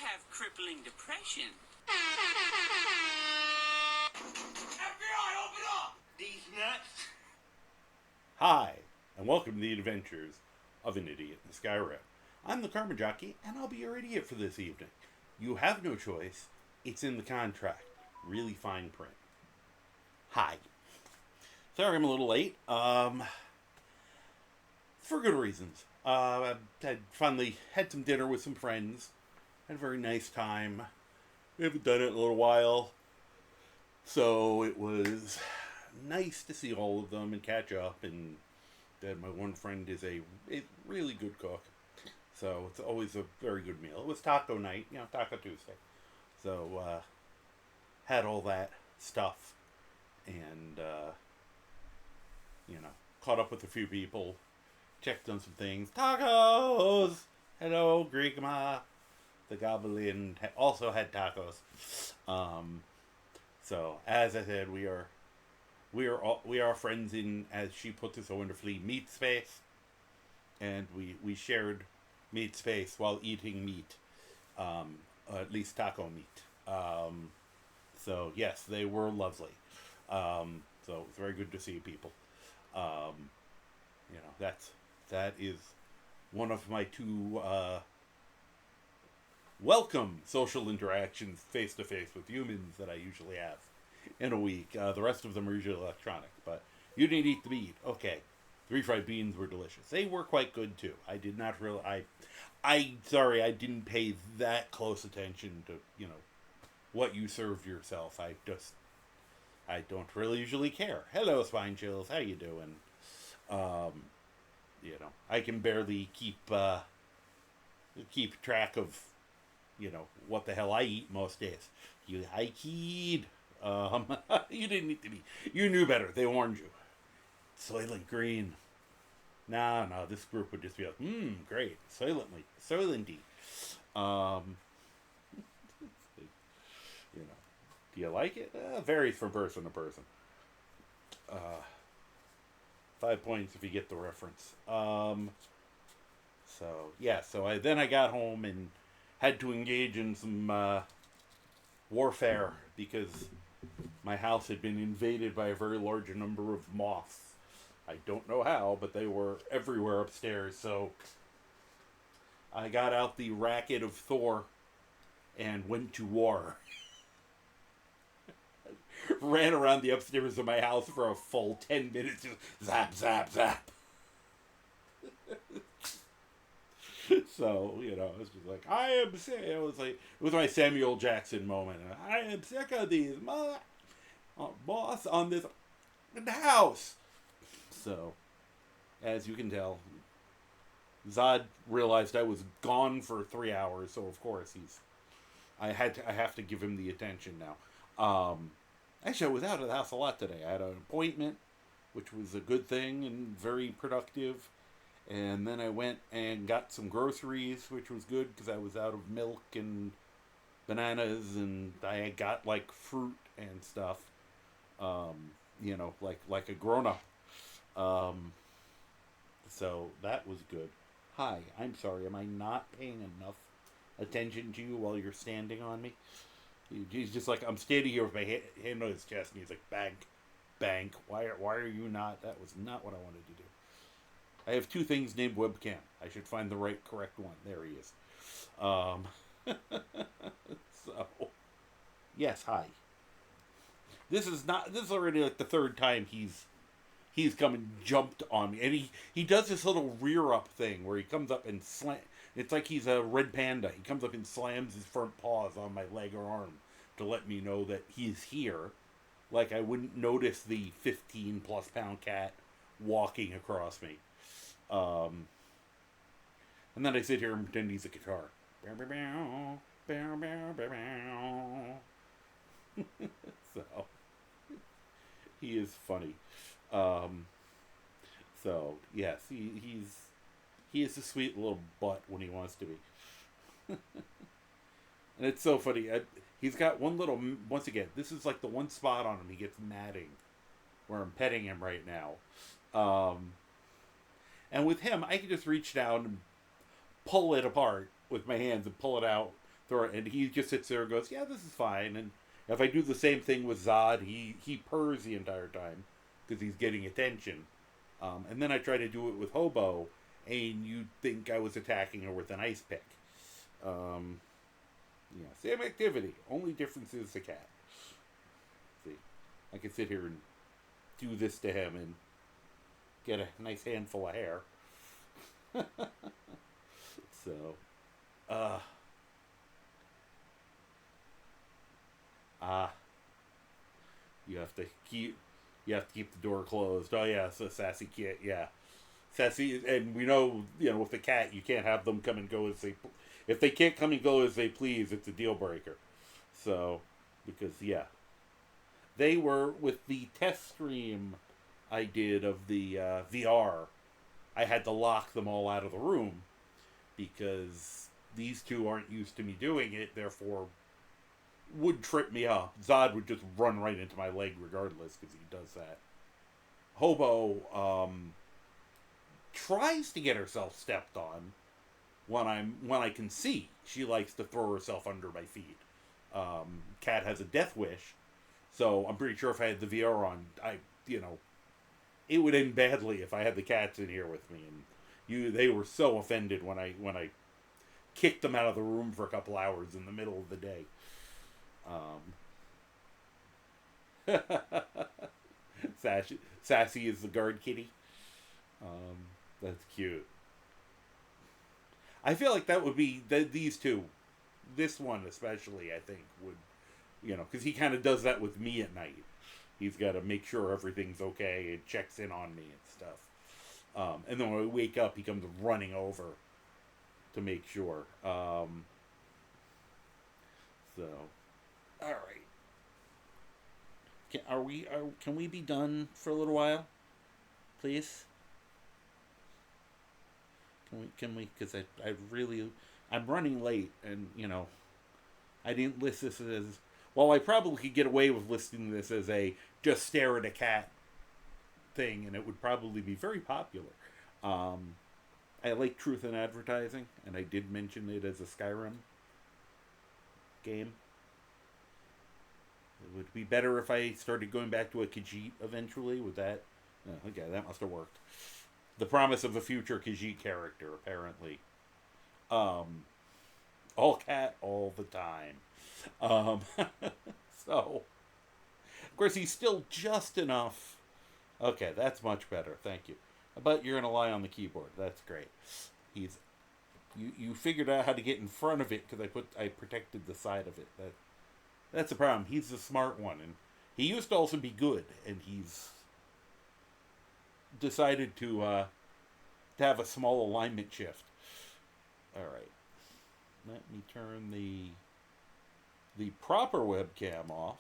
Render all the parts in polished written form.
have crippling depression. FBI, open up! These nuts. Hi, and welcome to the adventures of an idiot in Skyrim. I'm the Karma Jockey, and I'll be your idiot for this evening. You have no choice. It's in the contract. Really fine print. Hi. Sorry I'm a little late. For good reasons. I finally had some dinner with some friends. Had a very nice time. We haven't done it in a little while. So it was nice to see all of them and catch up. And that my one friend is a really good cook. So it's always a very good meal. It was taco night, Taco Tuesday. So had all that stuff. And, caught up with a few people. Checked on some things. Tacos! Hello, Grigma. The Goblin also had tacos. So, as I said, we are friends in, as she put it so wonderfully, meat space. And we shared meat space while eating meat. At least taco meat. So, yes, they were lovely. So, it was very good to see people. That is one of my two welcome social interactions face-to-face with humans that I usually have in a week. The rest of them are usually electronic, but you didn't eat the meat. Okay. 3 fried beans were delicious. They were quite good, too. I did not really... I didn't pay that close attention to, what you served yourself. I don't really usually care. Hello, Spine Chills. How you doing? I can barely keep track of, what the hell I eat most days. I keyed. You didn't need to be. You knew better. They warned you. Soylent Green. No, this group would just be like, great. Soylenty. Do you like it? Varies from person to person. 5 points if you get the reference. So I got home and had to engage in some warfare because my house had been invaded by a very large number of moths. I don't know how, but they were everywhere upstairs, so I got out the racket of Thor and went to war. Ran around the upstairs of my house for a full 10 minutes, just zap, zap, zap. So, it was just like, I am sick. It was my Samuel Jackson moment. I am sick of these moths on this house. So, as you can tell, Zod realized I was gone for 3 hours, so of course I have to give him the attention now. Actually, I was out of the house a lot today. I had an appointment, which was a good thing and very productive. And then I went and got some groceries, which was good because I was out of milk and bananas, and I got fruit and stuff. Like a grown-up. So that was good. Hi, I'm sorry. Am I not paying enough attention to you while you're standing on me? He's just like, I'm standing here with my hand on his chest, and he's like, bank. Why are you not? That was not what I wanted to do. I have 2 things named webcam. I should find the correct one. There he is. So, yes, hi. This is already the 3rd time he's come and jumped on me. And he does this little rear up thing where he comes up and it's like he's a red panda. He comes up and slams his front paws on my leg or arm to let me know that he's here. Like I wouldn't notice the 15 plus pound cat walking across me. And then I sit here and pretend he's a guitar. So, he is funny. So, yes, he is a sweet little butt when he wants to be. And it's so funny. He's got one little, once again, this is like the one spot on him he gets matting, where I'm petting him right now. And with him, I can just reach down and pull it apart with my hands and pull it out And he just sits there and goes, yeah, this is fine. And if I do the same thing with Zod, he purrs the entire time because he's getting attention. And then I try to do it with Hobo, and you'd think I was attacking her with an ice pick. Same activity. Only difference is the cat. See, I can sit here and do this to him and get a nice handful of hair. So, you have to keep the door closed. Oh yeah, so sassy kid, yeah, sassy, and we know, with the cat, you can't have them come and go as they. If they can't come and go as they please, it's a deal breaker. So, because they were with the test stream I did of the VR. I had to lock them all out of the room because these two aren't used to me doing it. Therefore, would trip me up. Zod would just run right into my leg regardless because he does that. Hobo tries to get herself stepped on when I can see. She likes to throw herself under my feet. Cat has a death wish, so I'm pretty sure if I had the VR on, it would end badly if I had the cats in here with me. And they were so offended when I kicked them out of the room for a couple hours in the middle of the day. Sassy is the guard kitty. That's cute. I feel like that would be these two. This one especially, I think, would, because he kind of does that with me at night. He's got to make sure everything's okay and checks in on me and stuff. And then when I wake up, he comes running over to make sure. So, all right. Can we be done for a little while, please? Can we? Because I'm running late, and I didn't list this as. Well, I probably could get away with listing this as a just stare at a cat thing, and it would probably be very popular. I like truth in advertising, and I did mention it as a Skyrim game. It would be better if I started going back to a Khajiit eventually. With that, okay, that must have worked. The promise of a future Khajiit character, apparently. All cat all the time. So, of course, he's still just enough. Okay, that's much better. Thank you. But you're gonna lie on the keyboard. That's great. You figured out how to get in front of it because I protected the side of it. That's the problem. He's the smart one, and he used to also be good, and he's decided to have a small alignment shift. All right. Let me turn the proper webcam off.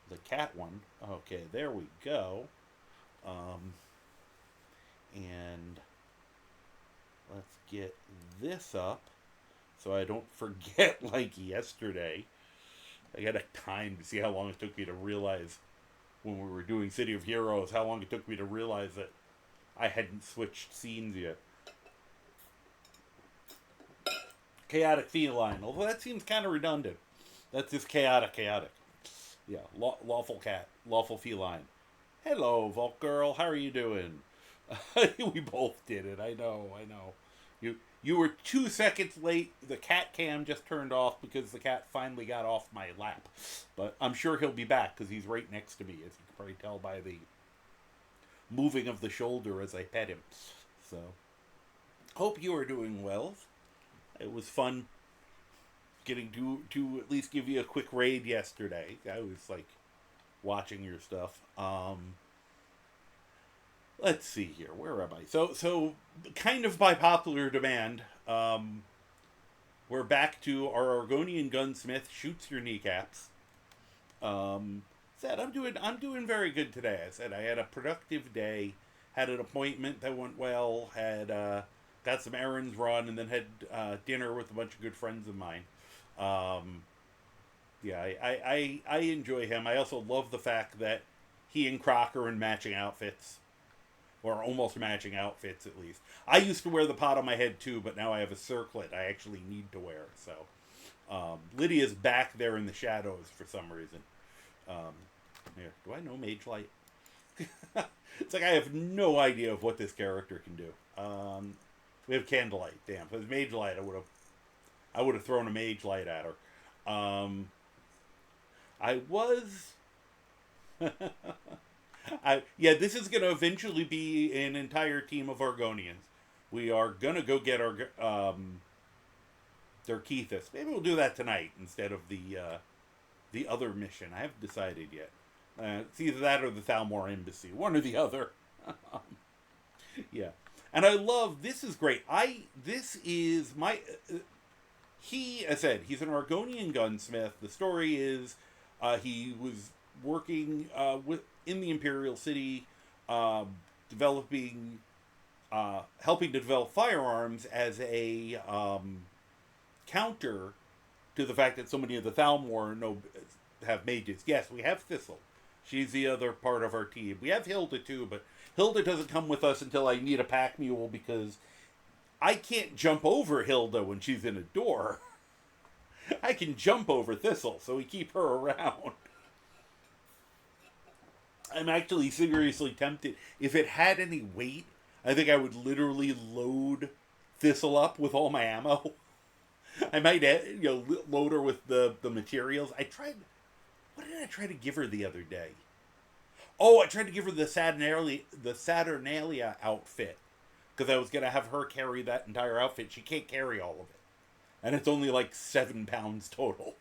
The cat one. Okay, there we go. And let's get this up so I don't forget like yesterday. I got a time to see how long it took me to realize when we were doing City of Heroes, how long it took me to realize that I hadn't switched scenes yet. Chaotic feline, although that seems kind of redundant. That's just chaotic. Yeah, lawful cat, lawful feline. Hello, Volk girl, how are you doing? We both did it, I know. You were 2 seconds late. The cat cam just turned off because the cat finally got off my lap. But I'm sure he'll be back because he's right next to me, as you can probably tell by the moving of the shoulder as I pet him. So, hope you are doing well. It was fun getting to at least give you a quick raid yesterday. I was like watching your stuff. Let's see here. Where am I? So kind of by popular demand, we're back to our Argonian Gunsmith Shoots-yer-Kneecaps. Said I'm doing very good today. I said I had a productive day, had an appointment that went well, had got some errands run, and then had dinner with a bunch of good friends of mine. Yeah, I enjoy him. I also love the fact that he and Croc are in matching outfits. Or almost matching outfits, at least. I used to wear the pot on my head, too, but now I have a circlet I actually need to wear, so. Lydia's back there in the shadows for some reason. Here, do I know Mage Light? It's like I have no idea of what this character can do. We have Candlelight. Damn, if it was Mage Light, I would have thrown a Mage Light at her. I was. This is going to eventually be an entire team of Argonians. We are going to go get our their Keithus. Maybe we'll do that tonight instead of the other mission. I haven't decided yet. It's either that or the Thalmor Embassy. One or the other. Yeah. And I love, this is great. This is my, I said, he's an Argonian gunsmith. The story is, he was working in the Imperial City, developing, helping to develop firearms as a counter to the fact that so many of the Thalmor have mages. Yes, we have Thistle. She's the other part of our team. We have Hilda too, but Hilda doesn't come with us until I need a pack mule because I can't jump over Hilda when she's in a door. I can jump over Thistle, so we keep her around. I'm actually seriously tempted. If it had any weight, I think I would literally load Thistle up with all my ammo. I might, load her with the materials. What did I try to give her the other day? Oh, I tried to give her the Saturnalia outfit. Because I was going to have her carry that entire outfit. She can't carry all of it. And it's only like 7 pounds total.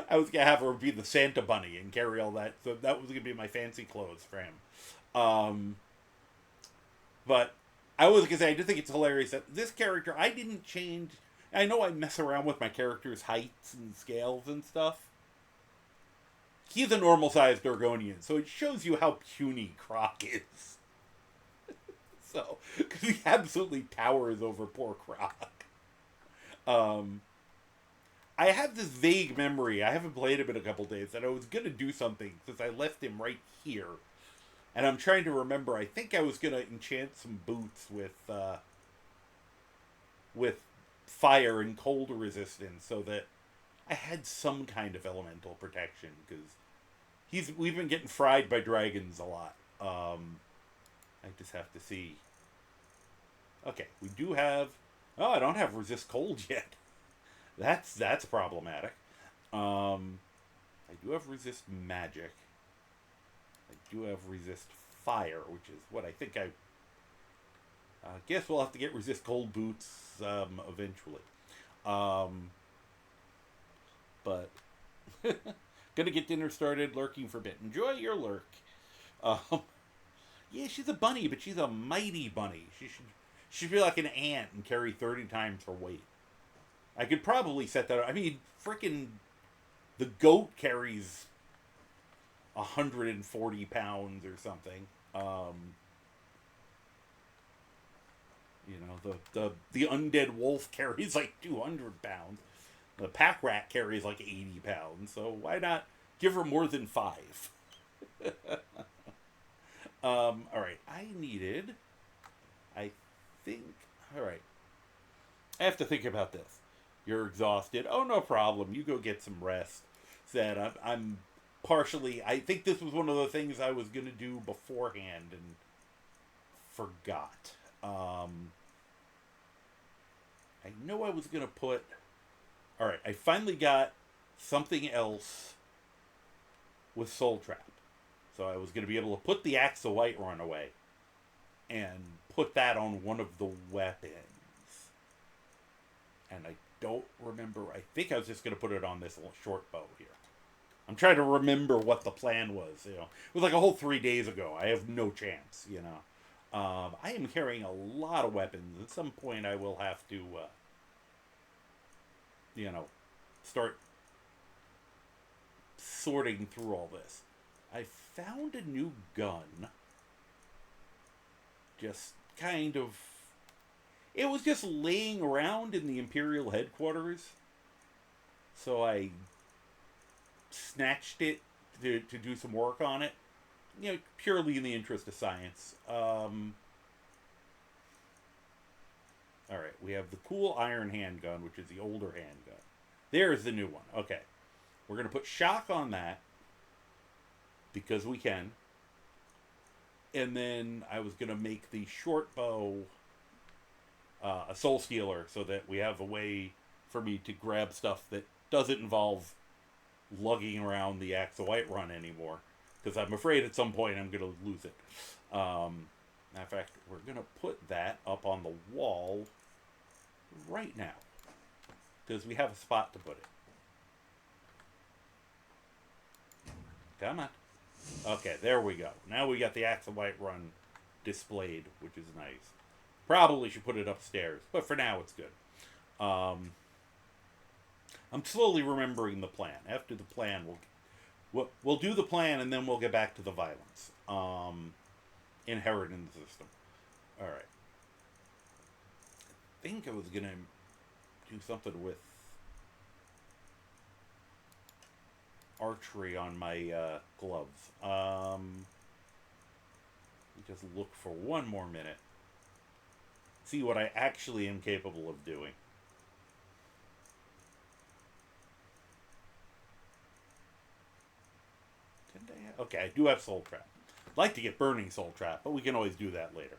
I was going to have her be the Santa Bunny and carry all that. So that was going to be my fancy clothes for him. But I was going to say, I just think it's hilarious that this character, I didn't change. I know I mess around with my character's heights and scales and stuff. He's a normal-sized Argonian, so it shows you how puny Croc is. So, because he absolutely towers over poor Croc. I have this vague memory, I haven't played him in a couple days, that I was going to do something since I left him right here. And I'm trying to remember, I think I was going to enchant some boots with fire and cold resistance so that I had some kind of elemental protection, because we've been getting fried by dragons a lot. I just have to see. Okay, we do have. Oh, I don't have resist cold yet. That's problematic. I do have resist magic. I do have resist fire, which is what I think I guess we'll have to get resist cold boots eventually. But gonna get dinner started, lurking for a bit. Enjoy your lurk. Yeah, she's a bunny, but she's a mighty bunny. She should be like an ant and carry 30 times her weight. I could probably set that up. I mean, frickin' the goat carries 140 pounds or something. The undead wolf carries like 200 pounds. The pack rat carries like 80 pounds. So why not give her more than 5? All right. I have to think about this. You're exhausted. Oh, no problem. You go get some rest. Said I'm partially. I think this was one of the things I was going to do beforehand and forgot. I know I was going to put. All right, I finally got something else with Soul Trap. So I was going to be able to put the Axe of Whiterun away and put that on one of the weapons. And I don't remember. I think I was just going to put it on this little short bow here. I'm trying to remember what the plan was. It was like a whole 3 days ago. I have no chance, I am carrying a lot of weapons. At some point I will have to, start sorting through all this. I found a new gun. Just kind of... It was just laying around in the Imperial headquarters. So I snatched it to do some work on it. Purely in the interest of science. Alright, we have the cool iron handgun, which is the older handgun. There's the new one. Okay. We're going to put shock on that, because we can. And then I was going to make the short bow a soul stealer, so that we have a way for me to grab stuff that doesn't involve lugging around the Axe of Whiterun anymore, because I'm afraid at some point I'm going to lose it. In fact, we're going to put that up on the wall right now, because we have a spot to put it. Come on. Okay, there we go. Now we got the Axe of Whiterun displayed, which is nice. Probably should put it upstairs, but for now it's good. I'm slowly remembering the plan. After the plan, we'll do the plan, and then we'll get back to the violence. Inherent in the system. All right. I think I was gonna do something with archery on my gloves. Just look for one more minute. See what I actually am capable of doing. Okay, I do have Soul Trap. I'd like to get Burning Soul Trap, but we can always do that later.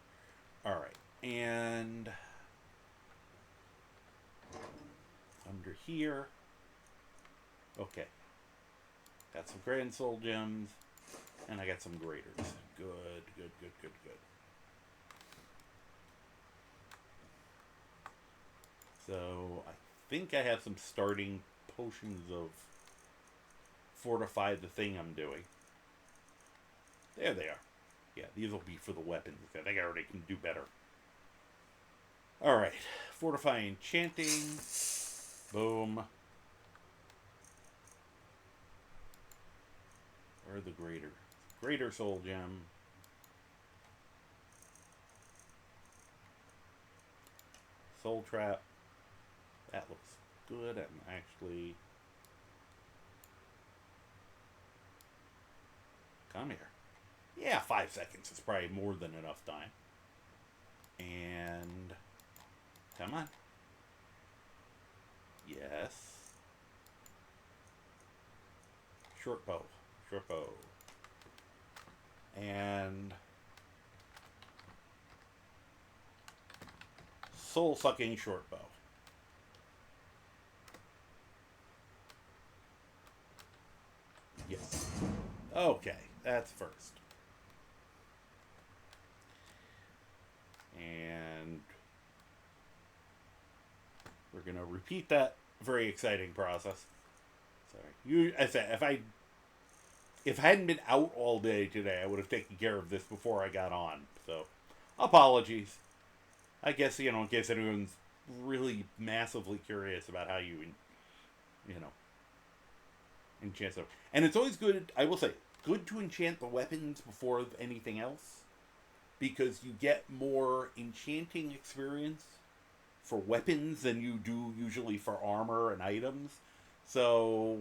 Alright, and under here. Okay. Got some Grand Soul Gems, and I got some Graders. Good, good, good, good, good. So, I think I have some starting potions of fortify the thing I'm doing. There they are. Yeah, these will be for the weapons. I think I already can do better. Alright. Fortify enchanting. Boom. Where are the greater? Greater soul gem. Soul trap. That looks good. I'm actually... Come here. Yeah, 5 seconds is probably more than enough time. And... Come on. Yes. Short bow. Short bow. And... soul-sucking short bow. Yes. Okay, that's first. And we're gonna repeat that very exciting process. Sorry, I said if I hadn't been out all day today, I would have taken care of this before I got on. So, apologies. I guess, in case anyone's really massively curious about how you enchant stuff. And it's always good, I will say, good to enchant the weapons before anything else, because you get more enchanting experience for weapons than you do usually for armor and items. So,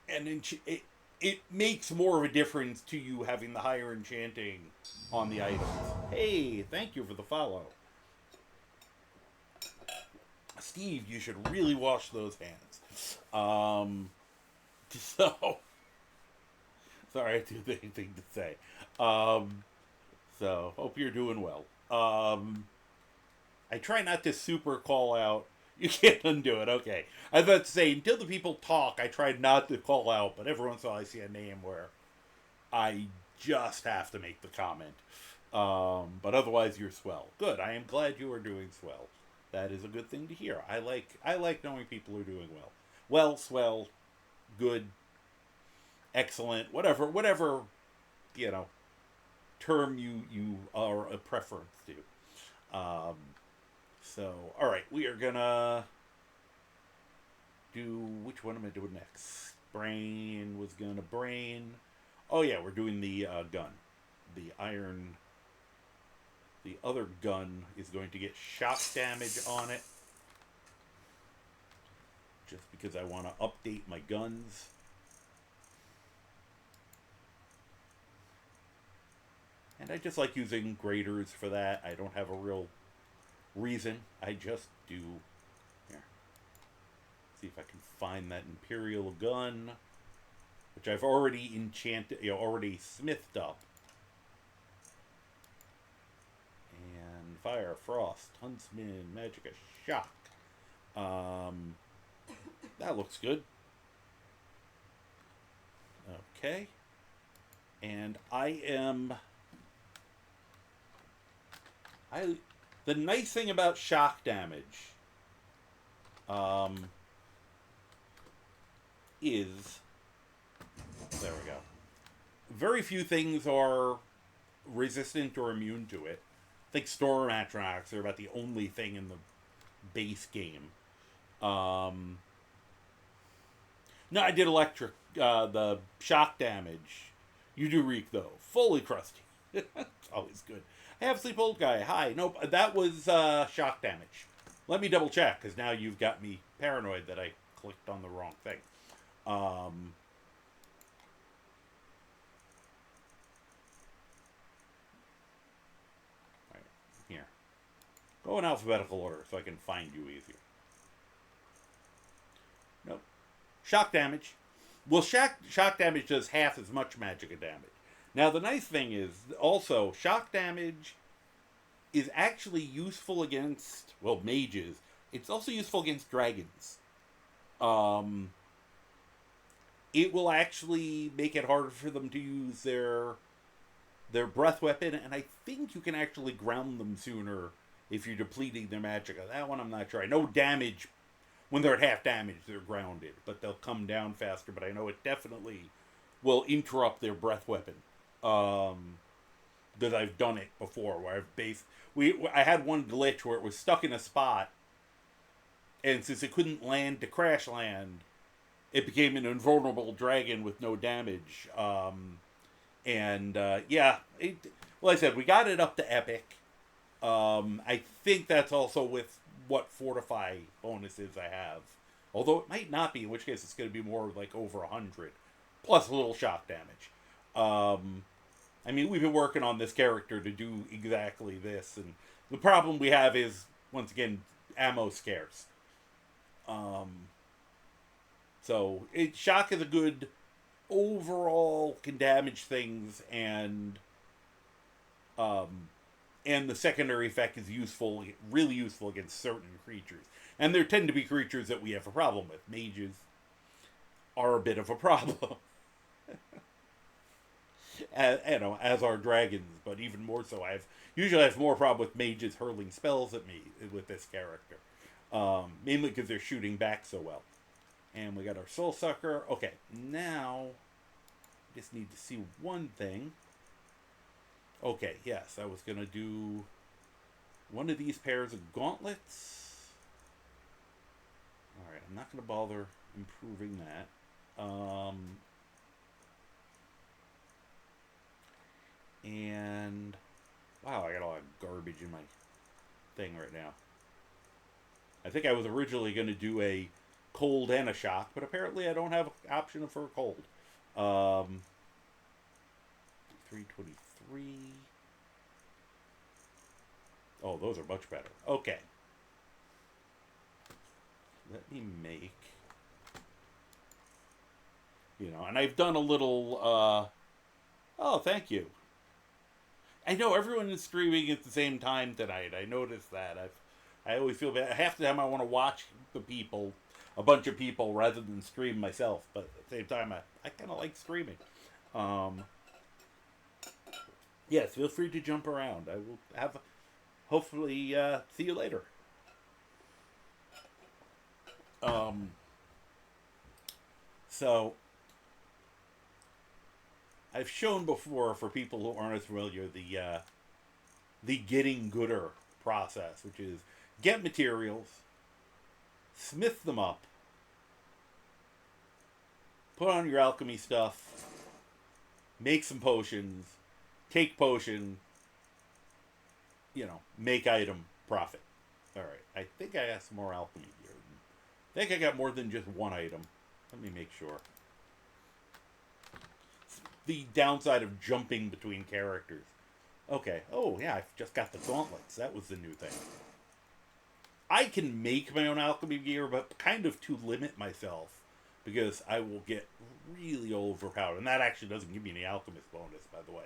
and it makes more of a difference to you having the higher enchanting on the items. Hey, thank you for the follow. Steve, you should really wash those hands. So, sorry, I didn't have anything to say. So, hope you're doing well. I try not to super call out. You can't undo it, okay. I was about to say, until the people talk, I try not to call out, but every once in a while I see a name where I just have to make the comment. But otherwise, you're swell. Good, I am glad you are doing swell. That is a good thing to hear. I like knowing people are doing well. Well, swell, good, excellent, whatever, term you are a preference to. So, alright, we are gonna do, which one am I doing next? Brain was gonna brain. Oh yeah, we're doing the gun. The iron, the other gun is going to get shock damage on it. Just because I want to update my guns. And I just like using graders for that. I don't have a real reason, I just do... Here. See if I can find that Imperial gun, which I've already enchanted, already smithed up. And Fire, Frost, Huntsman, Magicka, Shock. That looks good. Okay. And the nice thing about shock damage is, there we go. Very few things are resistant or immune to it. I think Storm Atronachs are about the only thing in the base game. No, I did electric, the shock damage. You do reek, though. Fully crusty. It's always good. I have Sleep Old Guy. Hi. Nope, that was shock damage. Let me double check, because now you've got me paranoid that I clicked on the wrong thing. Right, here. Go in alphabetical order so I can find you easier. Nope. Shock damage. Well, shock damage does half as much Magicka damage. Now, the nice thing is, also, shock damage is actually useful against, well, mages. It's also useful against dragons. It will actually make it harder for them to use their breath weapon, and I think you can actually ground them sooner if you're depleting their Magicka. That one I'm not sure. I know damage, when they're at half damage, they're grounded, but they'll come down faster, but I know it definitely will interrupt their breath weapon. Because I've done it before, where I had one glitch where it was stuck in a spot, and since it couldn't land to crash land, it became an invulnerable dragon with no damage. Yeah, well, I said, we got it up to epic. I think that's also with what fortify bonuses I have. Although it might not be, in which case it's going to be more like over 100. Plus a little shock damage. I mean, we've been working on this character to do exactly this, and the problem we have is, once again, ammo scarce. So, shock is a good overall, can damage things, and the secondary effect is useful, really useful against certain creatures. And there tend to be creatures that we have a problem with. Mages are a bit of a problem. As are dragons, but even more so. I usually have more problem with mages hurling spells at me with this character. Mainly because they're shooting back so well. And we got our Soul Sucker. Okay, now just need to see one thing. Okay, yes, I was going to do one of these pairs of gauntlets. Alright, I'm not going to bother improving that. And wow, I got a lot of garbage in my thing right now. I think I was originally going to do a cold and a shock, but apparently I don't have an option for a cold. 323. Oh, those are much better. Okay. Let me make... and I've done a little... oh, thank you. I know everyone is streaming at the same time tonight. I noticed that. I always feel bad. Half the time I want to watch a bunch of people, rather than stream myself. But at the same time, I kind of like streaming. Yes, feel free to jump around. I will hopefully see you later. So I've shown before, for people who aren't as familiar, the getting gooder process, which is get materials, smith them up, put on your alchemy stuff, make some potions, take potion, make item, profit. Alright, I think I got some more alchemy here. I think I got more than just one item. Let me make sure. The downside of jumping between characters. Okay. Oh, yeah, I've just got the gauntlets. That was the new thing. I can make my own alchemy gear, but kind of to limit myself, because I will get really overpowered. And that actually doesn't give me any alchemist bonus, by the way.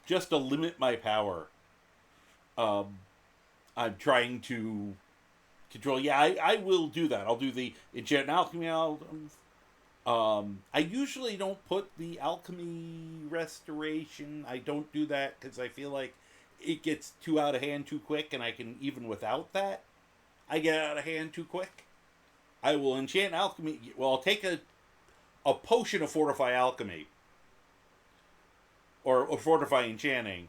Just to limit my power, I'm trying to control. Yeah, I will do that. I'll do the enchant and alchemy. I usually don't put the alchemy restoration. I don't do that because I feel like it gets too out of hand too quick, and I can, even without that, I get out of hand too quick. I will enchant alchemy. Well, I'll take a potion of fortify alchemy, or fortify enchanting,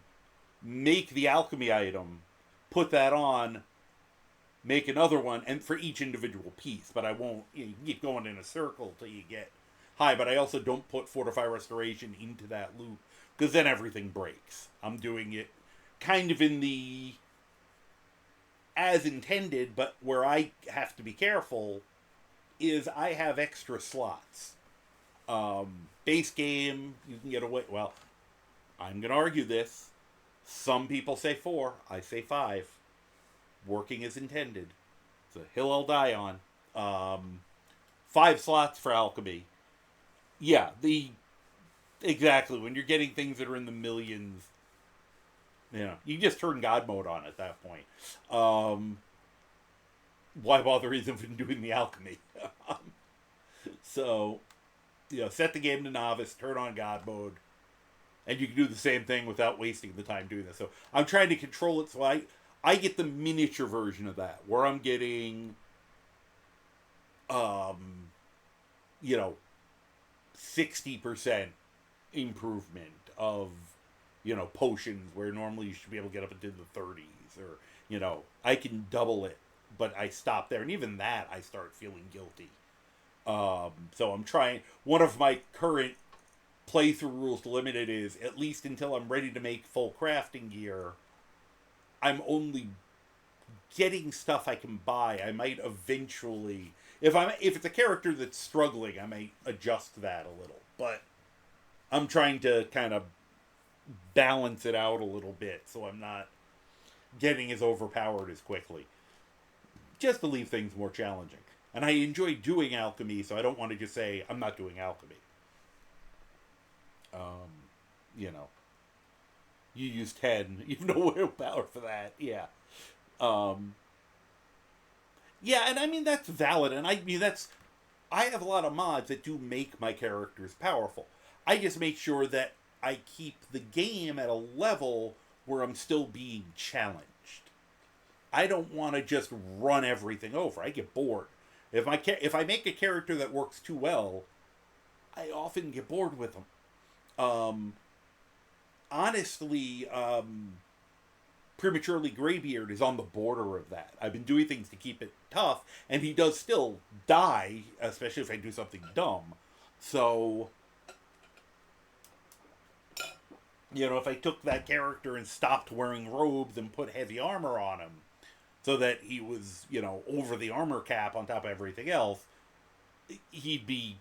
make the alchemy item, put that on, make another one, and for each individual piece. But I won't, you keep going in a circle till you get high. But I also don't put fortify restoration into that loop, because then everything breaks. I'm doing it kind of in the as intended, but where I have to be careful is I have extra slots. Base game, you can get away. Well, I'm going to argue this. Some people say 4, I say 5. Working as intended. It's a hill I'll die on. 5 slots for alchemy. Yeah, exactly. When you're getting things that are in the millions, you just turn God mode on at that point. Why bother even doing the alchemy? So, set the game to novice, turn on God mode, and you can do the same thing without wasting the time doing this. So I'm trying to control it, so I get the miniature version of that, where I'm getting, 60% improvement of, potions, where normally you should be able to get up into the 30s, or, I can double it, but I stop there. And even that, I start feeling guilty. So I'm trying, one of my current playthrough rules to limit it is, at least until I'm ready to make full crafting gear, I'm only getting stuff I can buy. I might eventually, if it's a character that's struggling, I might adjust that a little. But I'm trying to kind of balance it out a little bit, so I'm not getting as overpowered as quickly, just to leave things more challenging. And I enjoy doing alchemy, so I don't want to just say I'm not doing alchemy. You use 10, you have no willpower for that. Yeah. Yeah, and I mean, that's valid, and I have a lot of mods that do make my characters powerful. I just make sure that I keep the game at a level where I'm still being challenged. I don't want to just run everything over. I get bored. If I make a character that works too well, I often get bored with them. Honestly, Prematurely Greybeard is on the border of that. I've been doing things to keep it tough, and he does still die, especially if I do something dumb. So, if I took that character and stopped wearing robes and put heavy armor on him, so that he was, over the armor cap on top of everything else, he'd be,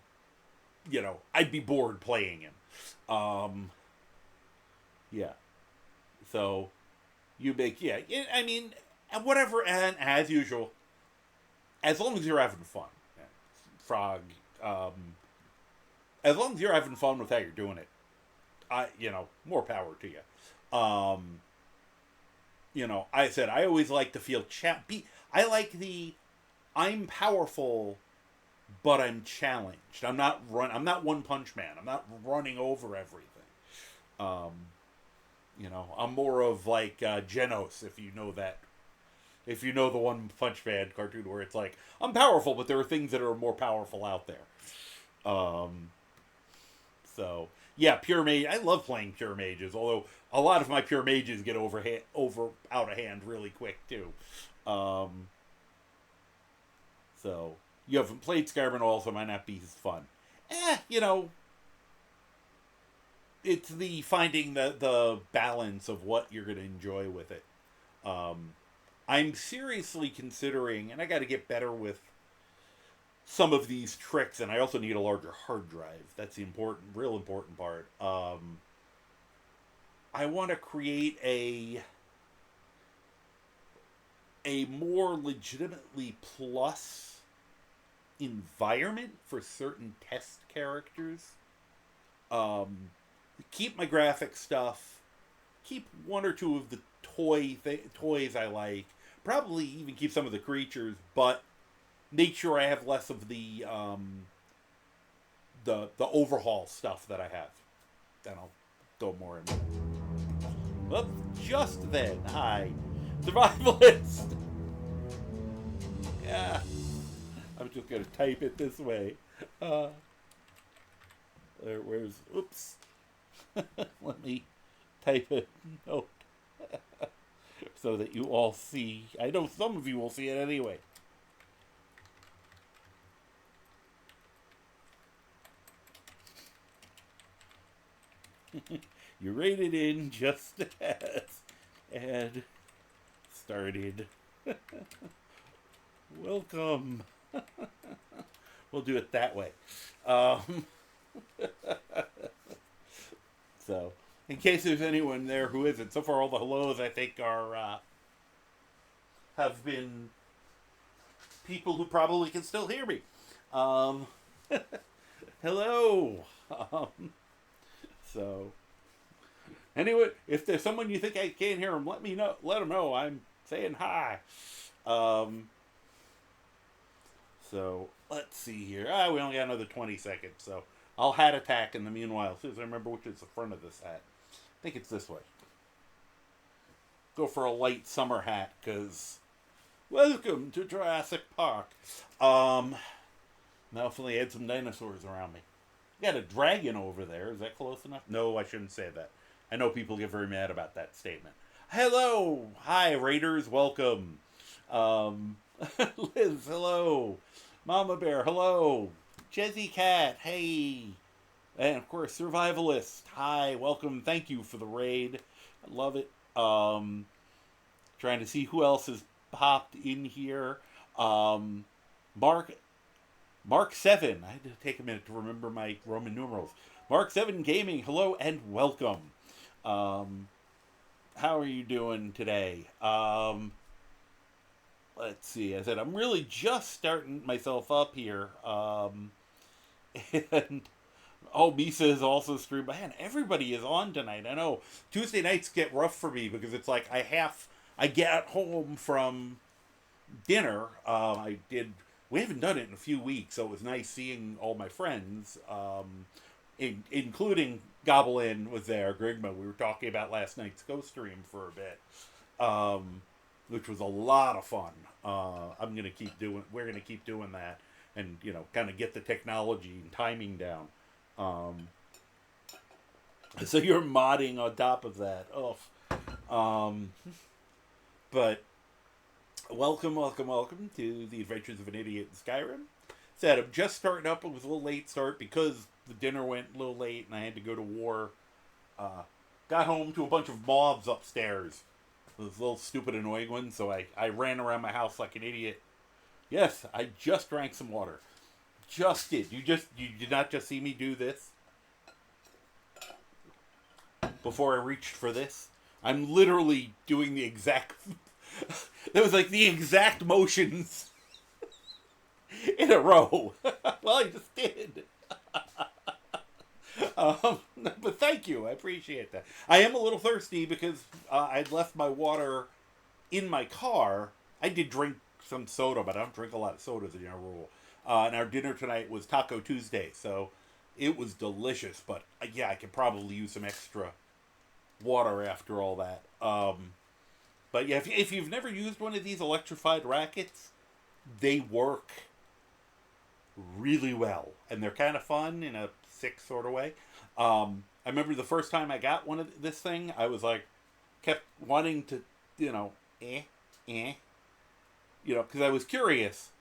I'd be bored playing him. Yeah. So, you make, whatever, and as usual, as long as you're having fun, Frog, as long as you're having fun with how you're doing it, more power to you. I said, I always like to feel I like I'm powerful, but I'm challenged. I'm not One Punch Man. I'm not running over everything. I'm more of like Genos, if you know that. If you know the One Punch Man cartoon, where it's like, I'm powerful, but there are things that are more powerful out there. So, yeah, Pure Mage. I love playing Pure Mages, although a lot of my Pure Mages get out of hand really quick, too. So, you haven't played Skyrim at all, so it might not be as fun. It's the finding the balance of what you're going to enjoy with it. I'm seriously considering, and I got to get better with some of these tricks, and I also need a larger hard drive. That's the real important part. I want to create a more legitimately plus environment for certain test characters. Keep my graphic stuff. Keep one or two of the toys I like. Probably even keep some of the creatures, but make sure I have less of the overhaul stuff that I have. Then I'll go more in. Well, just then, hi, survivalist. Yeah, I'm just gonna type it this way. Where's oops? Let me type a note so that you all see. I know some of you will see it anyway. You rated in just as and started. Welcome. We'll do it that way. So, in case there's anyone there who isn't, so far all the hellos I think are have been people who probably can still hear me. Hello. So, anyway, if there's someone you think I can't hear them, let me know. Let them know I'm saying hi. So let's see here. We only got another 20 seconds, so I'll hat attack in the meanwhile. As soon as I remember which is the front of this hat. I think it's this way. Go for a light summer hat, because welcome to Jurassic Park. Now hopefully I had some dinosaurs around me. Got a dragon over there. Is that close enough? No, I shouldn't say that. I know people get very mad about that statement. Hello! Hi, Raiders. Welcome. Liz, hello. Mama Bear, hello. Jezzy Cat, hey. And of course, Survivalist, hi. Welcome. Thank you for the raid. I love it. Trying to see who else has popped in here. Mark 7. I had to take a minute to remember my Roman numerals. Mark 7 Gaming, hello and welcome. How are you doing today? Let's see. I said I'm really just starting myself up here. And Misa is also streaming. Man, everybody is on tonight. I know Tuesday nights get rough for me because it's like I get home from dinner. We haven't done it in a few weeks, so it was nice seeing all my friends, including Goblin was there, Grigma. We were talking about last night's Ghost stream for a bit, which was a lot of fun. We're gonna keep doing that, and kind of get the technology and timing down. So you're modding on top of that. But welcome to the Adventures of an Idiot in Skyrim. Said I'm just starting up. It was a little late start because the dinner went a little late and I had to go to war. Got home to a bunch of mobs upstairs. Those little stupid annoying ones. So I ran around my house like an idiot. Yes, I just drank some water. Just did. You did not just see me do this before I reached for this. I'm literally doing the exact... That was like the exact motions in a row. Well, I just did. But thank you. I appreciate that. I am a little thirsty because I'd left my water in my car. I did drink some soda, but I don't drink a lot of sodas in our rule. And our dinner tonight was Taco Tuesday, so it was delicious. But yeah, I could probably use some extra water after all that. But yeah, if you've never used one of these electrified rackets, they work really well. And they're kind of fun in a sick sort of way. I remember the first time I got one of this thing, I was like, kept wanting to, because I was curious.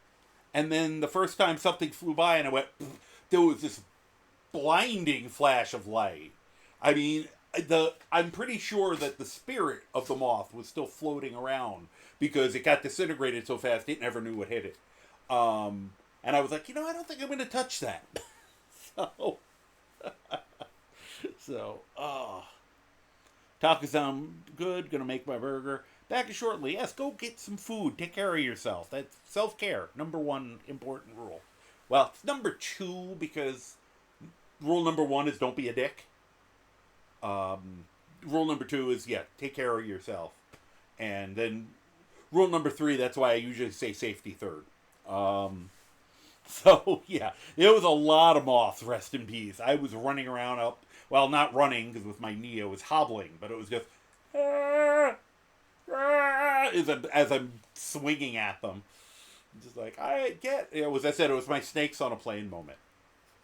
And then the first time something flew by and I went, there was this blinding flash of light. I mean... I'm pretty sure that the spirit of the moth was still floating around because it got disintegrated so fast it never knew what hit it. And I was like, I don't think I'm going to touch that. Tacos sound good. Gonna make my burger. Back shortly. Yes, go get some food. Take care of yourself. That's self-care. Number one important rule. Well, it's number two because rule number one is don't be a dick. Rule number two is, yeah, take care of yourself. And then rule number three, that's why I usually say safety third. So, yeah, it was a lot of moths, rest in peace. I was running around up, well, not running, because with my knee I was hobbling, but it was just, as I'm swinging at them. Just like, it was, I said, it was my snakes on a plane moment.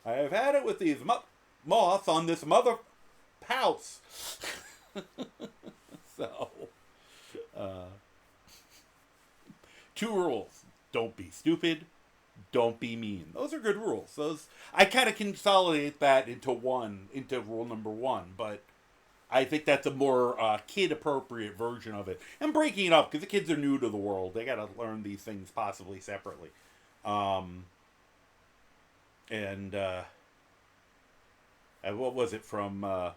I have had it with these moths on this mother house. So, two rules. Don't be stupid. Don't be mean. Those are good rules. Those I kind of consolidate that into rule number one, but I think that's a more kid-appropriate version of it. And breaking it up, because the kids are new to the world. They got to learn these things possibly separately. And what was it from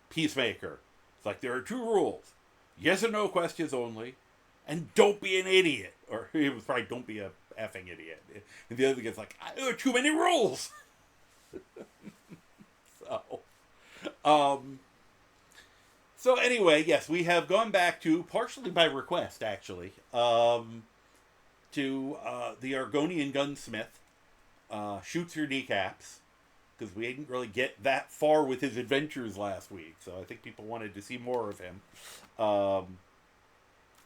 Peacemaker? It's like, there are two rules. Yes or no questions only. And don't be an idiot. Or it was probably don't be a effing idiot. And the other guy's like, there are too many rules. So anyway, yes, we have gone back to, partially by request actually, to the Argonian Gunsmith, Shoots-yer-Kneecaps, because we didn't really get that far with his adventures last week, so I think people wanted to see more of him.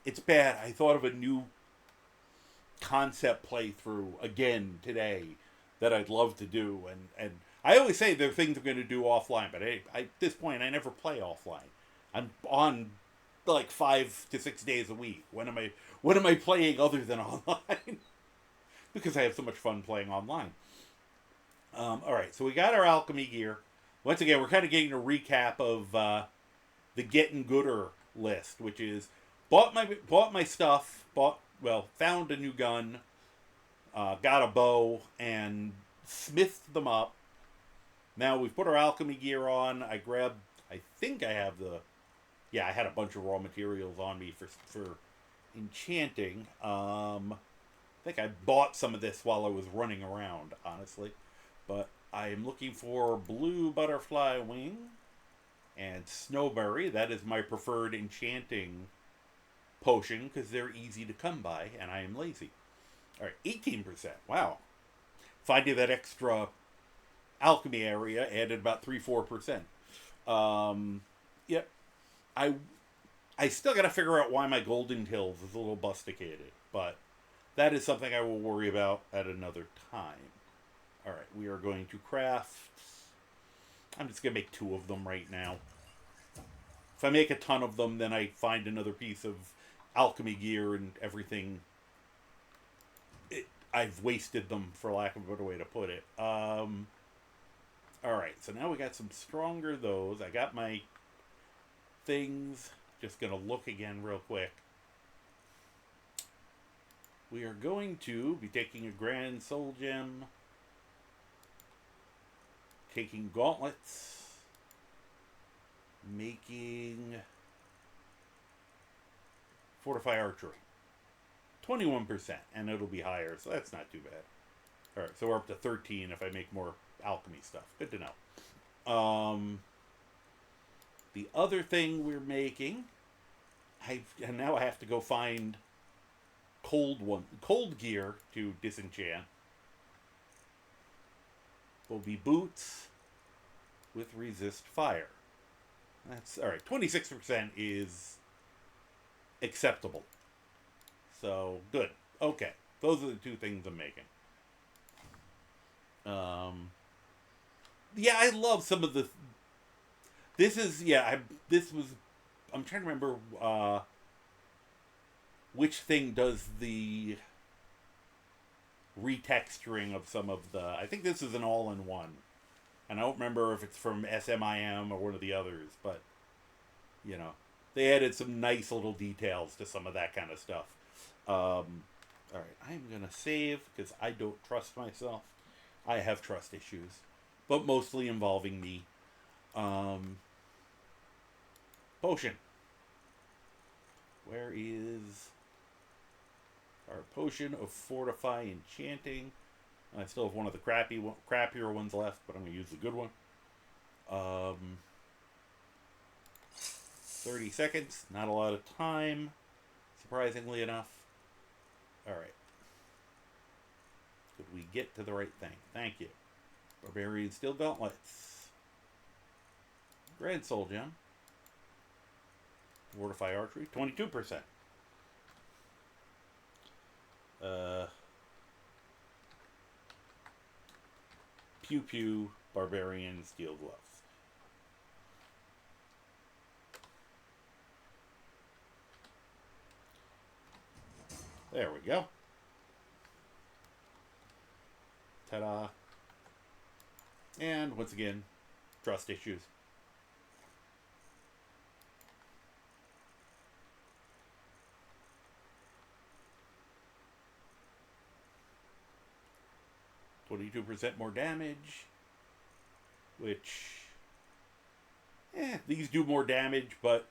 It's bad. I thought of a new concept playthrough again today that I'd love to do, and I always say there are things I'm going to do offline, but at this point I never play offline. I'm on like 5 to 6 days a week. When am I playing other than online? Because I have so much fun playing online. All right, so we got our alchemy gear. Once again, we're kind of getting a recap of the Getting Gooder list, which is bought my stuff, found a new gun, got a bow, and smithed them up. Now we've put our alchemy gear on. I think I have I had a bunch of raw materials on me for enchanting. I think I bought some of this while I was running around, honestly. But I am looking for blue butterfly wing and snowberry. That is my preferred enchanting potion because they're easy to come by and I am lazy. All right, 18%. Wow. Finding that extra alchemy area added about 3-4%. Yep. I still got to figure out why my golden tills is a little busticated, but that is something I will worry about at another time. All right, we are going to craft. I'm just going to make 2 of them right now. If I make a ton of them, then I find another piece of alchemy gear and everything. I've wasted them, for lack of a better way to put it. All right, so now we got some stronger those. I got my things. Just going to look again real quick. We are going to be taking a Grand Soul Gem. Taking gauntlets. Making Fortify Archery. 21%, and it'll be higher, so that's not too bad. Alright, so we're up to 13 if I make more alchemy stuff. Good to know. The other thing we're making, and now I have to go find cold gear to disenchant. Will be boots with resist fire. That's all right. 26% is acceptable. So good. Okay, those are the 2 things I'm making. Yeah, I love some of the. I'm trying to remember which thing does the retexturing of some of the. I think this is an all-in-one, and I don't remember if it's from SMIM or one of the others, but they added some nice little details to some of that kind of stuff. All right, I'm gonna save because I don't trust myself. I have trust issues, but mostly involving me. Potion. Where is our potion of fortify enchanting? I still have one of the crappier ones left, but I'm going to use the good one. 30 seconds, not a lot of time, surprisingly enough. Alright. Could we get to the right thing? Thank you. Barbarian Steel Gauntlets. Grand Soul Gem. Fortify Archery, 22%. Pew Pew Barbarian Steel Gloves. There we go. Ta-da. And once again, trust issues. %, more damage, which, these do more damage, but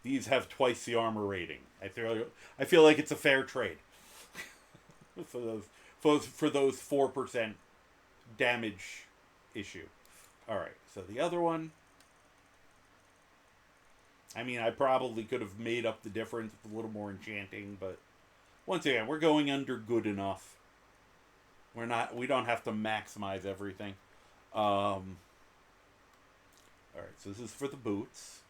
these have twice the armor rating. I feel like it's a fair trade for those 4% damage issue. All right, so the other one. I mean, I probably could have made up the difference with a little more enchanting, but once again, we're going under good enough. We don't have to maximize everything. Alright, so this is for the boots.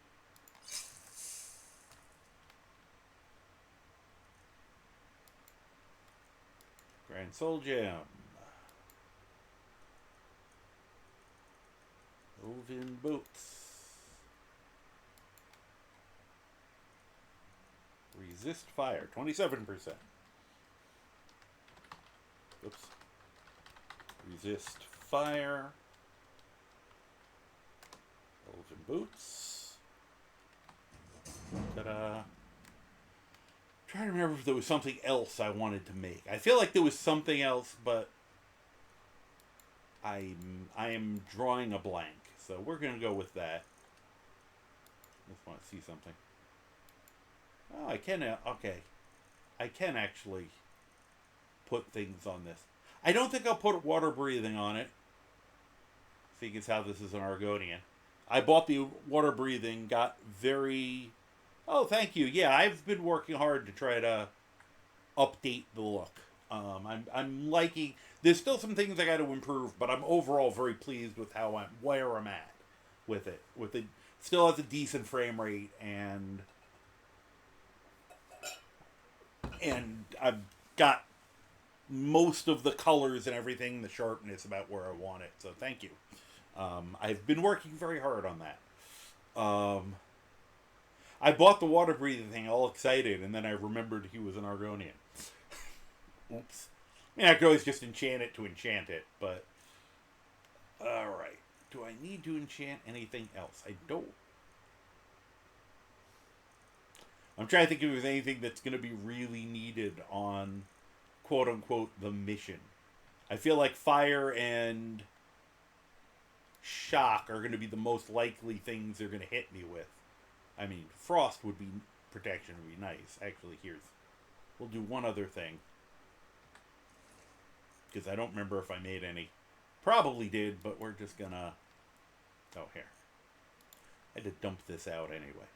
Grand Soul Gem. Elven Boots. Resist Fire, 27%. Oops. Resist Fire. Elven Boots. Ta-da. Trying to remember if there was something else I wanted to make. I feel like there was something else, but I am drawing a blank. So we're going to go with that. Just want to see something. Oh, I can, okay. I can actually put things on this. I don't think I'll put water breathing on it, seeing as how this is an Argonian. I bought the water breathing, got very... Oh, thank you. Yeah, I've been working hard to try to update the look. I'm liking... There's still some things I got to improve, but I'm overall very pleased with where I'm at with it. Still has a decent frame rate, and I've got most of the colors and everything, the sharpness about where I want it. So thank you. I've been working very hard on that. I bought the water breathing thing all excited, and then I remembered he was an Argonian. Oops. I mean, I could always just enchant it to enchant it, but... Alright. Do I need to enchant anything else? I don't. I'm trying to think if there's anything that's going to be really needed on, quote-unquote, the mission. I feel like fire and shock are going to be the most likely things they're going to hit me with. I mean, frost would be... protection would be nice. Actually, we'll do one other thing. Because I don't remember if I made any. Probably did, but we're just gonna... Oh, here. I had to dump this out anyway.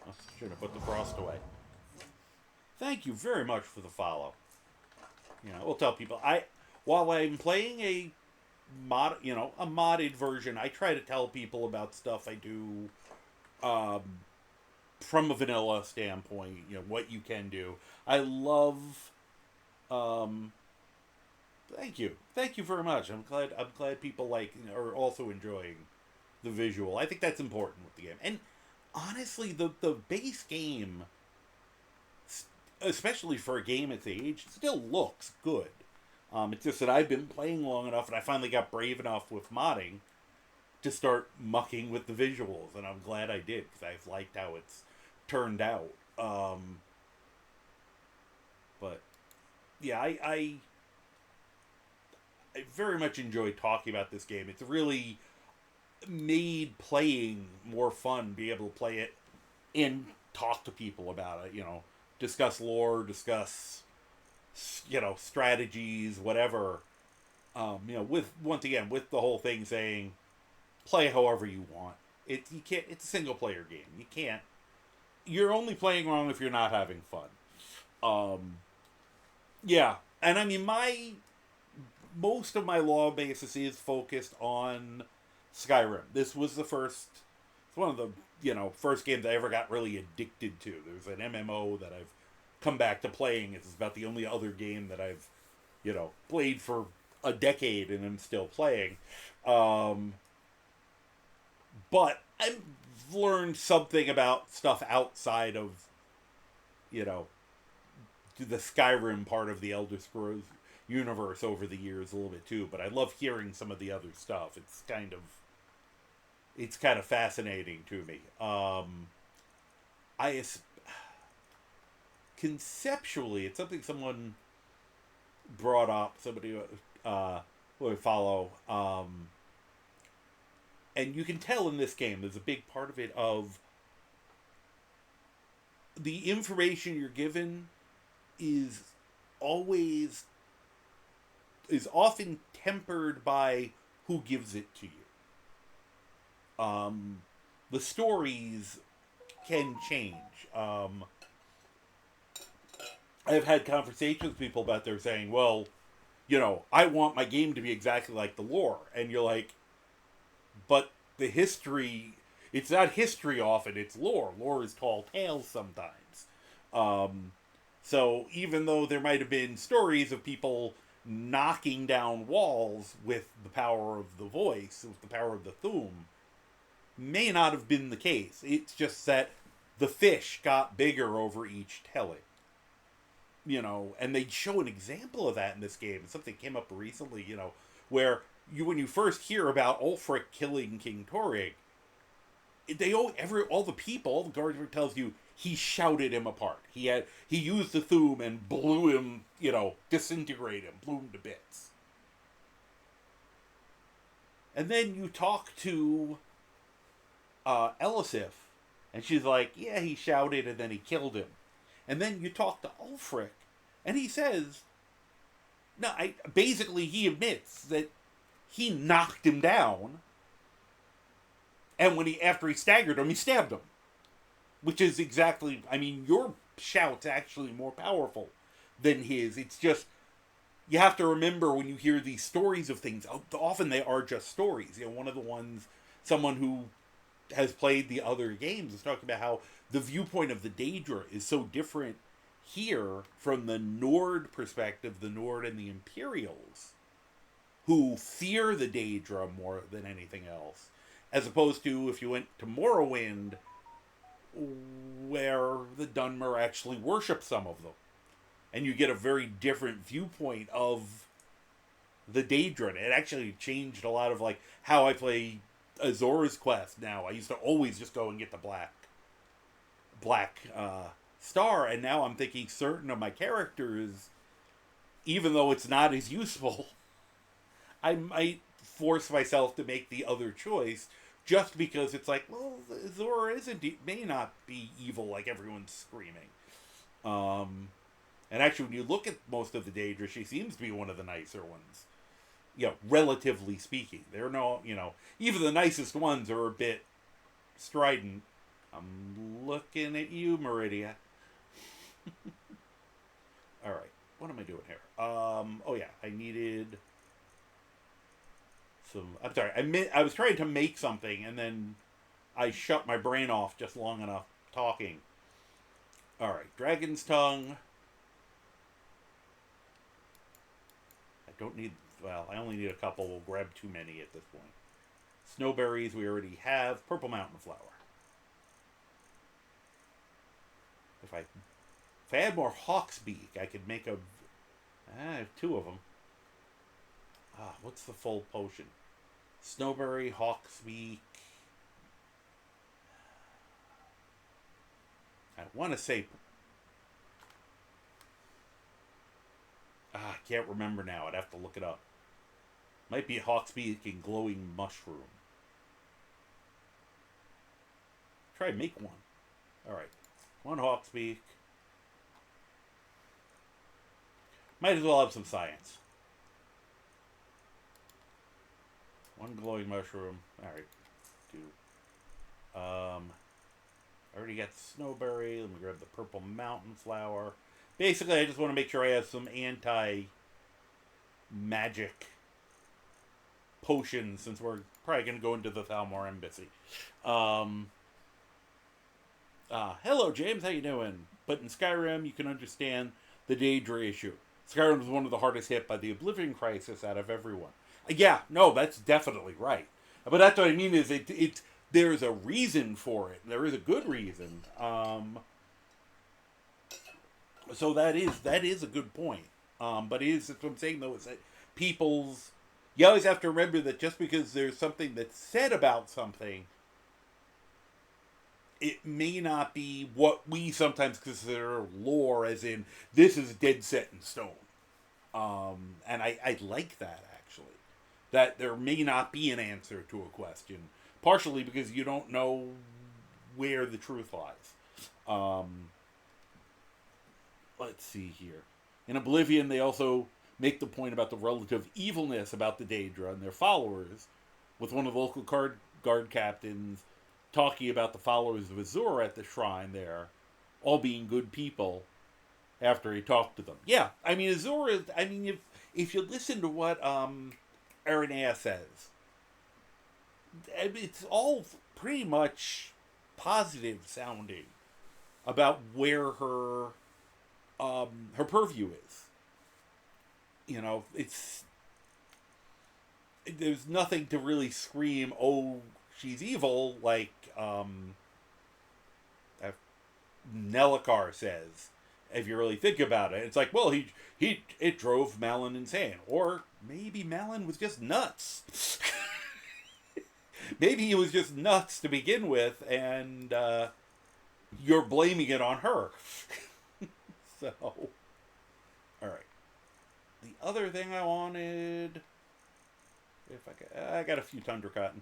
I should have put the frost away. Thank you very much for the follow. You know, we'll tell people. While I'm playing a modded version, I try to tell people about stuff I do from a vanilla standpoint, you know, what you can do. I love thank you very much. I'm glad people are also enjoying the visual. I think that's important with the game. And honestly, the base game, especially for a game its age, still looks good. It's just that I've been playing long enough, and I finally got brave enough with modding to start mucking with the visuals, and I'm glad I did, because I've liked how it's turned out. But yeah, I very much enjoy talking about this game. It's really made playing more fun, be able to play it and talk to people about it, discuss lore, discuss, strategies, whatever. With, once again, with the whole thing saying, play however you want. You can't, it's a single player game. You're only playing wrong if you're not having fun. Yeah. And I mean, most of my law basis is focused on Skyrim. This was it's one of the, first games I ever got really addicted to. There's an MMO that I've come back to playing. It's about the only other game that I've, played for a decade and I'm still playing. But I've learned something about stuff outside of, the Skyrim part of the Elder Scrolls universe over the years a little bit too. But I love hearing some of the other stuff. It's kind of fascinating to me. Conceptually, it's something someone brought up. Somebody who I follow. And you can tell in this game, there's a big part of it of the information you're given is often tempered by who gives it to you. The stories can change. I've had conversations with people about they're saying, well, I want my game to be exactly like the lore. And you're like, but the history, it's not history often, it's lore. Lore is tall tales sometimes. So even though there might have been stories of people knocking down walls with the power of the voice, with the power of the Thu'um, may not have been the case. It's just that the fish got bigger over each telling. And they show an example of that in this game. Something came up recently, where when you first hear about Ulfric killing King Torrig, all the guardsmen tells you he shouted him apart. He used the Thu'um and blew him, disintegrated him, blew him to bits. And then you talk to Elisif, and she's like, yeah, he shouted and then he killed him. And then you talk to Ulfric, and he says, basically he admits that he knocked him down, and after he staggered him, he stabbed him. Which is exactly, your shout's actually more powerful than his. It's just, you have to remember when you hear these stories of things, often they are just stories. One of the ones, someone who has played the other games is talking about how the viewpoint of the Daedra is so different here from the Nord perspective, the Nord and the Imperials, who fear the Daedra more than anything else, as opposed to if you went to Morrowind, where the Dunmer actually worship some of them. And you get a very different viewpoint of the Daedra. It actually changed a lot of how I play Azor's Quest now. I used to always just go and get the black star, and now I'm thinking certain of my characters, even though it's not as useful, I might force myself to make the other choice, just because it's Azor may not be evil like everyone's screaming. And actually, when you look at most of the Daedra, she seems to be one of the nicer ones. Relatively speaking. They're even the nicest ones are a bit strident. I'm looking at you, Meridia. Alright, what am I doing here? I needed some... I'm sorry, I was trying to make something, and then I shut my brain off just long enough talking. Alright, Dragon's Tongue. I don't need... Well, I only need a couple. We'll grab too many at this point. Snowberries we already have. Purple Mountain Flower. If I had more Hawksbeak, I could make a... I have two of them. What's the full potion? Snowberry, Hawksbeak. I want to say... I can't remember now. I'd have to look it up. Might be Hawksbeak and glowing mushroom. Try and make one. Alright. One Hawksbeak. Might as well have some science. One glowing mushroom. Alright. Two. I already got the snowberry. Let me grab the purple mountain flower. Basically, I just want to make sure I have some anti-magic potions, since we're probably going to go into the Thalmor embassy. Hello, James. How you doing? But in Skyrim, you can understand the Daedra issue. Skyrim was one of the hardest hit by the Oblivion Crisis out of everyone. Yeah, no, that's definitely right. But that's what I mean is it's there's a reason for it. There is a good reason. So that is a good point. But that's what I'm saying though, is that you always have to remember that just because there's something that's said about something, it may not be what we sometimes consider lore, as in this is dead set in stone. And I like that, actually. That there may not be an answer to a question, partially because you don't know where the truth lies. Let's see here. In Oblivion, they also make the point about the relative evilness about the Daedra and their followers, with one of the local guard captains talking about the followers of Azur at the shrine there, all being good people after he talked to them. Yeah, I mean, Azur is, I mean, if you listen to what Aranea says, it's all pretty much positive sounding about where her purview is. You know, there's nothing to really scream, oh, she's evil, like Nellikar says, if you really think about it. It's like, well, it drove Malin insane. Or maybe Malin was just nuts. Maybe he was just nuts to begin with, and you're blaming it on her. So, alright. The other thing I wanted, I got a few Tundra Cotton.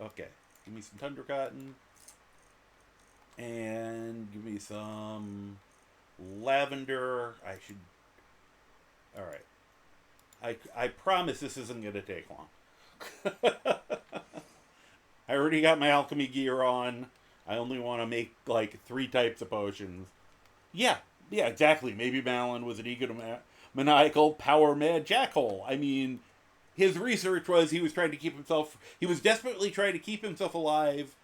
Okay, give me some Tundra Cotton. And give me some lavender. Alright. I promise this isn't going to take long. I already got my alchemy gear on. I only want to make like 3 types of potions. Yeah, exactly. Maybe Malin was an egomaniacal, power-mad jackhole. I mean, his research was he was desperately trying to keep himself alive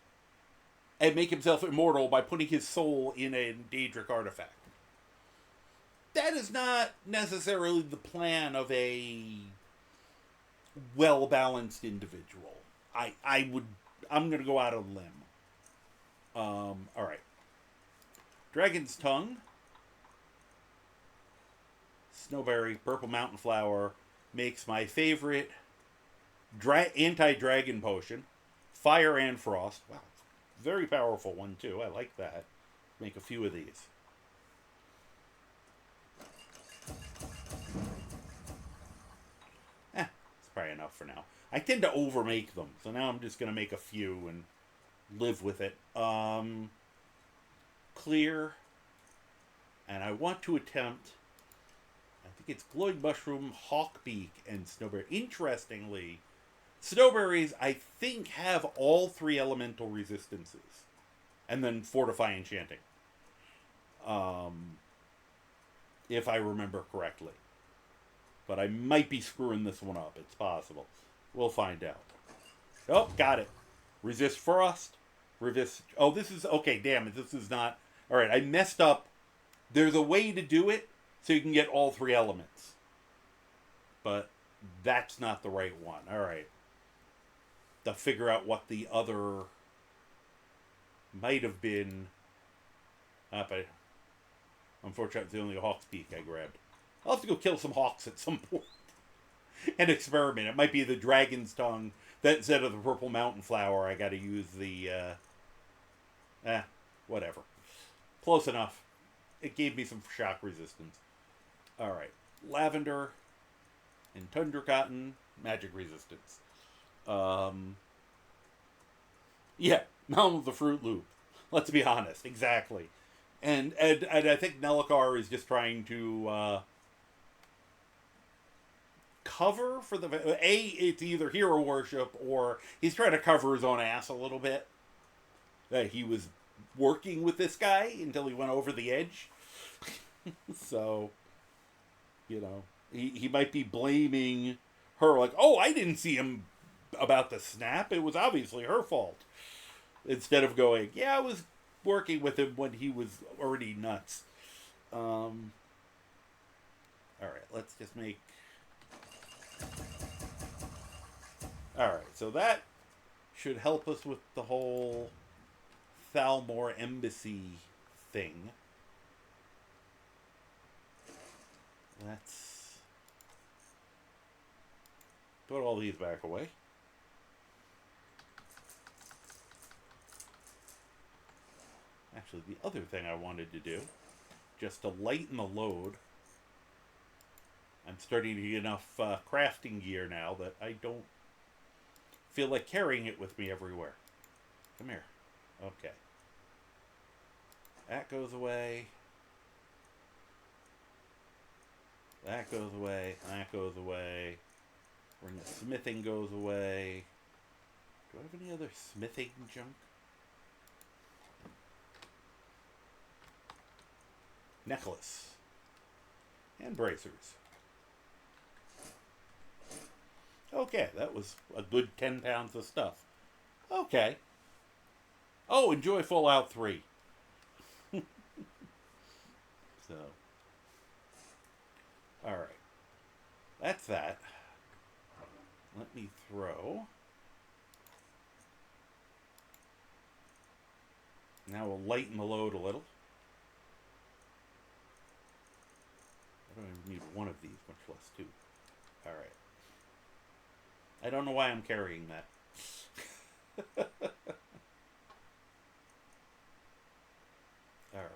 and make himself immortal by putting his soul in a Daedric artifact. That is not necessarily the plan of a well-balanced individual. I'm going to go out on a limb. Alright. Dragon's Tongue. Snowberry, purple mountain flower makes my favorite anti-dragon potion. Fire and frost. Wow. Very powerful one, too. I like that. Make a few of these. It's probably enough for now. I tend to overmake them, so now I'm just going to make a few and live with it. Clear. And I want to attempt, I think it's glowing mushroom, hawkbeak, and snowberry. Interestingly, snowberries, I think, have all 3 elemental resistances. And then fortify enchanting. If I remember correctly. But I might be screwing this one up. It's possible. We'll find out. Oh, got it. Resist frost. Oh, this is... Okay, damn it. This is not... Alright, I messed up. There's a way to do it so you can get all 3 elements. But that's not the right one. Alright. To figure out what the other might have been. But unfortunately, it's the only Hawksbeak I grabbed. I'll have to go kill some hawks at some point and experiment. It might be the Dragon's Tongue that instead of the purple mountain flower, I got to use the whatever. Close enough. It gave me some shock resistance. All right, lavender and Tundra Cotton. magic resistance. Yeah, Mountain of the Fruit Loop. Let's be honest, exactly. And I think Nellikar is just trying to cover for the it's either hero worship or he's trying to cover his own ass a little bit. That he was working with this guy until he went over the edge. So, he might be blaming her, like, oh, I didn't see him about the snap. It was obviously her fault. Instead of going, yeah, I was working with him when he was already nuts. All right, let's just make... All right, so that should help us with the whole Thalmor embassy thing. Let's put all these back away. Actually, the other thing I wanted to do, just to lighten the load, I'm starting to get enough crafting gear now that I don't feel like carrying it with me everywhere. Come here. Okay. That goes away. That goes away. That goes away. Ring of smithing goes away. Do I have any other smithing junk? Necklace. And bracers. Okay, that was a good 10 pounds of stuff. Okay. Oh, enjoy Fallout 3. So. Alright. That's that. Let me throw. Now we'll lighten the load a little. I don't even need one of these, much less two. Alright. I don't know why I'm carrying that. Alright.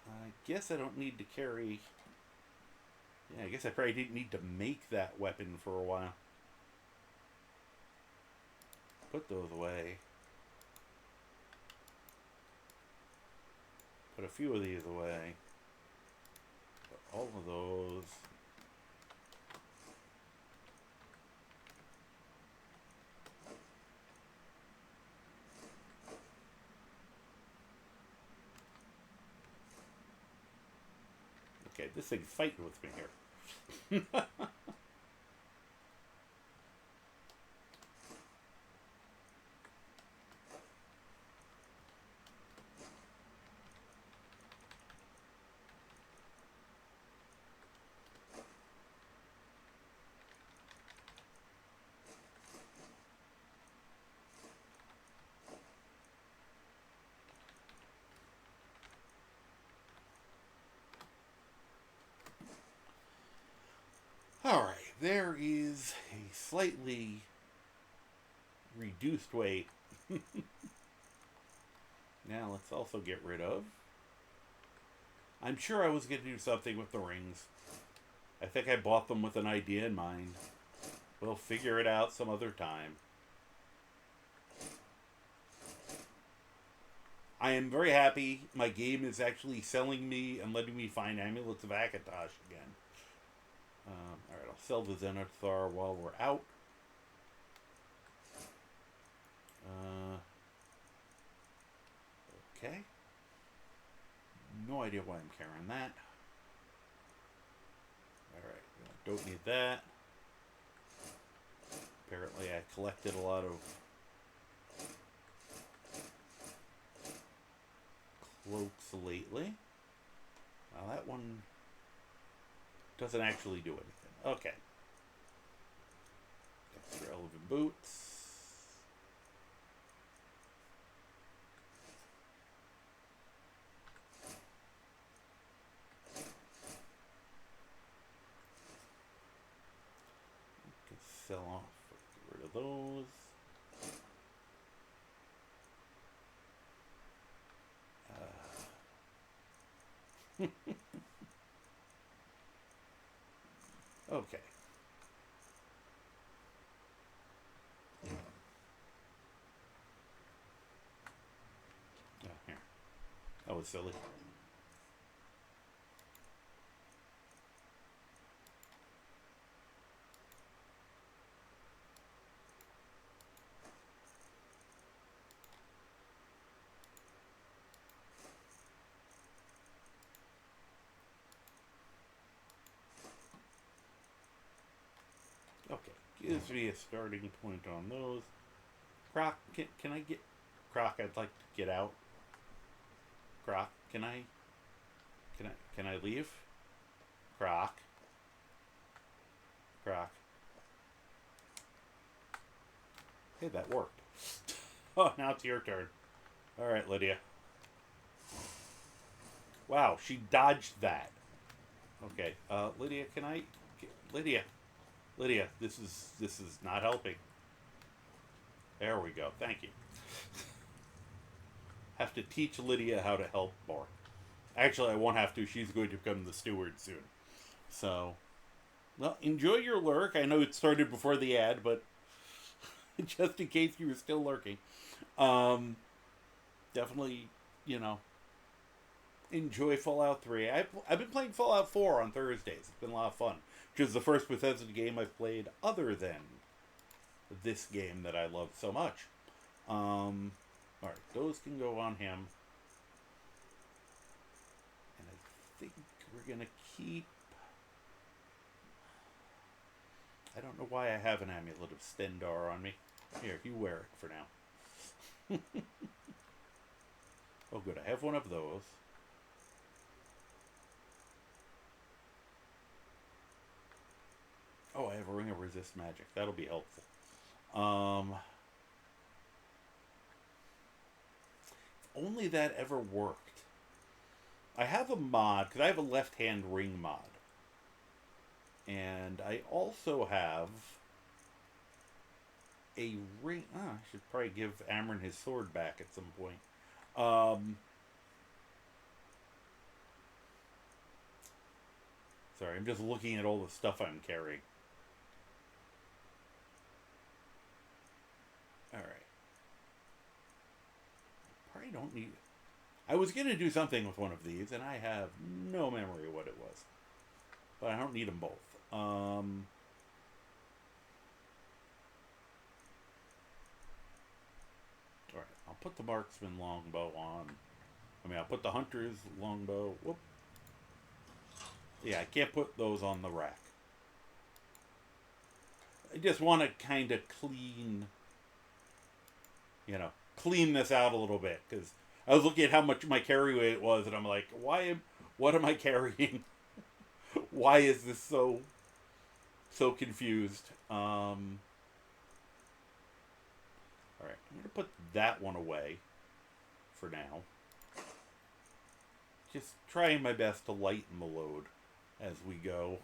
I guess I don't need to carry... Yeah, I guess I probably didn't need to make that weapon for a while. Put those away. Put a few of these away. Put all of those. Okay, this thing's fighting with me here. Alright, there is a slightly reduced weight. Now let's also get rid of... I'm sure I was going to do something with the rings. I think I bought them with an idea in mind. We'll figure it out some other time. I am very happy my game is actually selling me and letting me find Amulets of Akatosh again. Alright, I'll sell the Zenithar while we're out. Okay. No idea why I'm carrying that. Alright, don't need that. Apparently I collected a lot of cloaks lately. Now that one doesn't actually do anything. Okay. Extra elven boots. Can sell off. Get rid of those. Okay. Oh, here. That was silly. Okay. Gives me a starting point on those. Croc, can I get... Croc, I'd like to get out. Croc, can I leave? Croc. Croc. Hey, that worked. Oh, now it's your turn. All right, Lydia. Wow, she dodged that. Okay, Lydia, Lydia, this is not helping. There we go. Thank you. Have to teach Lydia how to help more. Actually, I won't have to. She's going to become the steward soon. So, well, enjoy your lurk. I know it started before the ad, but just in case you were still lurking, definitely, enjoy Fallout 3. I've been playing Fallout 4 on Thursdays. It's been a lot of fun, which is the first Bethesda game I've played other than this game that I love so much. Alright, those can go on him. And I think we're going to keep... I don't know why I have an amulet of Stendar on me. Here, you wear it for now. Oh good, I have one of those. Oh, I have a ring of resist magic. That'll be helpful. Only that ever worked. I have a mod, because I have a left-hand ring mod. And I also have a ring... I should probably give Amron his sword back at some point. Sorry, I'm just looking at all the stuff I'm carrying. Alright. Probably don't need... I was going to do something with one of these, and I have no memory of what it was. But I don't need them both. Alright, I'll put the marksman longbow on. I'll put the hunter's longbow. Whoop. Yeah, I can't put those on the rack. I just want to kind of clean this out a little bit, because I was looking at how much my carry weight was, and I'm like, what am I carrying? Why is this so confused? Alright, I'm going to put that one away for now. Just trying my best to lighten the load as we go.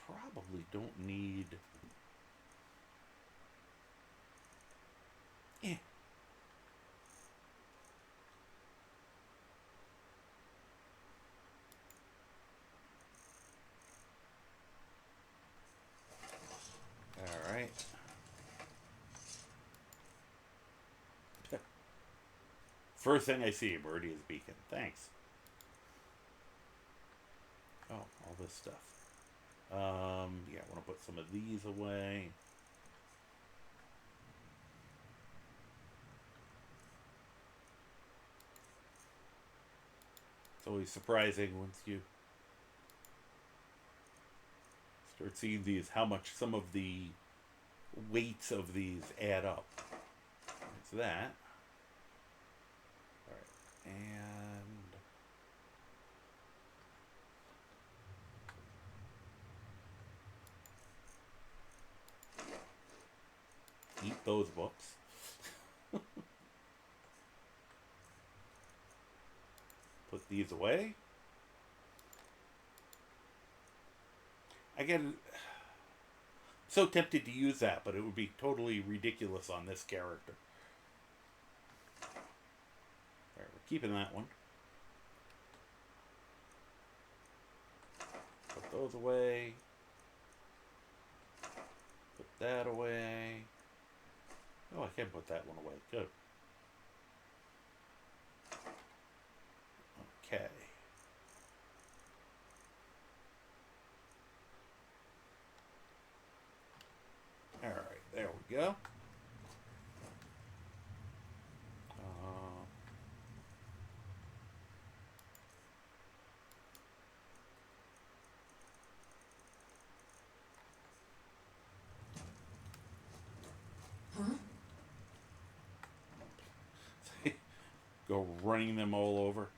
Probably don't need... Alright. First thing I see, Meridia's Beacon. Thanks. Oh, all this stuff. Yeah, I want to put some of these away. It's always surprising once you start seeing these, how much some of the weights of these add up. That's that. Alright, and eat those books. Put these away. So tempted to use that, but it would be totally ridiculous on this character. Alright, we're keeping that one. Put those away. Put that away. Oh, I can put that one away. Good. Okay. Alright, there we go. Go running them all over.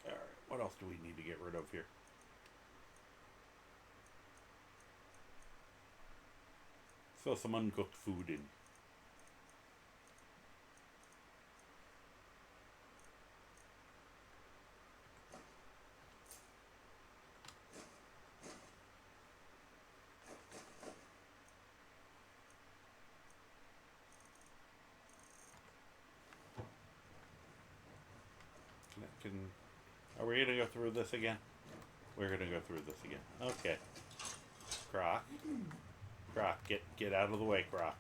Alright, what else do we need to get rid of here? Throw some uncooked food in. Are we going to go through this again? We're going to go through this again. Okay. Croc. Croc, get out of the way, Croc.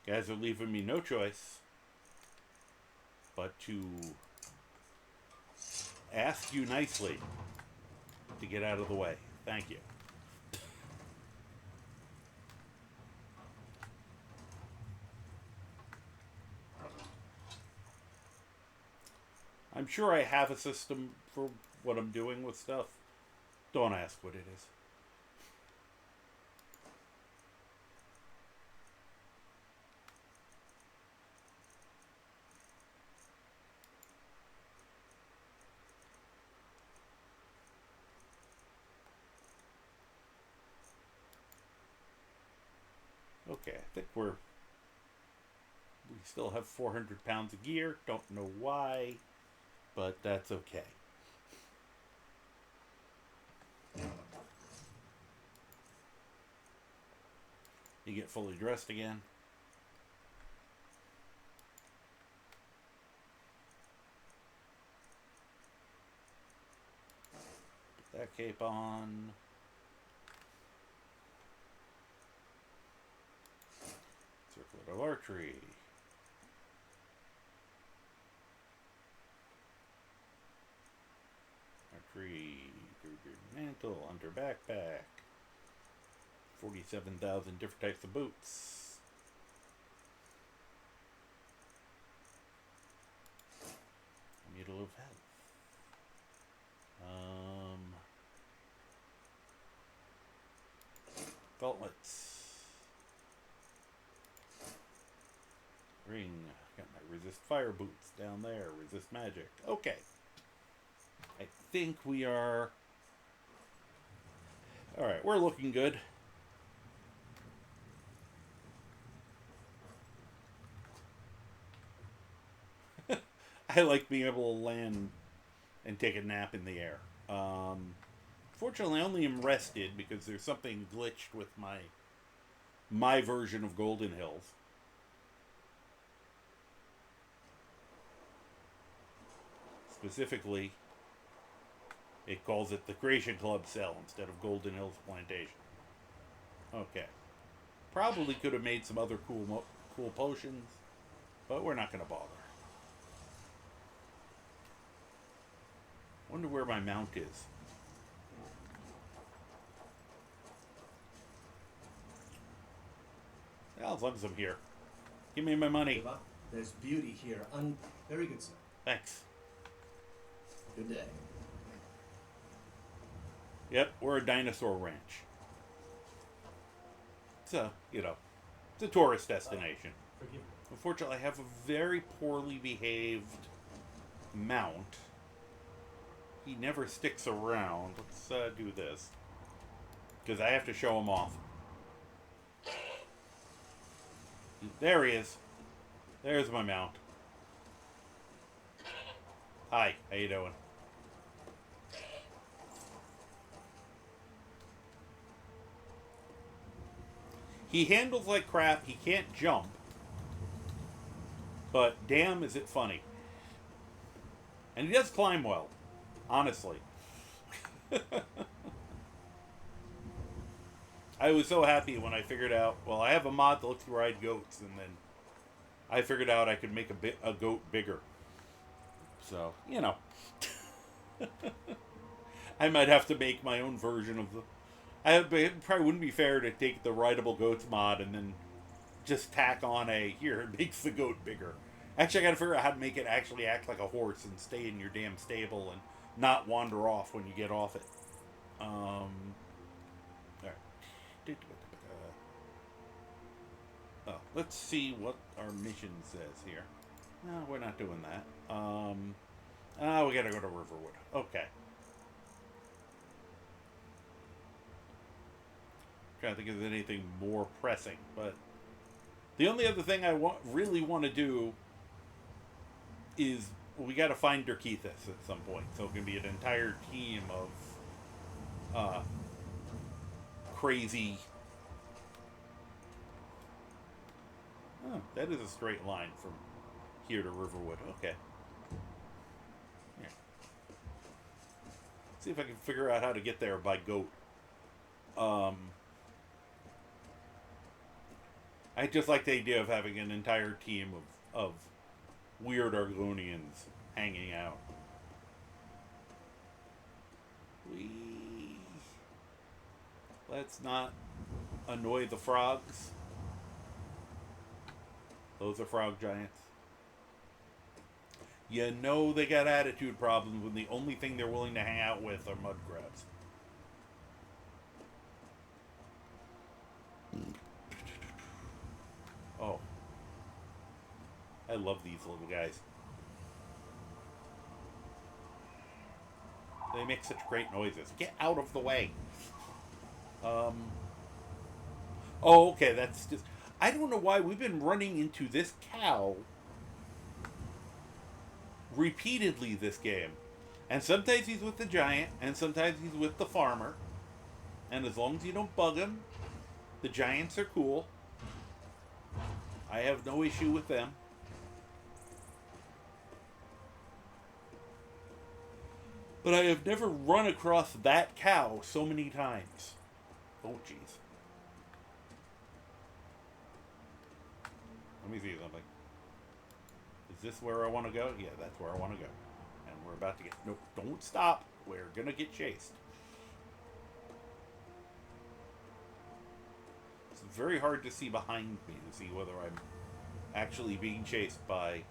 Guys are leaving me no choice but to ask you nicely to get out of the way. Thank you. I'm sure I have a system for what I'm doing with stuff. Don't ask what it is. Okay, I think we still have 400 pounds of gear. Don't know why, but that's okay. You get fully dressed again. Put that cape on. Circlet of archery. Archery, mantle, under backpack. 47,000 different types of boots. Needle of health. Gauntlets. Ring. Got my resist fire boots down there. Resist magic. Okay. I think we are... Alright, we're looking good. I like being able to land and take a nap in the air. Fortunately, I only am rested because there's something glitched with my version of Golden Hills. Specifically, it calls it the Creation Club cell instead of Golden Hills Plantation. Okay. Probably could have made some other cool potions, but we're not going to bother. Wonder where my mount is. Well, as long as I'm here. Give me my money. There's beauty here. Very good, sir. Thanks. Good day. Yep, we're a dinosaur ranch. So, it's a tourist destination. Forgive me. Unfortunately, I have a very poorly behaved mount. He never sticks around. Let's do this. Because I have to show him off. There he is. There's my mount. Hi, how you doing? He handles like crap. He can't jump. But damn, is it funny. And he does climb well. Honestly. I was so happy when I figured out, well, I have a mod that lets you ride goats, and then I figured out I could make a goat bigger. So, you know. I might have to make my own version of the... It probably wouldn't be fair to take the rideable goats mod and then just tack on here, it makes the goat bigger. Actually, I gotta figure out how to make it actually act like a horse and stay in your damn stable and not wander off when you get off it. Alright. Oh, let's see what our mission says here. No, we're not doing that. We gotta go to Riverwood. Okay. Trying to think of anything more pressing, but the only other thing I really want to do is we got to find Dirkethis at some point, so it can be an entire team of crazy. Oh, that is a straight line from here to Riverwood. Okay. Here. See if I can figure out how to get there by goat. I just like the idea of having an entire team of weird Argonians hanging out. Let's not annoy the frogs. Those are frog giants. You know they got attitude problems when the only thing they're willing to hang out with are mud crabs. Oh. I love these little guys. They make such great noises. Get out of the way. Oh, okay, that's just... I don't know why we've been running into this cow repeatedly this game. And sometimes he's with the giant, and sometimes he's with the farmer. And as long as you don't bug him, the giants are cool. I have no issue with them. But I have never run across that cow so many times. Oh, jeez. Let me see something. Is this where I want to go? Yeah, that's where I want to go. And we're about to get... Nope, don't stop. We're going to get chased. It's very hard to see behind me to see whether I'm actually being chased by...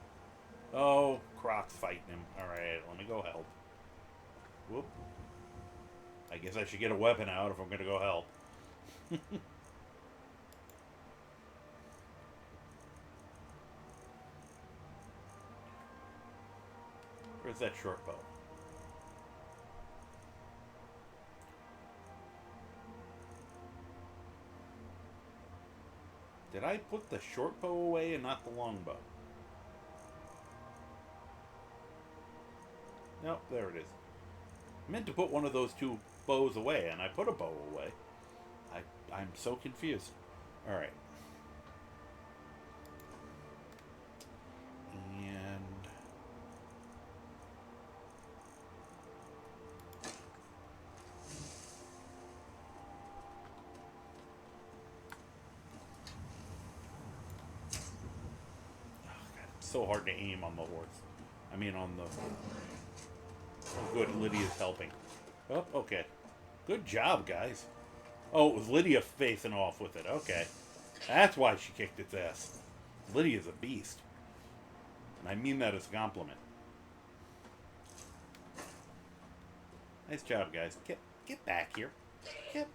Oh, Croc's fighting him. Alright, let me go help. Whoop. I guess I should get a weapon out if I'm going to go help. Where's that short bow? Did I put the short bow away and not the long bow? Nope, there it is. I meant to put one of those two bows away, and I put a bow away. I'm so confused. Alright. And... oh, God, it's so hard to aim on the horse. I mean, on the... Oh, good, Lydia's helping. Oh, okay. Good job, guys. Oh, it was Lydia facing off with it. Okay. That's why she kicked its ass. Lydia's a beast. And I mean that as a compliment. Nice job, guys. Get back here.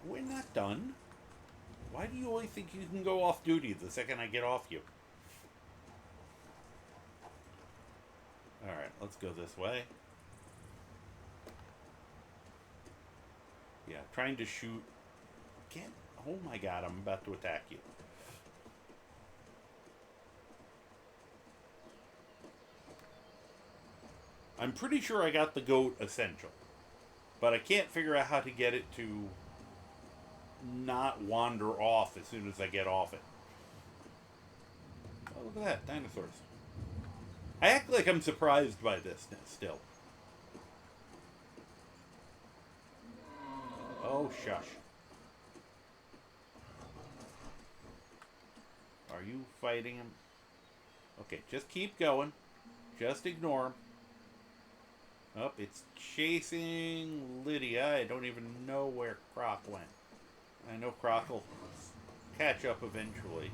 We're not done. Why do you always think you can go off duty the second I get off you? Alright, let's go this way. Yeah, trying to shoot. Oh my God, I'm about to attack you. I'm pretty sure I got the goat essential. But I can't figure out how to get it to not wander off as soon as I get off it. Oh, look at that. Dinosaurs. I act like I'm surprised by this still. Oh, shush. Are you fighting him? Okay, just keep going. Just ignore him. Oh, it's chasing Lydia. I don't even know where Croc went. I know Croc will catch up eventually.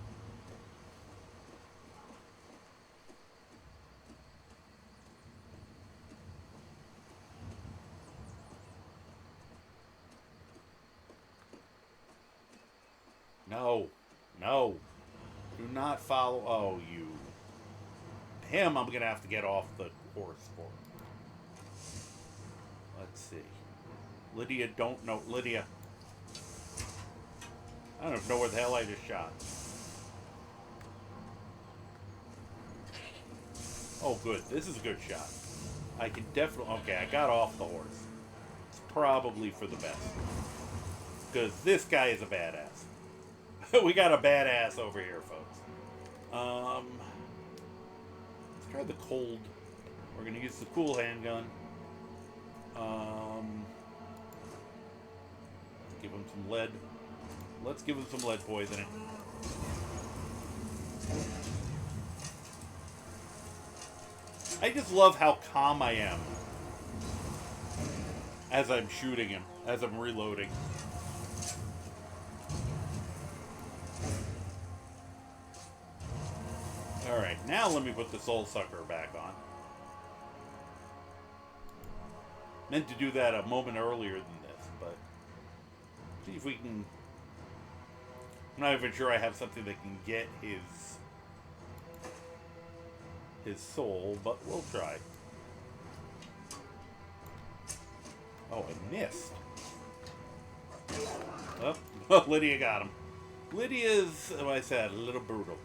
No. No. Do not follow. Oh, you. Him, I'm going to have to get off the horse for. Let's see. Lydia, don't know. Lydia. I don't even know where the hell I just shot. Oh, good. This is a good shot. I can definitely... Okay, I got off the horse. It's probably for the best. Because this guy is a badass. We got a badass over here, folks. Let's try the cold. We're going to use the cool handgun. Give him some lead. Let's give him some lead poisoning. I just love how calm I am as I'm shooting him, as I'm reloading. Alright, now let me put the soul sucker back on. Meant to do that a moment earlier than this, but see if we can... I'm not even sure I have something that can get his soul, but we'll try. Oh, I missed. Oh, Lydia got him. Lydia's, like I said, a little brutal.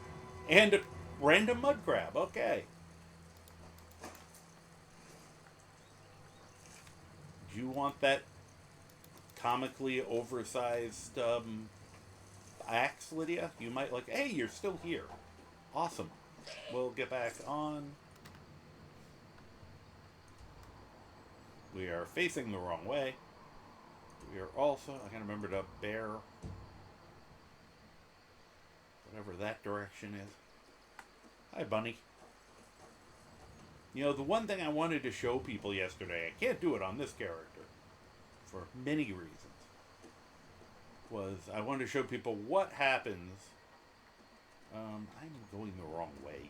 And a random mud crab, okay. Do you want that comically oversized axe, Lydia? You might like, hey, you're still here. Awesome. We'll get back on. We are facing the wrong way. We are also, I gotta remember to bear whatever that direction is. Hi, Bunny. You know, the one thing I wanted to show people yesterday, I can't do it on this character for many reasons, was I wanted to show people what happens. I'm going the wrong way.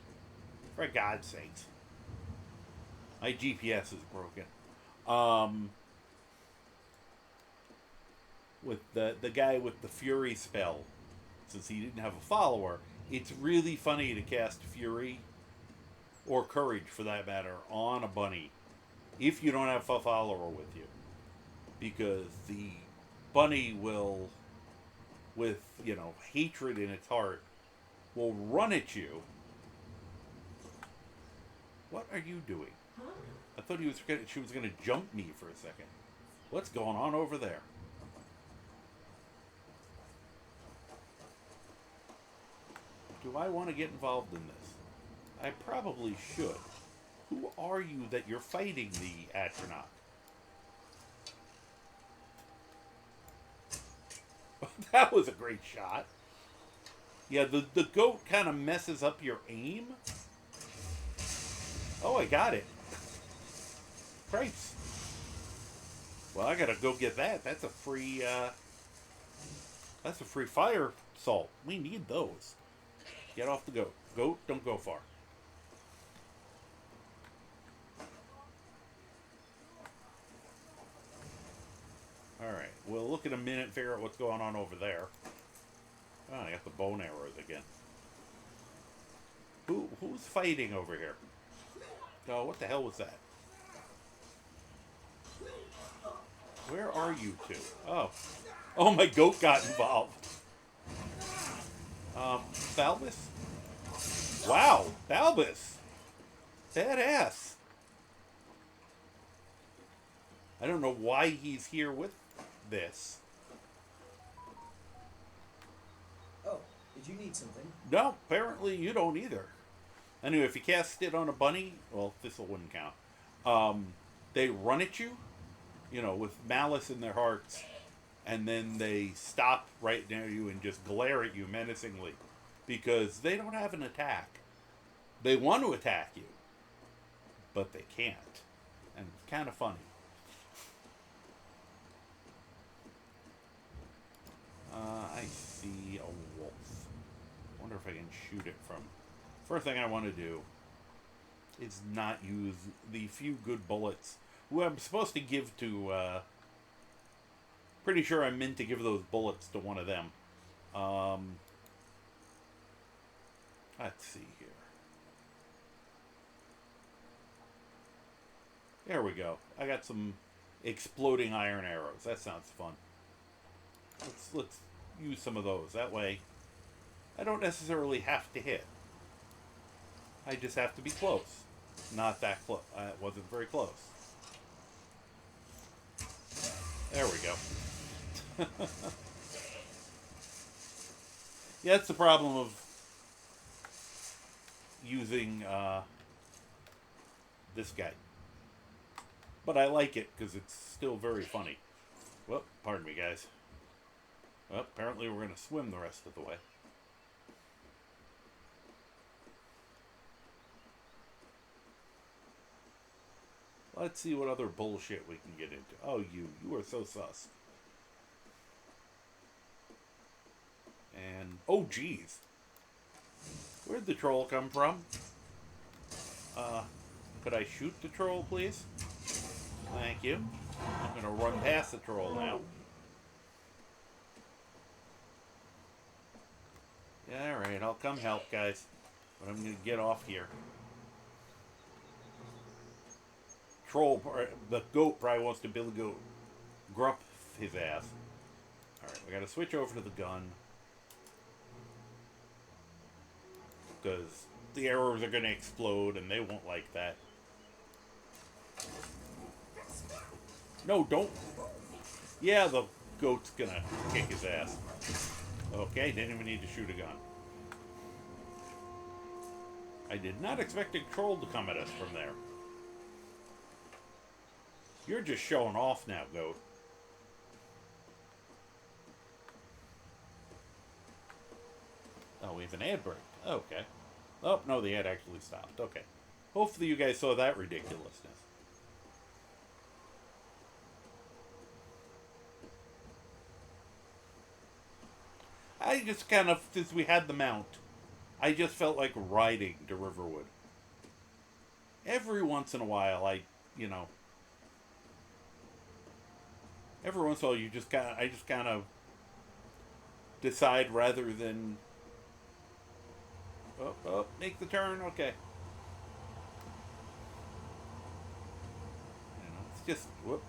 For God's sakes. My GPS is broken. With the guy with the Fury spell, since he didn't have a follower, it's really funny to cast Fury, or Courage for that matter, on a bunny if you don't have a follower with you. Because the bunny will, with, you know, hatred in its heart, will run at you. What are you doing? I thought she was going to jump me for a second. What's going on over there? Do I want to get involved in this? I probably should. Who are you that you're fighting the astronaut? That was a great shot. Yeah, the goat kind of messes up your aim. Oh, I got it. Christ. Well, I gotta go get that. That's a free fire salt. We need those. Get off the goat. Goat, don't go far. Alright, we'll look in a minute and figure out what's going on over there. Oh, I got the bone arrows again. Who's fighting over here? Oh, what the hell was that? Where are you two? Oh, my goat got involved. Balbus? Wow, Balbus. Badass. I don't know why he's here with this. Oh, did you need something? No, apparently you don't either. Anyway, if you cast it on a bunny, well, this'll wouldn't count. They run at you, with malice in their hearts, and then they stop right near you and just glare at you menacingly because they don't have an attack. They want to attack you, but they can't. And it's kind of funny. I see a wolf. Wonder if I can shoot it from... First thing I want to do is not use the few good bullets who I'm supposed to give to... pretty sure I'm meant to give those bullets to one of them. Let's see here. There we go. I got some exploding iron arrows. That sounds fun. Let's use some of those. That way, I don't necessarily have to hit. I just have to be close. Not that close. It wasn't very close. There we go. Yeah, that's the problem of using this guy. But I like it because it's still very funny. Well, pardon me, guys. Well, apparently we're going to swim the rest of the way. Let's see what other bullshit we can get into. Oh, you are so sus. And, oh, geez. Where'd the troll come from? Could I shoot the troll, please? Thank you. I'm going to run past the troll now. Yeah, alright, I'll come help, guys. But I'm going to get off here. Troll, the goat probably wants to build a goat. Grump his ass. Alright, we got to switch over to the gun. Because the arrows are going to explode and they won't like that. No, don't. Yeah, the goat's going to kick his ass. Okay, didn't even need to shoot a gun. I did not expect a troll to come at us from there. You're just showing off now, goat. Oh, we have an ad break. Okay. Oh, no, the ad actually stopped. Okay. Hopefully you guys saw that ridiculousness. I just kind of, since we had the mount, I just felt like riding to Riverwood. Every once in a while, every once in a while, I just kind of decide rather than, make the turn, okay. It's just, whoop.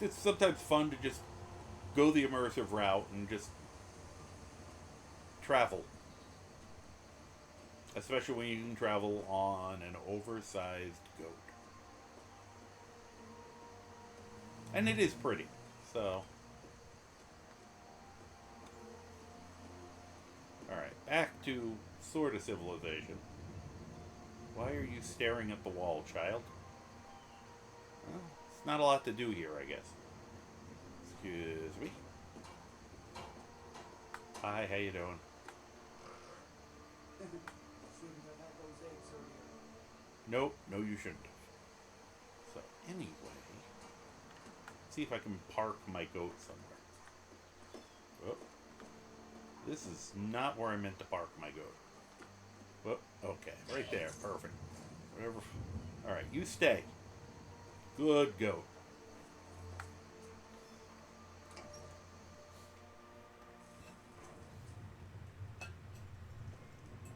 It's sometimes fun to just go the immersive route and just travel. Especially when you can travel on an oversized goat. And it is pretty, so. Alright, back to sort of civilization. Why are you staring at the wall, child? Well, it's not a lot to do here, I guess. Excuse me. Hi, how you doing? Nope, no you shouldn't have. So, anyway. See if I can park my goat somewhere. Oh. This is not where I meant to park my goat. Oh, okay, right there, perfect. Whatever. Alright, you stay. Good goat.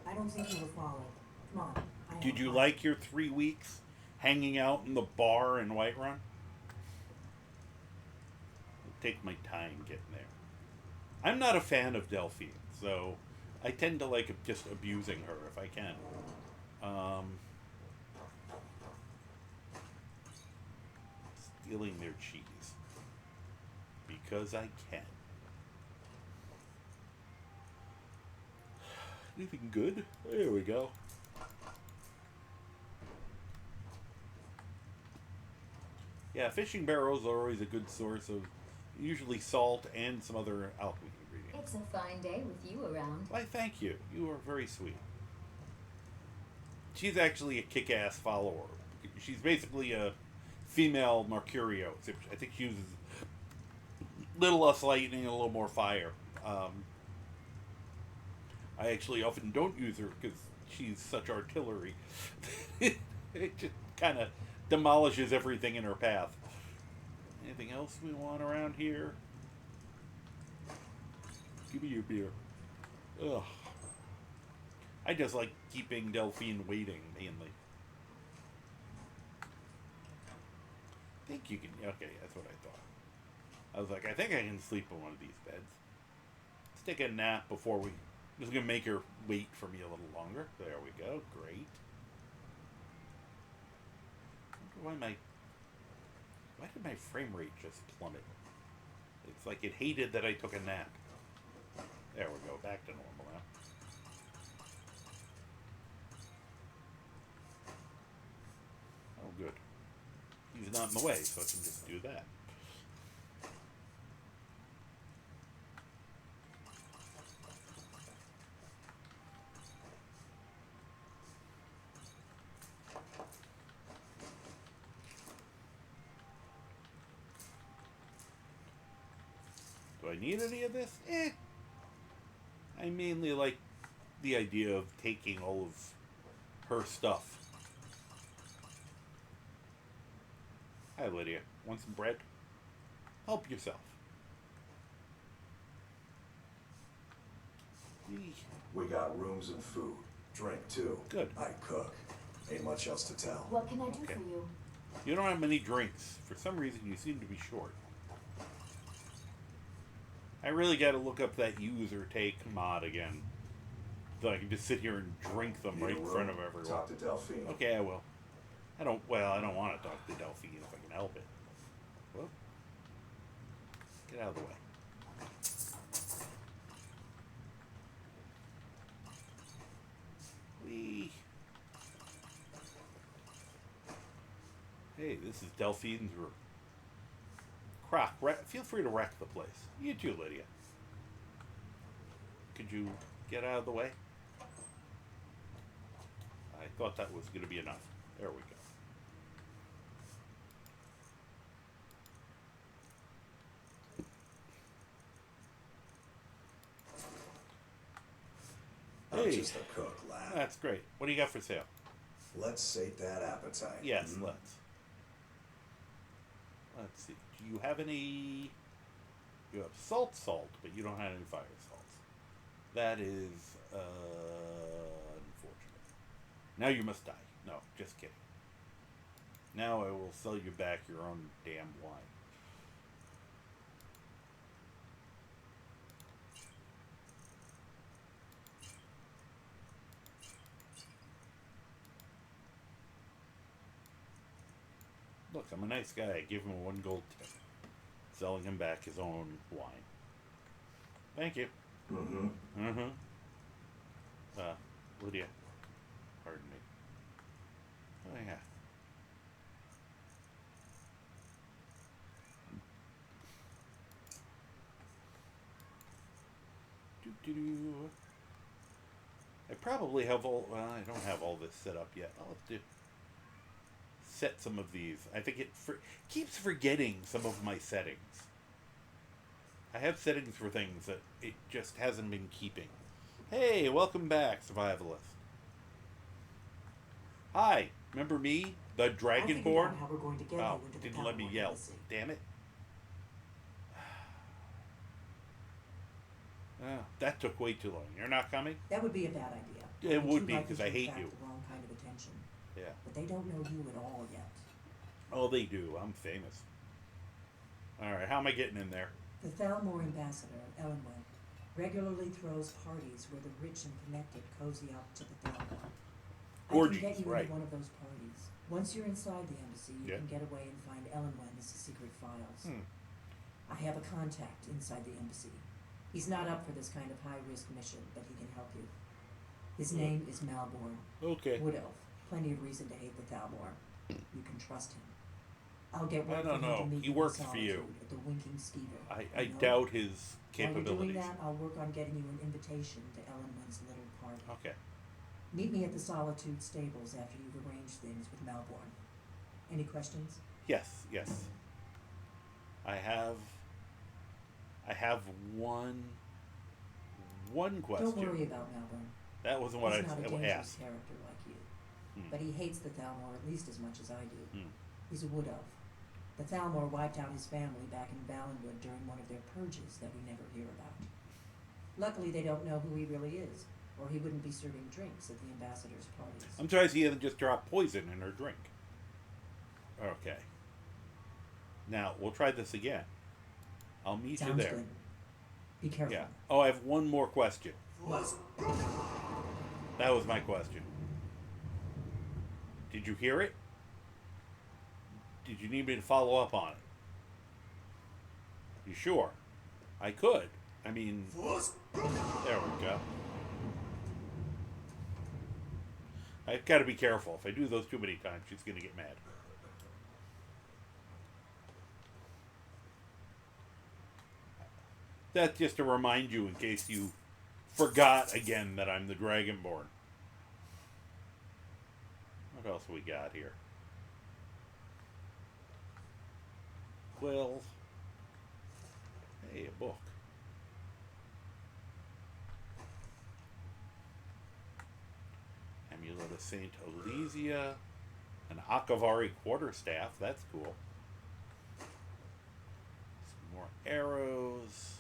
I don't think you will follow. Come on. Did you like your 3 weeks hanging out in the bar in Whiterun? I'll take my time getting there. I'm not a fan of Delphine, so I tend to like just abusing her if I can. stealing their cheese. Because I can. Anything good? There we go. Yeah, fishing barrels are always a good source of usually salt and some other alchemy ingredients. It's a fine day with you around. Why, thank you. You are very sweet. She's actually a kick-ass follower. She's basically a female Mercurio. I think she uses a little less lightning and a little more fire. I actually often don't use her because she's such artillery. It just kind of demolishes everything in her path. Anything else we want around here? Give me your beer. Ugh. I just like keeping Delphine waiting, mainly. I think you can... Okay, that's what I thought. I was like, I think I can sleep in one of these beds. Let's take a nap before we... I'm just going to make her wait for me a little longer. There we go. Great. I wonder why did my frame rate just plummet? It's like it hated that I took a nap. There we go. Back to normal now. Oh, good. He's not in the way, so I can just do that. Do I need any of this? I mainly like the idea of taking all of her stuff. Hi, Lydia. Want some bread? Help yourself. We got rooms and food. Drink, too. Good. I cook. Ain't much else to tell. What can I do Okay. for you? You don't have many drinks. For some reason, you seem to be short. I really got to look up that use or take mod again, so I can just sit here and drink them Need right a in room? front of everyone. Talk to Delphine. Okay, I will. I don't want to talk to Delphine if I can help it. Well, get out of the way. Whee. Hey, this is Delphine's room. Croc, feel free to wreck the place. You too, Lydia. Could you get out of the way? I thought that was going to be enough. There we go. I'm Hey. just a cook, lad. That's great. What do you got for sale? Let's sate that appetite. Yes, Hmm? let's. Let's see. Do you have any... You have salt, but you don't have any fire salts. That is unfortunate. Now you must die. No, just kidding. Now I will sell you back your own damn wine. Look, I'm a nice guy. I give him a 1 gold tip. Selling him back his own wine. Thank you. Mm-hmm. Mm-hmm. Lydia. Pardon me. Oh, yeah. Doo-doo-doo. I probably have all... Well, I don't have all this set up yet. I'll have to set some of these. I think it keeps forgetting some of my settings. I have settings for things that it just hasn't been keeping. Hey, welcome back, Survivalist. Hi, remember me? The I figured Dragonborn? out how we're going to get Oh, you into the didn't let me Thalmor yell. embassy. Damn it. Oh, that took way too long. You're not coming? That would be a bad idea. It would Too be, likely 'cause to I hate attract you. The wrong kind of attention. Yeah. But they don't know you at all yet. Oh, they do. I'm famous. Alright, how am I getting in there? The Thalmor ambassador, Ellenwood, regularly throws parties where the rich and connected cozy up to the Thalmor. I Orgies, can get you right. into one of those parties. Once you're inside the embassy, you Yeah. can get away and find Ellenwen's secret files. Hmm. I have a contact inside the embassy. He's not up for this kind of high-risk mission, but he can help you. His name is Malborn. Okay. Wood Elf. Plenty of reason to hate the Thalmor. You can trust him. I'll get I word don't from him know. to meet He you in works for Solitude you. at the Winking Skeever. I You know? doubt his While you're capabilities. doing that, I'll work on getting you an invitation to Ellenwen's little party. Okay. Meet me at the Solitude stables after you've arranged things with Malborn. Any questions? Yes, yes. I have one question. Don't worry about Malborn. That wasn't what He's I not a dangerous asked. character like you. Hmm. But he hates the Thalmor at least as much as I do. Hmm. He's a wood elf. The Thalmor wiped out his family back in Valenwood during one of their purges that we never hear about. Luckily, they don't know who he really is, or he wouldn't be serving drinks at the ambassador's parties. I'm surprised he hasn't just dropped poison in her drink. Okay. Now, we'll try this again. I'll meet Sounds you there. good. Be careful. Yeah. Oh, I have one more question. What? That was my question. Did you hear it? Did you need me to follow up on it? You sure? I could. I mean, there we go. I've got to be careful. If I do those too many times, she's going to get mad. That's just to remind you in case you forgot again that I'm the Dragonborn. What else we got here? Quills. Hey, a book. Amulet of Saint Elysia. An Akavari quarterstaff. That's cool. Some more arrows.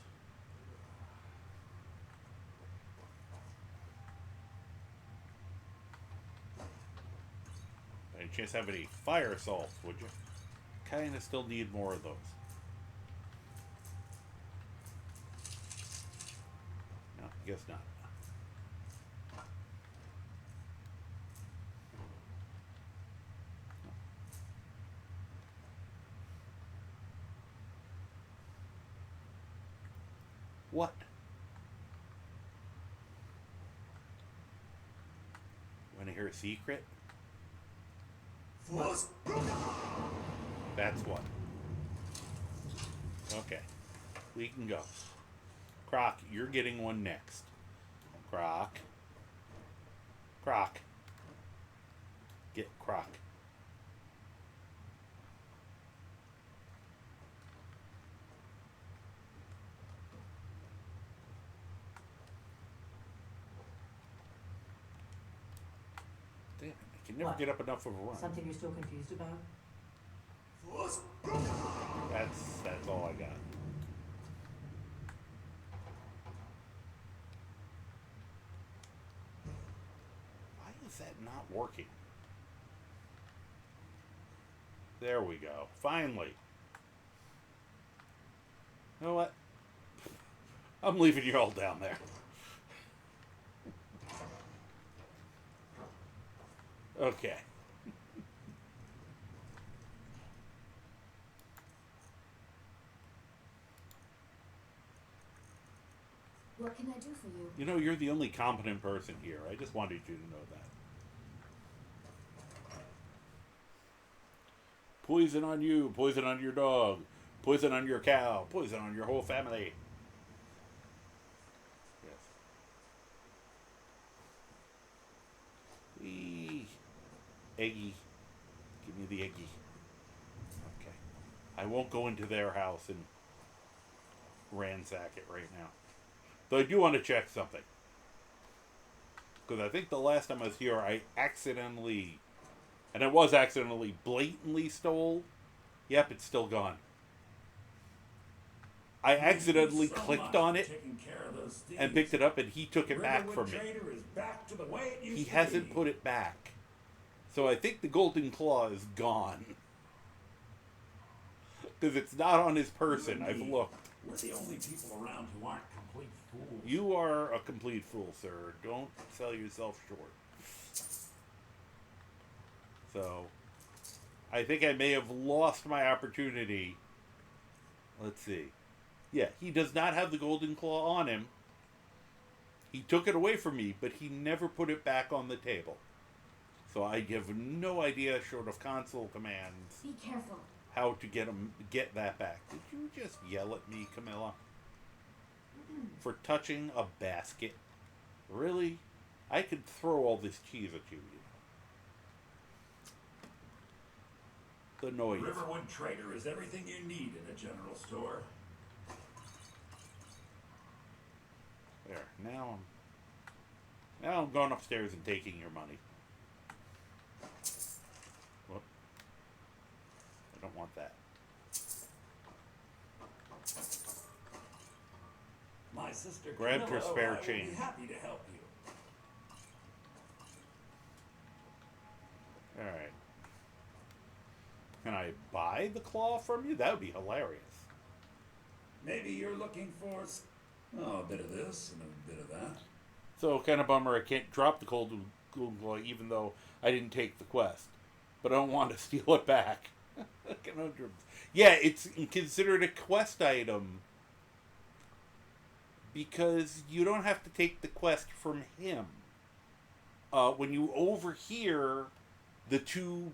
By any chance have any fire salts, would you? Kind of still need more of those. No, I guess not. What? Want to hear a secret? That's what. Okay. We can go. Croc, you're getting one next. Croc. Croc. Get Croc. Damn it, I can never What? get up enough of a run. Something you're still confused about? That's all I got. Why is that not working? There we go. Finally. You know what? I'm leaving you all down there. Okay. What can I do for you? You know, you're the only competent person here. I just wanted you to know that. Poison on you, poison on your dog, poison on your cow, poison on your whole family. Yes. Wee. Eggy. Give me the eggy. Okay. I won't go into their house and ransack it right now. Though I do want to check something. Because I think the last time I was here, I accidentally, and it was accidentally, blatantly stole. Yep, it's still gone. I accidentally clicked on it and picked it up, and he took it back from me. He hasn't put it back. So I think the Golden Claw is gone. Because it's not on his person. I've looked. We're the only people around who aren't complete fools. You are a complete fool, sir. Don't sell yourself short. So, I think I may have lost my opportunity. Let's see. Yeah, he does not have the golden claw on him. He took it away from me, but he never put it back on the table. So I have no idea, short of console commands, Be careful. how to get that back. Did you just yell at me, Camilla? For touching a basket? Really? I could throw all this cheese at you, The noise. Riverwood Trader is everything you need in a general store. There. Now I'm going upstairs and taking your money. Whoop. I don't want that. My sister Grabbed her Camilla, spare I will change. be happy to help you. Alright. Can I buy the claw from you? That would be hilarious. Maybe you're looking for a bit of this and a bit of that. So, kind of bummer I can't drop the golden claw even though I didn't take the quest. But I don't want to steal it back. Conundrums. Yeah, it's considered a quest item because you don't have to take the quest from him. When you overhear the two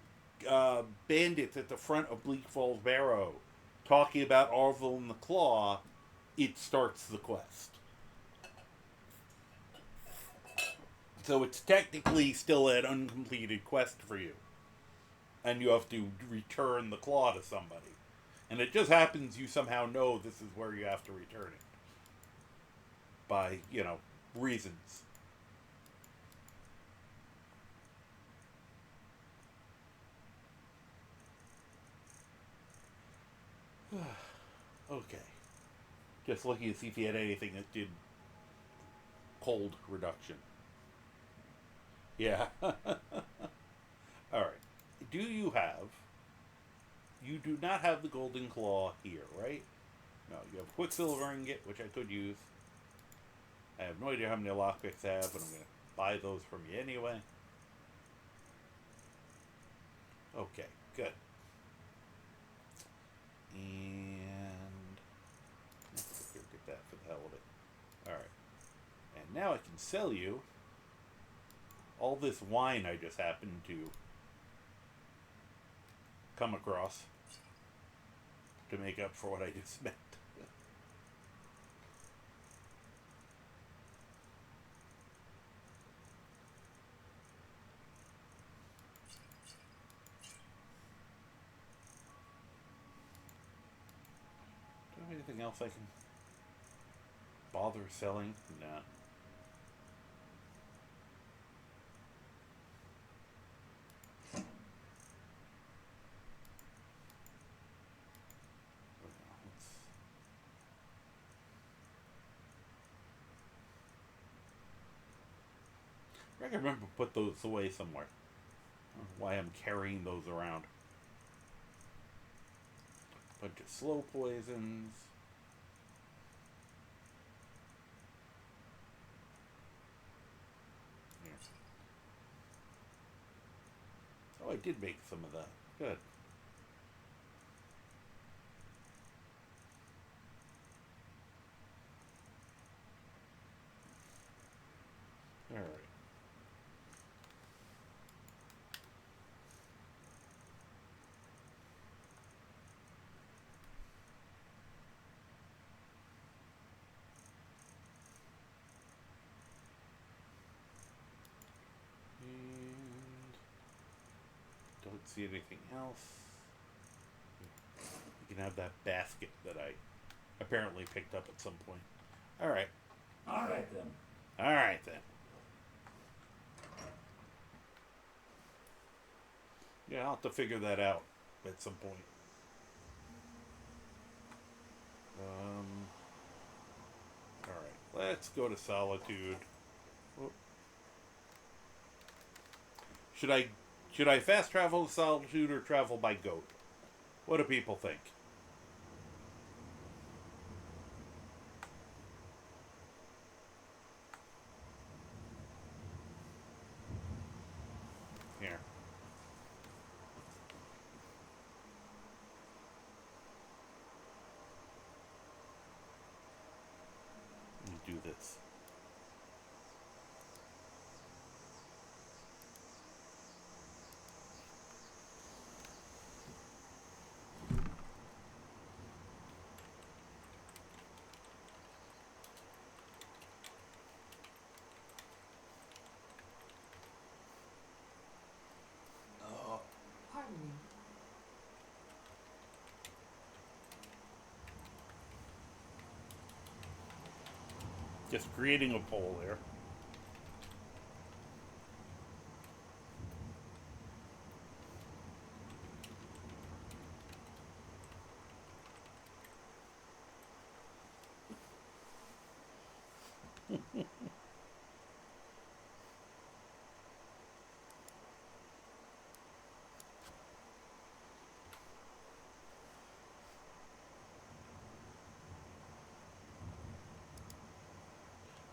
bandits at the front of Bleak Falls Barrow talking about Orville and the Claw, it starts the quest. So it's technically still an uncompleted quest for you. And you have to return the claw to somebody. And it just happens you somehow know this is where you have to return it. By, reasons. Okay. Just looking to see if he had anything that did cold reduction. Yeah. Alright. You do not have the golden claw here, right? No, you have Quicksilver ingot, which I could use. I have no idea how many lockpicks I have, but I'm going to buy those from you anyway. Okay, good. And let's get that for the hell of it. Alright. And now I can sell you all this wine I just happened to come across to make up for what I just spent. Do I have anything else I can bother selling? No. I can remember to put those away somewhere. Why I'm carrying those around. Bunch of slow poisons. Here. Oh, I did make some of that. Good. Alright. Don't see anything else. You can have that basket that I apparently picked up at some point. Alright. Alright then. Alright then. Yeah, I'll have to figure that out at some point. Alright, let's go to Solitude. Oh. Should I fast travel to Solitude or travel by goat? What do people think? Here. Just creating a pole there.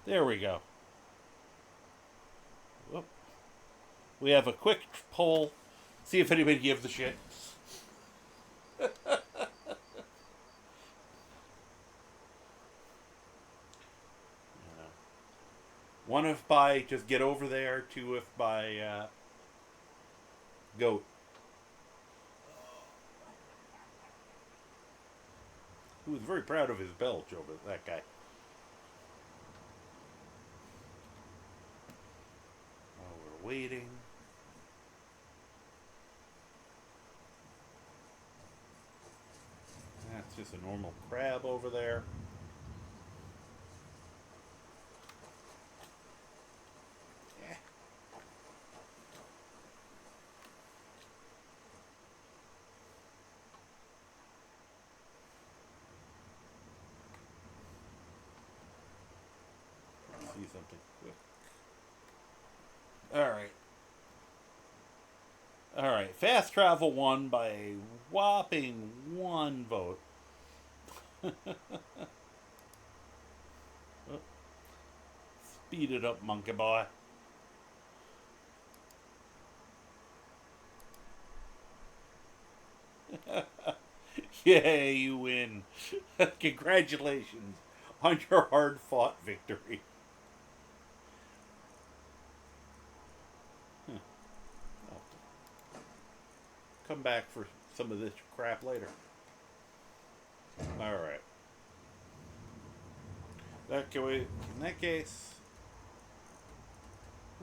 There we go. Whoop. We have a quick poll. See if anybody gives a shit. One if by just get over there. Two if by goat. Who was very proud of his belch over that guy. While we're waiting. That's just a normal crab over there. Yeah. Let's see something quick. All right. Fast travel won by a whopping 1 vote. Oh, speed it up, monkey boy. Yay, you win. Congratulations on your hard-fought victory. I'll come back for some of this crap later. Alright. In that case...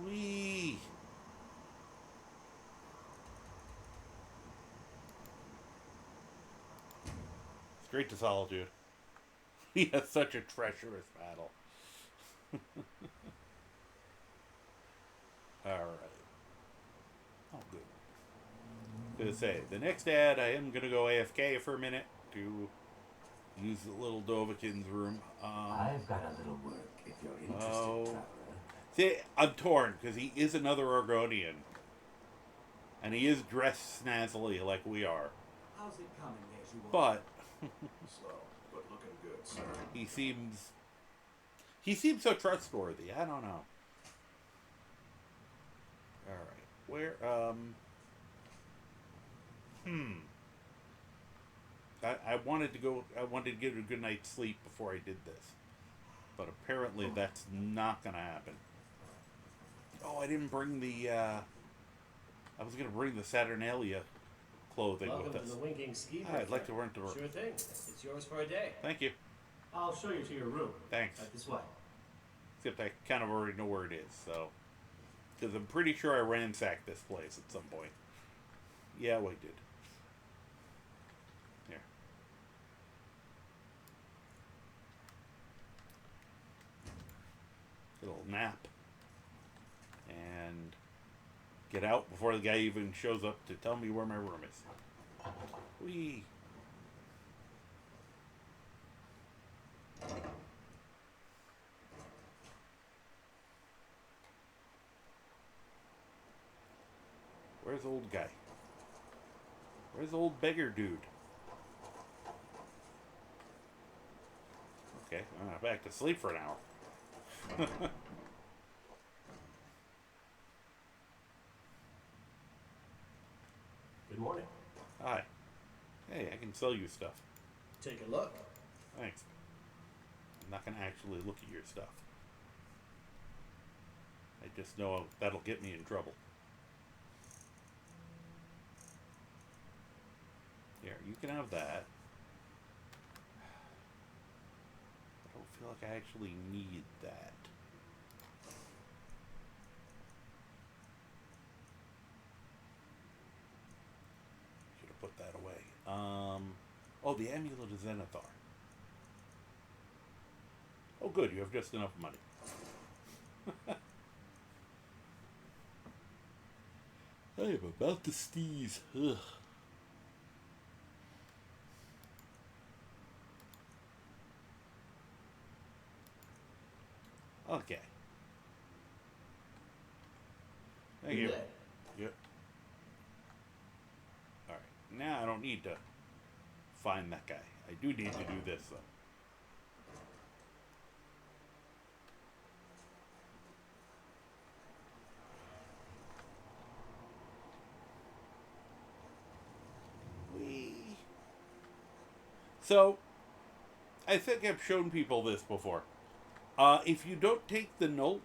Whee! Straight to Solitude. He has such a treacherous battle. Alright. Oh, good. Gonna say, the next ad, I am gonna go AFK for a minute to use the little Dovahkiin's room. I've got a little work if you're interested, traveler. See, I'm torn, because he is another Argonian. And he is dressed snazzily like we are. How's it coming as you But... Slow, but looking good, sir. He seems so trustworthy. I don't know. Alright. Where, I wanted to get a good night's sleep before I did this. But apparently that's not gonna happen. Oh, I didn't bring the, I was gonna bring the Saturnalia clothing Welcome with to us. the Winking Ski I'd like to run to work. Sure thing. It's yours for a day. Thank you. I'll show you to your room. Thanks. Right this way. Except I kind of already know where it is, so. Because I'm pretty sure I ransacked this place at some point. Yeah, we did. Here. Get a little nap. And get out before the guy even shows up to tell me where my room is. Whee! Where's the old guy? Where's the old beggar dude? Okay, back to sleep for an hour. Good morning. Hi. Hey, I can sell you stuff. Take a look. Thanks. I'm not going to actually look at your stuff. I just know that'll get me in trouble. Here, you can have that. I don't feel like I actually need that. Should have put that away. Oh, the Amulet of Zenithar. Oh, good. You have just enough money. I am about to sneeze. Ugh. Okay. Thank you. Good day. Yep. Alright. Now I don't need to find that guy. I do need to do this, though. So, I think I've shown people this before. If you don't take the note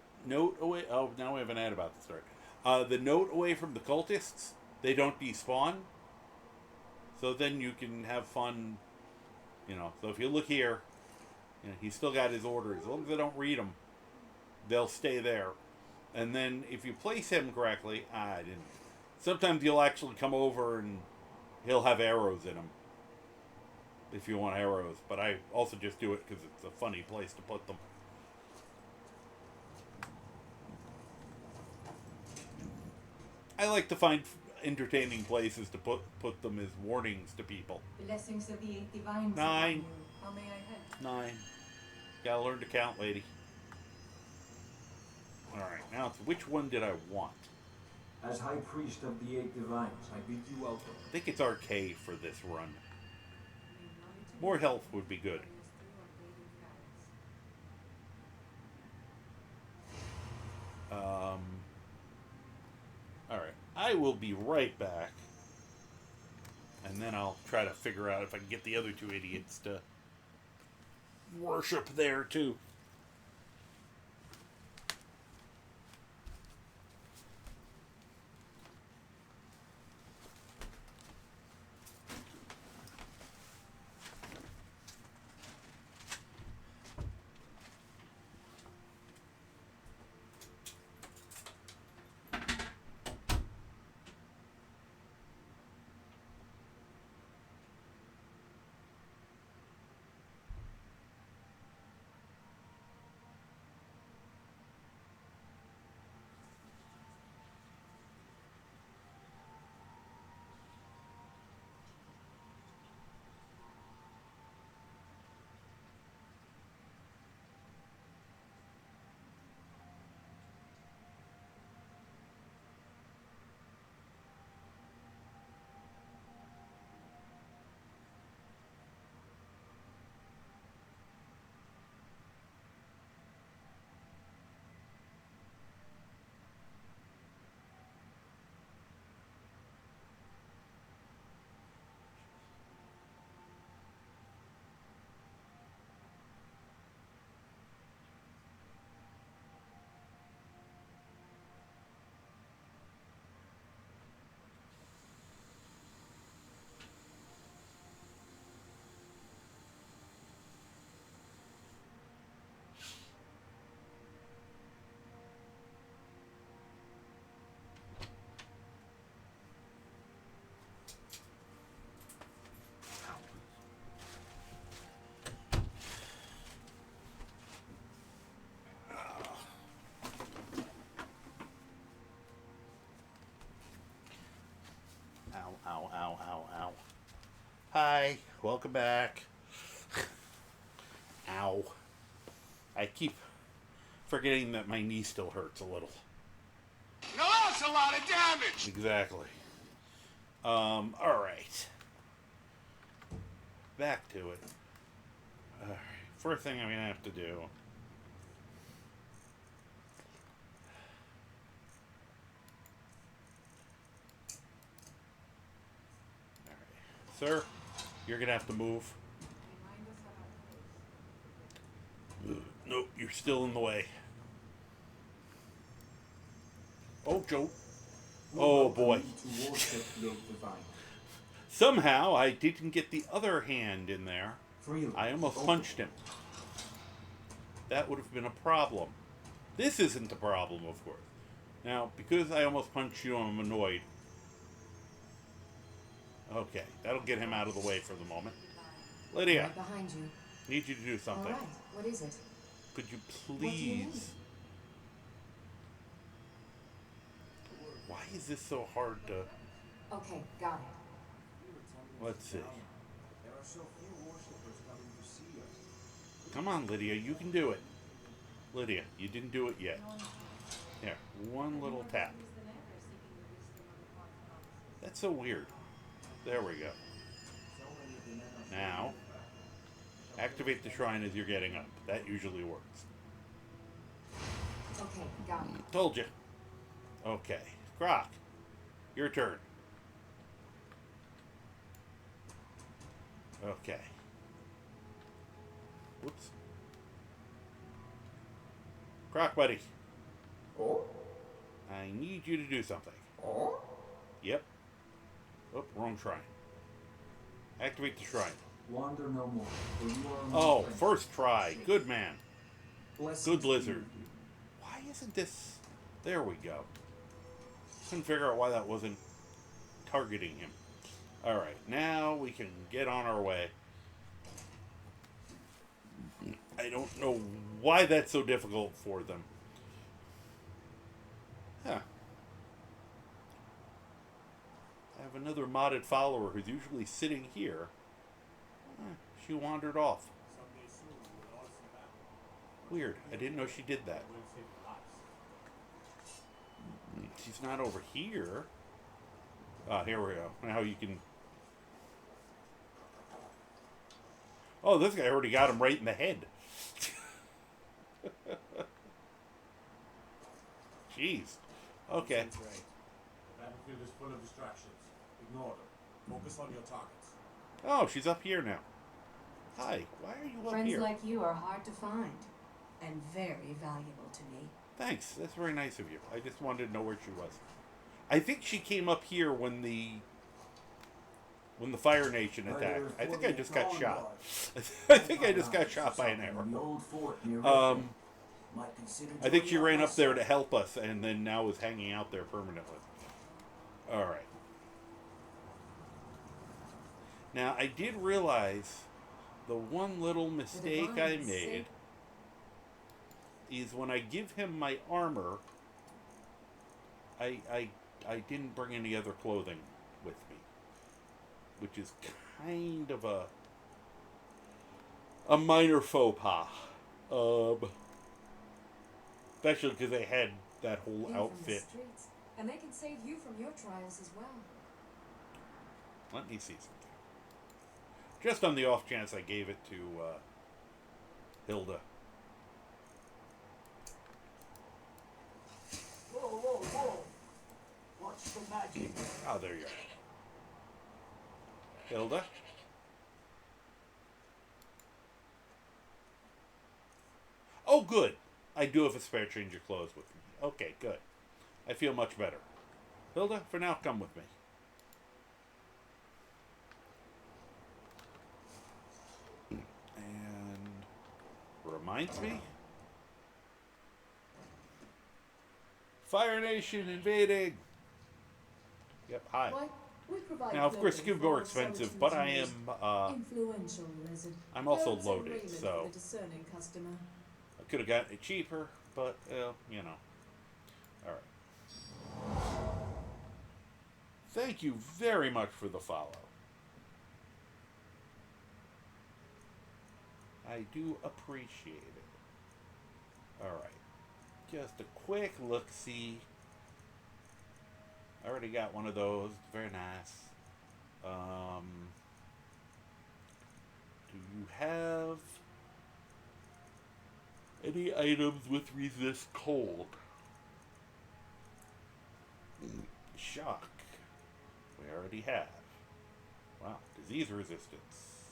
away... Oh, now we have an ad about to start. The note away from the cultists, they don't despawn. So then you can have fun, you know. So if you look here, you know, he's still got his orders. As long as I don't read them, they'll stay there. And then if you place him correctly... I didn't... Sometimes you'll actually come over and he'll have arrows in him. If you want arrows, but I also just do it because it's a funny place to put them. I like to find entertaining places to put them as warnings to people. Blessings of the eight divines. 9. How may I help? 9. Gotta learn to count, lady. Alright, now it's which one did I want? As High Priest of the Eight Divines, I bid you welcome. I think it's arcade for this run. More health would be good. Alright, I will be right back. And then I'll try to figure out if I can get the other two idiots to worship there too. Ow, ow, ow, ow. Hi, welcome back. Ow. I keep forgetting that my knee still hurts a little. Now that's a lot of damage! Exactly. Alright. Back to it. Alright, first thing I'm gonna have to do. Sir, you're gonna have to move. Nope, you're still in the way. Oh, Joe. Oh, boy. To worship the Eight Divines. Somehow, I didn't get the other hand in there. Freely. I almost Open. punched him. That would have been a problem. This isn't the problem, of course. Now, because I almost punched you, I'm annoyed. Okay, that'll get him out of the way for the moment. Lydia, Right behind you. need you to do All something. right. What is it? Could you do you need? please? Why is this so hard to... Okay, got it. Let's see. There are so few worshippers coming to see us. Come on, Lydia, you can do it. Lydia, you didn't do it yet. Here, one little tap. That's so weird. There we go. Now, activate the shrine as you're getting up. That usually works. Okay, got it. Told you. Okay. Croc, your turn. Okay. Whoops. Croc, buddy. Oh? I need you to do something. Oh? Yep. Oh, wrong shrine. Activate the shrine. Wander no more, for you are my Oh, friend. first try. Good man. Blessings Good be lizard. with you. Why isn't this... There we go. Couldn't figure out why that wasn't targeting him. Alright, now we can get on our way. I don't know why that's so difficult for them. Huh. I have another modded follower who's usually sitting here. She wandered off. Weird. I didn't know she did that. She's not over here. Ah, here we go. Now you can... Oh, this guy already got him right in the head. Jeez. Okay. That's right. The battlefield is full of distractions. Ignore them. Focus on your targets. Oh, she's up here now. Hi. Why are you up Friends here? like you are hard to find. And very valuable to me. Thanks. That's very nice of you. I just wanted to know where she was. I think she came up here when the Fire Nation attacked. I think I just got shot. I think I just got shot by an arrow. The old fort near Um, Might consider I think she joining ran my up there side. to help us and then now is hanging out there permanently. Alright. Now, I did realize the one little mistake I made is when I give him my armor, I didn't bring any other clothing with me. Which is kind of a minor faux pas. Especially because they had that whole outfit. Streets, and they can save you from your trials as well. Let me see something. Just on the off chance I gave it to Hilda. Whoa, whoa, whoa! Watch the magic. Oh, there you are. Hilda? Oh, good. I do have a spare change of clothes with me. Okay, good. I feel much better. Hilda, for now, come with me. And reminds me. Fire Nation invading. Yep, hi. What? We provide Now, of course, it clothing could be more for expensive, Seaons but I users. am, Influential lizard. I'm also Holds in loaded, raiment so for the discerning customer. I could have gotten it cheaper, but, you know. Alright. Thank you very much for the follow. I do appreciate it. Alright. Just a quick look-see. I already got one of those. Very nice. Do you have any items with resist cold? Shock. We already have. Wow. Disease resistance.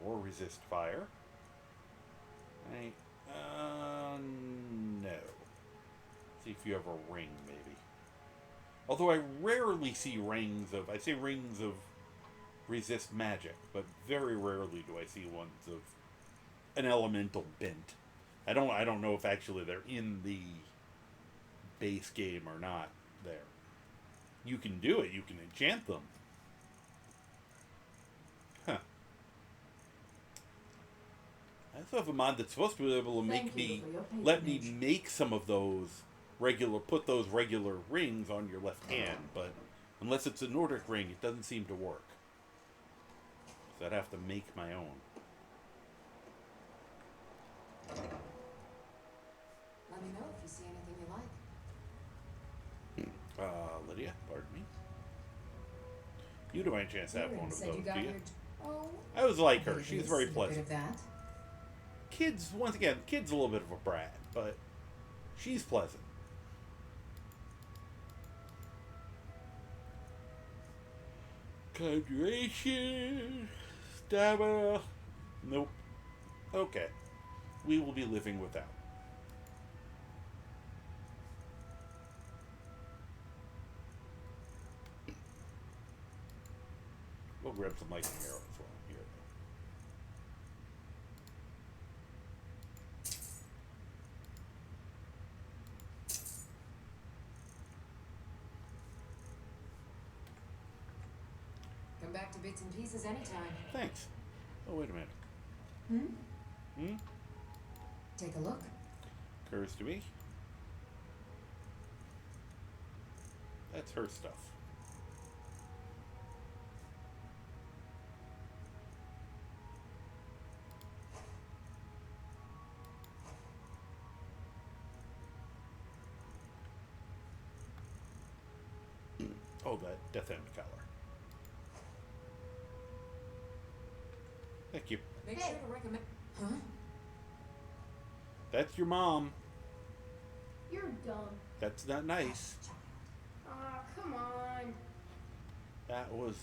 Or resist fire. No. See if you have a ring, maybe. Although I rarely see rings of... I say rings of resist magic, but very rarely do I see ones of an elemental bent. I don't know if actually they're in the base game or not there. You can do it. You can enchant them. Huh. That's also have a mod that's supposed to be able to make Thank you me, for your let me patronage. make some of those put those regular rings on your left hand, but unless it's a Nordic ring, it doesn't seem to work. So I'd have to make my own. Let me know if you see anything you like. Lydia, pardon me. You do by chance have one of Said those, you got do you? your... Oh, I was like her. maybe She's this very is a bit pleasant. of that. Kids, once again, kid's a little bit of a brat, but she's pleasant. Conjuration, stamina. Nope. Okay. We will be living without. We'll grab some lightning arrows while I'm here. Come back to bits and pieces anytime. Thanks. Oh, wait a minute. Take a look. Occurs to me. That's her stuff. Oh, that Death End color. Thank you. Make sure to recommend... Huh? That's your mom. You're dumb. That's not nice. Aw, come on. That was,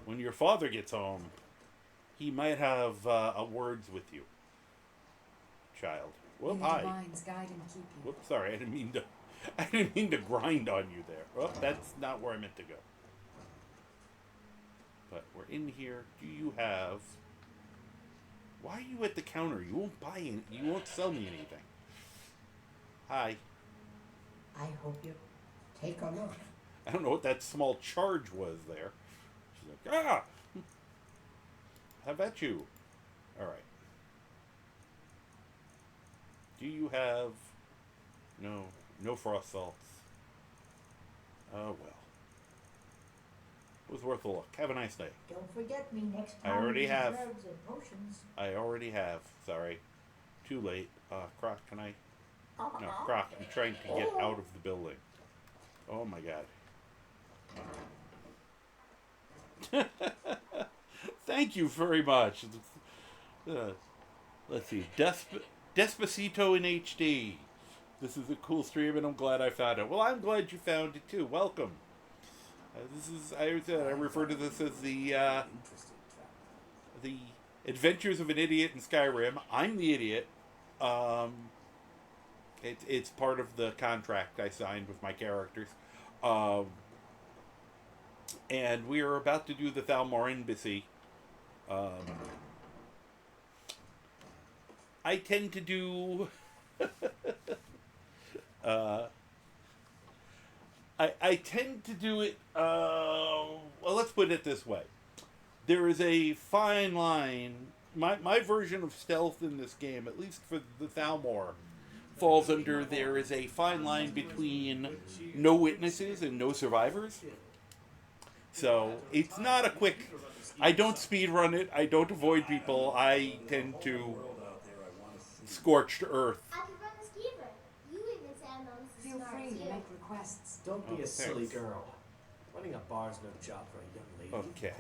when your father gets home, he might have, words with you. Child. Whoop, May the hi. Divine's guide and keep you. Whoops, sorry, I didn't mean to grind on you there. Oh, that's not where I meant to go. But we're in here. Do you have... Why are you at the counter? You won't buy any, you won't sell me anything. Hi. I hope you take a look. I don't know what that small charge was there. She's like, ah! How about you? Alright. Do you have... No frost salts. Oh, well. It was worth a look. Have a nice day. Don't forget me next I time. already with have. Herbs and potions. I already have. Sorry. Too late. Croc, can I... No, Croc, I'm trying to get out of the building. Oh my god. Thank you very much. Let's see. Despacito in HD. This is a cool stream and I'm glad I found it. Well, I'm glad you found it too. Welcome. I refer to this as the Adventures of an Idiot in Skyrim. I'm the idiot. It's part of the contract I signed with my characters. And we are about to do the Thalmor embassy. I tend to do... I tend to do it, well, let's put it this way. There is a fine line. My version of stealth in this game, at least for the Thalmor, falls under there is a fine line between no witnesses and no survivors. So, it's not a quick... I don't speed run it. I don't avoid people. I tend to scorched earth. I could run the skeever. You even sound on this Feel free to make requests. Don't be a silly thanks. girl. Running a bar's no job for a young lady. Okay.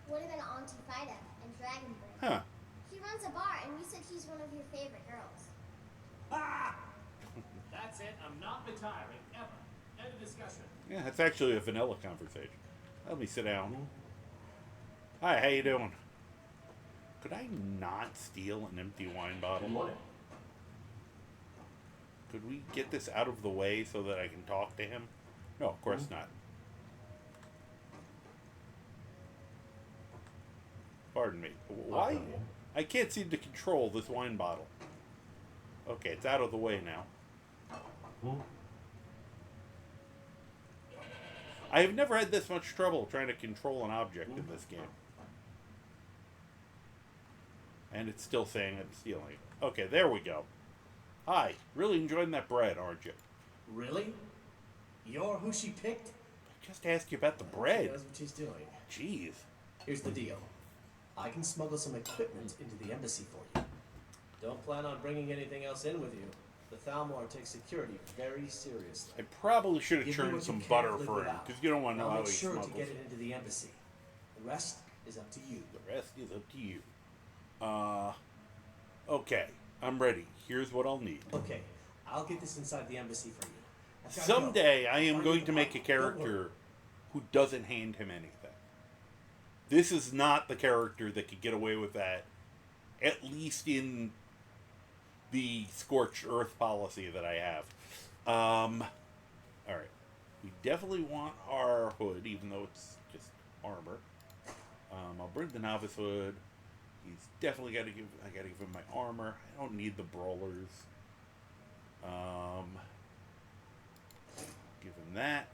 What about Auntie Fida and Dragonbird? Huh. She runs a bar, and you said she's one of your favorite girls. That's it. I'm not retiring ever. End of discussion. Yeah, it's actually a vanilla conversation. Let me sit down. Hi, how you doing? Could I not steal an empty wine bottle? Could we get this out of the way so that I can talk to him? No, of course not. Pardon me. Why? I can't seem to control this wine bottle. Okay, it's out of the way now. I have never had this much trouble trying to control an object in this game. And it's still saying I'm stealing it. Okay, there we go. Hi. Really enjoying that bread, aren't you? Really? You're who she picked? I just asked you about the She bread. knows what she's doing. Jeez. Here's the deal. I can smuggle some equipment into the embassy for you. Don't plan on bringing anything else in with you. The Thalmor takes security very seriously. I probably should have Give me churned what you some can butter live for him, without. because you don't want to know I'll how make he sure smuggles. to get it into the embassy. The rest is up to you. The rest is up to you. Okay. I'm ready. Here's what I'll need. Okay, I'll get this inside the embassy for you. I've gotta Someday go. I am Find going the to make a department. Don't worry. character who doesn't hand him anything. This is not the character that could get away with that, at least in the scorched earth policy that I have. Alright. We definitely want our hood, even though it's just armor. I'll bring the novice hood. He's definitely I gotta give him my armor. I don't need the brawlers. Give him that.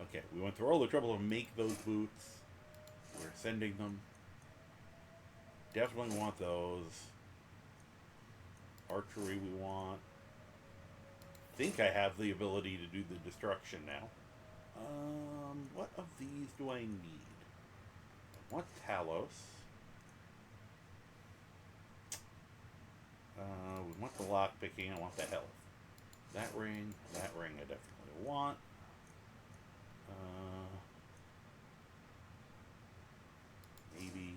Okay, we went through all the trouble to make those boots. We're sending them. Definitely want those. Archery we want. Think I have the ability to do the destruction now. What of these do I need? I want Talos. We want the lockpicking. I want the health. That ring I definitely want. Maybe.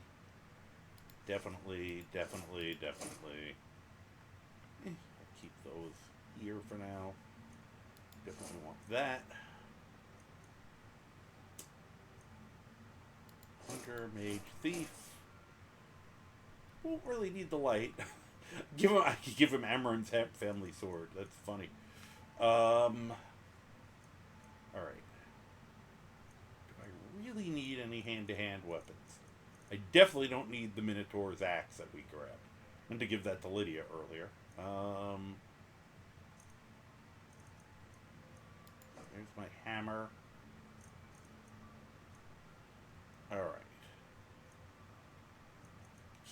Definitely. I'll keep those here for now. Definitely want that. Hunter, mage, thief. Won't really need the light. I could give him Amaran's family sword. That's funny. Alright. Do I really need any hand-to-hand weapons? I definitely don't need the Minotaur's axe that we grabbed. I meant to give that to Lydia earlier. There's my hammer. Alright.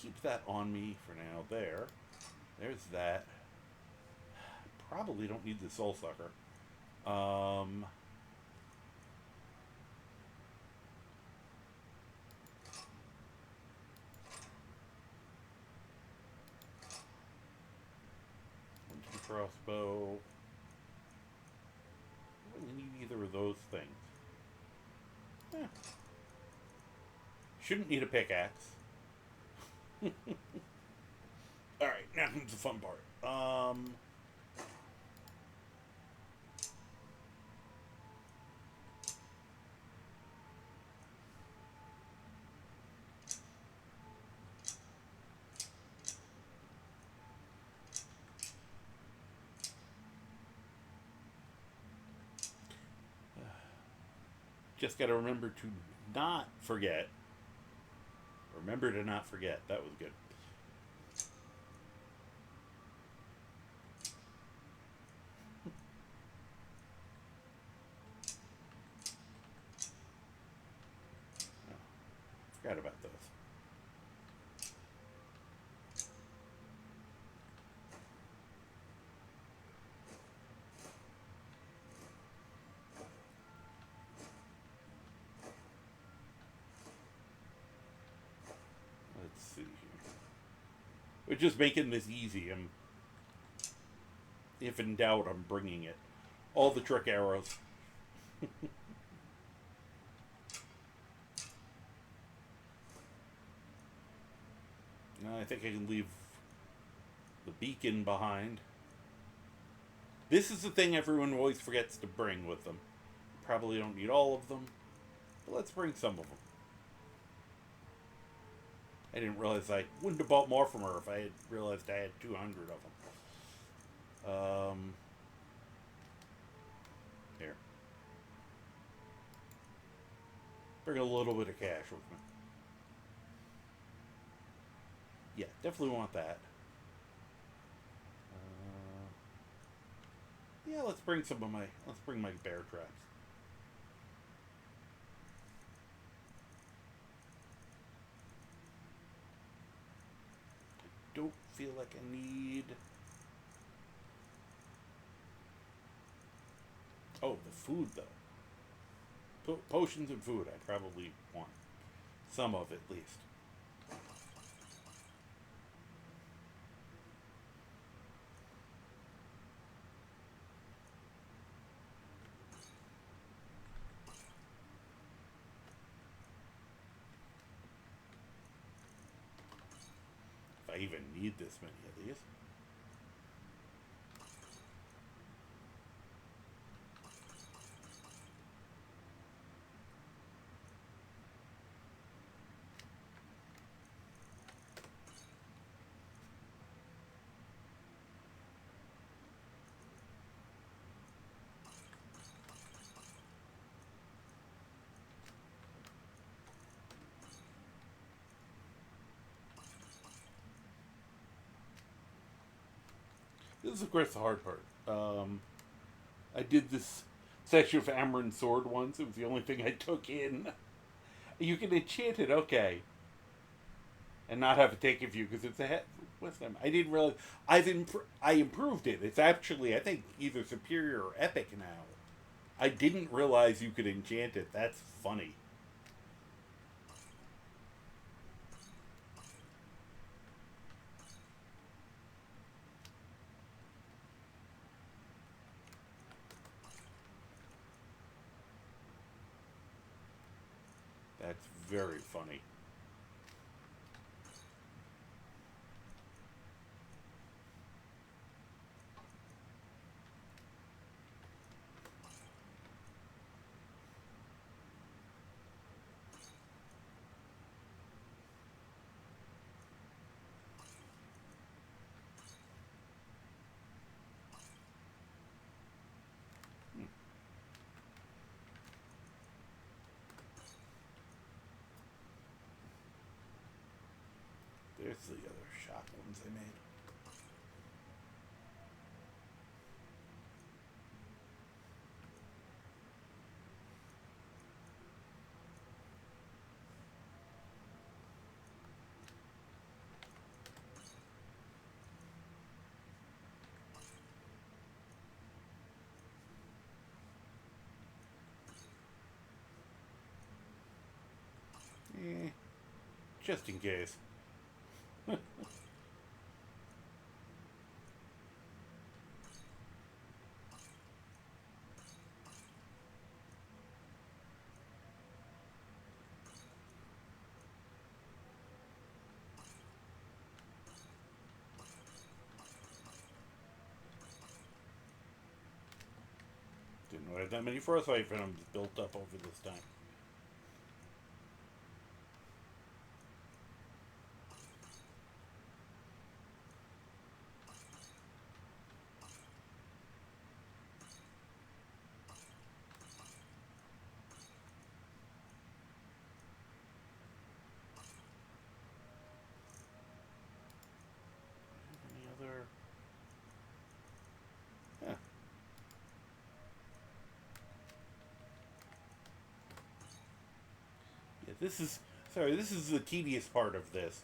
Keep that on me for now. There's that. Probably don't need the soul sucker. Crossbow. I don't really need either of those things. Shouldn't need a pickaxe. Alright, now comes the fun part. Just gotta remember to not forget. Remember to not forget. That was good. Forgot about those. Let's see here. We're just making this easy. If in doubt, I'm bringing it. All the trick arrows. I think I can leave the beacon behind. This is the thing everyone always forgets to bring with them. Probably don't need all of them, but let's bring some of them. I didn't realize I wouldn't have bought more from her if I had realized I had 200 of them. Here. Bring a little bit of cash with me. Yeah, definitely want that. Yeah, let's bring my bear traps. don't feel like I need... Oh, the food, though. Potions and food, I probably want. Some of at least. If I even need this many of these. This is, of course, the hard part. I did this section of Amaran's Sword once. It was the only thing I took in. You can enchant it, okay. And not have it take a few, because it's a... What's that? I didn't realize... I improved it. It's actually, I think, either superior or epic now. I didn't realize you could enchant it. That's funny. That's very funny. There's the other shock ones I made. Just in case. Didn't know I had that many Foresight Venoms built up over this time. Any other... Yeah. Yeah, this is... Sorry, this is the tedious part of this.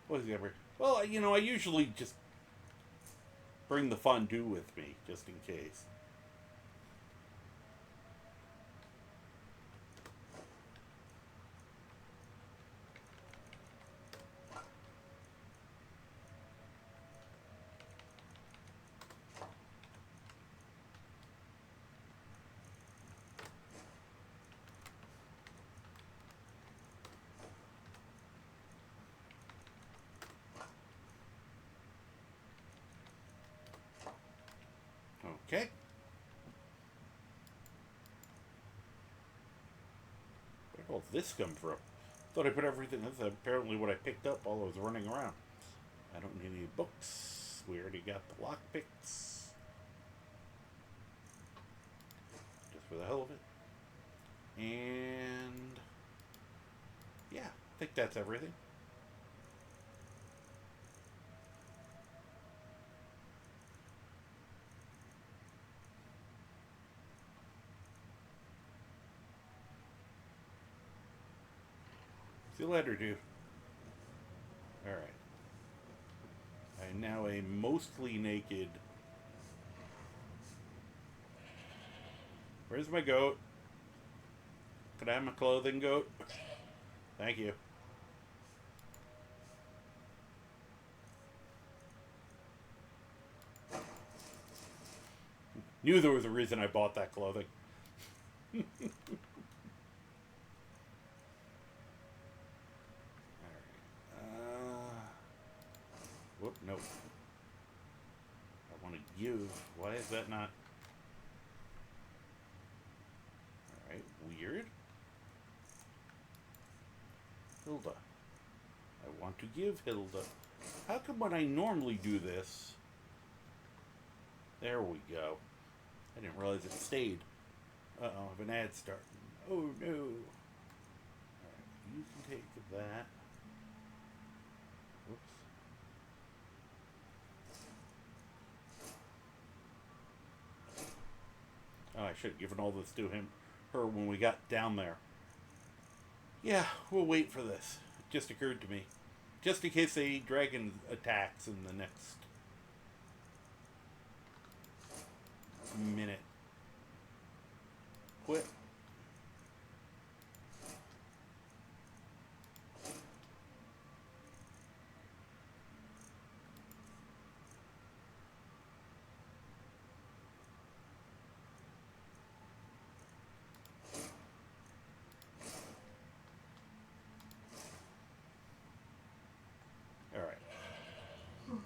What is the other? Well, you know, I usually just bring the fondue with me, just in case. Okay. hell's this come from? Thought I put everything. That's apparently what I picked up while I was running around. I don't need any books. We already got the lockpicks. Just for the hell of it. And yeah, I think that's everything. See you later, dude. Alright. I'm now a mostly naked. Where's my goat? Could I have my clothing, goat? Thank you. Knew there was a reason I bought that clothing. Whoop, no. I want to give. Why is that not? Alright, weird. Hilda. I want to give Hilda. How come when I normally do this? There we go. I didn't realize it stayed. Uh-oh, I have an ad starting. Oh no. Alright, you can take that. Whoops. Oh, I should have given all this to her when we got down there. Yeah, we'll wait for this. It just occurred to me. Just in case a dragon attacks in the next minute. Quit.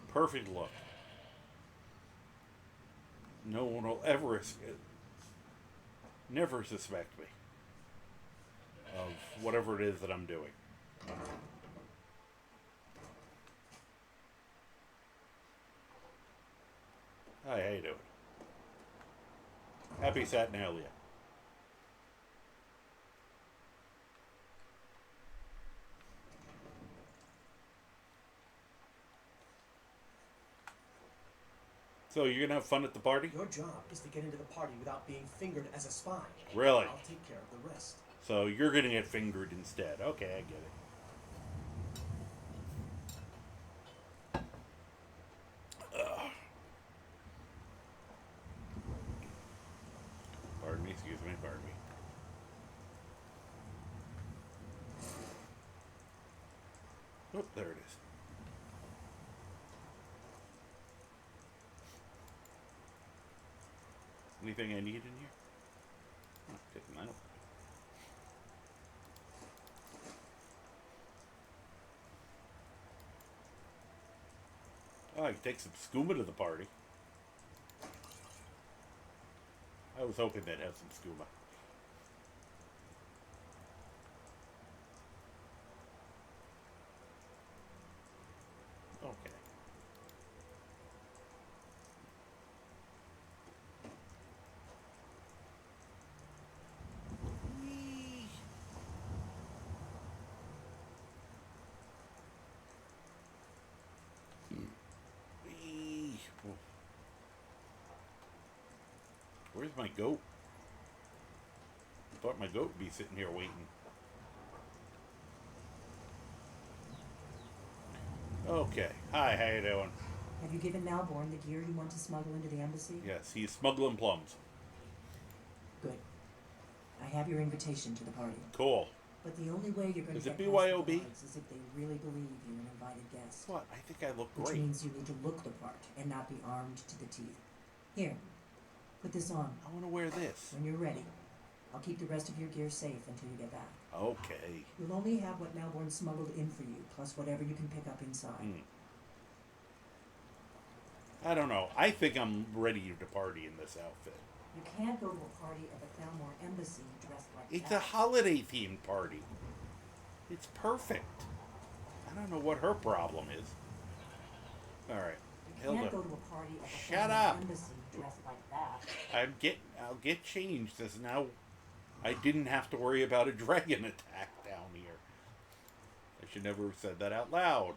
Perfect look. No one will ever never suspect me of whatever it is that I'm doing. Hi, how you doing? Happy Saturnalia. So you're gonna have fun at the party? Your job is to get into the party without being fingered as a spy. Really? I'll take care of the rest. So you're gonna get fingered instead. Okay, I get it. Ugh. Pardon me, excuse me, pardon me. Oh, there it is. Anything I need in here? Oh, taking that. Oh, I can take some skooma to the party. I was hoping they'd have some skooma. Okay. Where's my goat? I thought my goat would be sitting here waiting. Okay. Hi, how you doing? Have you given Malborn the gear you want to smuggle into the embassy? Yes, he's smuggling plums. Good. I have your invitation to the party. Cool. But the only way you're going Is to it get BYOB? past the guards is if they really believe you're an invited guest. What? I think I look Which great. means you need to look the part and not be armed to the teeth. Here, put this on. I want to wear this. When you're ready, I'll keep the rest of your gear safe until you get back. Okay. You'll only have what Malborn smuggled in for you, plus whatever you can pick up inside. I don't know. I think I'm ready to party in this outfit. You can't go to a party at the Thalmor embassy dressed like It's that. a holiday-themed party. It's perfect. I don't know what her problem is. All right, You Hilda. can't go to a party at the Shut Thalmor up. embassy dressed like that. I'll get changed as now I didn't have to worry about a dragon attack down here. I should never have said that out loud.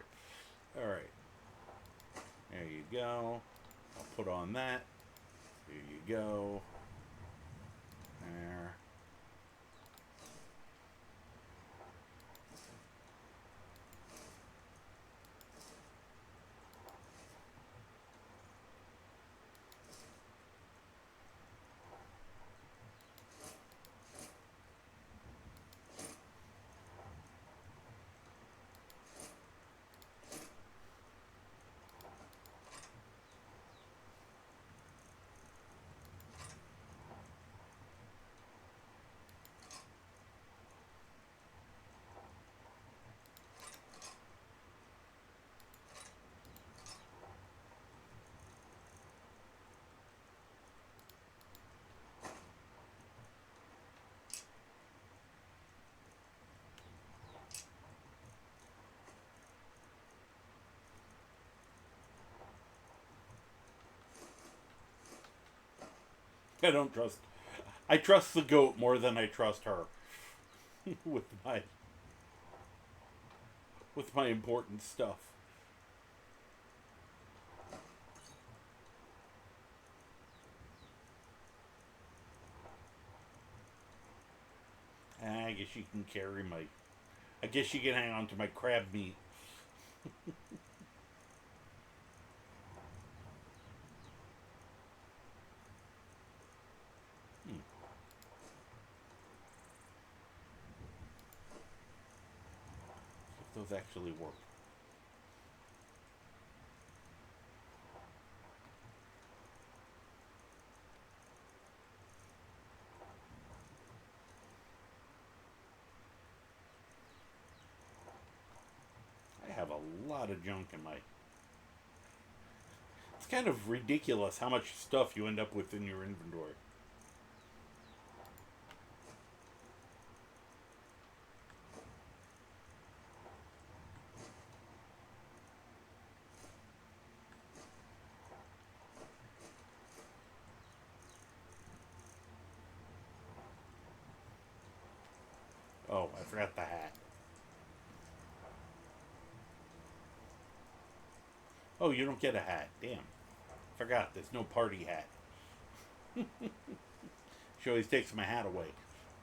All right. There you go. I'll put on that. There you go. There. I trust the goat more than I trust her with my important stuff. I guess you can carry my... I guess you can hang on to my crab meat. If those actually work. I have a lot of junk in my... It's kind of ridiculous how much stuff you end up with in your inventory. Oh, I forgot the hat. Oh, you don't get a hat. Damn. Forgot, there's no party hat. She always takes my hat away.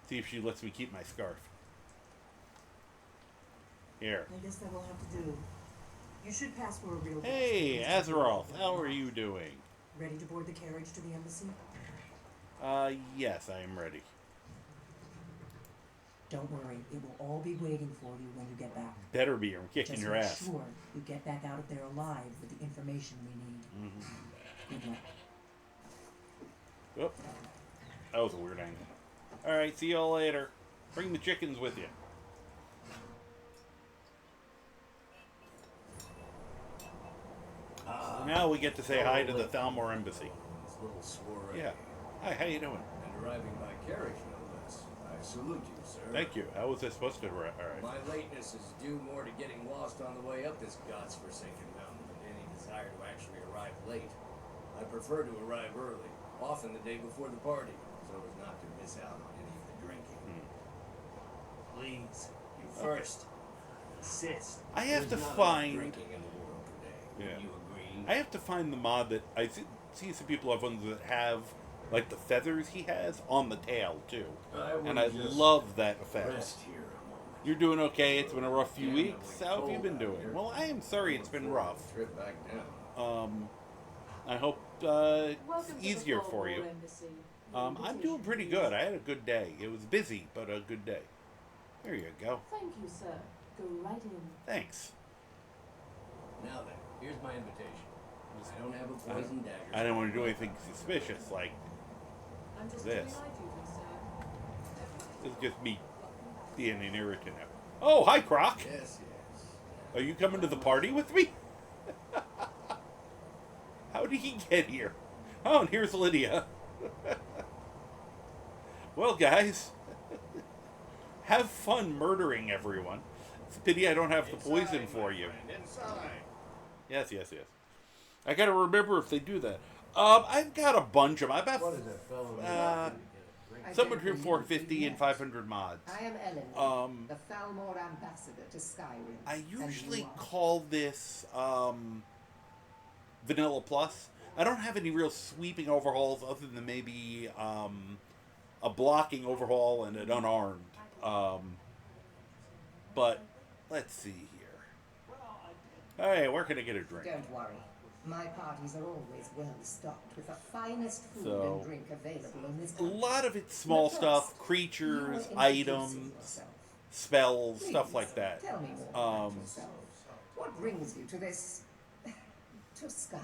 See if she lets me keep my scarf. Here. I guess that will have to do. You should pass for a real Hey, Azeroth, how are you doing? Ready to board the carriage to the embassy? Yes, I am ready. Don't worry, it will all be waiting for you when you get back. Better be, or I'm kicking Just your make ass. sure you get back out of there alive with the information we need. Good luck. Oh, that was a weird angle. Alright, see y'all later. Bring the chickens with you. Now we get to say hi to the Thalmor embassy. This little soiree. Yeah. Hi, how you doing? And arriving by carriage, no less. I salute you, sir. Thank you. How was I supposed to arrive? Alright. My lateness is due more to getting lost on the way up this god's-forsaken mountain than any desire to actually arrive late. I prefer to arrive early, often the day before the party, so as not to miss out on any of the drinking. Please, you first. Insist. I have to There's not find... enough drinking in the world today. Yeah. You agree? I have to find the mod that... I see some people have ones that have, like, the feathers he has on the tail, too. And I love that effect. Rest here a moment. You're doing okay? It's been a rough few weeks. How have you been doing? Well, I am sorry it's been rough. Trip back down. I hope it's easier for you. I'm doing pretty good. I had a good day. It was busy, but a good day. There you go. Thank you, sir. Go right in. Thanks. Now then, here's my invitation. I don't have a poison dagger. I didn't want to do anything suspicious like I'm just this. doing my duty, sir. It's just me being an irritant. Oh, hi, Croc. Yes. Are you coming to the party with me? How did he get here? Oh, and here's Lydia. Well, guys, have fun murdering everyone. It's a pity I don't have the poison for you. Inside. Yes. I gotta remember if they do that. I've got a bunch of them. I've got What is that fellow? somewhere between 450 and 500 mods. I am Ellen, The Thalmor ambassador to Skyrim. I usually call this Vanilla Plus. I don't have any real sweeping overhauls other than maybe a blocking overhaul and an unarmed. But let's see here. Hey, where can I get a drink? Don't worry. My parties are always well stocked with the finest food So, and drink available in this a country. lot of it's small But stuff, first, creatures, you are items, introducing yourself. spells, Please, stuff like that. Tell me more about yourself. What brings you to this... to Skyrim?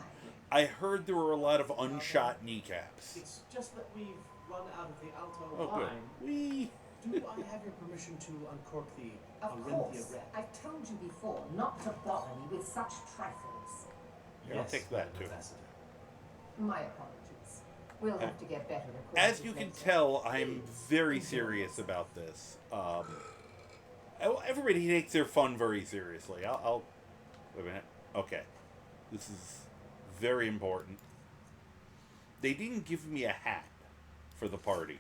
I heard there were a lot of unshot kneecaps. It's just that we've run out of the Alto Oh, good. wine. Do I have your permission to uncork the Of Orinthia course. Red? I've told you before not to bother me with such trifles. Here, I'll take that too. Ambassador. My apologies. We'll have to get better acquainted. As you can tell, I'm very serious about this. Everybody takes their fun very seriously. I'll wait a minute. Okay, this is very important. They didn't give me a hat for the party,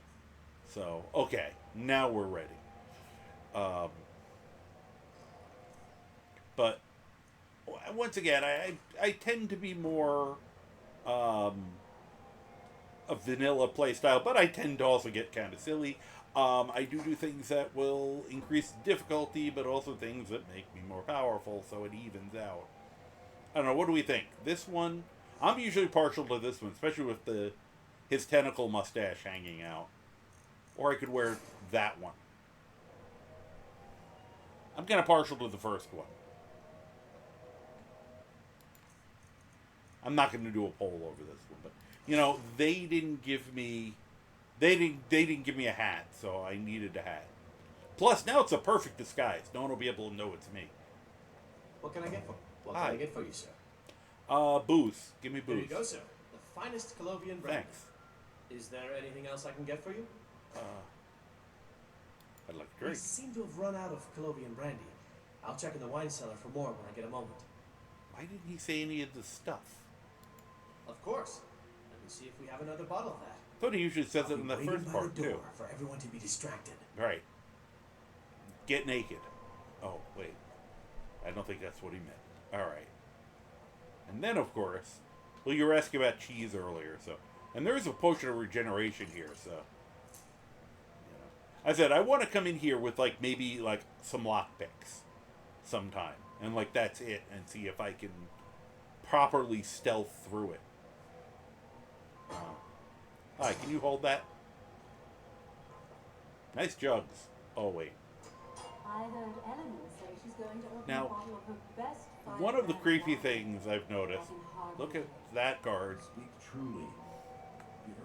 so okay, now we're ready. But once again, I tend to be more a vanilla playstyle, but I tend to also get kind of silly. I do things that will increase difficulty, but also things that make me more powerful, so it evens out. I don't know, what do we think? This one, I'm usually partial to this one, especially with his tentacle mustache hanging out. Or I could wear that one. I'm kind of partial to the first one. I'm not going to do a poll over this one, but you know, they didn't give me a hat, so I needed a hat. Plus, now it's a perfect disguise. No one will be able to know it's me. What can I get for? What Hi. can I get for you, sir? Booze. Give me Here you booze. go, sir. The finest Colovian brand. Thanks. Is there anything else I can get for you? I'd like a We drink. seem to have run out of Colovian brandy. I'll check in the wine cellar for more when I get a moment. Why didn't he say any of the stuff? Of course. Let me see if we have another bottle of that. I thought he usually says it I'll in be the waiting first by part, the too. door for everyone to be distracted. Right. Get naked. Oh, wait. I don't think that's what he meant. Alright. And then, of course, well, you were asking about cheese earlier, so. And there is a potion of regeneration here, so. You know. I said, I want to come in here with, like, maybe, like, some lockpicks sometime. And, like, that's it. And see if I can properly stealth through it. Hi, can you hold that? Nice jugs. Oh, wait. I heard Eleanor say she's going to open Now, a bottle of her best one of the five-brand creepy wine things I've noticed, back in Hardwood. look at that guard. Speak truly.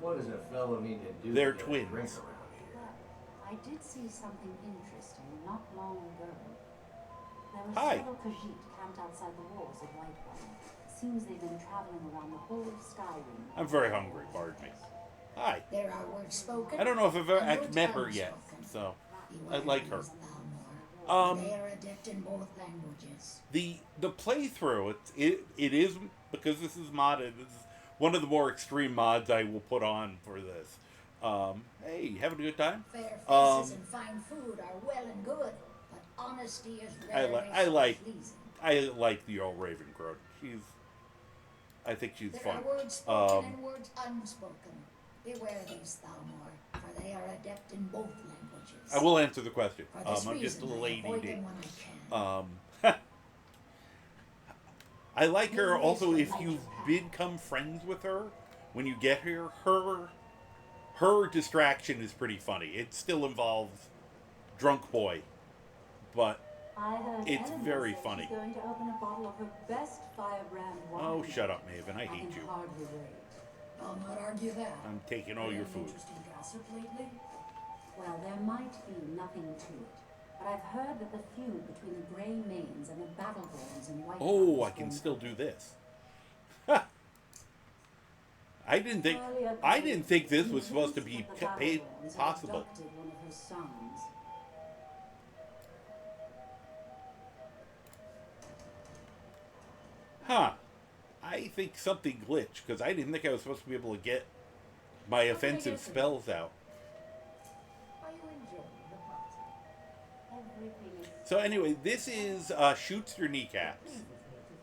What does a fellow need to do They're to get a twins. drink around here? Well, I did see something interesting not long ago. There were Hi. several Khajiit camped outside the walls of Whiterun. Seems they've been traveling around the whole of Skyrim. I'm very hungry, pardon me. Hi. There are words spoken. I don't know if I've ever and I've met her words yet, unspoken. so Beware I like her. these Thalmor. Um, They are adept in both languages. The playthrough, it is, because this is modded, this is one of the more extreme mods I will put on for this. Hey, having a good time? Fair faces Um, and fine food are well and good, but honesty is I rarely like pleasing. I like the old Ravencrow. I think she's There fun. are words spoken and words unspoken. Beware these Thalmor, for they are adept in both languages. I will answer the question. For this I'm just a reason, I lady. avoid them when I can. I like her also if you become friends with her, when you get here, her distraction is pretty funny. It still involves drunk boy, but I heard it's Eleanor very say funny. She's going to open a bottle of her best firebrand wine. Oh, shut up, Maven. I back hate in you. Hardwood Raid. I'll not argue that. I'm taking all your food. Interesting gossip lately? Well, there might be nothing to it, but I've heard that the feud between the Grey Mains and the Battleborns in Whiterun Oh, is I can going still on. do this. I didn't think this was supposed to be possible. One of her sons. Huh. I think something glitched, because I didn't think I was supposed to be able to get my offensive spells out. Are you enjoying the party? Everything is So anyway, this is Shoots-yer-Kneecaps,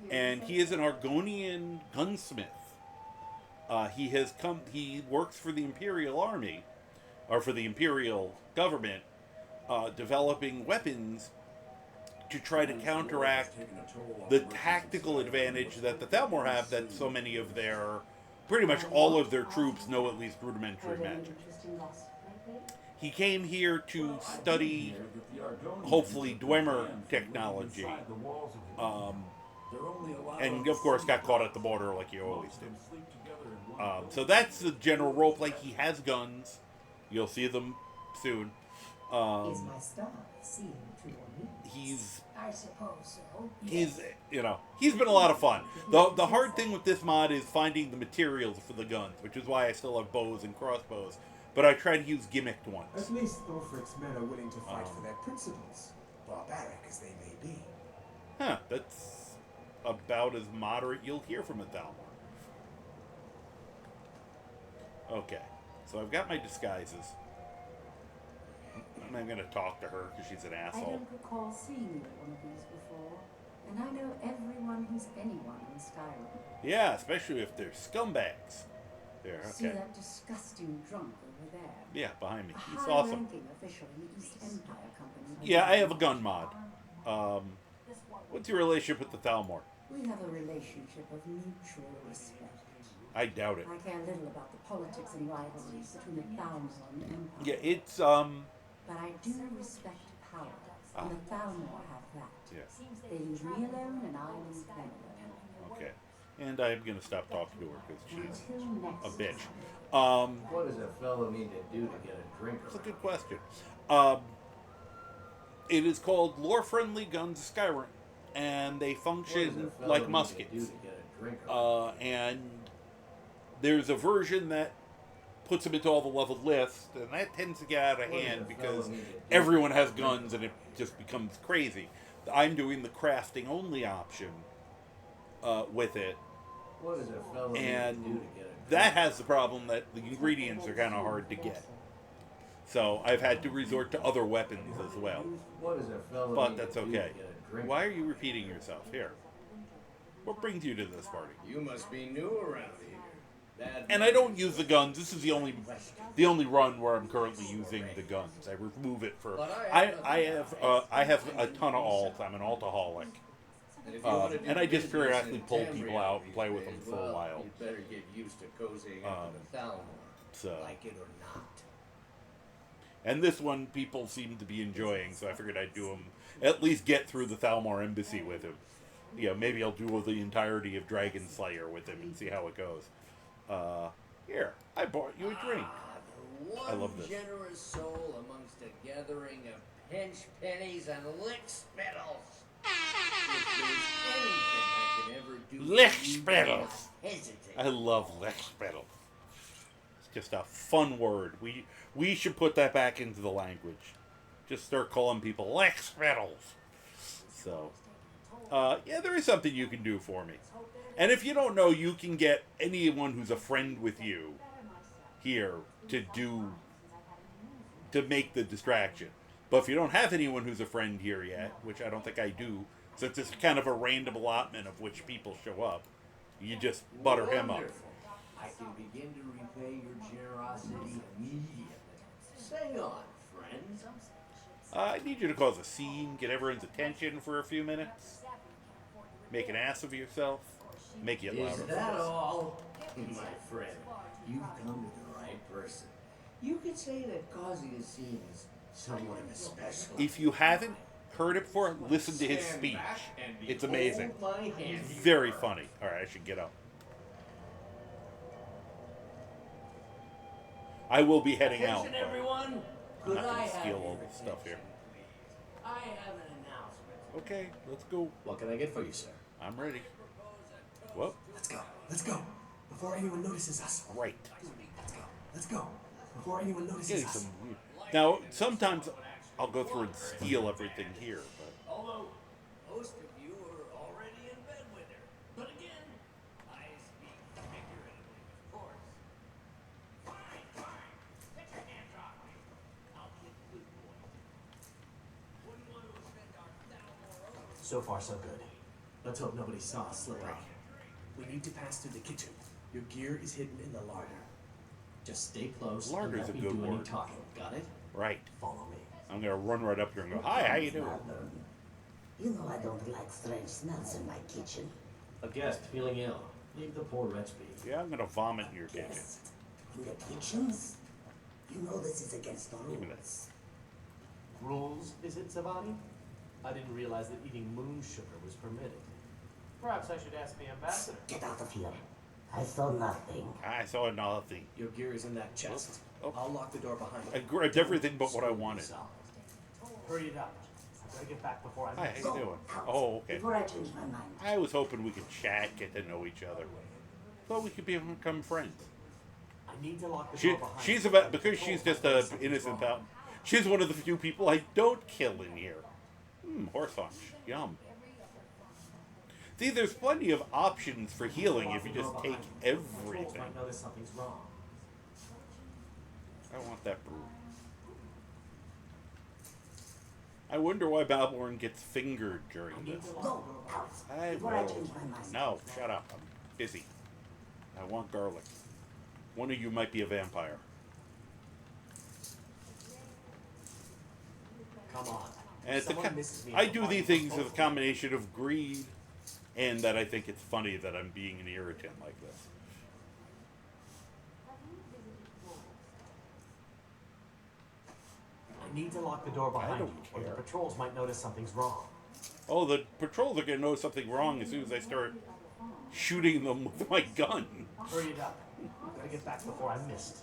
and he is an Argonian gunsmith. He works for the Imperial Army, or for the Imperial government, developing weapons to try to counteract the tactical advantage that the Thalmor have, that so many of their, pretty much all of their troops know at least rudimentary magic. He came here to study, hopefully, Dwemer technology, and of course got caught at the border like you always do. So that's the general roleplay. He has guns. You'll see them soon. Is my star seeing to your needs? I suppose so. He's been a lot of fun. The hard thing with this mod is finding the materials for the guns, which is why I still have bows and crossbows. But I try to use gimmicked ones. At least Ulfric's men are willing to fight for their principles, barbaric as they may be. Huh, that's about as moderate you'll hear from a Thalmor. Okay, so I've got my disguises. I'm not going to talk to her because she's an I asshole. don't recall seeing you at one of these before, and I know everyone who's anyone in Skyrim. Yeah, especially if they're scumbags. There, See okay. that disgusting drunk over there? Yeah, behind me. A He's awesome. high-ranking official in the East Empire Company. Yeah, I have a gun mod. What's your relationship with the Thalmor? We have a relationship of mutual respect. I doubt it. I care little about the politics and rivalries between the Thalmor and the Empire. Yeah, it's, But I do respect power, and the Thalmor have that. Yeah. They leave me alone, and I leave them alone. Okay. And I'm going to stop talking to her because she's Until next a bitch. time. What does a fellow need to do to get a drink? That's a good question. It is called Lore-Friendly Guns of Skyrim, and they function like muskets. And there's a version that puts them into all the leveled lists, and that tends to get out of hand because everyone has guns and it just becomes crazy. I'm doing the crafting only option with it, What does a fellow and need to do to get a drink? that has the problem that the ingredients are kind of hard to get. So I've had to resort to other weapons as well. What does a fellow But need that's to do okay. to get a drink? Why are you repeating yourself? Here. What brings you to this party? You must be new around here. And I don't use the guns. This is the only run where I'm currently using the guns. I remove it for. I have a ton of alts. I'm an altaholic. And I just periodically pull people out and play with them for a while. You better get used to cozying up to the Thalmor, So. like it or not. And this one people seem to be enjoying, so I figured I'd do him, at least get through the Thalmor embassy with him. You know, maybe I'll do the entirety of Dragon Slayer with him and see how it goes. Here, I bought you a drink. I love this. Generous soul amongst a gathering of pinch pennies and lick spittles. If there's anything I can ever do Lick for you, spittles. do not hesitate. I love lick spittle. It's just a fun word. We should put that back into the language. Just start calling people lick spittles. So, yeah, there is something you can do for me. And if you don't know, you can get anyone who's a friend with you here to make the distraction. But if you don't have anyone who's a friend here yet, which I don't think I do, since it's kind of a random allotment of which people show up, you just butter him up. Wonderful. I can begin to repay your generosity immediately. Say on, friends. I need you to cause a scene, get everyone's attention for a few minutes, make an ass of yourself, make it louder. Is that all? My friend, you've come to the right person. You could say that causing a scene is somewhat of a special. If you haven't heard it before, listen to his speech. It's amazing. Very funny. Alright, I should get up. I will be heading out. Attention, everyone. I'm not Could I going to have steal your all this stuff here. attention, please? I have an announcement. Okay, let's go. What can I get for you, sir? I'm ready. Whoop. Let's go. Let's go. Before anyone notices us. Right. Let's go. Before anyone notices Getting us. some weird. Now, sometimes I'll go through and steal everything here, but Although, most of you are already in bed with her. But again, I speak figuratively, of course. Fine, fine. Get your hands off me. I'll be a good boy. Wouldn't want to offend our Thalmor over. So far, so good. Let's hope nobody saw us slip out. We need to pass through the kitchen. Your gear is hidden in the larder. Just stay close. Larder's and let a me good do any word. talking. Got it? right. Follow me. I'm gonna run right up here and go, "Hi, how you doing?" You know I don't like strange smells in my kitchen. A guest feeling ill. Leave the poor wretch be. Yeah, I'm gonna vomit in your kitchen. Guest in the kitchens? You know this is against the Give me rules. Rules, is it, Savani? I didn't realize that eating moon sugar was permitted. Perhaps I should ask the ambassador. Get out of here. I saw nothing. I saw nothing. Your gear is in that chest. Oh. I'll lock the door behind you. I grabbed everything but what I wanted. Hurry it up. I gotta get back before I Hi, miss. how you doing? Out. Oh, okay. Before I change my mind. I was hoping we could chat, get to know each other. Thought we could become friends. I need to lock the door behind She's you. about because she's just a innocent out. She's one of the few people I don't kill in here. Horse haunch, yum. See, there's plenty of options for healing if you just take everything. Might notice something's wrong. I want that brew. I wonder why Balborn gets fingered during this. Go out. I Before I will. change my mind. No, shut up. I'm busy. I want garlic. One of you might be a vampire. Come on. And it's Someone misses me I at the do party. these things with a combination of greed and that I think it's funny that I'm being an irritant like this. I need to lock the door behind don't you, or the care. patrols might notice something's wrong. Oh, the patrols are going to know something wrong as soon as I start shooting them with my gun. Hurry it up. Gotta get back before I missed.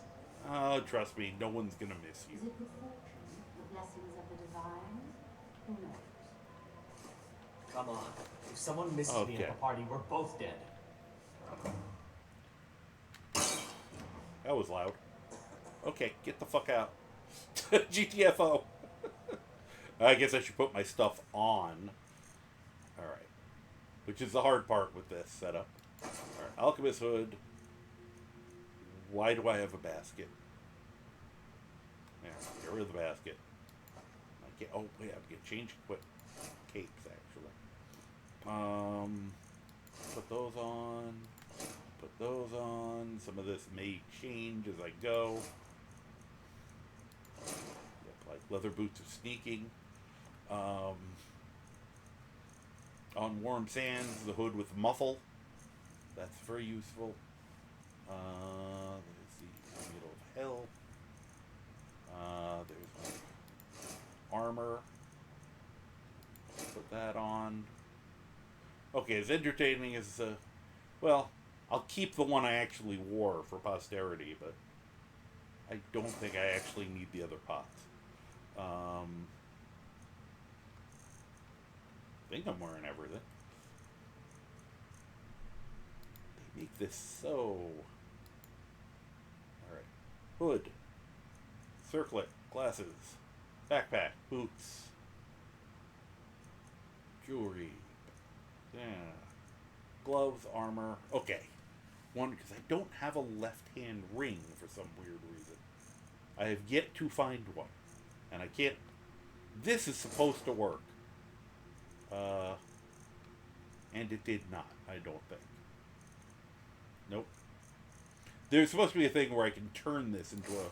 Oh, trust me, no one's going to miss you. Is it good fortune? The blessings of the divine? Who knows? Come on. If someone misses me Okay. at the party, we're both dead. That was loud. Okay, get the fuck out. GTFO. I guess I should put my stuff on. Alright. Which is the hard part with this setup. Alright, Alchemist Hood. Why do I have a basket? There, get rid of the basket. I can't, oh, wait, I can change capes, actually. Put those on. Put those on. Some of this may change as I go. Yep, like leather boots of sneaking. On warm sands, the hood with muffle. That's very useful. There's the Amulet of Hell. There's my armor. Put that on. Okay, as entertaining as well, I'll keep the one I actually wore for posterity, but I don't think I actually need the other pots. I think I'm wearing everything. They make this so... Alright. Hood. Circlet. Glasses. Backpack. Boots. Jewelry. Yeah. Gloves. Armor. Okay. One, because I don't have a left-hand ring for some weird reason. I have yet to find one. And I can't... This is supposed to work. And it did not, I don't think. Nope. There's supposed to be a thing where I can turn this into a...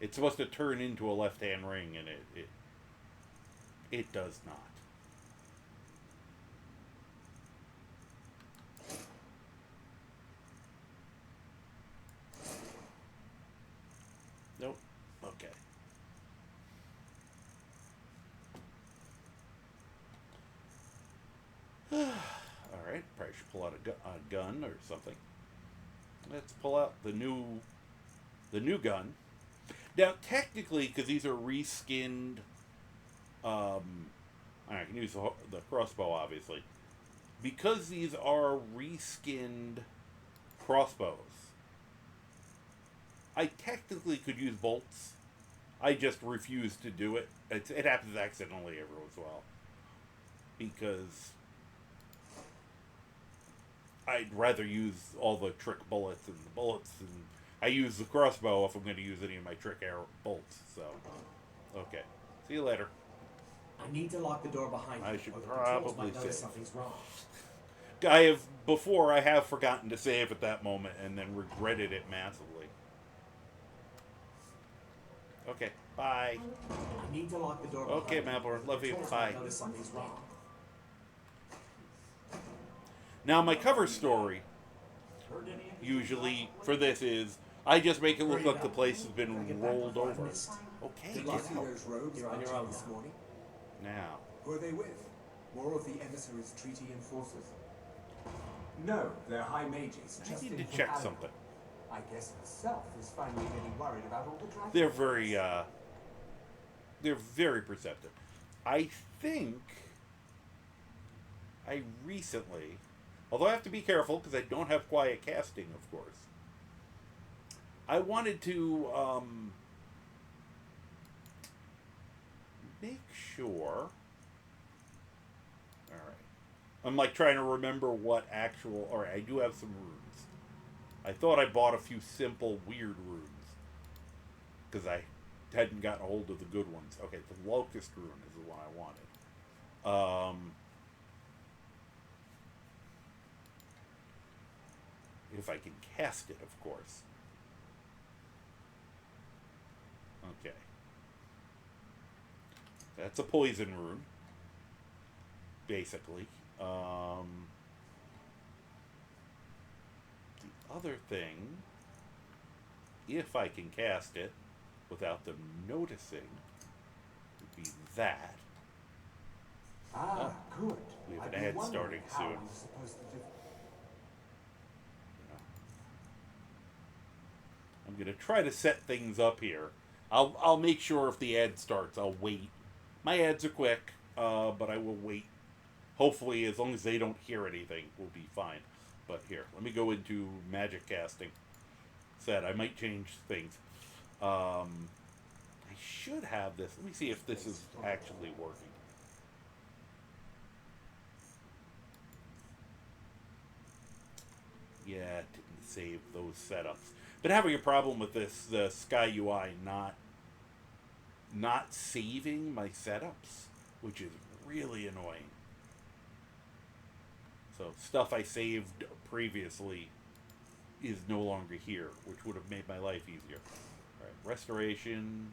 It's supposed to turn into a left-hand ring, and it does not. Nope. Okay. Alright, probably should pull out a gun or something. Let's pull out the new gun. Now, technically, because these are reskinned, I can use the crossbow, obviously. Because these are reskinned crossbows. I technically could use bolts. I just refuse to do it. It happens accidentally every once in a while. Because I'd rather use all the trick bullets and the bullets, and I use the crossbow if I'm going to use any of my trick arrow bolts. So, okay. See you later. I need to lock the door behind you. I should or the patrols probably might notice save. something's wrong. I have forgotten to save at that moment and then regretted it massively. Okay, bye. I need to lock the door Okay, behind you. Mapper, love you. Patrols Bye. might notice something's wrong. Now, my cover story, usually, for this is, I just make it look like the place has been rolled over. Okay, Did get you see out. those robes You're on your marching own this now. morning? Now. Who are they with? More of the emissaries' treaty enforcers? No, they're high mages. I just need in to from check Albion. something. I guess herself is finally getting worried about all the dragons. They're very perceptive. I think I recently, although I have to be careful because I don't have quiet casting, of course, I wanted to make sure. Alright. I'm like trying to remember what actual. Alright, I do have some runes. I thought I bought a few simple, weird runes. Because I hadn't gotten a hold of the good ones. Okay, the Locust rune is the one I wanted. If I can cast it, of course. Okay. That's a poison rune. Basically. The other thing, if I can cast it without them noticing, would be that. Ah, good. We have I've an been ad wondering starting how soon. I'm supposed to do. I'm gonna try to set things up here. I'll make sure if the ad starts, I'll wait. My ads are quick, but I will wait. Hopefully, as long as they don't hear anything, we'll be fine. But here, let me go into magic casting. Said I might change things. I should have this. Let me see if this is actually working. Yeah, it didn't save those setups. Been having a problem with this, the Sky UI not saving my setups, which is really annoying. So stuff I saved previously is no longer here, which would have made my life easier. Alright, restoration.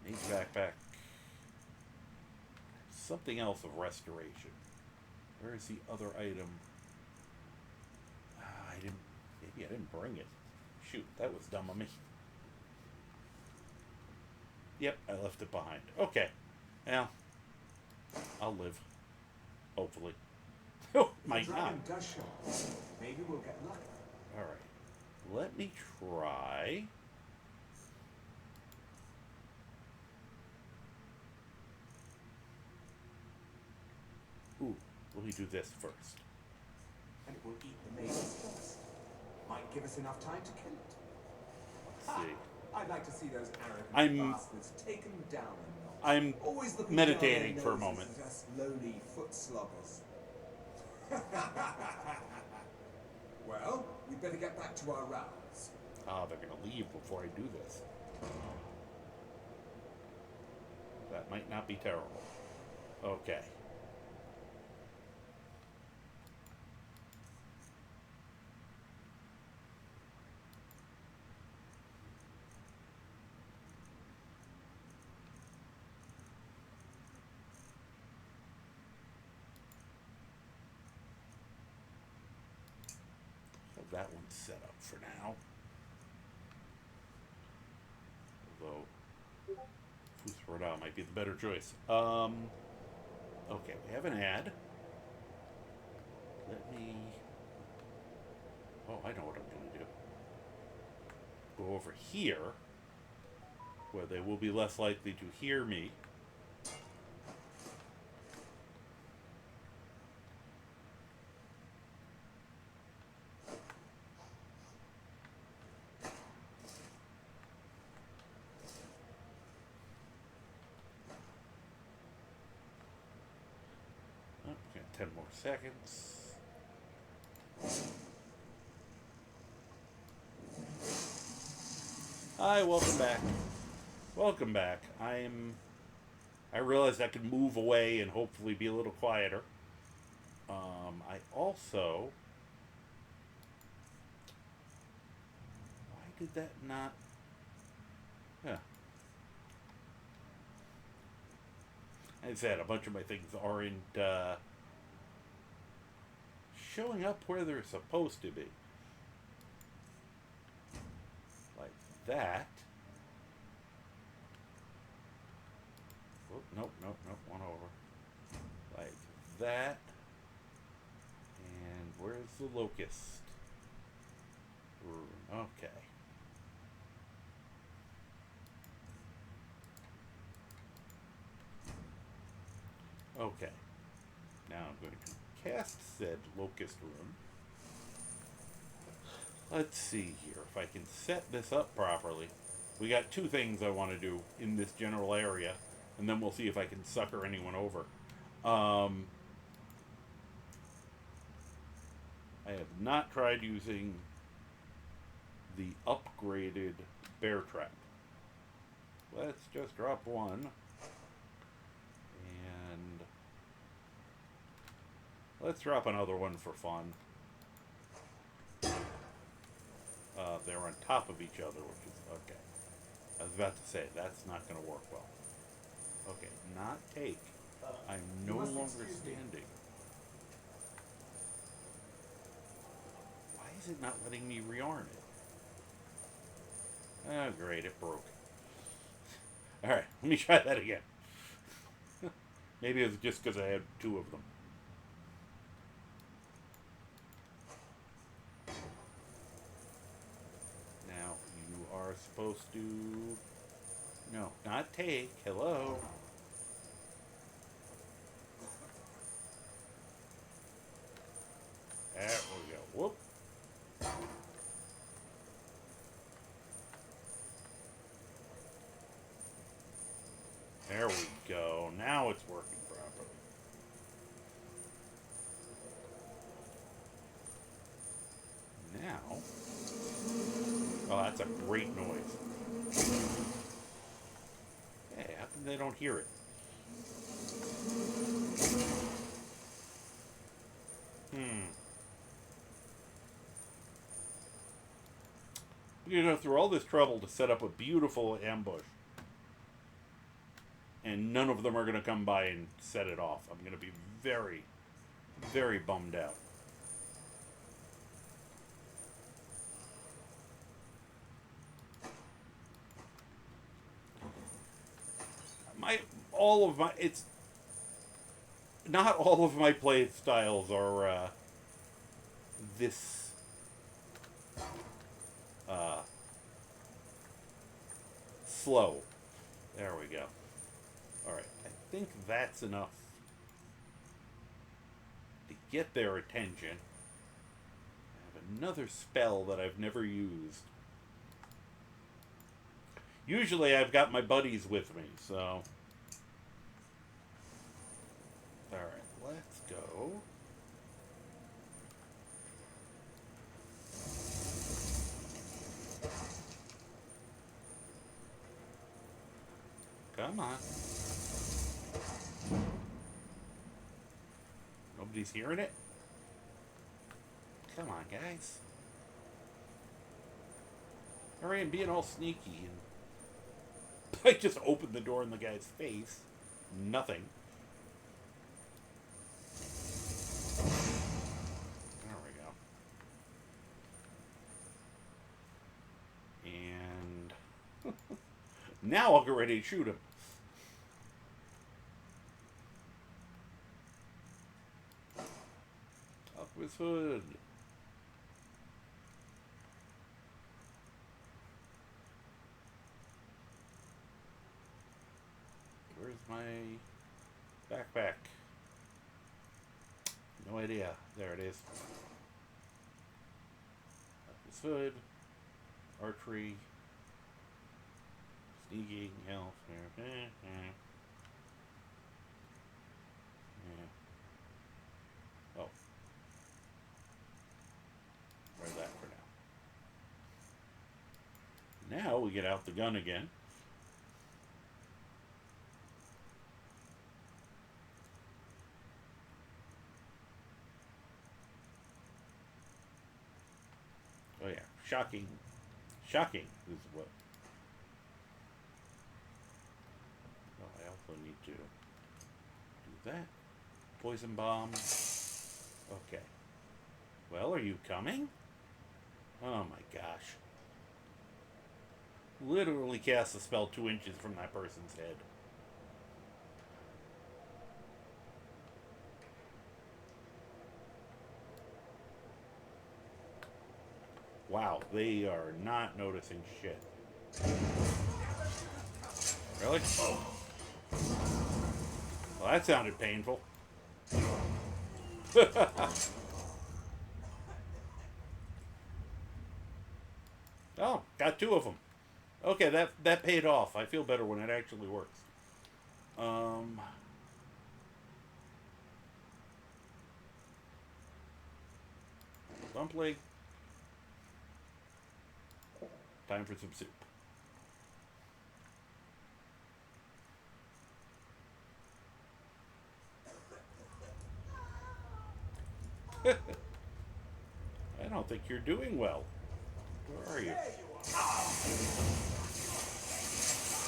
Mage backpack. Something else of restoration. Where is the other item? Maybe I didn't bring it. Shoot, that was dumb of me. Yep, I left it behind. Okay. Well, I'll live. Hopefully. Oh, might not. Dragon does show. Maybe we'll get lucky. Alright. Let me try. Ooh, let me do this first. And it will eat the mages first. Might give us enough time to kill it. Let's see. I'd like to see those arrogant I'm- bastards taken down a notch. I'm Always looking meditating down for a their noses moment. at us lowly foot sloggers. Well, we'd better get back to our rounds. Ah, they're gonna leave before I do this. That might not be terrible. Okay. Have that one set up for now. Although Futhroda might be the better choice. Okay, we have an ad. Let me... Oh, I know what I'm going to do. Go over here, where they will be less likely to hear me. 10 more seconds. Hi, welcome back. Welcome back. I realized I could move away and hopefully be a little quieter. I also... Why did that not... Yeah. As I said, a bunch of my things aren't showing up where they're supposed to be. Like that. Oh, nope, one over. Like that. And where's the locust? Okay. Okay. Now I'm going to cast said locust room. Let's see here if I can set this up properly. We got two things I want to do in this general area, and then we'll see if I can sucker anyone over. I have not tried using the upgraded bear trap. Let's just drop one. And let's drop another one for fun. They're on top of each other, which is okay. I was about to say, that's not going to work well. Okay, not take. I'm no longer standing. Why is it not letting me rearm it? Oh, great, it broke. Alright, let me try that again. Maybe it's just because I had two of them. Now, you are supposed to... No, not take. Hello. There we go. Whoop. There we go. Now it's working properly. Now... Oh, that's a great noise. Hey, how come they don't hear it? We're going to go through all this trouble to set up a beautiful ambush. And none of them are going to come by and set it off. I'm going to be very, very bummed out. It's not all of my play styles are this slow. There we go. Alright, I think that's enough to get their attention. I have another spell that I've never used. Usually I've got my buddies with me, so... Alright, let's go. Come on. Nobody's hearing it? Come on, guys. Hurry and being all sneaky. And I just opened the door in the guy's face. Nothing. There we go. And now I'll get ready to shoot him. Up his hood. Where's my backpack? No idea. There it is. Up his hood. Archery. Sneaking, health. Yeah. Now we get out the gun again. Oh yeah, shocking. Shocking is what. Oh, I also need to do that. Poison bomb. Okay. Well, are you coming? Oh my gosh. Literally cast a spell 2 inches from that person's head. Wow, they are not noticing shit. Really? Well, that sounded painful. Oh, got 2 of them. Okay, that paid off. I feel better when it actually works. Dumpling. Time for some soup. I don't think you're doing well. Where are you?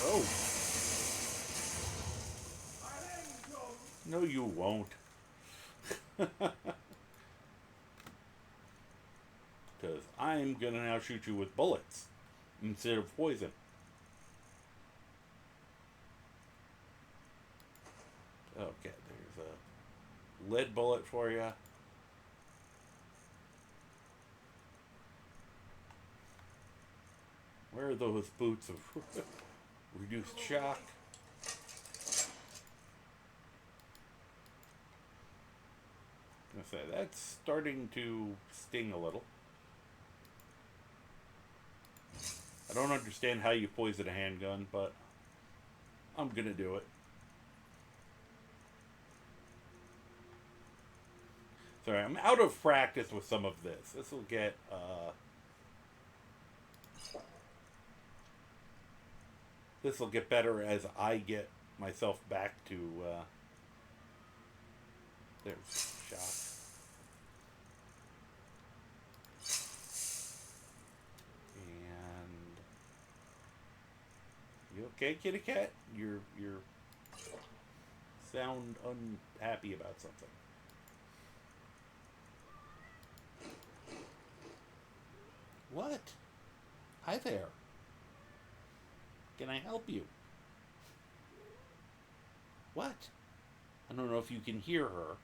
Oh. No, you won't. Because I'm going to now shoot you with bullets instead of poison. Okay, there's a lead bullet for you. Where are those boots of reduced shock? I'm gonna say that's starting to sting a little. I don't understand how you poison a handgun, but I'm gonna do it. Sorry, I'm out of practice with some of this. This will get better as I get myself back to there's shock. And you okay, kitty cat? You're sound unhappy about something. What? Hi there. Can I help you? What? I don't know if you can hear her.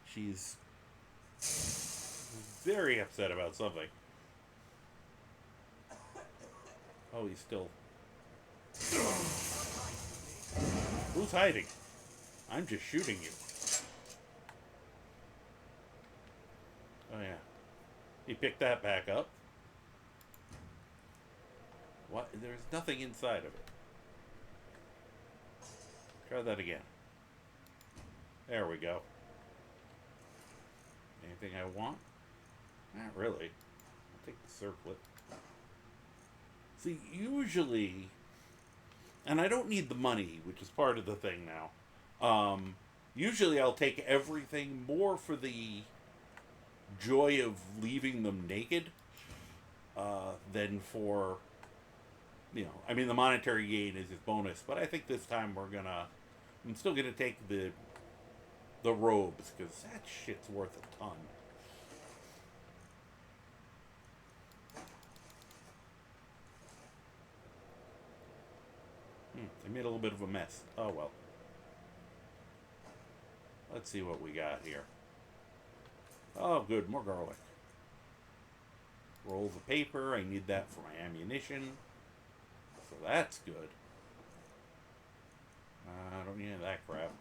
She's very upset about something. Oh, he's still... Who's hiding? I'm just shooting you. Oh, yeah. He picked that back up. What? There's nothing inside of it. Try that again. There we go. Anything I want? Not really. I'll take the circlet. See, usually... And I don't need the money, which is part of the thing now. Usually I'll take everything more for the joy of leaving them naked than for, you know, I mean, the monetary gain is his bonus, but I think this time I'm still gonna take the robes, because that shit's worth a ton. They made a little bit of a mess. Oh well. Let's see what we got here. Oh, good, more garlic. Rolls of paper, I need that for my ammunition. So that's good. I don't need any of that crap.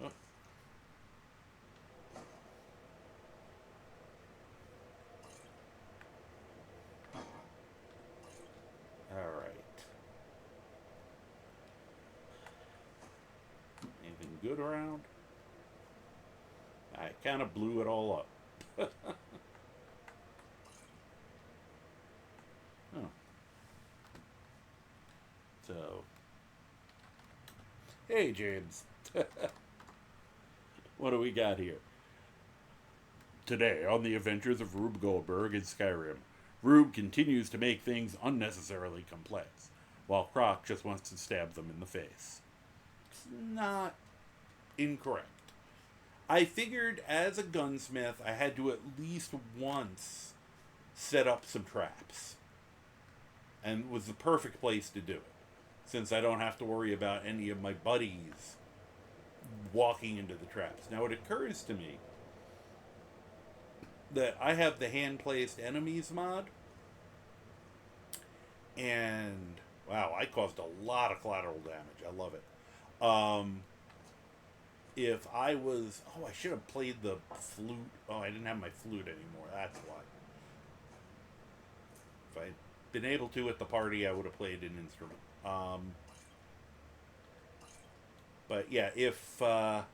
Oh. All right. Anything good round? I kind of blew it all up. Oh. So, hey James. What do we got here? Today, on the adventures of Rube Goldberg in Skyrim, Rube continues to make things unnecessarily complex, while Croc just wants to stab them in the face. It's not incorrect. I figured as a gunsmith, I had to at least once set up some traps. And it was the perfect place to do it, since I don't have to worry about any of my buddies walking into the traps. Now it occurs to me that I have the hand-placed enemies mod, and wow, I caused a lot of collateral damage. I love it. If I was... Oh, I should have played the flute. Oh, I didn't have my flute anymore. That's why. If I'd been able to at the party, I would have played an instrument. But yeah, if I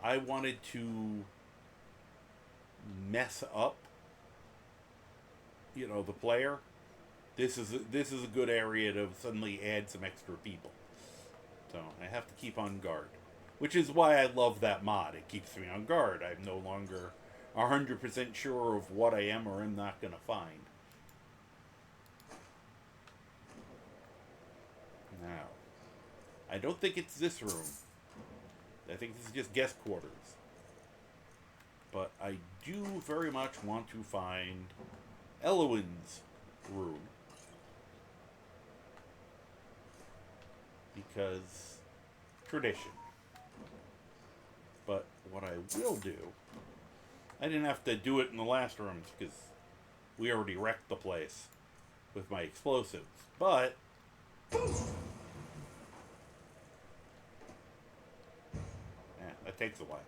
wanted to mess up, you know, the player, this is a good area to suddenly add some extra people. So I have to keep on guard. Which is why I love that mod. It keeps me on guard. I'm no longer 100% sure of what I am or am not going to find. Now, I don't think it's this room. I think this is just guest quarters. But I do very much want to find Elowin's room. Because tradition. But what I will do, I didn't have to do it in the last rooms because we already wrecked the place with my explosives. But yeah, that takes a while.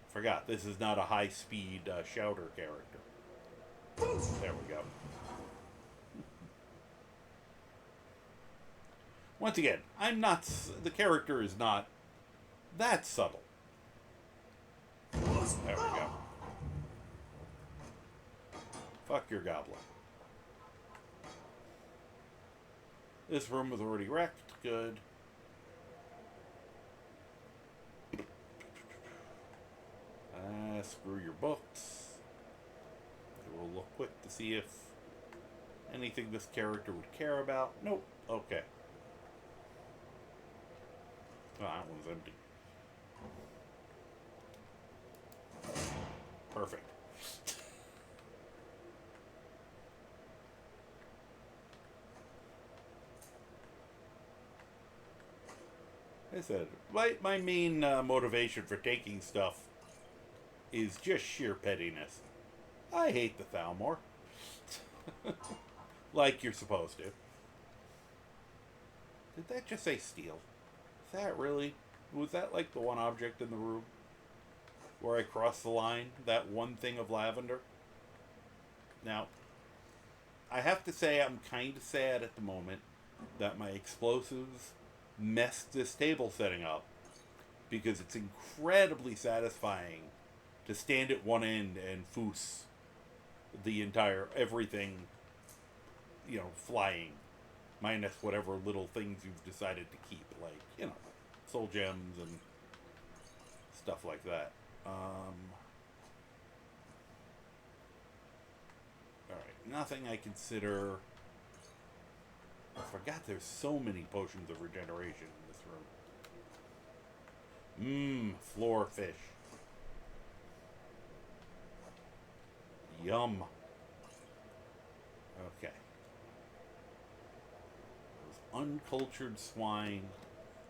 Forgot, this is not a high-speed shouter character. There we go. Once again, the character is not that subtle. There we go. Fuck your goblin. This room was already wrecked. Good. Screw your books. I will look quick to see if anything this character would care about. Nope. Okay. Oh, that one's empty. Perfect. I said, my main motivation for taking stuff is just sheer pettiness. I hate the Thalmor. Like you're supposed to. Did that just say steel? Is that really? Was that like the one object in the room where I crossed the line? That one thing of lavender? Now, I have to say I'm kind of sad at the moment that my explosives messed this table setting up, because it's incredibly satisfying to stand at one end and foos the entire everything, you know, flying, minus whatever little things you've decided to keep, like, you know, soul gems and stuff like that. Alright, nothing I consider... I forgot there's so many potions of regeneration in this room. Floor fish. Yum. Okay. Those uncultured swine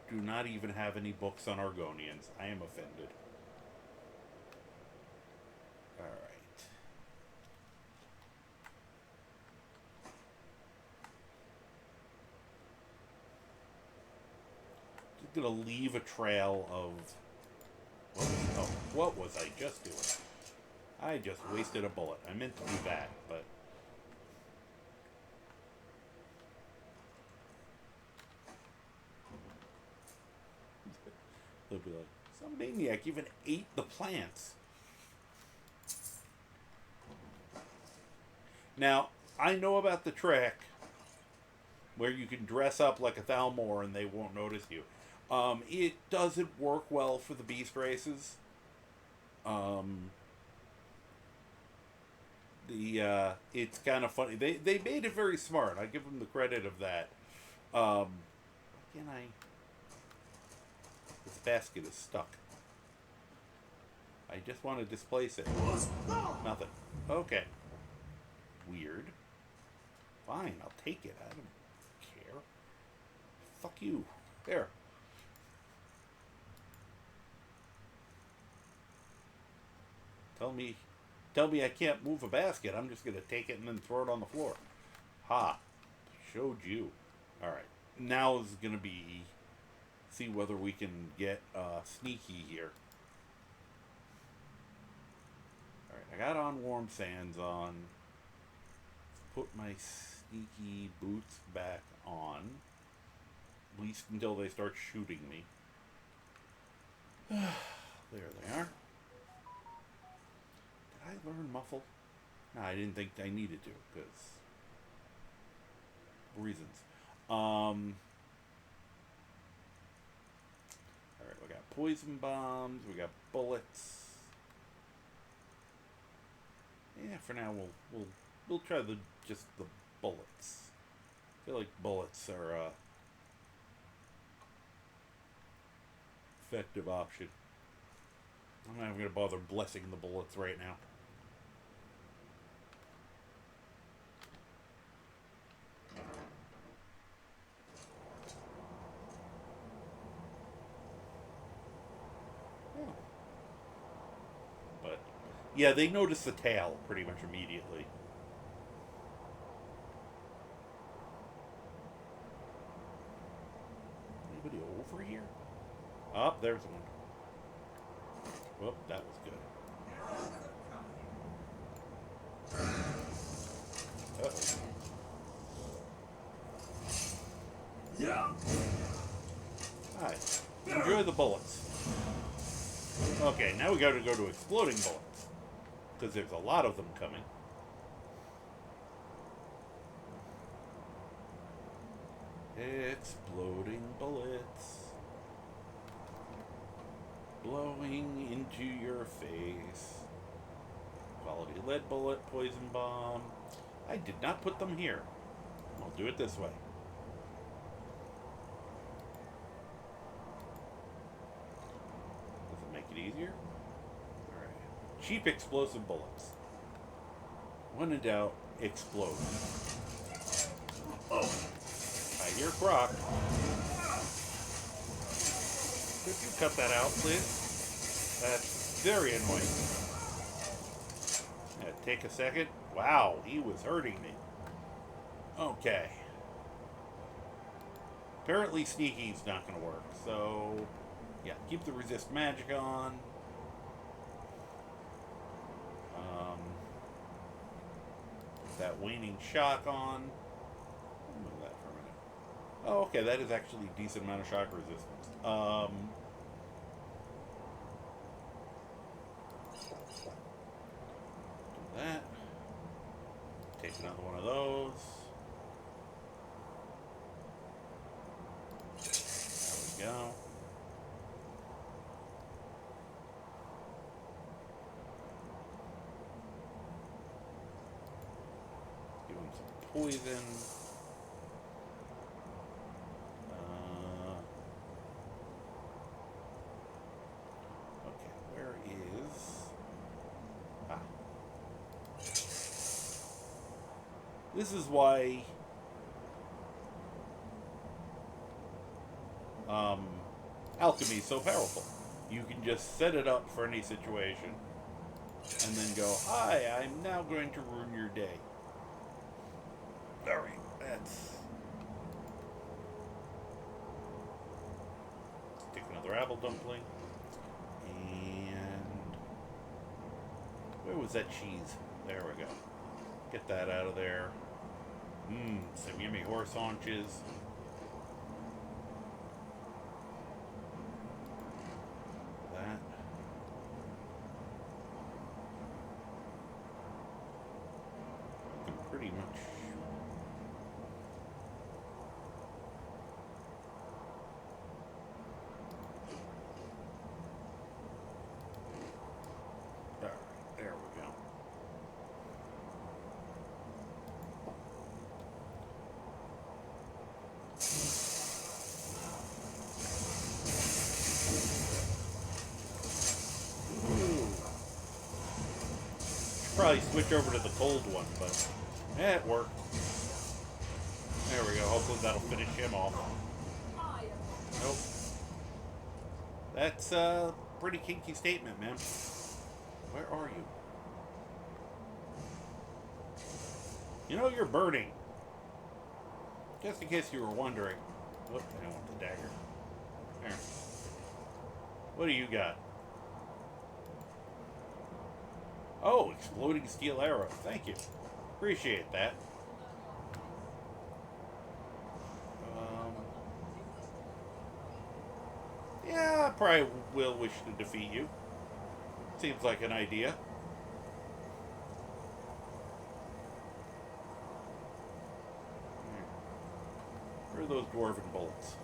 do not even have any books on Argonians. I am offended. Alright. Just gonna leave a trail of... What was I just doing? I just wasted a bullet. I meant to do that, but... They'll be like, some maniac even ate the plants. Now, I know about the trick where you can dress up like a Thalmor and they won't notice you. It doesn't work well for the beast races. It's kind of funny. They made it very smart. I give them the credit of that. Can I? This basket is stuck. I just want to displace it. Nothing. Okay. Weird. Fine, I'll take it. I don't care. Fuck you. There. Tell me I can't move a basket. I'm just going to take it and then throw it on the floor. Ha. Showed you. Alright. Now is going to be... See whether we can get sneaky here. Alright, I got on warm sands on. Put my sneaky boots back on. At least until they start shooting me. There they are. Did I learn muffle? No, I didn't think I needed to, because reasons. Alright, we got poison bombs, we got bullets. Yeah, for now we'll try just the bullets. I feel like bullets are effective option. I'm not even gonna bother blessing the bullets right now. But yeah, they notice the tail pretty much immediately. Anybody over here? Oh, there's one. Whoop, that was good. Uh-oh. Yeah. Hi. Enjoy the bullets. Okay, now we gotta go to exploding bullets. Because there's a lot of them coming. Exploding bullets. Blowing into your face. Quality lead bullet, poison bomb. I did not put them here. I'll do it this way. Does it make it easier? Alright. Cheap explosive bullets. When in doubt, explode. Oh. I hear Croc. Could you cut that out, please? That's very annoying. Yeah, take a second. Wow, he was hurting me. Okay. Apparently sneaky's not going to work, so... Yeah, keep the resist magic on. That waning shock on. Move that for a minute. Oh, okay, that is actually a decent amount of shock resistance. Do that. Take another one of those. There we go. Give him some poison. This is why alchemy is so powerful. You can just set it up for any situation and then go, hi, I'm now going to ruin your day. Alright, that's... Take another apple dumpling. And... where was that cheese? There we go. Get that out of there. Some yummy horse haunches. pretty much. Alright, there we go. Probably switch over to the cold one, but it worked. There we go. Hopefully that'll finish him off. Nope. That's a pretty kinky statement, man. Where are you? You know you're burning. Just in case you were wondering. Whoop, I don't want the dagger. There. What do you got? Oh, exploding steel arrow. Thank you. Appreciate that. Yeah, I probably will wish to defeat you. Seems like an idea. Where are those dwarven bolts?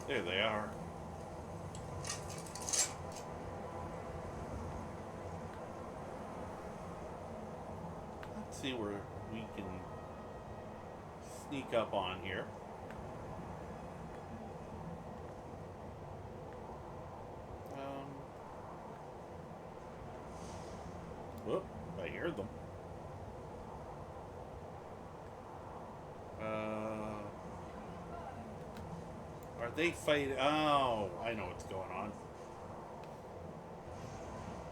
There they are. Let's see where we can sneak up on here. Whoop, I hear them. Are they fighting? Oh, I know what's going on.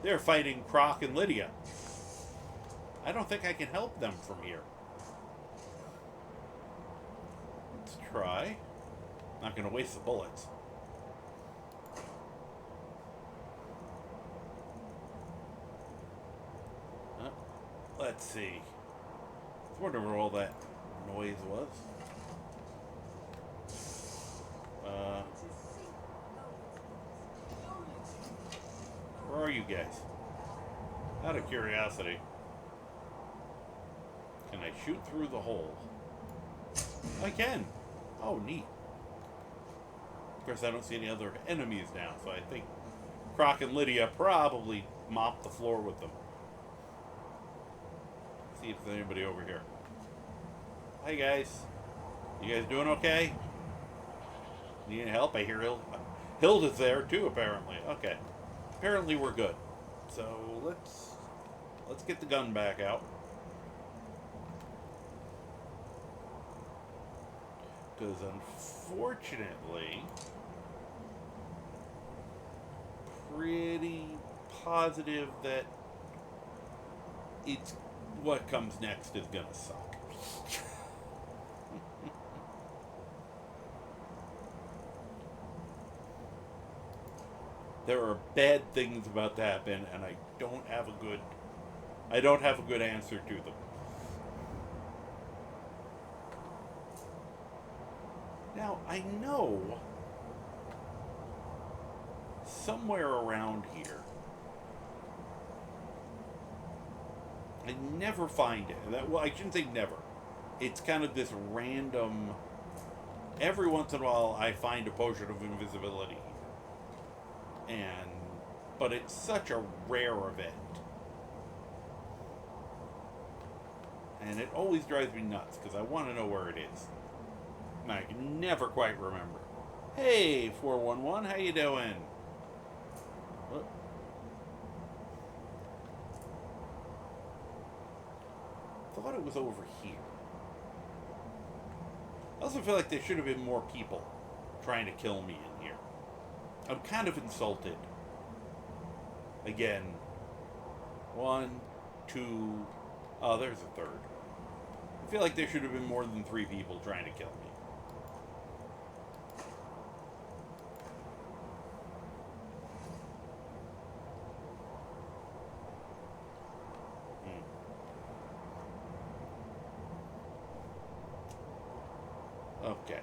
They're fighting Croc and Lydia. I don't think I can help them from here. Let's try. Not going to waste the bullets. Let's see. I was wondering where all that noise was. Where are you guys? Out of curiosity. Can I shoot through the hole? I can. Oh, neat. Of course, I don't see any other enemies now, so I think Croc and Lydia probably mopped the floor with them. See if there's anybody over here. Hi, guys. You guys doing okay? Need any help? I hear Hilda's there, too, apparently. Okay. Apparently we're good. So, let's get the gun back out. Because unfortunately, pretty positive that it's what comes next is gonna suck. There are bad things about to happen, and I don't have a good answer to them. Now, I know somewhere around here, I never find it. Well, I shouldn't say never. It's kind of this random, every once in a while I find a potion of invisibility. But it's such a rare event. And it always drives me nuts, because I want to know where it is. And I can never quite remember. Hey, 411, how you doing? What? Thought it was over here. I also feel like there should have been more people trying to kill me in here. I'm kind of insulted. Again. 1, 2... Oh, there's a third. I feel like there should have been more than 3 people trying to kill me. Okay.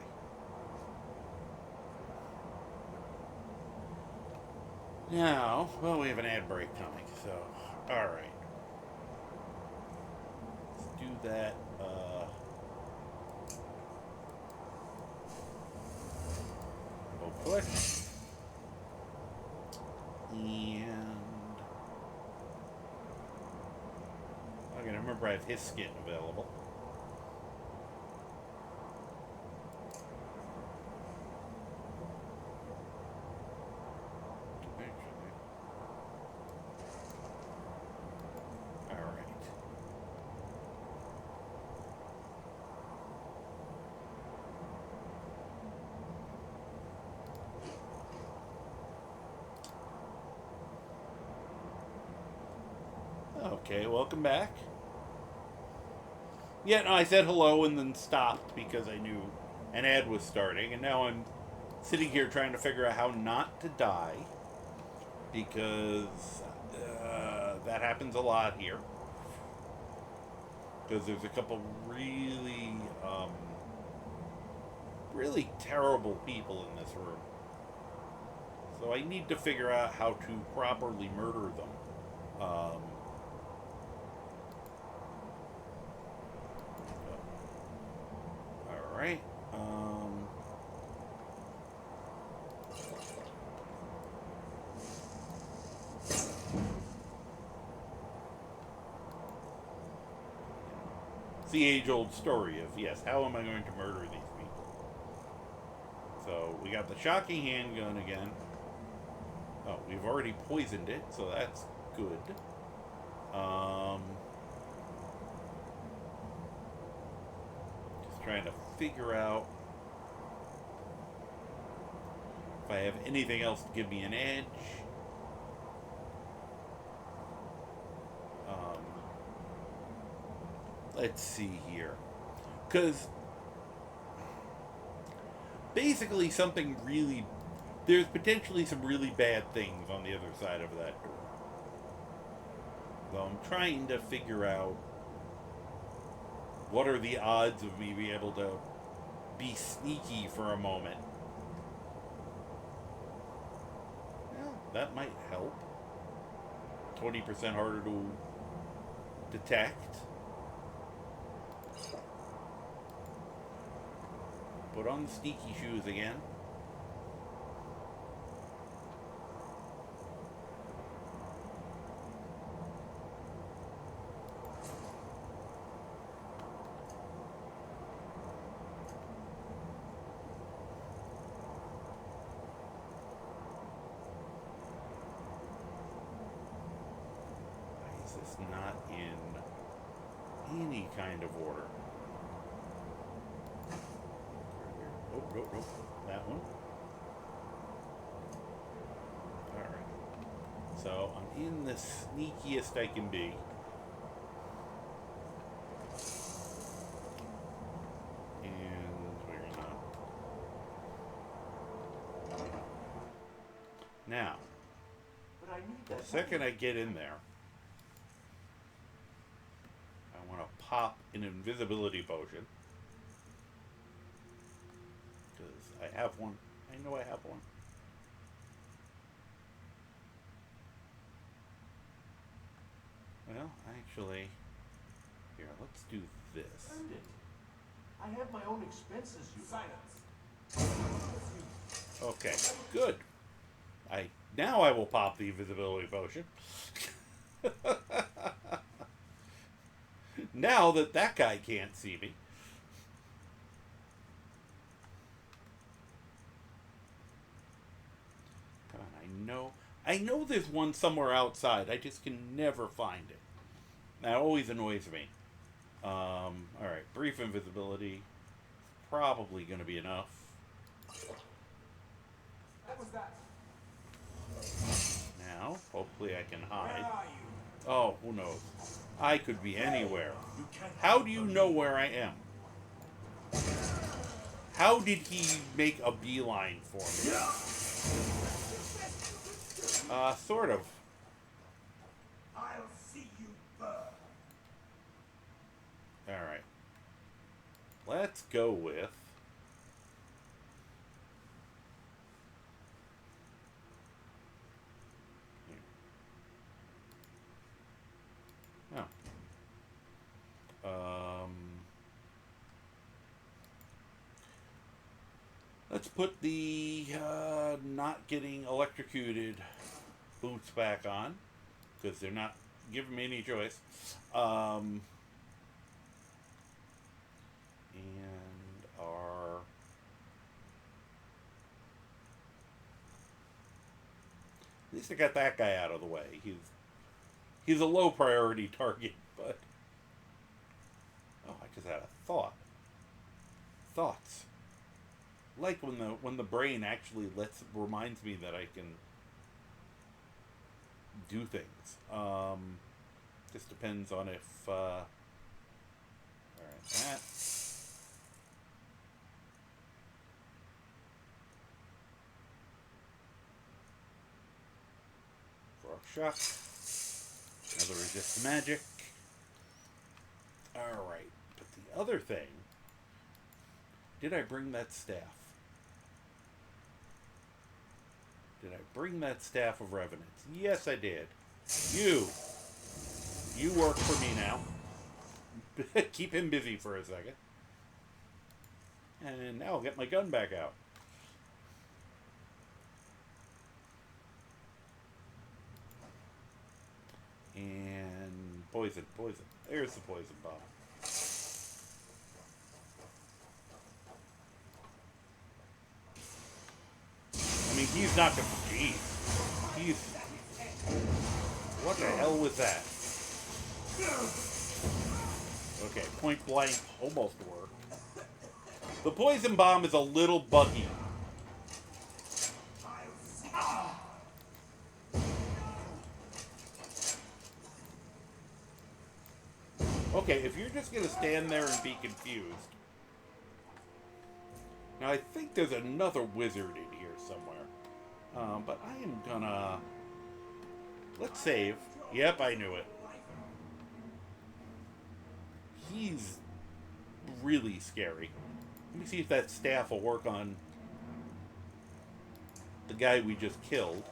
Now, well, we have an ad break coming, so alright. Let's do that. Go quick. And I gotta remember I have his skin available. Okay, welcome back. Yeah, no, I said hello and then stopped because I knew an ad was starting, and now I'm sitting here trying to figure out how not to die because that happens a lot here. Because there's a couple really, really terrible people in this room. So I need to figure out how to properly murder them. Alright. It's the age-old story of, yes, how am I going to murder these people? So, we got the shocking handgun again. Oh, we've already poisoned it, so that's good. Just trying to figure out if I have anything else to give me an edge. Let's see here. Because basically something really... There's potentially some really bad things on the other side of that door. So I'm trying to figure out what are the odds of me being able to be sneaky for a moment. Well, that might help. 20% harder to detect. Put on the sneaky shoes again. Why is this not in any kind of order? Nope, that one. Alright. So, I'm in the sneakiest I can be. And we're gonna... Now, the second I get in there, I want to pop an invisibility potion. I have one. I know I have one. Well, actually, here, let's do this. I have my own expenses, you silence. Okay, good. Now I will pop the invisibility potion. Now that guy can't see me. I know there's one somewhere outside. I just can never find it. That always annoys me. Alright, brief invisibility. Probably going to be enough. What was that? Now, hopefully I can hide. Oh, who knows? I could be anywhere. How do you know where I am? How did he make a beeline for me? Sort of. I'll see you burn. Alright. Let's go with... Let's put the not getting electrocuted boots back on, because they're not giving me any choice. And our... At least I got that guy out of the way. He's a low priority target, but... Oh, I just had a thought. Thoughts. Like when the brain actually reminds me that I can do things. Just depends on if alright, that. For a shock. Another resist magic. Alright. But the other thing, did I bring that staff? Did I bring that staff of revenants? Yes, I did. You work for me now. Keep him busy for a second. And now I'll get my gun back out. And poison. There's the poison bomb. I mean, he's not gonna... Jeez. What the hell was that? Okay, point blank almost worked. The poison bomb is a little buggy. Okay, if you're just gonna stand there and be confused... Now, I think there's another wizard in here somewhere. But I am gonna... Let's save. Yep, I knew it. He's really scary. Let me see if that staff will work on the guy we just killed.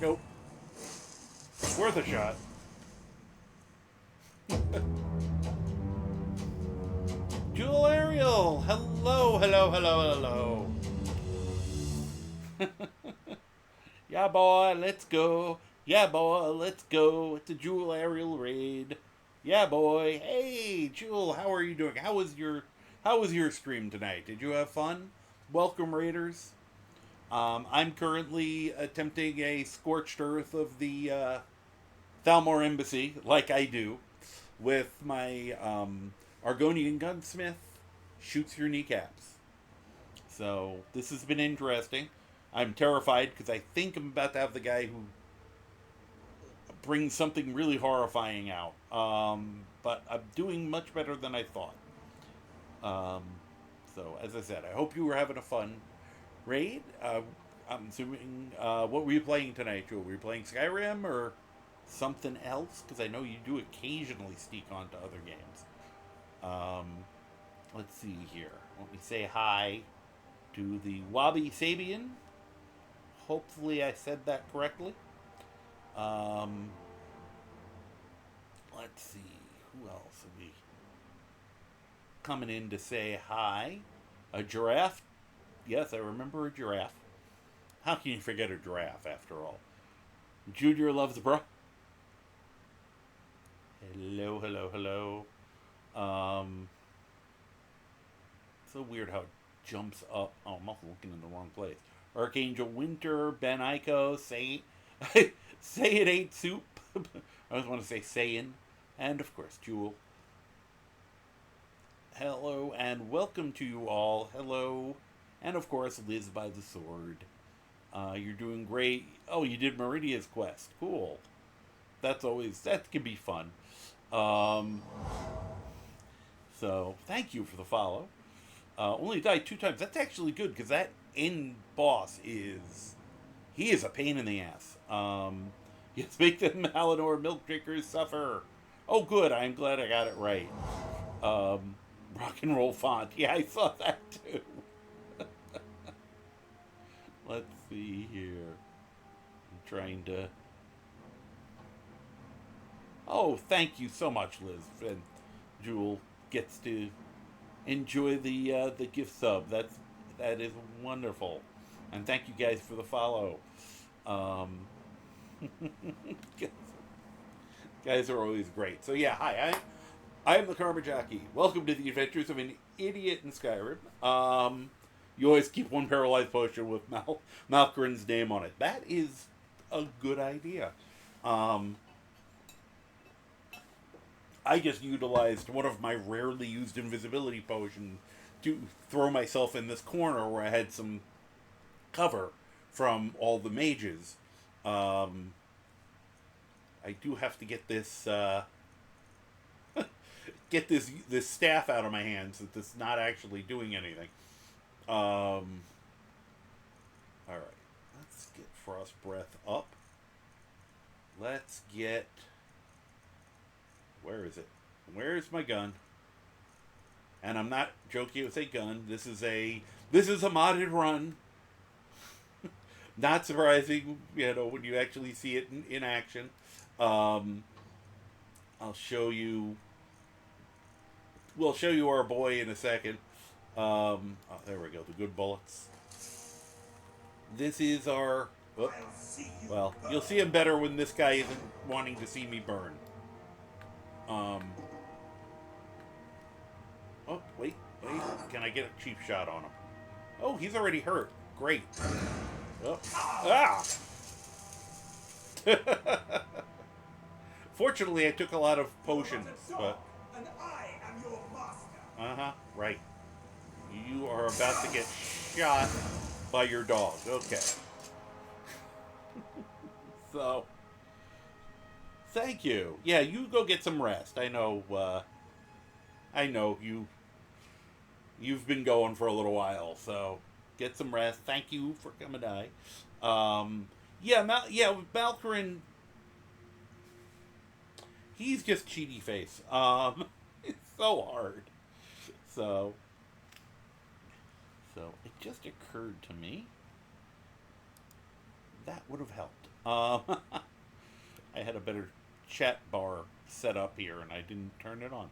Nope. Worth a shot. Jewel Ariel! Hello. Yeah, boy, let's go. Yeah, boy, let's go. It's a Jewel Ariel raid. Yeah, boy. Hey, Jewel, how are you doing? How was your stream tonight? Did you have fun? Welcome, raiders. I'm currently attempting a scorched earth of the Thalmor embassy, like I do, with my Argonian Gunsmith, Shoots-yer-Kneecaps. So, this has been interesting. I'm terrified because I think I'm about to have the guy who brings something really horrifying out. But I'm doing much better than I thought. So, as I said, I hope you were having a fun raid. I'm assuming, what were you playing tonight, Joe? Were you playing Skyrim or something else? Because I know you do occasionally sneak onto other games. Let's see here. Let me say hi to the Wabi Sabian. Hopefully I said that correctly. Let's see. Who else are we coming in to say hi? A giraffe. Yes, I remember a giraffe. How can you forget a giraffe, after all? Junior loves bro. Hello. So weird how it jumps up. Oh, I'm also looking in the wrong place. Archangel Winter, Ben Ico, Say It Ain't Soup. I always want to say Seaon. And, of course, Jewel. Hello, and welcome to you all. Hello. And, of course, Liz by the Sword. You're doing great. Oh, you did Meridia's quest. Cool. That can be fun. So, thank you for the follow. Only died 2 times. That's actually good, because that end boss he is a pain in the ass. Yes, make them Alinor milk drinkers suffer. Oh, good. I'm glad I got it right. Rock and roll font. Yeah, I saw that too. Let's see here. I'm trying to... Oh, thank you so much, Liz and Jewel. gets to enjoy the gift sub. That is wonderful, and thank you guys for the follow. Guys are always great. So yeah, hi, I am the Karma Jockey. Welcome to the adventures of an idiot in Skyrim. You always keep one paralyzed potion with Malkrin's name on it. That is a good idea. I just utilized one of my rarely used invisibility potions to throw myself in this corner where I had some cover from all the mages. I do have to get this get this staff out of my hands that it's not actually doing anything. All right, let's get Frost Breath up. Let's get, where is it? Where's my gun? And I'm not joking with a gun. This is a modded run. Not surprising, when you actually see it in action. I'll show you. We'll show you our boy in a second. Oh, there we go. The good bullets. This is our. Oh, well, you'll see him better when this guy isn't wanting to see me burn. Oh, wait. Can I get a cheap shot on him? Oh, he's already hurt. Great. Oh. Ah! Fortunately, I took a lot of potions, but... And I am your master. Uh-huh, right. You are about to get shot by your dog. Okay. So, thank you. Yeah, you go get some rest. I know you've been going for a little while, so get some rest. Thank you for coming by. With Malkrin, he's just cheaty face. It's so hard. So it just occurred to me that would have helped. I had a better chat bar set up here, and I didn't turn it on.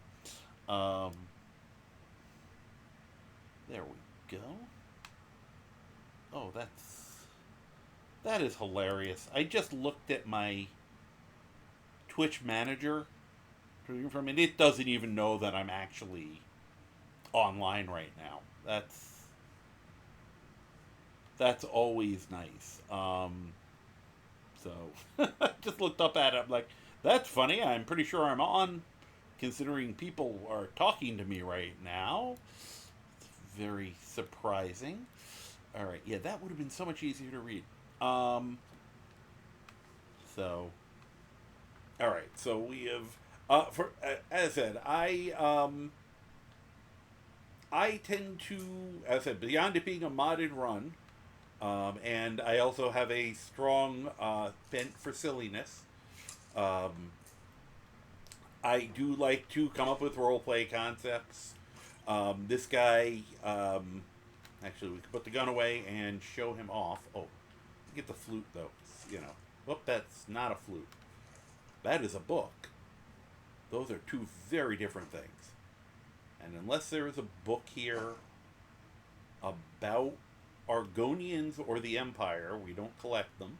There we go. Oh, that is hilarious. I just looked at my Twitch manager, and it doesn't even know that I'm actually online right now. That's always nice. So I just looked up at it. I'm like, that's funny. I'm pretty sure I'm on, considering people are talking to me right now. It's very surprising. All right, yeah, that would have been so much easier to read. All right, so we have, as I said, I tend to, as I said, beyond it being a modded run, and I also have a strong bent for silliness. I do like to come up with roleplay concepts. This guy, actually, we can put the gun away and show him off. Oh, get the flute, though. Whoop, that's not a flute. That is a book. Those are two very different things. And unless there is a book here about Argonians or the Empire, we don't collect them.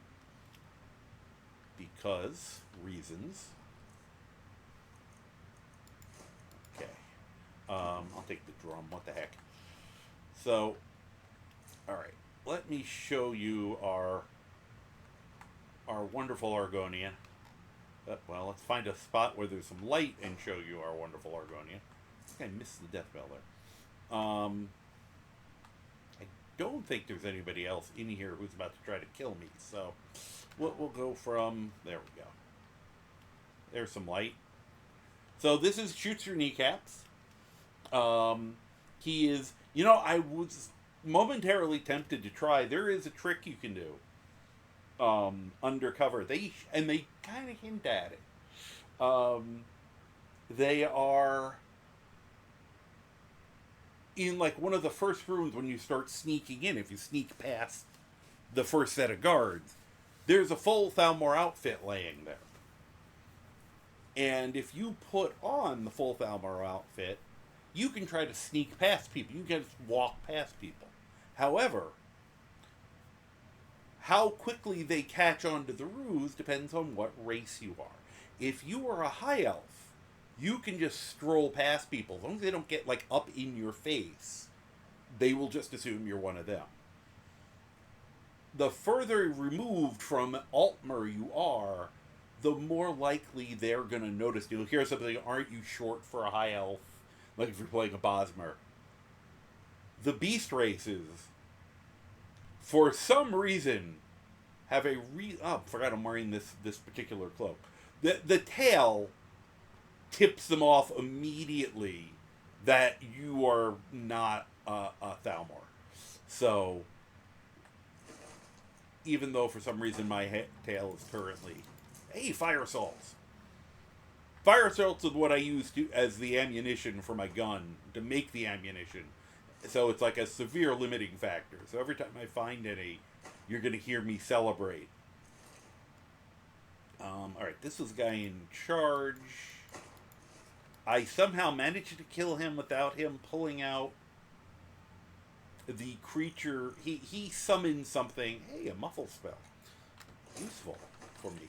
Because reasons. Okay. I'll take the drum. What the heck? So, alright. Let me show you our wonderful Argonian. Well, let's find a spot where there's some light and show you our wonderful Argonian. I think I missed the death bell there. I don't think there's anybody else in here who's about to try to kill me, so we'll go from... There we go. There's some light. So this is Shoots-yer-Kneecaps. He is... I was momentarily tempted to try. There is a trick you can do. Undercover. They kind of hint at it. They are in like one of the first rooms when you start sneaking in. If you sneak past the first set of guards, there's a full Thalmor outfit laying there. And if you put on the full Thalmor outfit, you can try to sneak past people. You can just walk past people. However, how quickly they catch on to the ruse depends on what race you are. If you are a high elf, you can just stroll past people. As long as they don't get, like, up in your face, they will just assume you're one of them. The further removed from Altmer you are, the more likely they're going to notice. You'll hear something, aren't you short for a high elf? Like if you're playing a Bosmer. The beast races, for some reason, have a oh, I forgot I'm wearing this particular cloak. The tail tips them off immediately that you are not a Thalmor. So, even though for some reason my tail is currently... Hey, fire assaults! Fire assaults is what I use as the ammunition for my gun, to make the ammunition. So it's like a severe limiting factor. So every time I find any, you're going to hear me celebrate. Alright, this was the guy in charge. I somehow managed to kill him without him pulling out the creature. He summoned something. Hey, a muffle spell. Useful for me.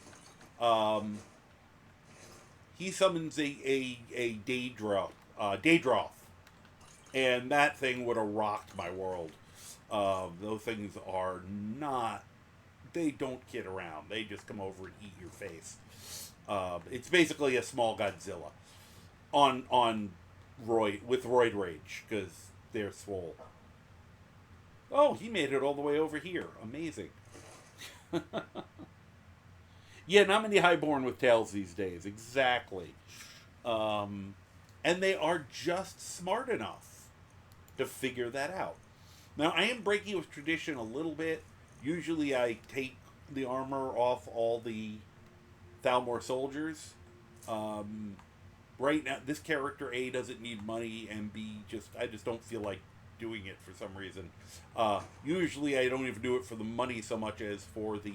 He summons a Daedroth. And that thing would have rocked my world. Those things are not... They don't kid around. They just come over and eat your face. It's basically a small Godzilla. On with Roid Rage, because they're swole. Oh, he made it all the way over here. Amazing. Yeah, not many highborn with tails these days. Exactly. And they are just smart enough to figure that out. Now, I am breaking with tradition a little bit. Usually I take the armor off all the Thalmor soldiers. Right now, this character, A, doesn't need money, and B, I just don't feel like doing it for some reason. Usually I don't even do it for the money so much as for the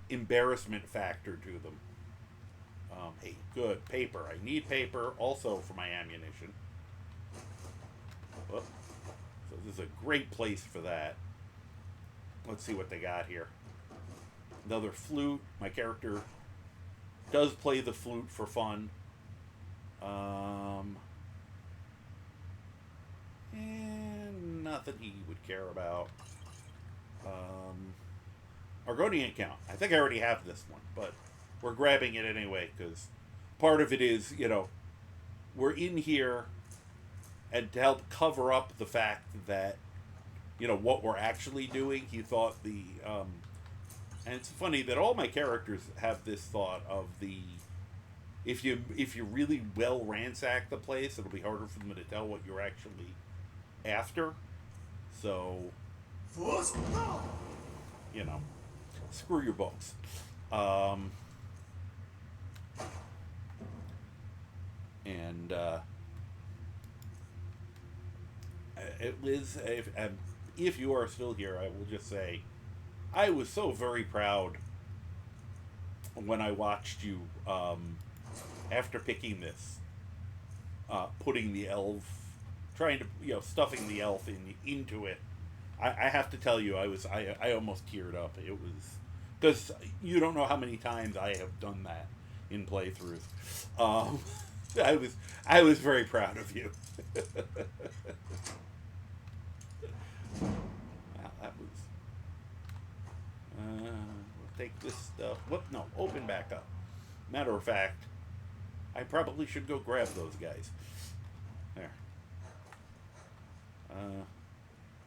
embarrassment factor to them. Hey, good. Paper. I need paper also for my ammunition. Whoop. So this is a great place for that. Let's see what they got here. Another flute. My character does play the flute for fun. And nothing he would care about. Argonian count. I think I already have this one, but we're grabbing it anyway, because part of it is, we're in here, and to help cover up the fact that, what we're actually doing, he thought and it's funny that all my characters have this thought of if you really well ransack the place, it'll be harder for them to tell what you're actually after. So, screw your books. Liz, if you are still here, I will just say, I was so very proud when I watched you, after picking this, putting the elf, trying to, stuffing the elf into it. I have to tell you, I almost teared up. It was, because you don't know how many times I have done that in playthroughs. I was very proud of you. Wow, that was. We'll take this stuff. Whoop! No, open back up. Matter of fact, I probably should go grab those guys. There.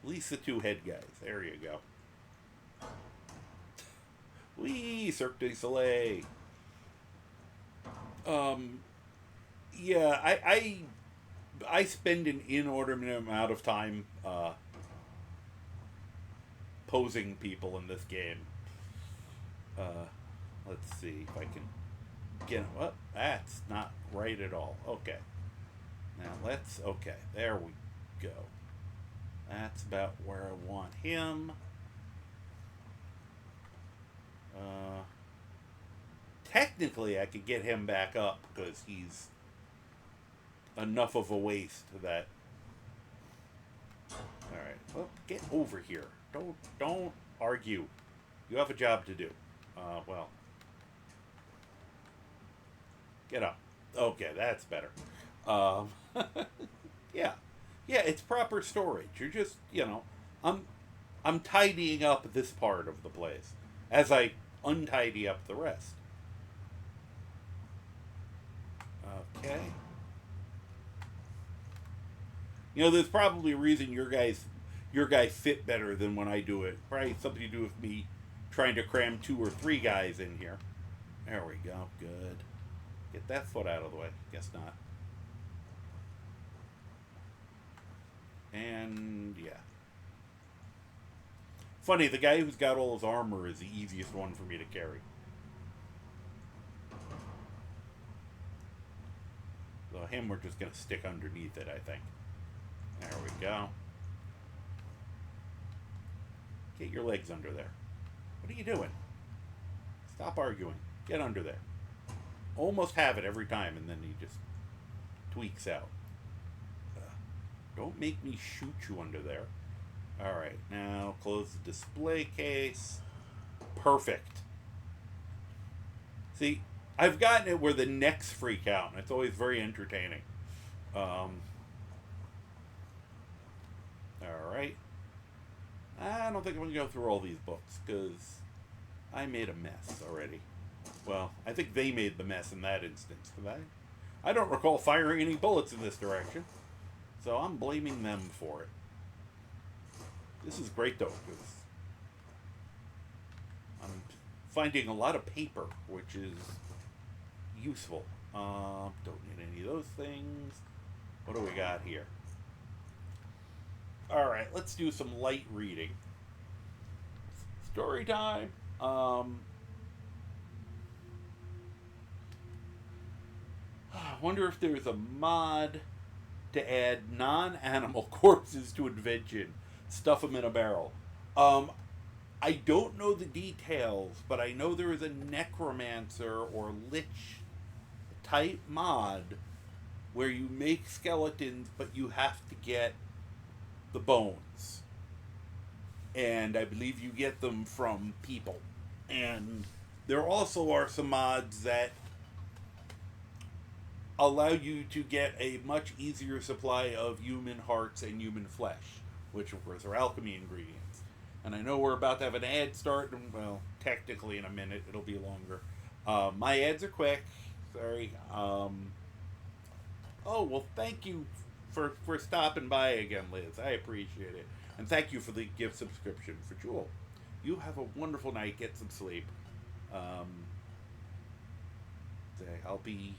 At least the two head guys. There you go. Wee, Cirque du Soleil. Yeah, I spend an inordinate amount of time posing people in this game. Let's see if I can get. Oh, that's not right at all. Okay. Now okay, there we go. That's about where I want him. Technically, I could get him back up because enough of a waste that. All right, well, get over here. Don't argue. You have a job to do. Well, get up. Okay, that's better. Yeah, it's proper storage. You're just, I'm tidying up this part of the place as I untidy up the rest. Okay. There's probably a reason your guys fit better than when I do it. Probably something to do with me trying to cram 2 or 3 guys in here. There we go. Good. Get that foot out of the way. Guess not. And yeah. Funny, the guy who's got all his armor is the easiest one for me to carry. So him, we're just gonna stick underneath it, I think. There we go. Get your legs under there. What are you doing? Stop arguing. Get under there. Almost have it every time, and then he just tweaks out. Don't make me shoot you under there. Alright, now close the display case. Perfect. See, I've gotten it where the necks freak out, and it's always very entertaining. Alright. I don't think I'm going to go through all these books, because I made a mess already. Well, I think they made the mess in that instance, because I don't recall firing any bullets in this direction. So I'm blaming them for it. This is great, though, because I'm finding a lot of paper, which is useful. Don't need any of those things. What do we got here? Alright, let's do some light reading. Story time. I wonder if there's a mod to add non-animal corpses to invention. Stuff them in a barrel. I don't know the details, but I know there is a necromancer or lich type mod where you make skeletons, but you have to get the bones. And I believe you get them from people. And there also are some mods that allow you to get a much easier supply of human hearts and human flesh, which of course are alchemy ingredients. And I know we're about to have an ad start, and well, technically in a minute, it'll be longer. My ads are quick. Sorry. Oh, well, thank you for stopping by again, Liz. I appreciate it. And thank you for the gift subscription for Jewel. You have a wonderful night. Get some sleep. I'll be...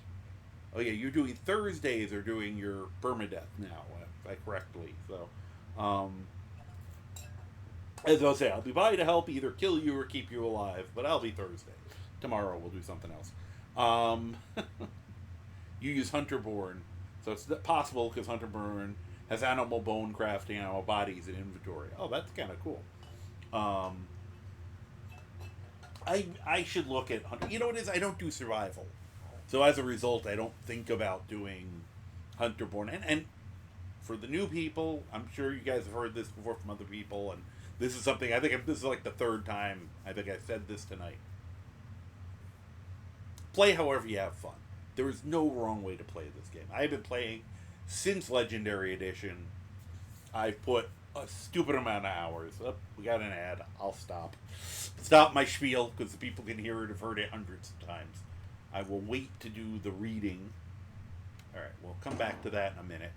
Oh, yeah, you're doing Thursdays or doing your permadeath now, if I correctly. So, as I'll say, I'll be by to help either kill you or keep you alive, but I'll be Thursday. Tomorrow we'll do something else. You use Hunterborn, so it's possible because Hunterborn has animal bone crafting, animal bodies, and inventory. Oh, that's kind of cool. I should look at Hunter. You know what it is? I don't do survival. So as a result, I don't think about doing Hunterborn. And for the new people, I'm sure you guys have heard this before from other people, and this is something, I think this is like the third time I think I said this tonight. Play however you have fun. There is no wrong way to play this game. I've been playing since Legendary Edition. I've put a stupid amount of hours. Oh, we got an ad. I'll stop. Stop my spiel, because the people can hear it. Have heard it hundreds of times. I will wait to do the reading. Alright, we'll come back to that in a minute.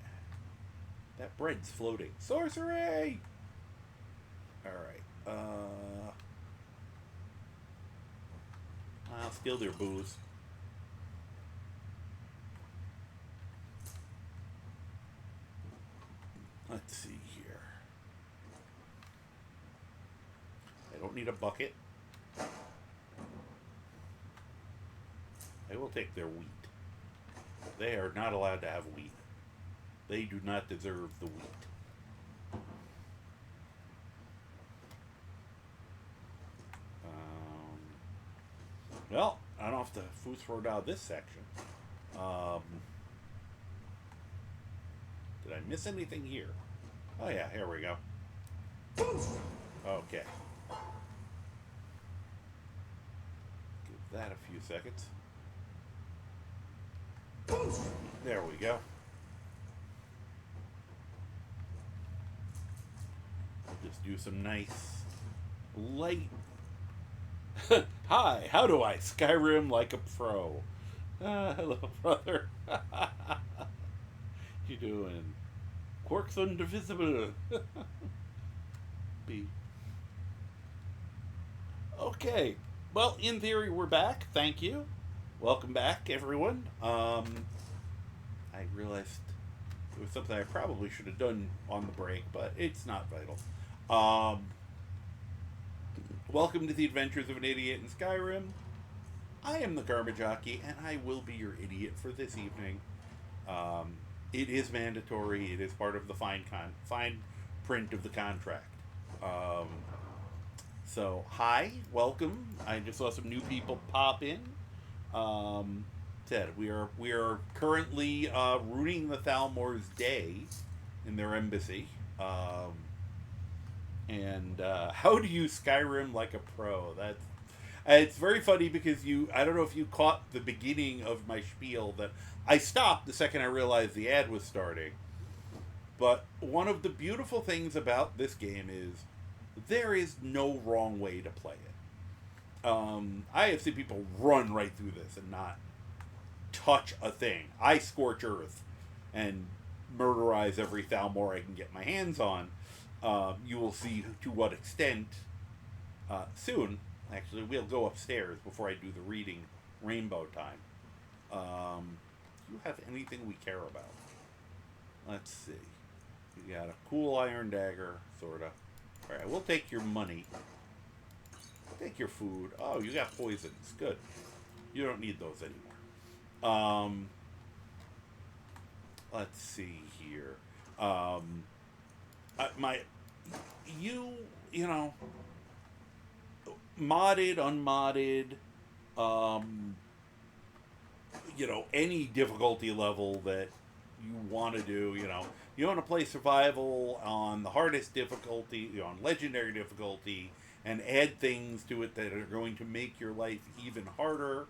That bread's floating. Sorcery! Alright, I'll steal their booze. Let's see here. I don't need a bucket. I will take their wheat. They are not allowed to have wheat. They do not deserve the wheat. Well, I don't have to food throw out this section. Did I miss anything here? Oh yeah, here we go. Okay. Give that a few seconds. There we go. I'll just do some nice light. Hi, how do I Skyrim like a pro? Hello, brother. You doing? Quarks Undivisible. B. Okay. Well, in theory, we're back. Thank you. Welcome back, everyone. I realized it was something I probably should have done on the break, but it's not vital. Welcome to the Adventures of an Idiot in Skyrim. I am the Garbage Jockey, and I will be your idiot for this evening. It is mandatory. It is part of the fine print of the contract. So, hi, welcome. I just saw some new people pop in. Ted, we are currently ruining the Thalmor's day in their embassy. And how do you Skyrim like a pro? It's very funny because I don't know if you caught the beginning of my spiel that I stopped the second I realized the ad was starting. But one of the beautiful things about this game is there is no wrong way to play it. I have seen people run right through this and not touch a thing. I scorch earth and murderize every Thalmor I can get my hands on. You will see to what extent soon. Actually, we'll go upstairs before I do the reading rainbow time. Do you have anything we care about? Let's see. You got a cool iron dagger, sorta. Alright, we'll take your money. Take your food. Oh, you got poisons. Good. You don't need those anymore. Let's see here. You know, modded, unmodded, any difficulty level that you want to do, you want to play survival on the hardest difficulty, on legendary difficulty, and add things to it that are going to make your life even harder.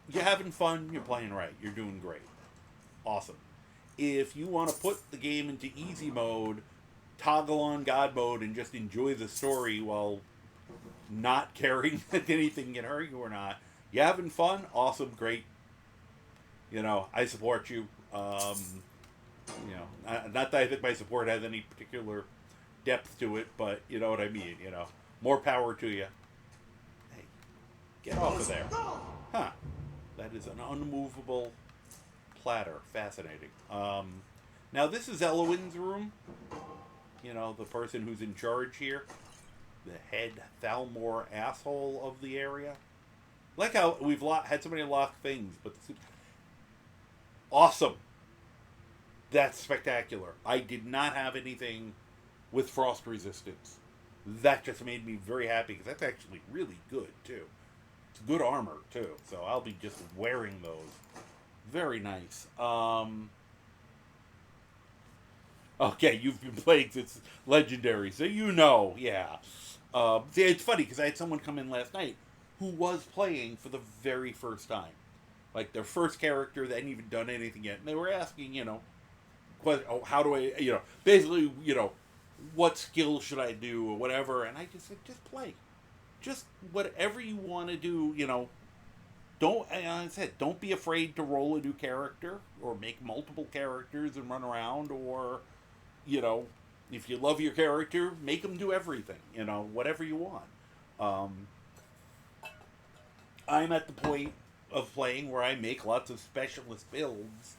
You're having fun, you're playing right, you're doing great. Awesome. If you want to put the game into easy mode, toggle on God mode, and just enjoy the story while not caring that anything can hurt you or not, you having fun? Awesome, great. I support you. Not that I think my support has any particular depth to it, but you know what I mean, More power to you. Hey, get off of there. Huh. That is an unmovable platter. Fascinating. Now this is Elowin's room. The person who's in charge here. The head Thalmor asshole of the area. Like how we've had so many locked things, but awesome. That's spectacular. I did not have anything with frost resistance. That just made me very happy because that's actually really good too. It's good armor too, so I'll be just wearing those. Very nice. Okay, you've been playing since Legendary, so yeah. See, it's funny because I had someone come in last night who was playing for the very first time. Like their first character, they hadn't even done anything yet. And they were asking, how do I, basically, what skills should I do or whatever. And I just said, just play. Just whatever you want to do, don't be afraid to roll a new character or make multiple characters and run around or, if you love your character, make them do everything, whatever you want. I'm at the point of playing where I make lots of specialist builds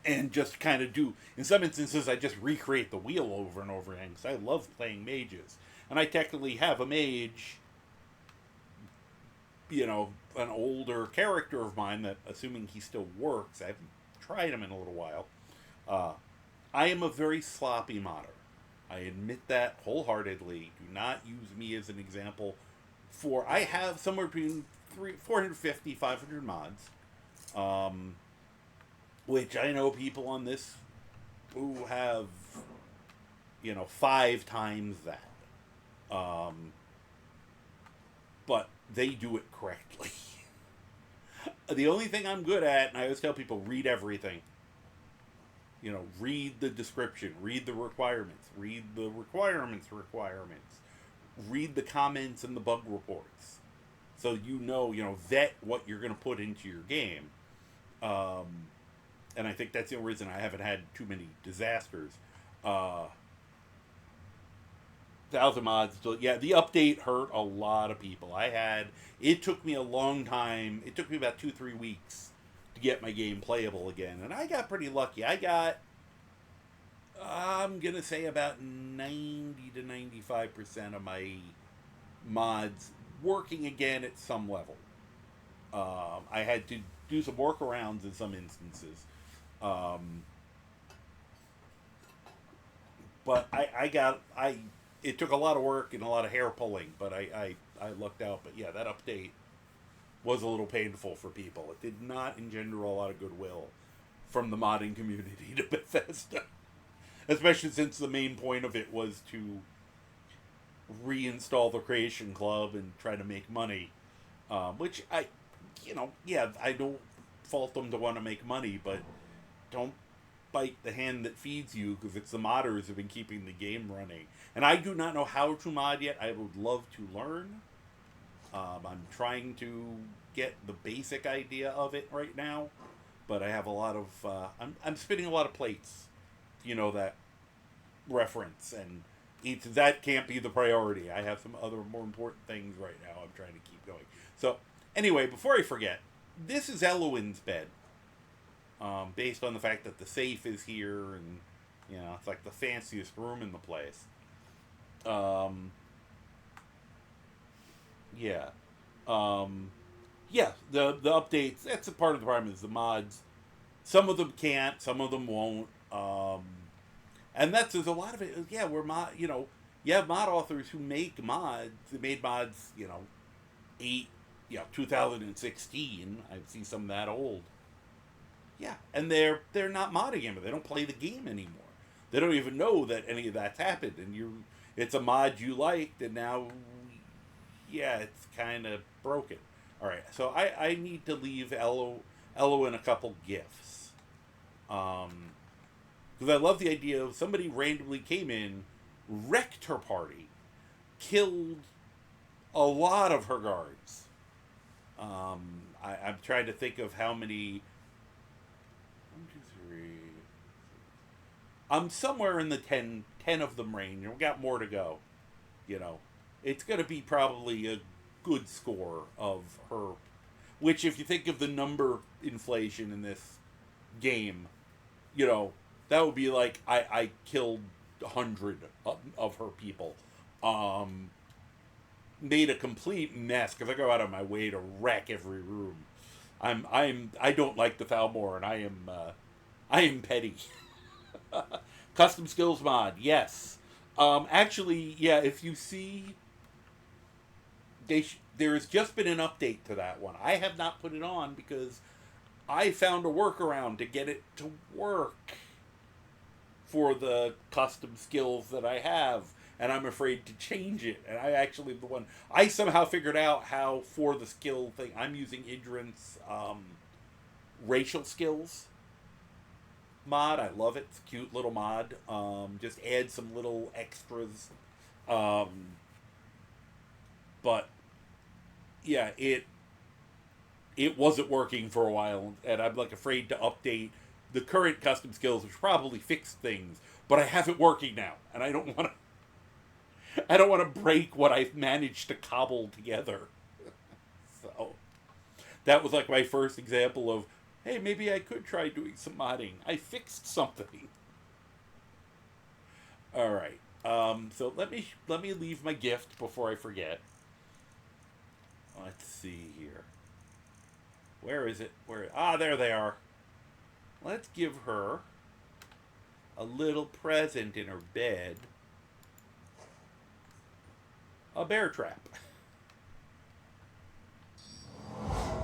and just kind of do, in some instances, I just recreate the wheel over and over again because I love playing mages. And I technically have a mage, an older character of mine that, assuming he still works, I haven't tried him in a little while. I am a very sloppy modder. I admit that wholeheartedly. Do not use me as an example I have somewhere between 450, 500 mods, which I know people on this who have, 5 times that. But they do it correctly. The only thing I'm good at, and I always tell people, read everything. Read the description, read the requirements, read the requirements, read the comments and the bug reports. So vet what you're going to put into your game. And I think that's the only reason I haven't had too many disasters. Thousand mods, the update hurt a lot of people. It took me a long time. It took me about 2-3 weeks to get my game playable again. And I got pretty lucky. I'm going to say about 90 to 95% of my mods working again at some level. I had to do some workarounds in some instances. But it took a lot of work and a lot of hair pulling, but I lucked out. But yeah, that update was a little painful for people. It did not engender a lot of goodwill from the modding community to Bethesda. Especially since the main point of it was to reinstall the Creation Club and try to make money. Which I don't fault them to want to make money, but don't bite the hand that feeds you, because it's the modders who've been keeping the game running. And I do not know how to mod yet. I would love to learn. I'm trying to get the basic idea of it right now, but I have a lot of I'm spinning a lot of plates, that reference, and that can't be the priority. I have some other more important things right now I'm trying to keep going. So anyway, before I forget, this is Elowin's bed. Based on the fact that the safe is here, and it's like the fanciest room in the place. The updates, that's a part of the problem, is the mods. Some of them can't, some of them won't. And there's a lot of it, we're you have mod authors who make mods. They made mods, 2016. I see some that old. Yeah, and they're not modding anymore. They don't play the game anymore. They don't even know that any of that's happened. And it's a mod you liked, and now, it's kind of broken. All right, so I need to leave Elowin a couple gifts. Because I love the idea of somebody randomly came in, wrecked her party, killed a lot of her guards. I'm trying to think of how many. 1, 2, 3. I'm somewhere in the 10 of them range. We've got more to go. It's going to be probably a good score of her. Which, if you think of the number inflation in this game, that would be like I killed 100 of her people. Made a complete mess because I go out of my way to wreck every room. I don't like the Thalmor, and I am petty. Custom skills mod, yes. Actually, if you see, there has just been an update to that one. I have not put it on because I found a workaround to get it to work for the custom skills that I have, and I'm afraid to change it. And I somehow figured out how, for the skill thing, I'm using Idrin's racial skills mod. I love it. It's a cute little mod. Just add some little extras. But yeah, it wasn't working for a while, and I'm afraid to update the current custom skills, which probably fixed things, but I have it working now, and I don't want to break what I've managed to cobble together. So that was my first example of, hey, maybe I could try doing some modding. I fixed something. All right. So let me leave my gift before I forget. Let's see here. Where is it? There they are. Let's give her a little present in her bed. A bear trap.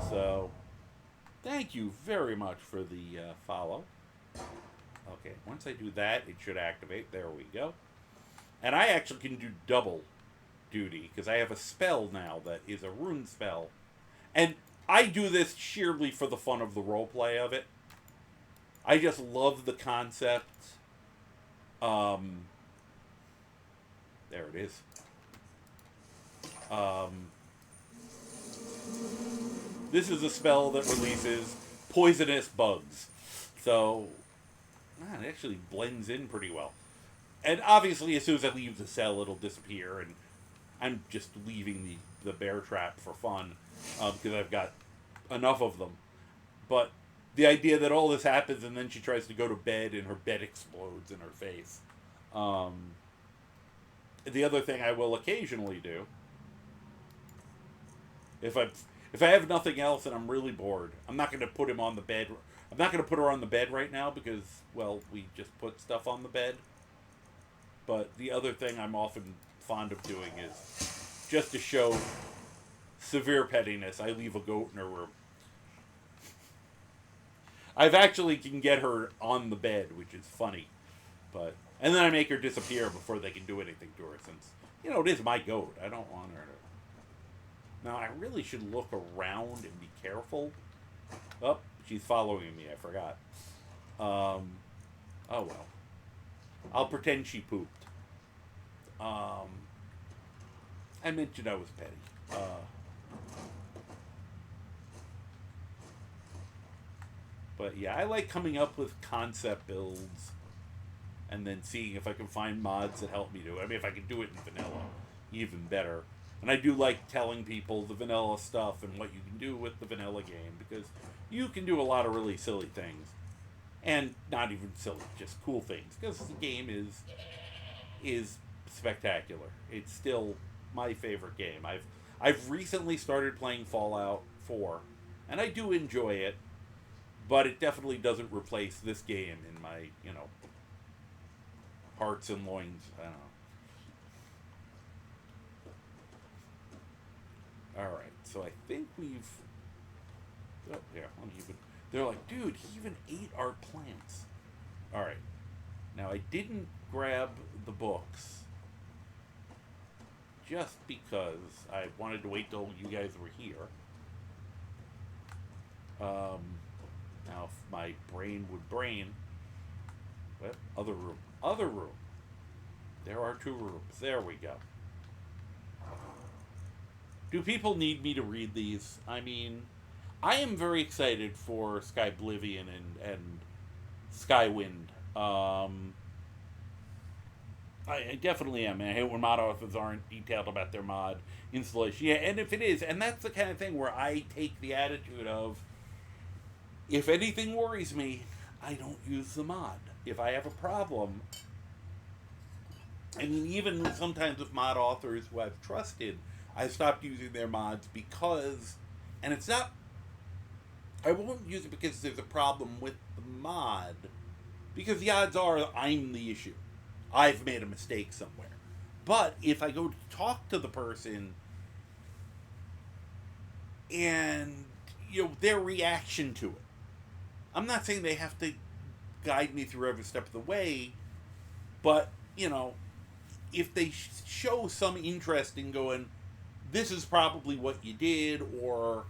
So, thank you very much for the follow. Okay, once I do that, it should activate. There we go. And I actually can do double duty, because I have a spell now that is a rune spell. And I do this sheerly for the fun of the roleplay of it. I just love the concept. There it is. This is a spell that releases poisonous bugs. So, man, it actually blends in pretty well. And obviously, as soon as I leave the cell, it'll disappear. And I'm just leaving the bear trap for fun, because I've got enough of them. But the idea that all this happens and then she tries to go to bed and her bed explodes in her face. The other thing I will occasionally do, if I have nothing else and I'm really bored, I'm not going to put him on the bed. I'm not going to put her on the bed right now because, well, we just put stuff on the bed. But the other thing I'm often fond of doing is, just to show severe pettiness, I leave a goat in her room. I've actually can get her on the bed, which is funny. And then I make her disappear before they can do anything to her, since, it is my goat. I don't want her to... Now, I really should look around and be careful. Oh, she's following me. I forgot. Oh, well. I'll pretend she pooped. I mentioned I was petty. But yeah, I like coming up with concept builds and then seeing if I can find mods that help me do it. I mean, if I can do it in vanilla, even better. And I do like telling people the vanilla stuff and what you can do with the vanilla game, because you can do a lot of really silly things. And not even silly, just cool things. Because the game is spectacular. It's still my favorite game. I've recently started playing Fallout 4, and I do enjoy it, but it definitely doesn't replace this game in my, hearts and loins. I don't know. Alright, so I think we've... Oh, yeah, let me even... They're like, dude, he even ate our plants. Alright. Now, I didn't grab the books just because I wanted to wait till you guys were here. Now, if my brain would brain... What? Other room. Other room. There are 2 rooms. There we go. Do people need me to read these? I mean, I am very excited for Skyblivion and Skywind. I definitely am. I hate when mod authors aren't detailed about their mod installation. Yeah, and if it is, and that's the kind of thing where I take the attitude of, if anything worries me, I don't use the mod. If I have a problem, I mean, even sometimes with mod authors who I've trusted, I stopped using their mods because, and it's not, I won't use it because there's a problem with the mod, because the odds are I'm the issue. I've made a mistake somewhere. But if I go to talk to the person and, their reaction to it, I'm not saying they have to guide me through every step of the way, but, if they show some interest in going, this is probably what you did, or,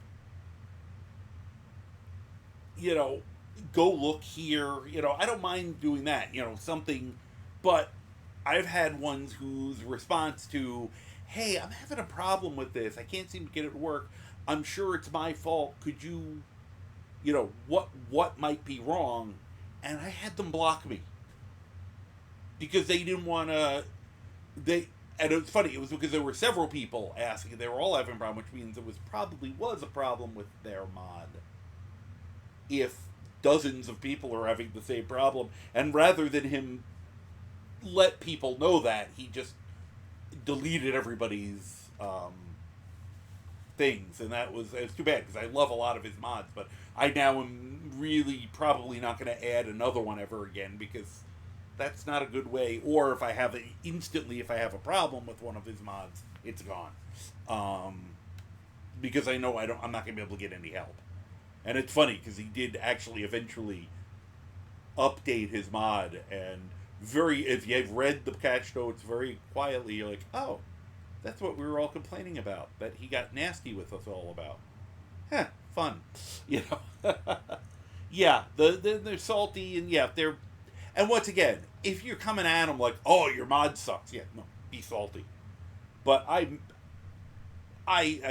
go look here, I don't mind doing that, something, but I've had ones whose response to, hey, I'm having a problem with this, I can't seem to get it to work, I'm sure it's my fault, could you, what might be wrong? And I had them block me. Because they didn't want to, and it was funny, it was because there were several people asking, they were all having a problem, which means it probably was a problem with their mod. If dozens of people are having the same problem, and rather than him let people know that, he just deleted everybody's things, and it was too bad, because I love a lot of his mods, but I now am really probably not going to add another one ever again, because that's not a good way. Or if I have a problem with one of his mods, it's gone, because I know I'm not going to be able to get any help. And it's funny because he did actually eventually update his mod, and if you've read the patch notes very quietly, you're like, oh, that's what we were all complaining about, that he got nasty with us all about. Huh, fun. You know? Yeah, they're salty, and yeah, and once again, if you're coming at them like, oh, your mod sucks, yeah, no, be salty. But I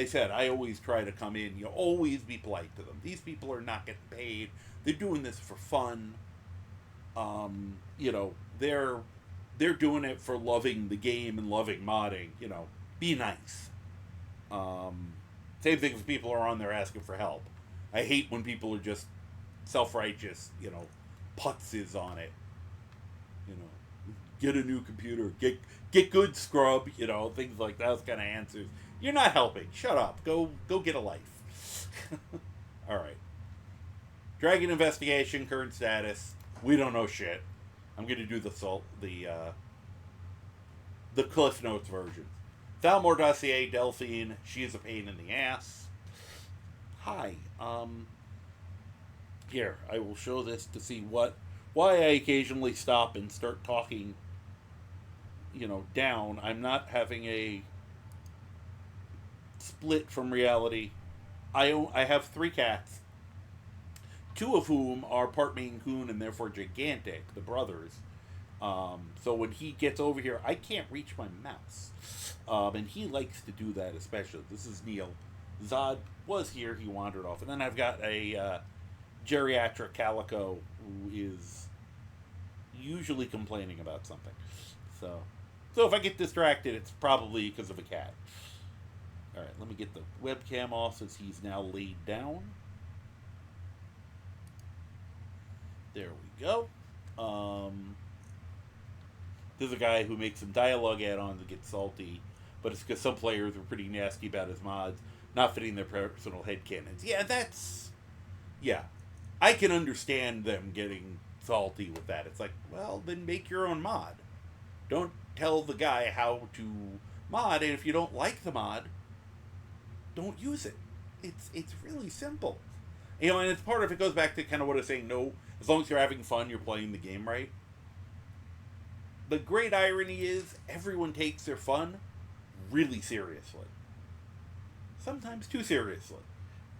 said, I always try to come in, you always be polite to them. These people are not getting paid. They're doing this for fun. You know, they're doing it for loving the game and loving modding. You know, be nice. Same thing if people are on there asking for help. I hate when people are just self-righteous, you know, putzes on it. You know, get a new computer, get good, scrub, you know, things like those kind of answers. You're not helping. Shut up. Go get a life. All right. Dragon investigation, current status. We don't know shit. I'm gonna do the Cliff Notes version. Thalmor dossier, Delphine. She is a pain in the ass. Hi. Here, I will show this to see why I occasionally stop and start talking, you know, down. I'm not having a split from reality. I have 3 cats, 2 of whom are part Maine Coon and therefore gigantic, the brothers. So when he gets over here, I can't reach my mouse. And he likes to do that especially. This is Neil. Zod was here, he wandered off. And then I've got a geriatric calico who is usually complaining about something. So if I get distracted, it's probably because of a cat. Alright, let me get the webcam off since he's now laid down. There we go. There's a guy who makes some dialogue add-ons that get salty, but it's because some players are pretty nasty about his mods not fitting their personal headcanons. Yeah, I can understand them getting salty with that. It's like, well, then make your own mod. Don't tell the guy how to mod, and if you don't like the mod, don't use it. It's really simple. You know, and it's part of it goes back to kind of what I was saying, no, as long as you're having fun, you're playing the game right. The great irony is everyone takes their fun really seriously. Sometimes too seriously.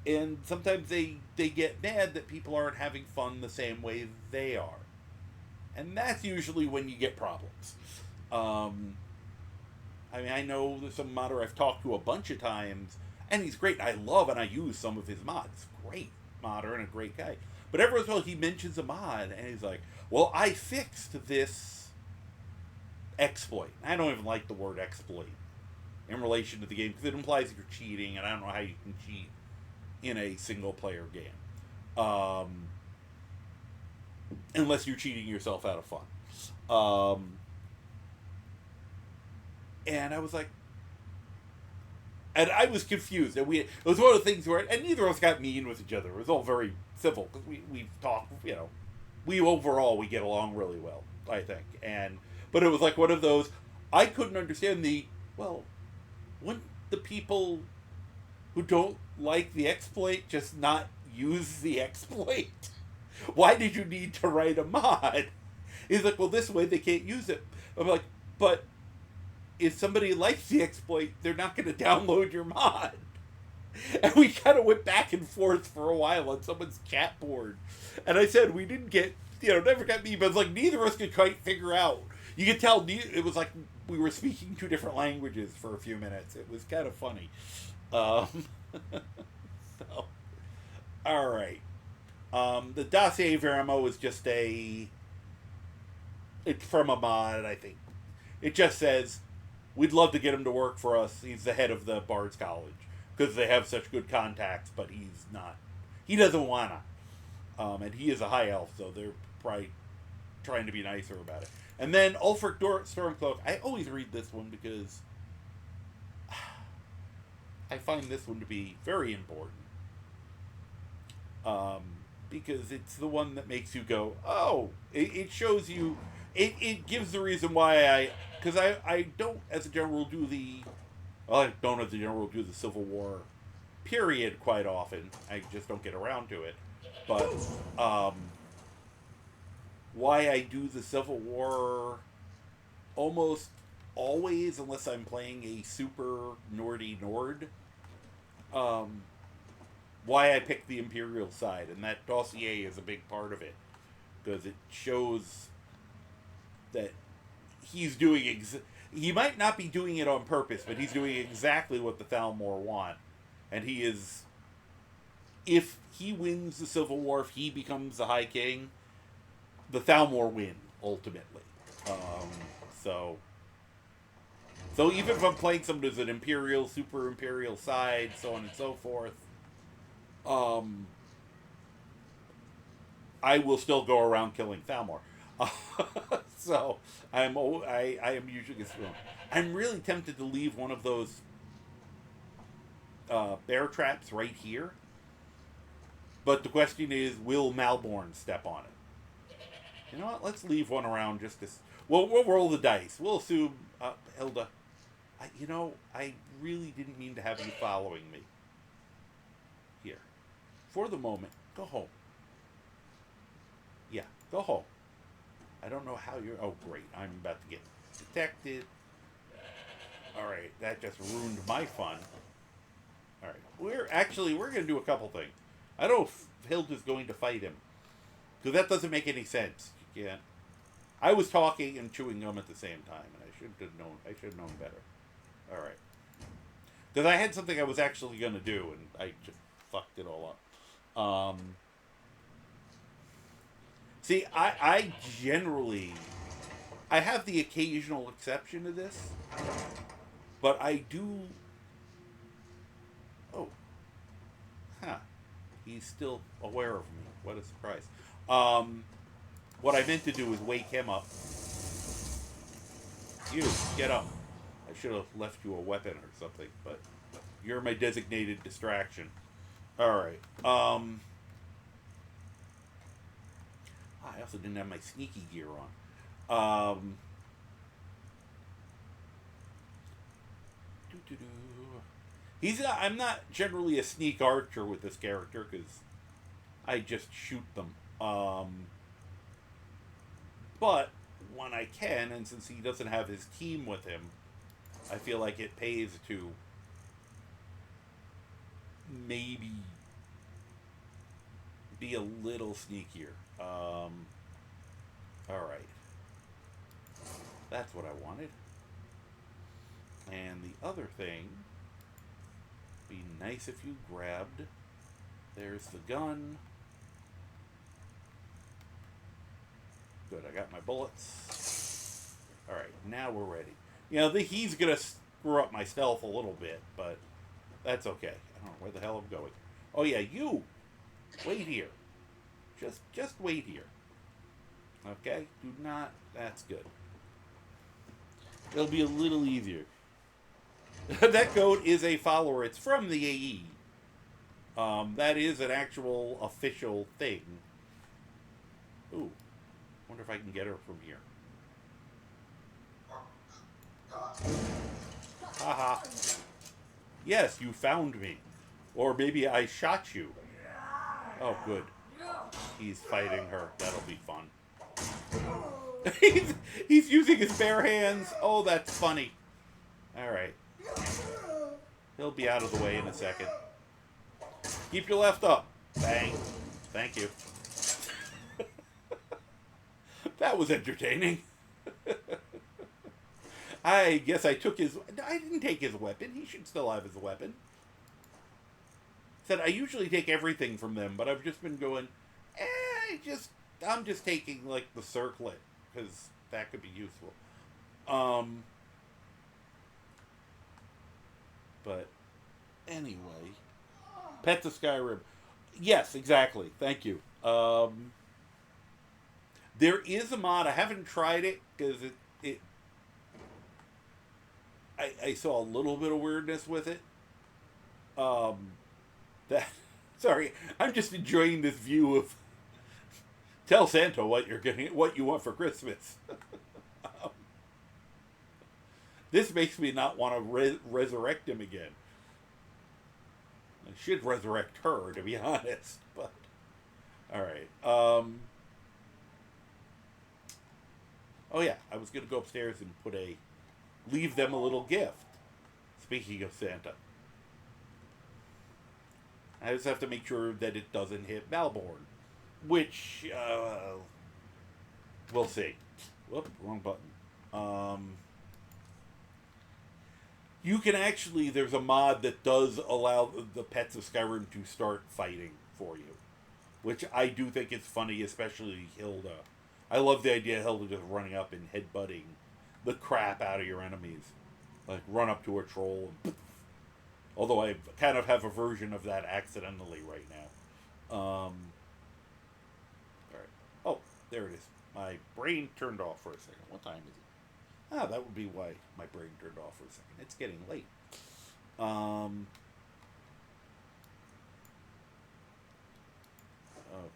And sometimes they get mad that people aren't having fun the same way they are. And that's usually when you get problems. I mean, I know there's some modder I've talked to a bunch of times, and he's great. I love and I use some of his mods. Great modder and a great guy. But every once in a while he mentions a mod, and he's like, well, I fixed this exploit. I don't even like the word exploit in relation to the game, because it implies you're cheating, and I don't know how you can cheat in a single-player game. Unless you're cheating yourself out of fun. And I was like, and I was confused. And it was one of the things where, and neither of us got mean with each other. It was all very civil, because we've talked, you know, we get along really well, I think. But it was like one of those, I couldn't understand wouldn't the people who don't like the exploit just not use the exploit? Why did you need to write a mod? He's like, well, this way they can't use it. I'm like, but if somebody likes the exploit, they're not going to download your mod. And we kind of went back and forth for a while on someone's chat board. And I said, we didn't get, never got me, but it's like neither of us could quite figure out. You could tell it was like we were speaking 2 different languages for a few minutes. It was kind of funny. So, all right. The dossier Veramo is just it's from a mod, I think. It just says, we'd love to get him to work for us. He's the head of the Bard's College, because they have such good contacts, but he doesn't wanna. And he is a high elf, so they're probably trying to be nicer about it. And then Ulfric Stormcloak, I always read this one because I find this one to be very important. Because it's the one that makes you go, oh, it shows you, it gives the reason why because I don't, as a general, do the Civil War period quite often. I just don't get around to it. But, why I do the Civil War almost always, unless I'm playing a super Nordy Nord, why I pick the Imperial side, and that dossier is a big part of it, because it shows that he's doing he might not be doing it on purpose, but he's doing exactly what the Thalmor want, and he is, if he wins the Civil War, if he becomes the High King, the Thalmor win, ultimately. So even if I'm playing someone as an Imperial, Super Imperial side, so on and so forth, I will still go around killing Thalmor. So I am usually I'm really tempted to leave one of those bear traps right here. But the question is, will Malborn step on it? You know what? Let's leave one around just to... We'll roll the dice. We'll assume... Hilda, I really didn't mean to have you following me. Here. For the moment, go home. Yeah, go home. I don't know how you're... Oh, great. I'm about to get detected. Alright, that just ruined my fun. Alright, we're going to do a couple things. I don't know if Hilda's going to fight him, because that doesn't make any sense. You can't. I was talking and chewing gum at the same time, and I should have known better. All right, because I had something I was actually going to do, and I just fucked it all up. See, I generally, I have the occasional exception to this, but I do. Oh, huh. He's still aware of me. What a surprise. What I meant to do is wake him up. You, get up. I should have left you a weapon or something, but you're my designated distraction. Alright. I also didn't have my sneaky gear on. I'm not generally a sneak archer with this character, because I just shoot them. But when I can, and since he doesn't have his team with him, I feel like it pays to maybe be a little sneakier. Alright. That's what I wanted. And the other thing... Be nice if you grabbed. There's the gun. Good, I got my bullets. Alright, now we're ready. He's gonna screw up my stealth a little bit, but that's okay. I don't know where the hell I'm going. Oh yeah, you! Wait here. Just wait here. Okay? Do not... That's good. It'll be a little easier. That goat is a follower. It's from the AE. That is an actual official thing. Ooh. Wonder if I can get her from here. Haha. Yes, you found me. Or maybe I shot you. Oh, good. He's fighting her. That'll be fun. he's using his bare hands. Oh, that's funny. Alright. He'll be out of the way in a second. Keep your left up. Bang. Thank you. That was entertaining. I guess I took his... I didn't take his weapon. He should still have his weapon. Said I usually take everything from them, but I've just been going... I'm just taking, like, the circlet, because that could be useful. But anyway, Pet to Skyrim. Yes, exactly. Thank you. There is a mod. I haven't tried it because I saw a little bit of weirdness with it. Sorry, I'm just enjoying this view of tell Santa what you want for Christmas. This makes me not want to resurrect him again. I should resurrect her, to be honest. But all right. Oh yeah, I was gonna go upstairs and leave them a little gift. Speaking of Santa. I just have to make sure that it doesn't hit Malborn. Which, we'll see. Whoop, wrong button. You can actually, there's a mod that does allow the pets of Skyrim to start fighting for you. Which I do think is funny, especially Hilda. I love the idea of Hilda just running up and headbutting the crap out of your enemies. Like, run up to a troll and... Although I kind of have a version of that accidentally right now. Alright. Oh, there it is. My brain turned off for a second. What time is it? Ah, that would be why my brain turned off for a second. It's getting late.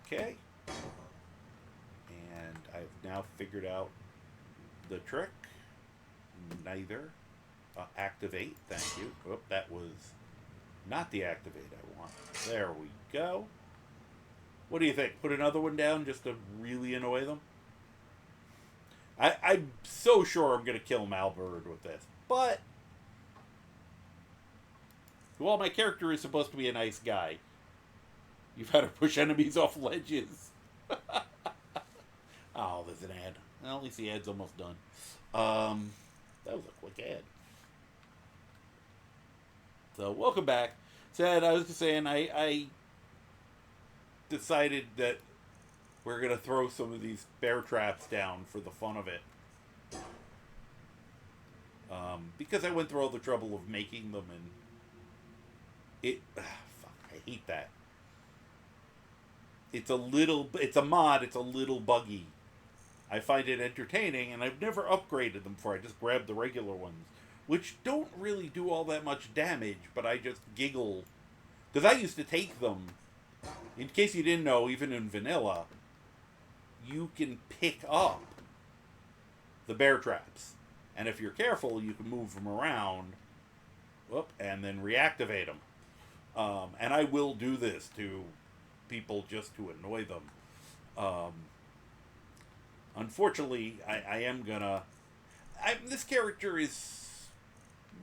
Okay. And I've now figured out the trick. Neither. Activate, thank you. Oh, that was not the activate I want. There we go. What do you think? Put another one down just to really annoy them? I'm so sure I'm going to kill Malbird with this. But, while my character is supposed to be a nice guy, you've had to push enemies off ledges. Oh, there's an ad. Well, at least the ad's almost done. That was a quick ad. So, welcome back. Said, I was just saying, I decided that we're going to throw some of these bear traps down for the fun of it. Because I went through all the trouble of making them, and fuck, I hate that. It's a mod, it's a little buggy. I find it entertaining, and I've never upgraded them before. I just grabbed the regular ones, which don't really do all that much damage, but I just giggle. Because I used to take them, in case you didn't know, even in vanilla, you can pick up the bear traps. And if you're careful, you can move them around, and then reactivate them. And I will do this to people just to annoy them. Unfortunately, I am gonna... this character is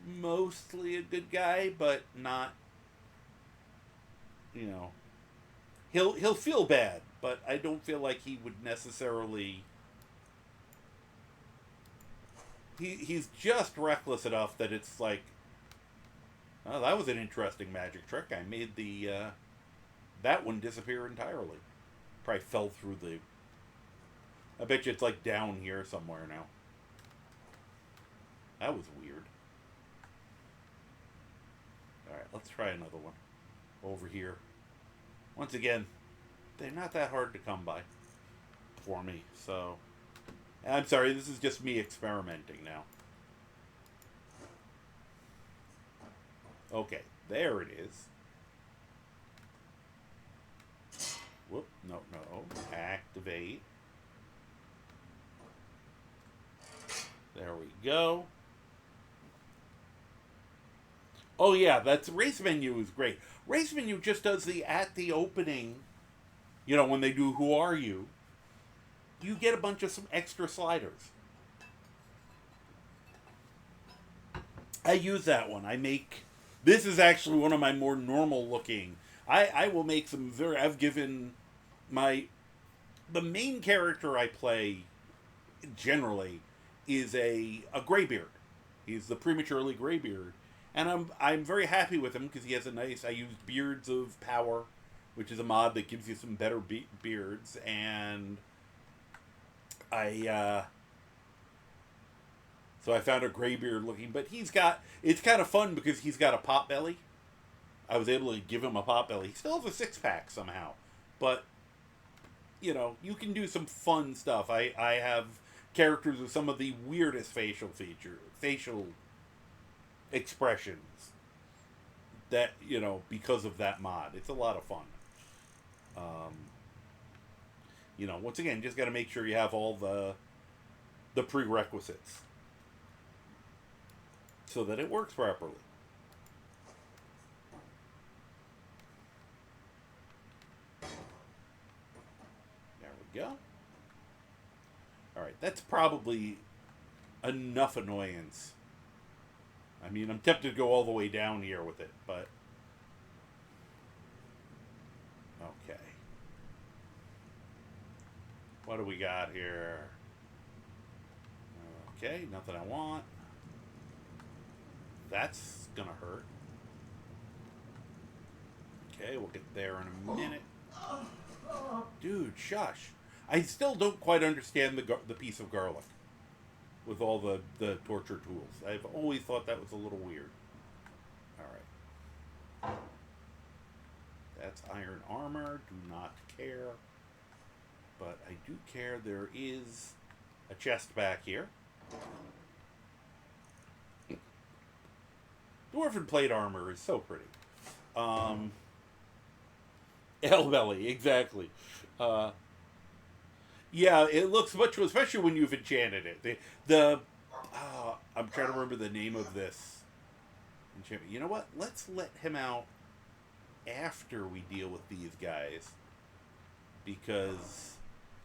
mostly a good guy, but not... You know... He'll feel bad, but I don't feel like he would necessarily... He's just reckless enough that it's like... Oh, that was an interesting magic trick. I made that one disappear entirely. Probably fell through the... I bet you it's like down here somewhere now. That was weird. Alright, let's try another one. Over here. Once again, they're not that hard to come by for me, so... I'm sorry, this is just me experimenting now. Okay, there it is. Whoop, no. Activate. There we go. Oh yeah, that's race menu is great. Race menu just does at the opening, you know, when they do Who Are You, you get a bunch of some extra sliders. I use that one. This is actually one of my more normal looking. I will make some I've given the main character I play generally is a graybeard. He's the prematurely graybeard. And I'm very happy with him because he has I used Beards of Power, which is a mod that gives you some better beards, and so I found a graybeard looking, but it's kind of fun because he's got a pot belly. I was able to give him a pot belly. He still has a six-pack somehow, but, you know, you can do some fun stuff. I have characters with some of the weirdest facial expressions that, you know, because of that mod. It's a lot of fun. You know, once again, just got to make sure you have all the prerequisites so that it works properly. There we go. Alright, that's probably enough annoyance. I mean, I'm tempted to go all the way down here with it, but... Okay. What do we got here? Okay, nothing I want. That's gonna hurt. Okay, we'll get there in a minute. Dude, shush. I still don't quite understand the piece of garlic with all the torture tools. I've always thought that was a little weird. Alright. That's iron armor. Do not care. But I do care there is a chest back here. Dwarven plate armor is so pretty. L-belly, exactly. Yeah, it looks much, especially when you've enchanted it. I'm trying to remember the name of this enchantment. You know what? Let's let him out after we deal with these guys, because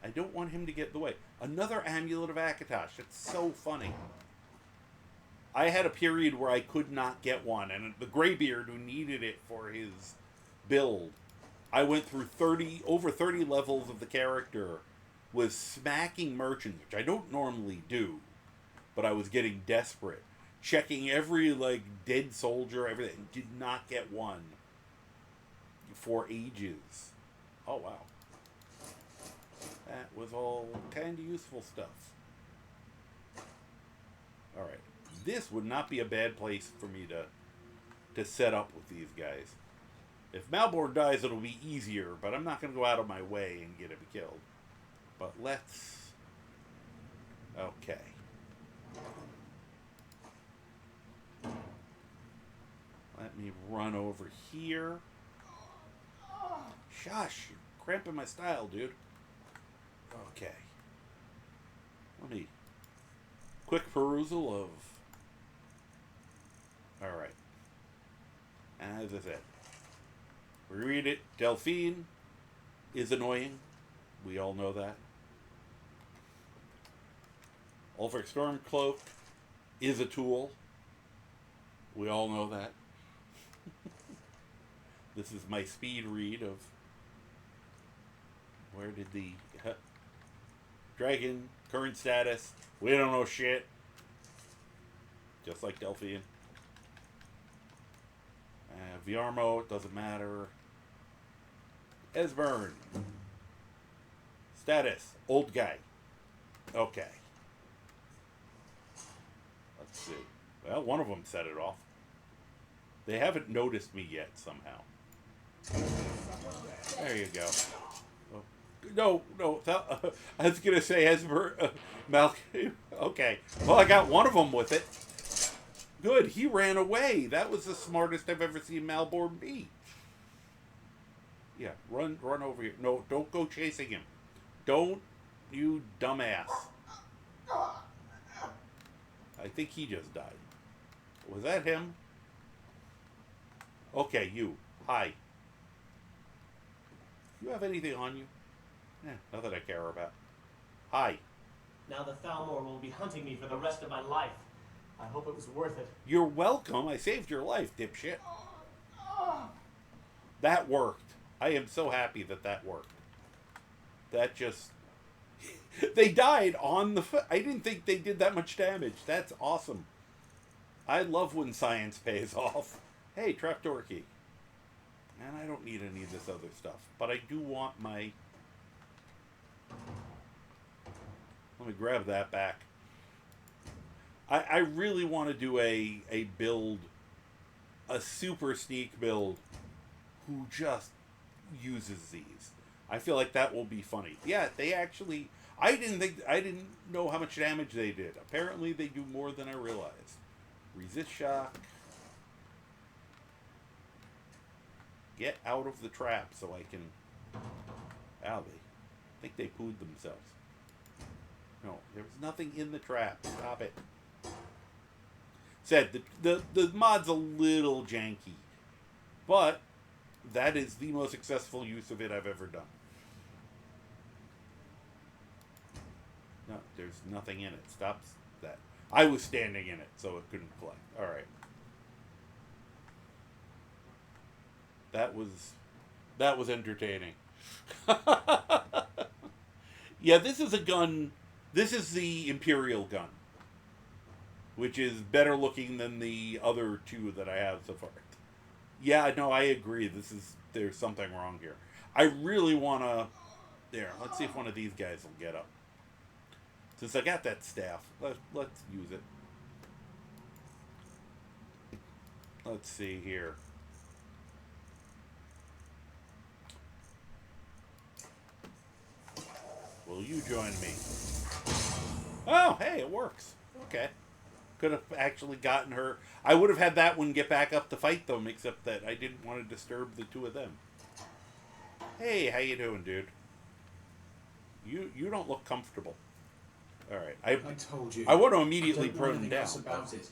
I don't want him to get in the way. Another Amulet of Akatosh. It's so funny. I had a period where I could not get one, and the Greybeard, who needed it for his build, I went through over 30 levels of the character, was smacking merchants, which I don't normally do, but I was getting desperate. Checking every, dead soldier, everything. Did not get one for ages. Oh, wow. That was all kind of useful stuff. Alright. This would not be a bad place for me to set up with these guys. If Malborn dies, it'll be easier, but I'm not going to go out of my way and get him killed. But let's... Okay. Let me run over here. Shush! You're cramping my style, dude. Okay. Let me... Quick perusal of... Alright. As I said. We read it. Delphine is annoying. We all know that. Ulfric Stormcloak is a tool. We all know that. This is my speed read of... Where did the... Dragon, current status. We don't know shit. Just like Delphine. Viarmo, doesn't matter. Esbern. Status, old guy. Okay. Let's see. Well, one of them set it off. They haven't noticed me yet, somehow. There you go. Oh. No. I was going to say Esbern. Okay. Well, I got one of them with it. Good, he ran away. That was the smartest I've ever seen Malborn be. Yeah, run over here. No, don't go chasing him. Don't, you dumbass. I think he just died. Was that him? Okay, you. Hi. You have anything on you? Nothing I care about. Hi. Now the Thalmor will be hunting me for the rest of my life. I hope it was worth it. You're welcome. I saved your life, dipshit. That worked. I am so happy that worked. That just... They died on the foot. I didn't think they did that much damage. That's awesome. I love when science pays off. Hey, trapdoor key. And I don't need any of this other stuff. But I do want my... Let me grab that back. I really want to do a build, a super sneak build, who just uses these. I feel like that will be funny. Yeah, they actually... I didn't know how much damage they did. Apparently they do more than I realized. Resist shock. Get out of the trap so I can... Ow, I think they pooed themselves. No, there was nothing in the trap. Stop it. Said, the mod's a little janky. But that is the most successful use of it I've ever done. No, there's nothing in it. Stop that. I was standing in it, so it couldn't play. All right. That was entertaining. Yeah, this is a gun. This is the Imperial gun, which is better looking than the other two that I have so far. Yeah, no, I agree. There's something wrong here. I really want to... There, let's see if one of these guys will get up. Since I got that staff, let's use it. Let's see here. Will you join me? Oh, hey, it works. Okay. Could have actually gotten her. I would have had that one get back up to fight them, except that I didn't want to disturb the two of them. Hey, how you doing, dude? You don't look comfortable. All right. I told you. I want to immediately I don't know prone anything down. else about it.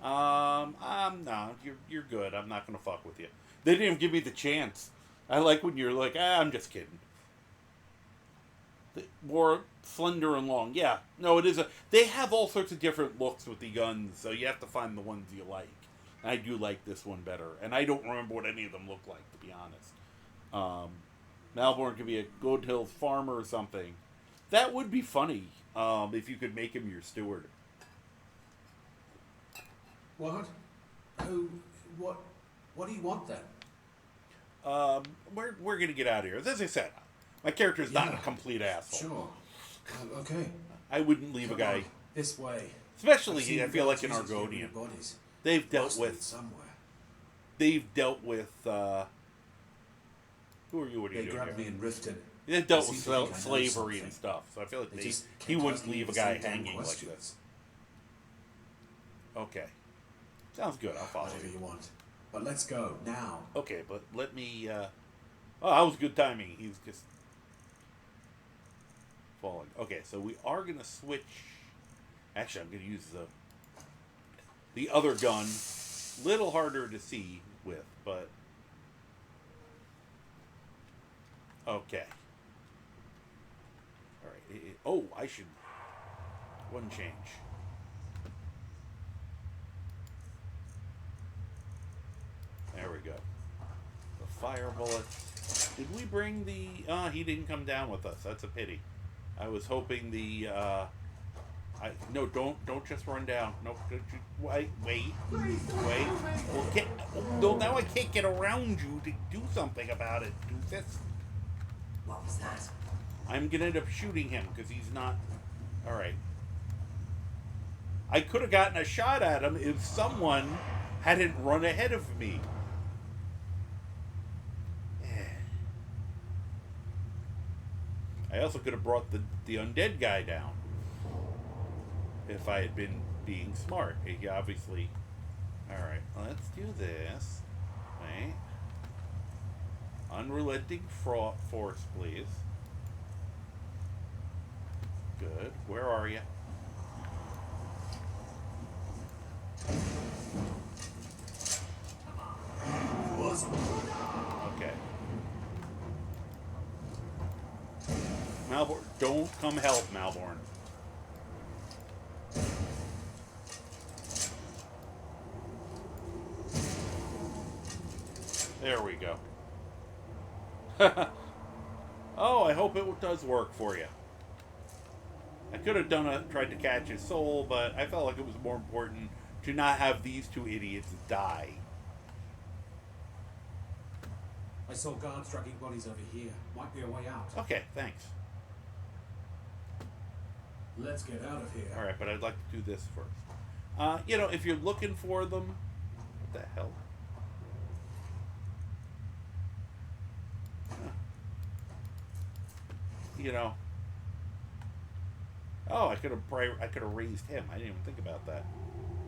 No, you're good. I'm not gonna fuck with you. They didn't even give me the chance. I like when you're like, I'm just kidding. More slender and long. Yeah. No, it is they have all sorts of different looks with the guns, so you have to find the ones you like. And I do like this one better. And I don't remember what any of them look like, to be honest. Malborn could be a Good Hills farmer or something. That would be funny, if you could make him your steward. What? Oh, what do you want then? We're gonna get out of here. As I said, my character's not a complete asshole. Sure. Okay. I wouldn't leave a guy this way. Especially, I feel like in Argonian. They've dealt with somewhere. They've dealt with who are you? What are you They doing grabbed here? me in Riften. They dealt with slavery and stuff, so I feel like he wouldn't leave a guy hanging like this. Okay. Sounds good, I'll follow Whatever you want. But let's go, now. Okay, but let me, oh, that was good timing. He's just falling. Okay, so we are going to switch. Actually, I'm going to use the other gun. Little harder to see with, but... Okay. Alright. Oh, I should... One change. There we go. The fire bullet. Did we bring the... he didn't come down with us. That's a pity. I was hoping the... no, don't just run down. No, wait. Well, now I can't get around you to do something about it, doofus. What was that? I'm gonna end up shooting him because he's not... Alright. I could have gotten a shot at him if someone hadn't run ahead of me. I also could have brought the undead guy down. If I had been being smart. He obviously... Alright, let's do this. Right. Unrelenting force, please. Good. Where are you? Okay. Malborn, don't come help, Malborn. There we go. Oh, I hope it does work for you. I could have tried to catch his soul, but I felt like it was more important to not have these two idiots die. I saw guards dragging bodies over here. Might be a way out. Okay, thanks. Let's get out of here. Alright, but I'd like to do this first. If you're looking for them... What the hell? Oh, I could have raised him. I didn't even think about that.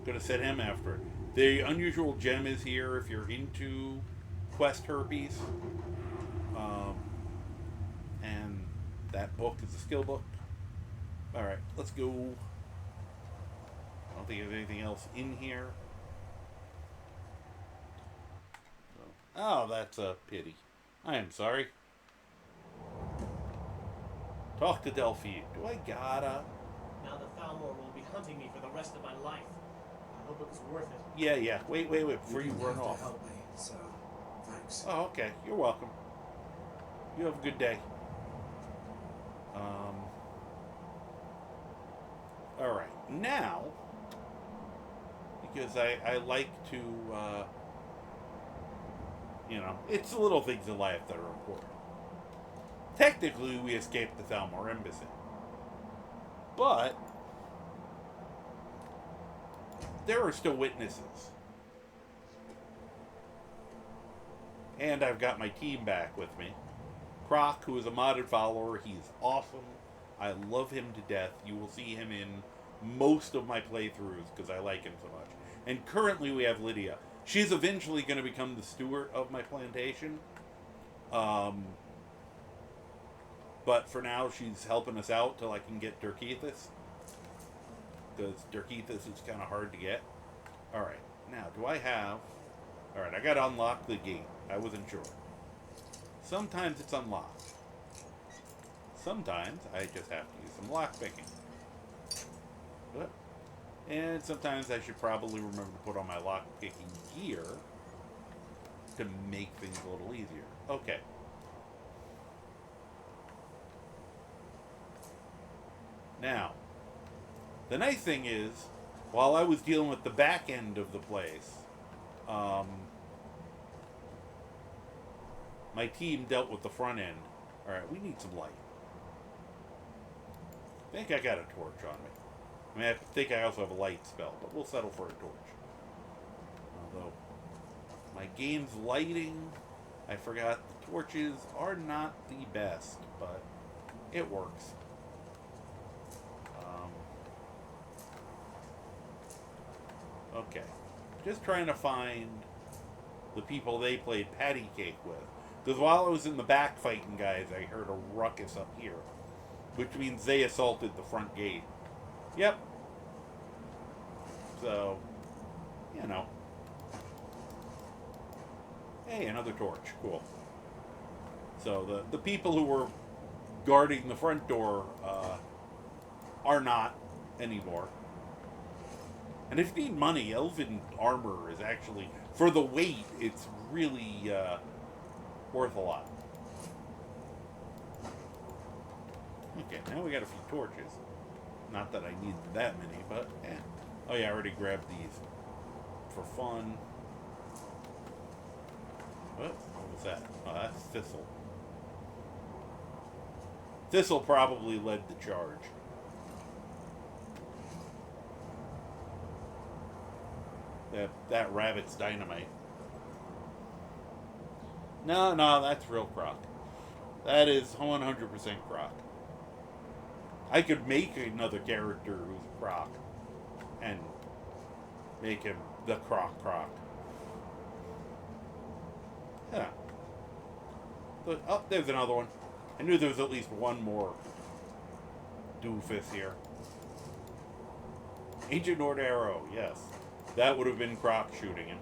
Could have set him after it. The unusual gem is here if you're into quest herpes. And that book is a skill book. Alright, let's go. I don't think there's anything else in here. Oh, that's a pity. I am sorry. Talk to Delphi. Do I gotta? Now the Thalmor will be hunting me for the rest of my life. I hope it was worth it. Yeah. Wait. Before you run off. Help me, so thanks. Oh, okay. You're welcome. You have a good day. All right. Now, because I like to, it's the little things in life that are important. Technically, we escaped the Thalmor embassy. But there are still witnesses. And I've got my team back with me. Croc, who is a modded follower, he's awesome. I love him to death. You will see him in most of my playthroughs because I like him so much. And currently we have Lydia. She's eventually going to become the steward of my plantation. But for now, she's helping us out till I can get Dirkethis. Because Dirkethis is kind of hard to get. Alright, now, do I have... Alright, I got to unlock the gate. I wasn't sure. Sometimes it's unlocked. Sometimes I just have to use some lockpicking. But, and sometimes I should probably remember to put on my lockpicking gear to make things a little easier. Okay. Now, the nice thing is, while I was dealing with the back end of the place, my team dealt with the front end. Alright, we need some light. I think I got a torch on me. I mean, I think I also have a light spell, but we'll settle for a torch. Although, my game's lighting, I forgot the torches are not the best, but it works. Okay. Just trying to find the people they played patty cake with. Because while I was in the back fighting guys, I heard a ruckus up here. Which means they assaulted the front gate. Yep. So, you know. Hey, another torch. Cool. So the people who were guarding the front door are not anymore. And if you need money, elven armor is actually, for the weight, it's really worth a lot. Okay, now we got a few torches. Not that I need that many, but eh. Oh yeah, I already grabbed these for fun. What was that? Oh, that's Thistle. Thistle probably led the charge. That rabbit's dynamite. No, that's real Croc. That is 100% Croc. I could make another character who's Croc and make him the Croc. Yeah. But, oh, there's another one. I knew there was at least one more doofus here. Ancient Nord Arrow, yes. That would have been Croc shooting him.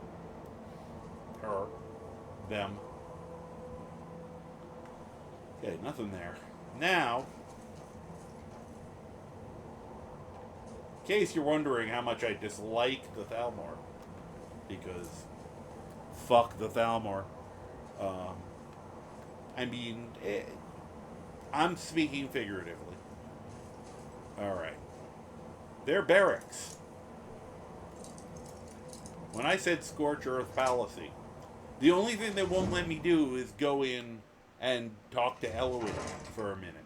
Her. Them. Okay, nothing there. Now, in case you're wondering how much I dislike the Thalmor, because fuck the Thalmor. I mean, I'm speaking figuratively. Alright. They're barracks. When I said Scorch Earth Palace, the only thing they won't let me do is go in and talk to Eloise for a minute.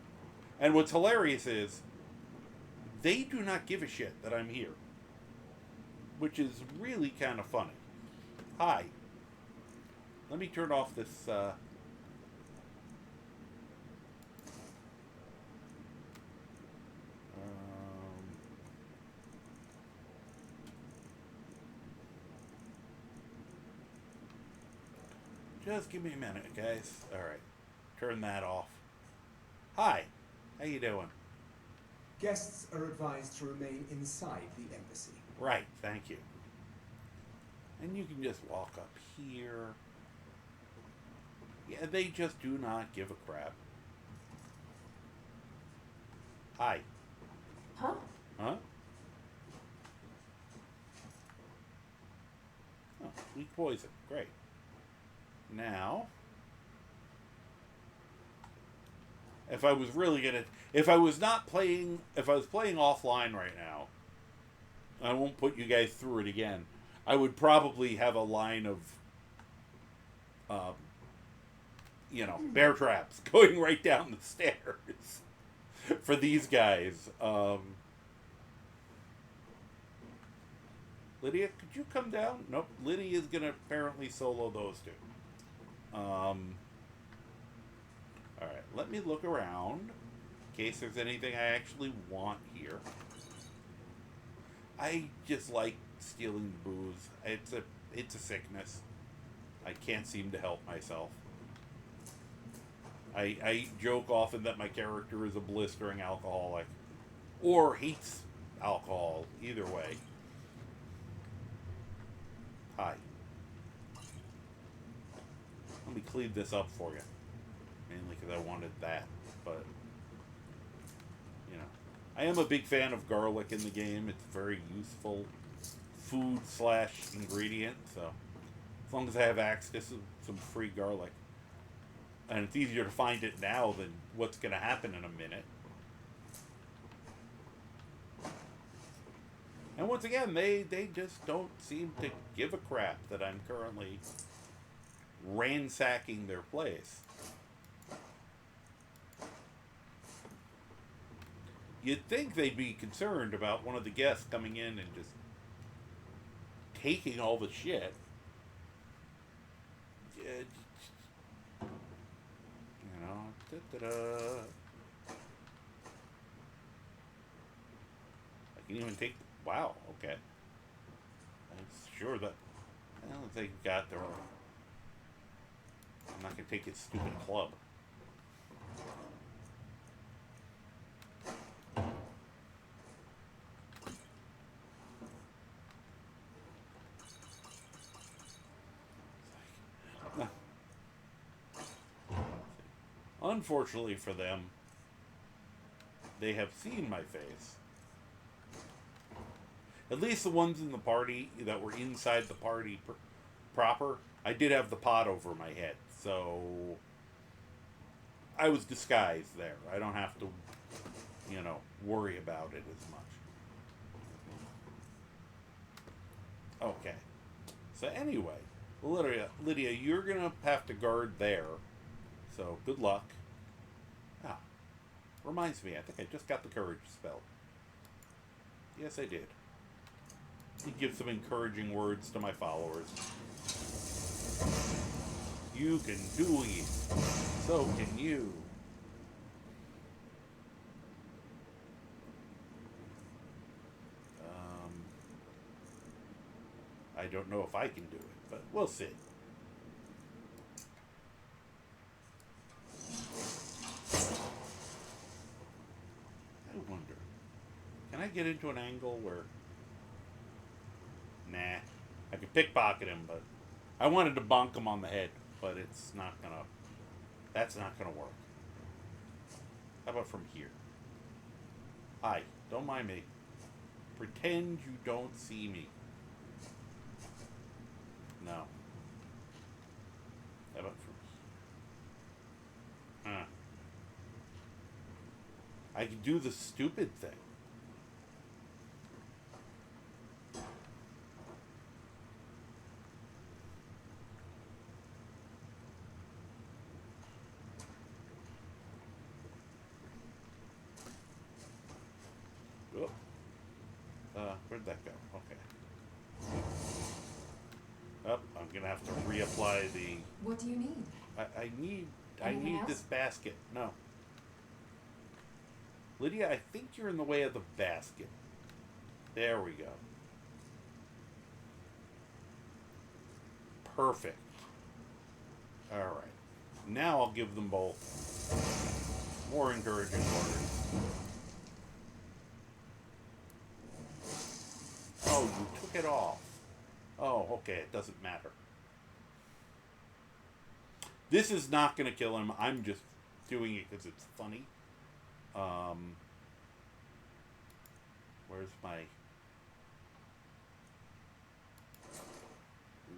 And what's hilarious is, they do not give a shit that I'm here. Which is really kind of funny. Hi. Let me turn off this, Just give me a minute, guys. Alright. Turn that off. Hi. How you doing? Guests are advised to remain inside the embassy. Right, thank you. And you can just walk up here. Yeah, they just do not give a crap. Hi. Huh? Huh? Oh, weak poison. Great. Now, if I was really gonna, if I was playing offline right now, I won't put you guys through it again. I would probably have a line of, bear traps going right down the stairs for these guys. Lydia, could you come down? Nope. Lydia is gonna apparently solo those two. Alright, let me look around in case there's anything I actually want here. I just like stealing booze. It's a sickness. I can't seem to help myself. I joke often that my character is a blistering alcoholic. Or hates alcohol. Either way. Hi. Let me clean this up for you. Mainly because I wanted that. But, I am a big fan of garlic in the game. It's a very useful food / ingredient. So, as long as I have access to some free garlic. And it's easier to find it now than what's going to happen in a minute. And once again, they just don't seem to give a crap that I'm currently ransacking their place. You'd think they'd be concerned about one of the guests coming in and just taking all the shit. I can even take. Wow, okay. I'm sure that. I don't think they got their own. I'm not gonna take his stupid club. Unfortunately for them, they have seen my face. At least the ones in the party that were inside the party proper, I did have the pot over my head, so I was disguised there. I don't have to, worry about it as much. Okay. So anyway, Lydia, you're going to have to guard there. So, good luck. Ah, reminds me, I think I just got the courage spell. Yes, I did. To give some encouraging words to my followers. You can do it. So can you. I don't know if I can do it, but we'll see. I wonder, can I get into an angle where... Nah. I could pickpocket him, but... I wanted to bonk him on the head, but it's not gonna... That's not gonna work. How about from here? Hi, don't mind me. Pretend you don't see me. No. How about from... I could do the stupid thing. Where'd that go? Okay. Oh, I'm gonna have to reapply the... What do you need? I need Anything else? this basket. No. Lydia, I think you're in the way of the basket. There we go. Perfect. Alright. Now I'll give them both more encouraging words. Oh, you took it off. Oh, okay, it doesn't matter. This is not going to kill him. I'm just doing it because it's funny. where's my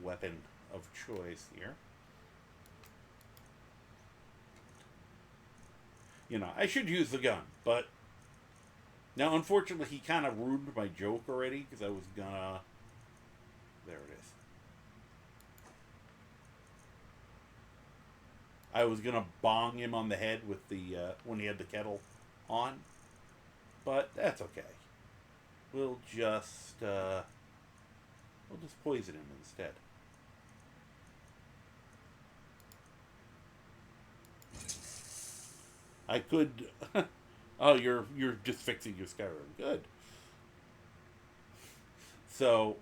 weapon of choice here? You know, I should use the gun, but now unfortunately he kind of ruined my joke already because I was gonna. There it is. I was gonna bong him on the head with the when he had the kettle on, but that's okay. We'll just poison him instead. I could. Oh, you're just fixing your Skyrim. Good. So,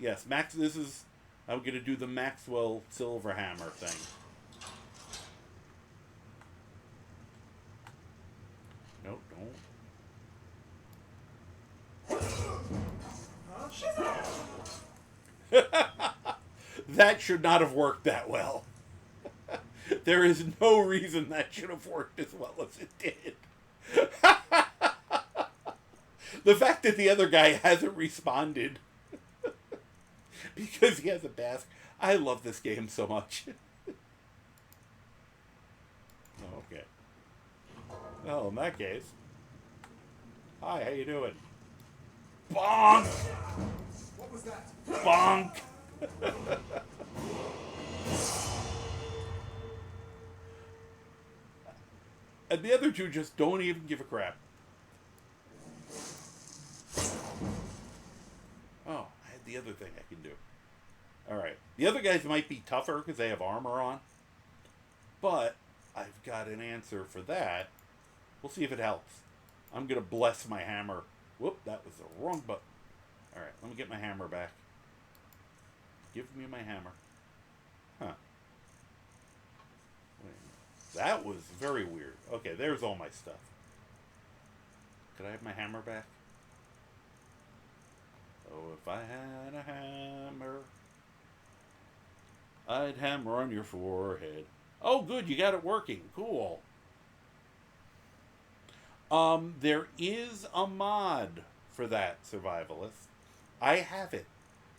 yes, Max. This is. I'm gonna do the Maxwell Silverhammer thing. Nope, don't. That should not have worked that well. There is no reason that should have worked as well as it did. The fact that the other guy hasn't responded because he has a mask. I love this game so much. Okay. Well, in that case. Hi, how you doing? Bonk! What was that? Bonk! And the other two just don't even give a crap. Oh, I had the other thing I can do. Alright. The other guys might be tougher because they have armor on. But I've got an answer for that. We'll see if it helps. I'm going to bless my hammer. Whoop, that was the wrong button. Alright, let me get my hammer back. Give me my hammer. Huh. Wait. That was very weird. Okay, there's all my stuff. Could I have my hammer back? Oh, if I had a hammer, I'd hammer on your forehead. Oh, good, you got it working. Cool. There is a mod for that, Survivalist. I have it.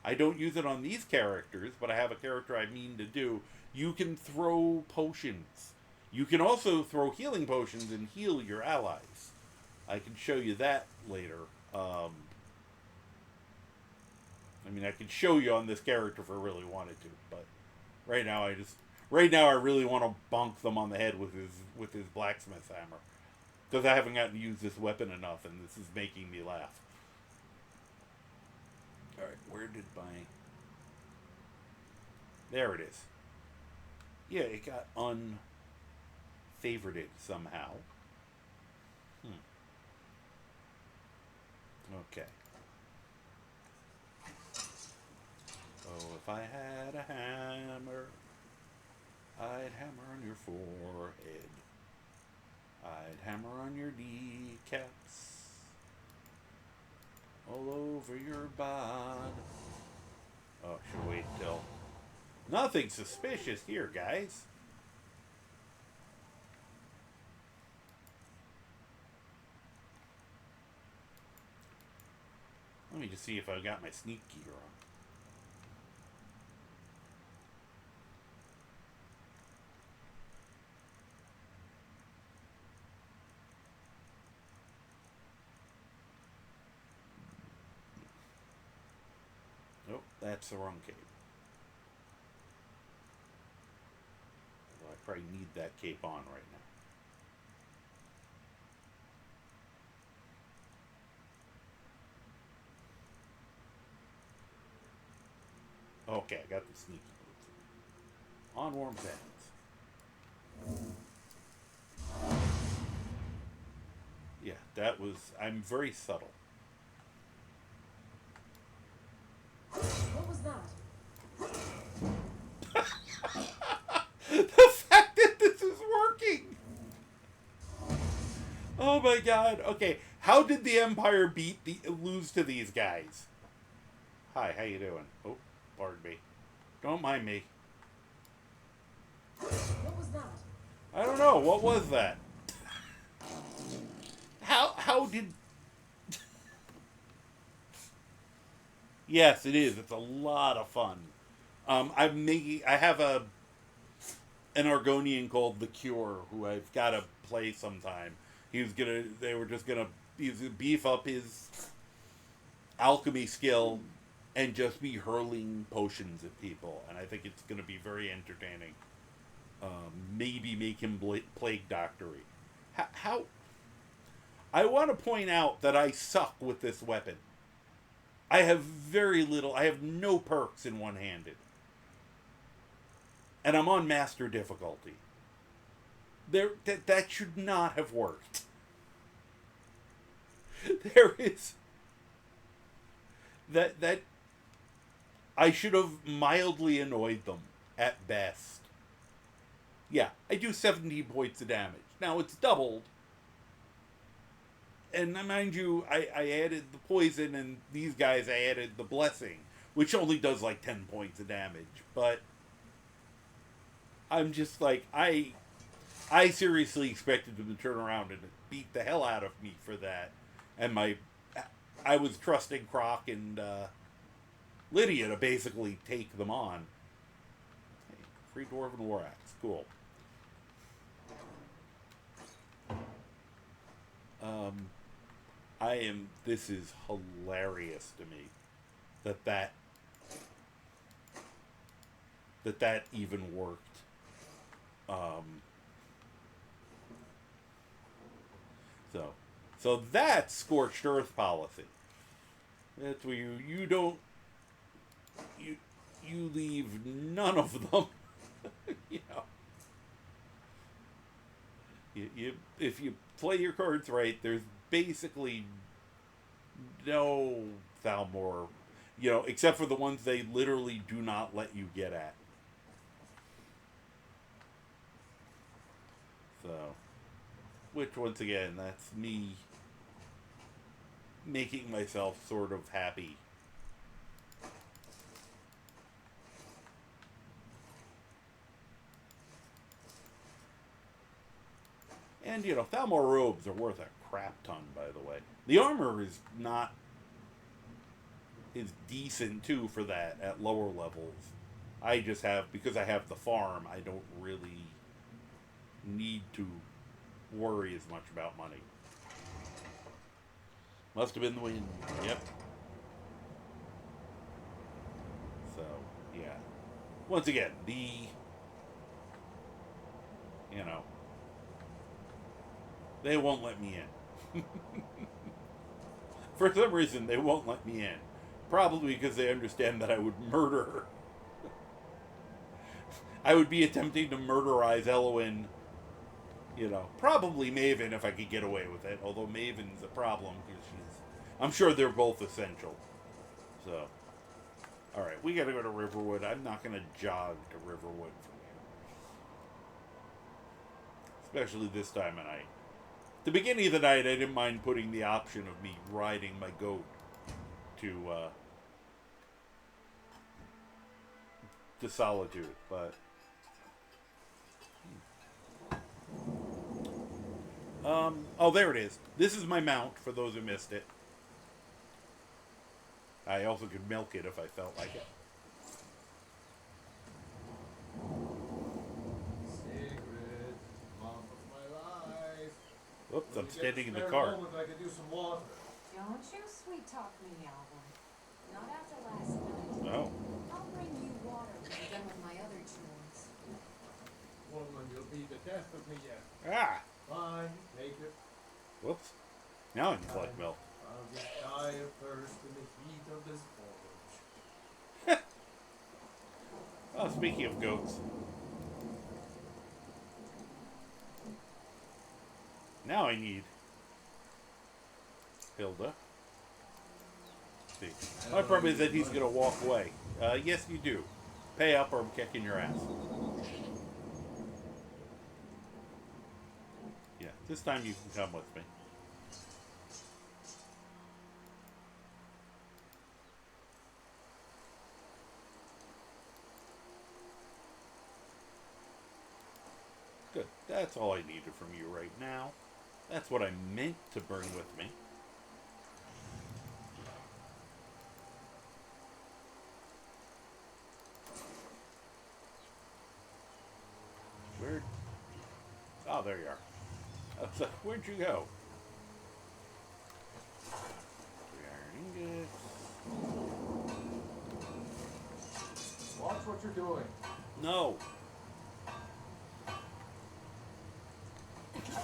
I don't use it on these characters, but I have a character I mean to do. You can throw potions. You can also throw healing potions and heal your allies. I can show you that later. I mean, I could show you on this character if I really wanted to, but right now I really want to bonk them on the head with his blacksmith hammer. Because I haven't gotten to use this weapon enough, and this is making me laugh. Alright, where did my... There it is. Yeah, it got unfavorited somehow. Okay. Oh, if I had a hammer, I'd hammer on your forehead. I'd hammer on your kneecaps, all over your bod. Oh, should wait till... Nothing suspicious here, guys. Let me just see if I got my sneak gear on. Nope, that's the wrong cape. Well, I probably need that cape on right now. Okay, I got the sneaky boots. On warm sands. Yeah, that was... I'm very subtle. What was that? The fact that this is working! Oh my god. Okay, how did the Empire lose to these guys? Hi, how you doing? Oh, pardon me. Don't mind me. What was that? I don't know. What was that? How did... Yes, it is. It's a lot of fun. I have an Argonian called the Cure who I've got to play sometime. They were just gonna beef up his alchemy skill and just be hurling potions at people, and I think it's gonna be very entertaining. Maybe make him plague doctory. How? I want to point out that I suck with this weapon. I have very little. I have no perks in one-handed. And I'm on master difficulty. That should not have worked. There is... That I should have mildly annoyed them, at best. Yeah, I do 17 points of damage. Now, it's doubled. And mind you, I added the poison, and these guys I added the blessing, which only does like 10 points of damage. But I'm just like, I seriously expected them to turn around and beat the hell out of me for that. And I was trusting Croc and Lydia to basically take them on. Hey, free Dwarven War Axe, cool. This is hilarious to me that even worked. So that's scorched earth policy. That's where you leave none of them. You know. If you play your cards right, there's basically no Thalmor, except for the ones they literally do not let you get at. So, which once again, that's me making myself sort of happy. And, Thalmor robes are worth a crap ton, by the way. The armor is decent, too, for that at lower levels. I just have, because I have the farm, I don't really need to worry as much about money. Must have been the wind. Yep. So, yeah. Once again, they won't let me in. For some reason, they won't let me in. Probably because they understand that I would murder her. I would be attempting to murderize Elwyn. Probably Maven if I could get away with it. Although Maven's a problem because I'm sure they're both essential. So, alright, we gotta go to Riverwood. I'm not gonna jog to Riverwood from here. Especially this time of night. The beginning of the night, I didn't mind putting the option of me riding my goat to Solitude, but oh, there it is. This is my mount, for those who missed it. I also could milk it if I felt like it. Whoops, I'm standing in the car. I could use some water. Don't you sweet talk me, Alvin. Not after last night. No. I'll bring you water when I'm done with my other chores. Woman, you'll be the death of me yet. Ah! Fine, take it. Whoops. Now I can collect milk. I'll just die of thirst in the heat of this forge. Oh, speaking of goats. Now I need Hilda. Let's see. My problem is that he's going to walk away. Yes, you do. Pay up or I'm kicking your ass. Yeah, this time you can come with me. Good. That's all I needed from you right now. That's what I meant to bring with me. there you are. I was like, where'd you go? 3 iron ingots. Watch what you're doing. No.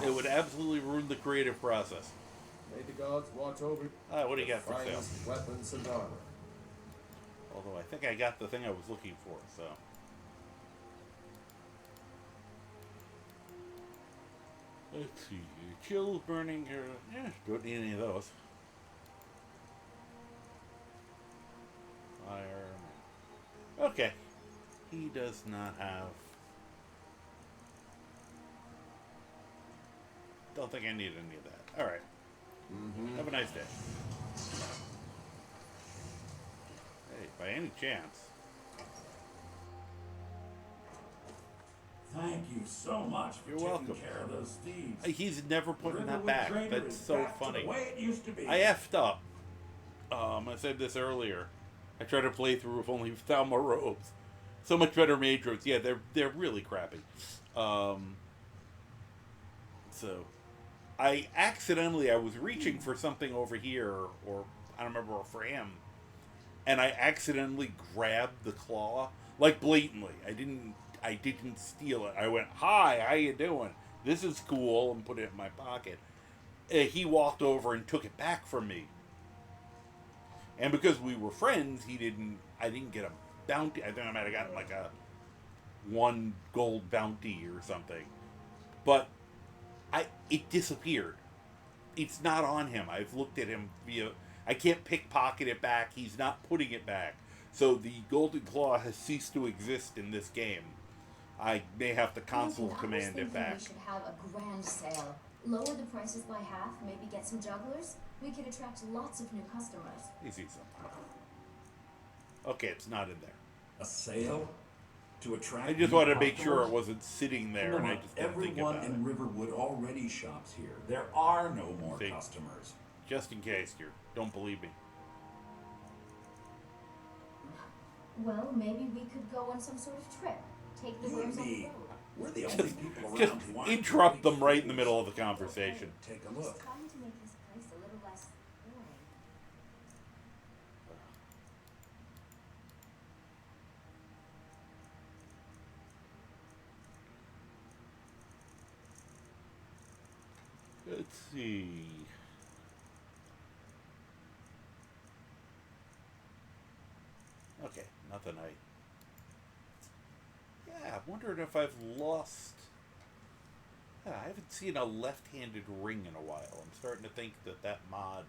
It would absolutely ruin the creative process. May the gods watch over What do you got for sale? finest weapons and armor. Although I think I got the thing I was looking for, so. Let's see. Chills burning here. Yeah, don't need any of those. Fire. Okay. He does not have. Don't think I need any of that. Alright. Have a nice day. Hey, by any chance. Thank you so much for You're taking welcome. care of those thieves. He's never putting that Riverwood back. Trader That's is so back to funny. the way it used to be. I effed up. I said this earlier. I tried to play through with only Thalmor robes. So much better mage robes. Yeah, they're really crappy. So I was reaching for something over here, or I don't remember, for him, and I accidentally grabbed the claw, like blatantly. I didn't steal it. I went, "Hi, how you doing? This is cool," and put it in my pocket. He walked over and took it back from me. And because we were friends, I didn't get a bounty. I think I might have gotten like a 1 gold bounty or something. But it disappeared. It's not on him. I've looked at him I can't pickpocket it back. He's not putting it back. So the golden claw has ceased to exist in this game. I may have to console command it back. We should have a grand sale. Lower the prices by half, maybe get some jugglers. We could attract lots of new customers. Easy something. Okay, it's not in there. A sale? To attract I just new wanted to make sure it customers? wasn't sitting there, and I just didn't think Everyone about in it. Riverwood already shops here. There are no more See? customers. Just in case you don't believe me. Well, maybe we could go on some sort of trip. Take the You wares and on the me, road. we're the only people around Just who aren't interrupt really them right in the fools. middle of the conversation. Take a Just look. trying to make this place a little less boring. Let's see. Okay, nothing Yeah, I'm wondering if I've lost. Yeah, I haven't seen a left-handed ring in a while. I'm starting to think that mod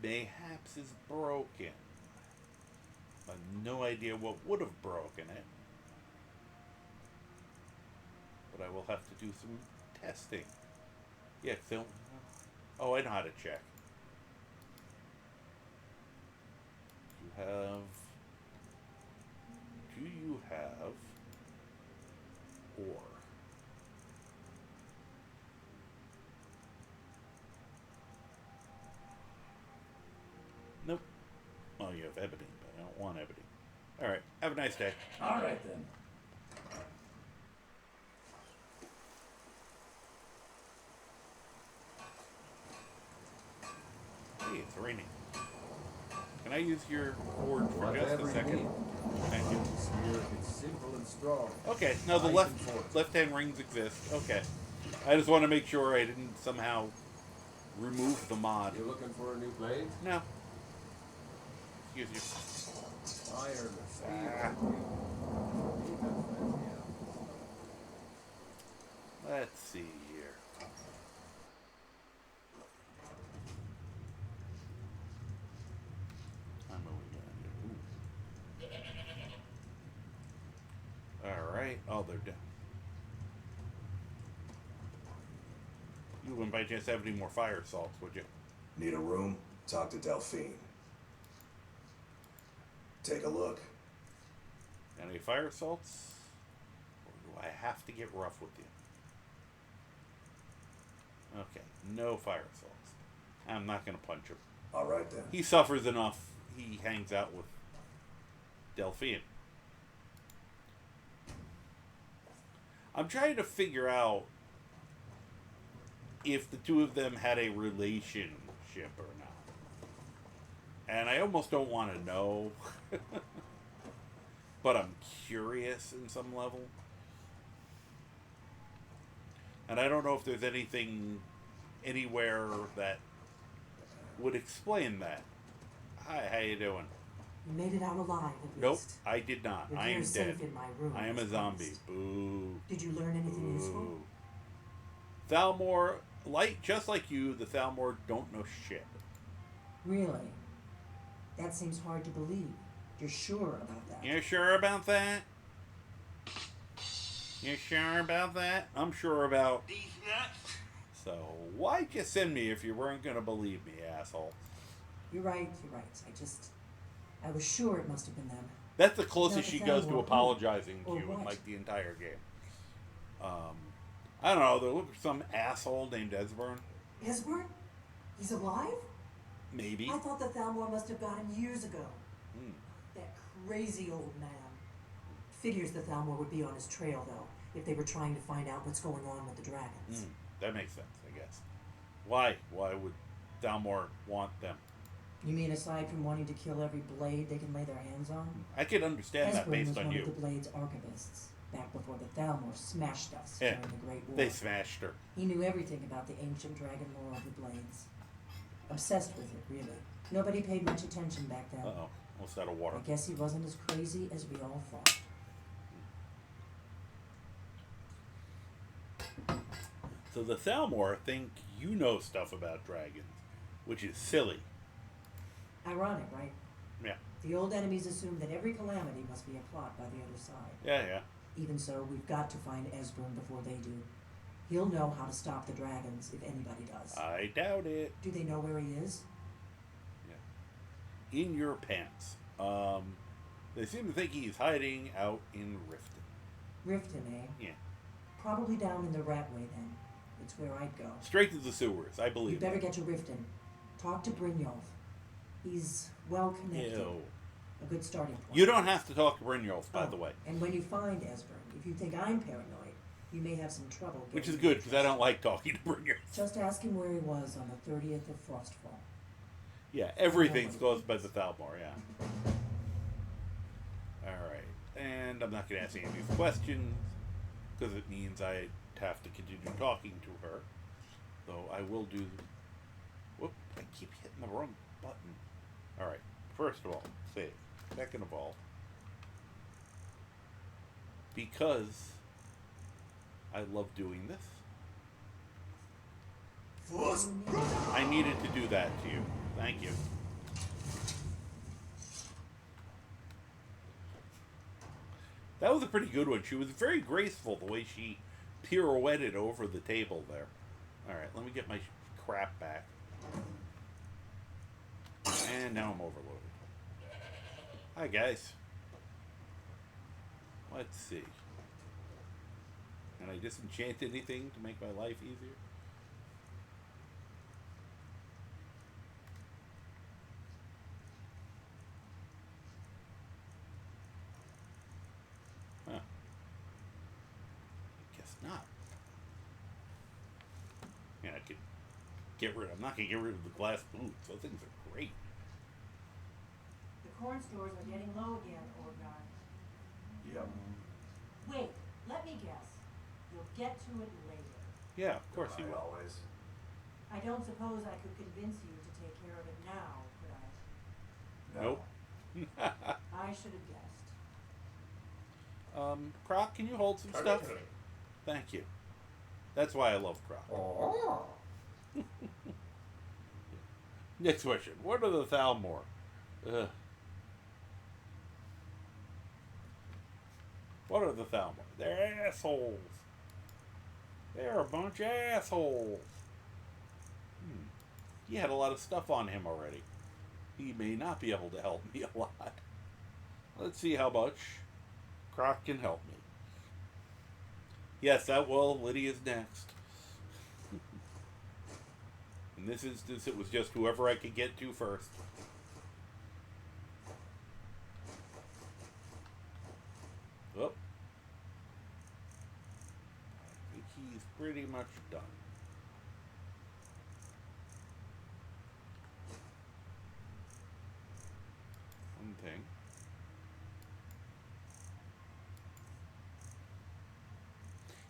mayhaps is broken. I have no idea what would have broken it. But I will have to do some testing. Yeah, oh, I know how to check. Do you have ore? Nope. Oh, you have ebony, but I don't want ebony. Alright, have a nice day. All right, then. Hey, it's raining. Can I use your board for just a Whatever you second? need. Thank you. This here is simple and strong. Okay, no, the Nice and short. left-hand rings exist. Okay. I just want to make sure I didn't somehow remove the mod. You looking for a new blade? No. Excuse you. Iron or steel? Ah. Let's see here. I'm only gonna do. Alright. Oh, they're done. You wouldn't by chance have any more fire salts, would you? Need a room? Talk to Delphine. Take a look. Any fire salts? Or do I have to get rough with you? Okay, no fire salts. I'm not going to punch him. All right, then. He suffers enough. He hangs out with Delphine. I'm trying to figure out if the two of them had a relationship or not. And I almost don't want to know. But I'm curious in some level. And I don't know if there's anything anywhere that would explain that. Hi, how you doing? You made it out alive, at Nope, least. I did not. You're I am safe dead. in my room, I am a as zombie. promised. Boo. Did you learn anything useful? Boo. Thalmor, just like you, the Thalmor don't know shit. Really? That seems hard to believe. You're sure about that? You sure about that? You sure about that? I'm sure about These nuts. So why'd you send me if you weren't gonna believe me, asshole? You're right. I was sure it must have been them. That's the closest Not the she goes to Thalmor. apologizing to Or you in what? like the entire game. I don't know. There looks some asshole named Esbern. Esbern? He's alive? Maybe. I thought the Thalmor must have got him years ago. That crazy old man. Figures the Thalmor would be on his trail, though, if they were trying to find out what's going on with the dragons. That makes sense, I guess. Why? Why would Thalmor want them? You mean aside from wanting to kill every blade they can lay their hands on? I could understand that Esbern based was on one you. of the Blade's archivists, back before the Thalmor smashed us Yeah, during the Great War. they smashed her. He knew everything about the ancient dragon lore of the Blades. Obsessed with it, really. Nobody paid much attention back then. Uh-oh. Almost out of water. I guess he wasn't as crazy as we all thought. So the Thalmor think you know stuff about dragons, which is silly. Ironic, right? Yeah. The old enemies assume that every calamity must be a plot by the other side. Yeah. Even so, we've got to find Esbern before they do. He'll know how to stop the dragons, if anybody does. I doubt it. Do they know where he is? Yeah. In your pants. They seem to think he's hiding out in Riften. Riften, eh? Yeah. Probably down in the Ratway, then. It's where I'd go. Straight to the sewers, I believe. You better get to Riften. Talk to Brynjolf. He's well connected. Ew. A good starting point. You don't have to talk to Brynjolf, by the way. And when you find Esbern, if you think I'm paranoid, you may have some trouble. Which is getting good, because I don't like talking to Brynjolf. Just ask him where he was on the 30th of Frostfall. Yeah, everything's caused by the Thalmor, yeah. Alright, and I'm not going to ask any of these questions, because it means I have to continue talking to her. Though I will do... Whoop, I keep hitting the wrong button. Alright, first of all, save. Second of all, because I love doing this, I needed to do that to you. Thank you. That was a pretty good one. She was very graceful the way she pirouetted over the table there. Alright, let me get my crap back. And now I'm overloaded. Hi, guys. Let's see. Can I disenchant anything to make my life easier? Huh. I guess not. Yeah, I could get rid. I'm not gonna get rid of the glass boots. Those things are great. The corn stores are getting low again, Argon. Yep. Wait, let me guess. You'll get to it later. Yeah, of course you will. Always. I don't suppose I could convince you to take care of it now, could I? No. Nope. I should have guessed. Croc, can you hold some stuff? Thank you. That's why I love Croc. Oh. Next question. What are the Thalmor? Ugh. What are the Thalmor? They're assholes. They're a bunch of assholes. He had a lot of stuff on him already. He may not be able to help me a lot. Let's see how much Croc can help me. Yes, that will. Lydia's next. In this instance, it was just whoever I could get to first. Oh. pretty much done. One thing.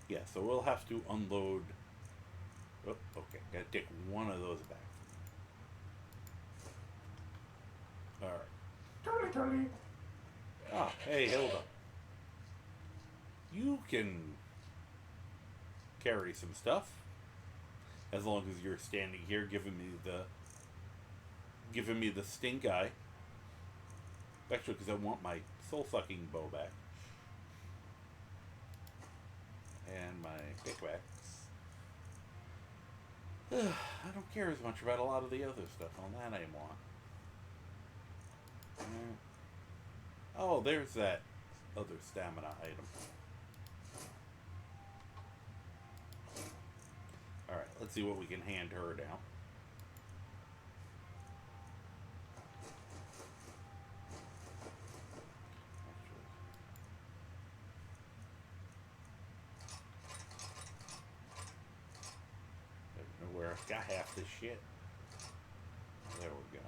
Yeah, so we'll have to unload. Oh, okay, gotta take one of those back. Alright. Ah, hey, Hilda. You can carry some stuff. As long as you're standing here giving me the stink eye. Actually, because I want my soul-sucking bow back. And my pickaxe. I don't care as much about a lot of the other stuff on that anymore. Oh, there's that other stamina item. Alright, let's see what we can hand her down. Where I've got half this shit. There we go.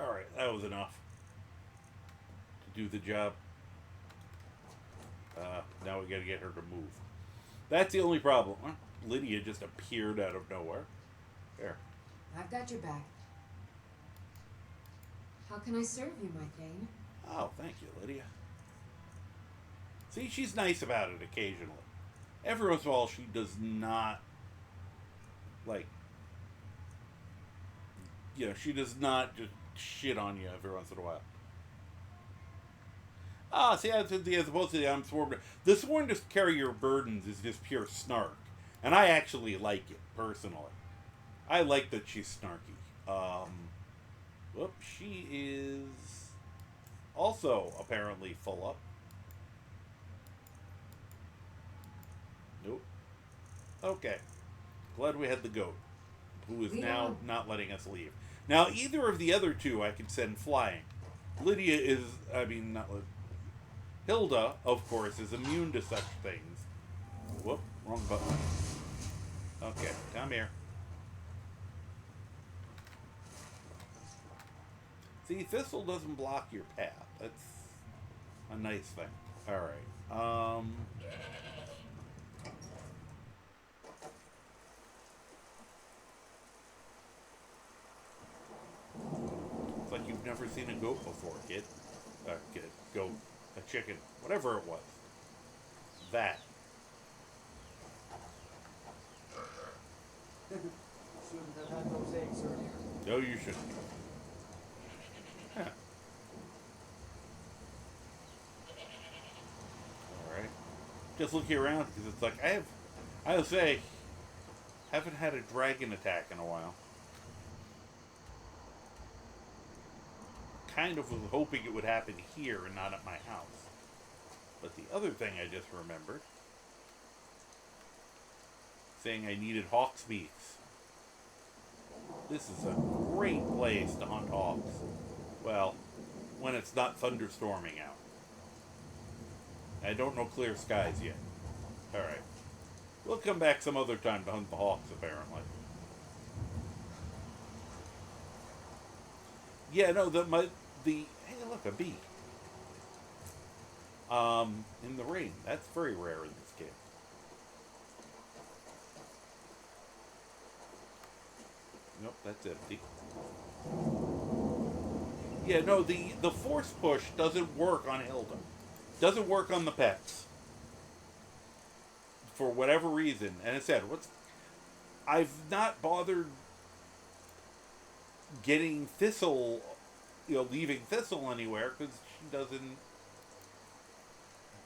Alright, that was enough to do the job. Now we gotta get her to move. That's the only problem. Well, Lydia just appeared out of nowhere. There. I've got your back. How can I serve you, my Thane? Oh, thank you, Lydia. See, she's nice about it occasionally. Every once in a while, she does not, like, you know, she does not just shit on you every once in a while. Ah, see, as opposed to the I'm sworn. The sworn to carry your burdens is just pure snark. And I actually like it, personally. I like that she's snarky. Whoop, she is also apparently full up. Nope. Okay. Glad we had the goat, who is now not letting us leave. Now, either of the other two I could send flying. Lydia is, I mean, not Hilda, of course, is immune to such things. Whoop, wrong button. Okay, come here. See, Thistle doesn't block your path. That's a nice thing. Alright. It's like you've never seen a goat before, kid. Kid. Goat. A chicken. Whatever it was. That. Shouldn't have had those eggs earlier. No, you shouldn't. Huh. Alright. Just looking around because it's like I'll say, haven't had a dragon attack in a while. Kind of was hoping it would happen here and not at my house. But the other thing I just remembered, saying I needed hawk's beaks. This is a great place to hunt hawks. Well, when it's not thunderstorming out. I don't know clear skies yet. Alright. We'll come back some other time to hunt the hawks, apparently. Yeah, no, hey, look, a bee. In the rain. That's very rare in this game. Nope, that's empty. Yeah, no, the force push doesn't work on Hilda. Doesn't work on the pets. For whatever reason. And it said, I've not bothered getting Thistle, leaving Thistle anywhere because she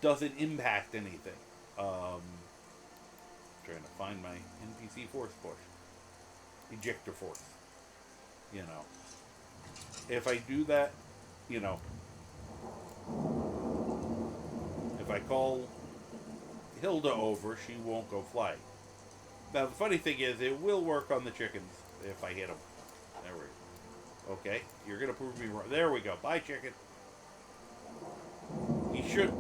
doesn't impact anything. Trying to find my NPC force push. Ejector force. If I do that, if I call Hilda over, she won't go flying. Now, the funny thing is, it will work on the chickens if I hit them. There we go. Okay, you're gonna prove me wrong. There we go. Bye, chicken. He should...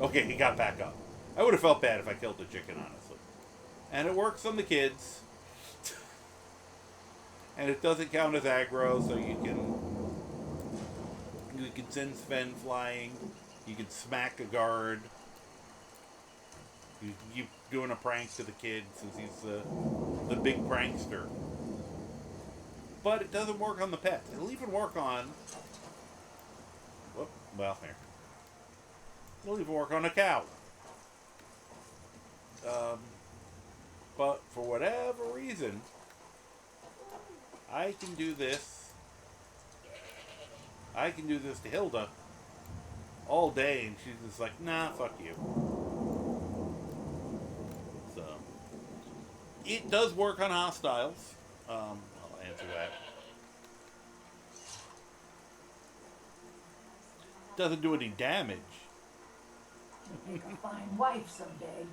Okay, he got back up. I would have felt bad if I killed the chicken, honestly. And it works on the kids. And it doesn't count as aggro, so you can send Sven flying. You can smack a guard. You can keep doing a prank to the kid since he's the big prankster. But it doesn't work on the pets. It'll even work on... Whoop, well, here. It'll even work on a cow. But for whatever reason, I can do this. I can do this to Hilda all day, and she's just like, nah, fuck you. So, it does work on hostiles. I'll answer that. Doesn't do any damage. Make a fine wife someday.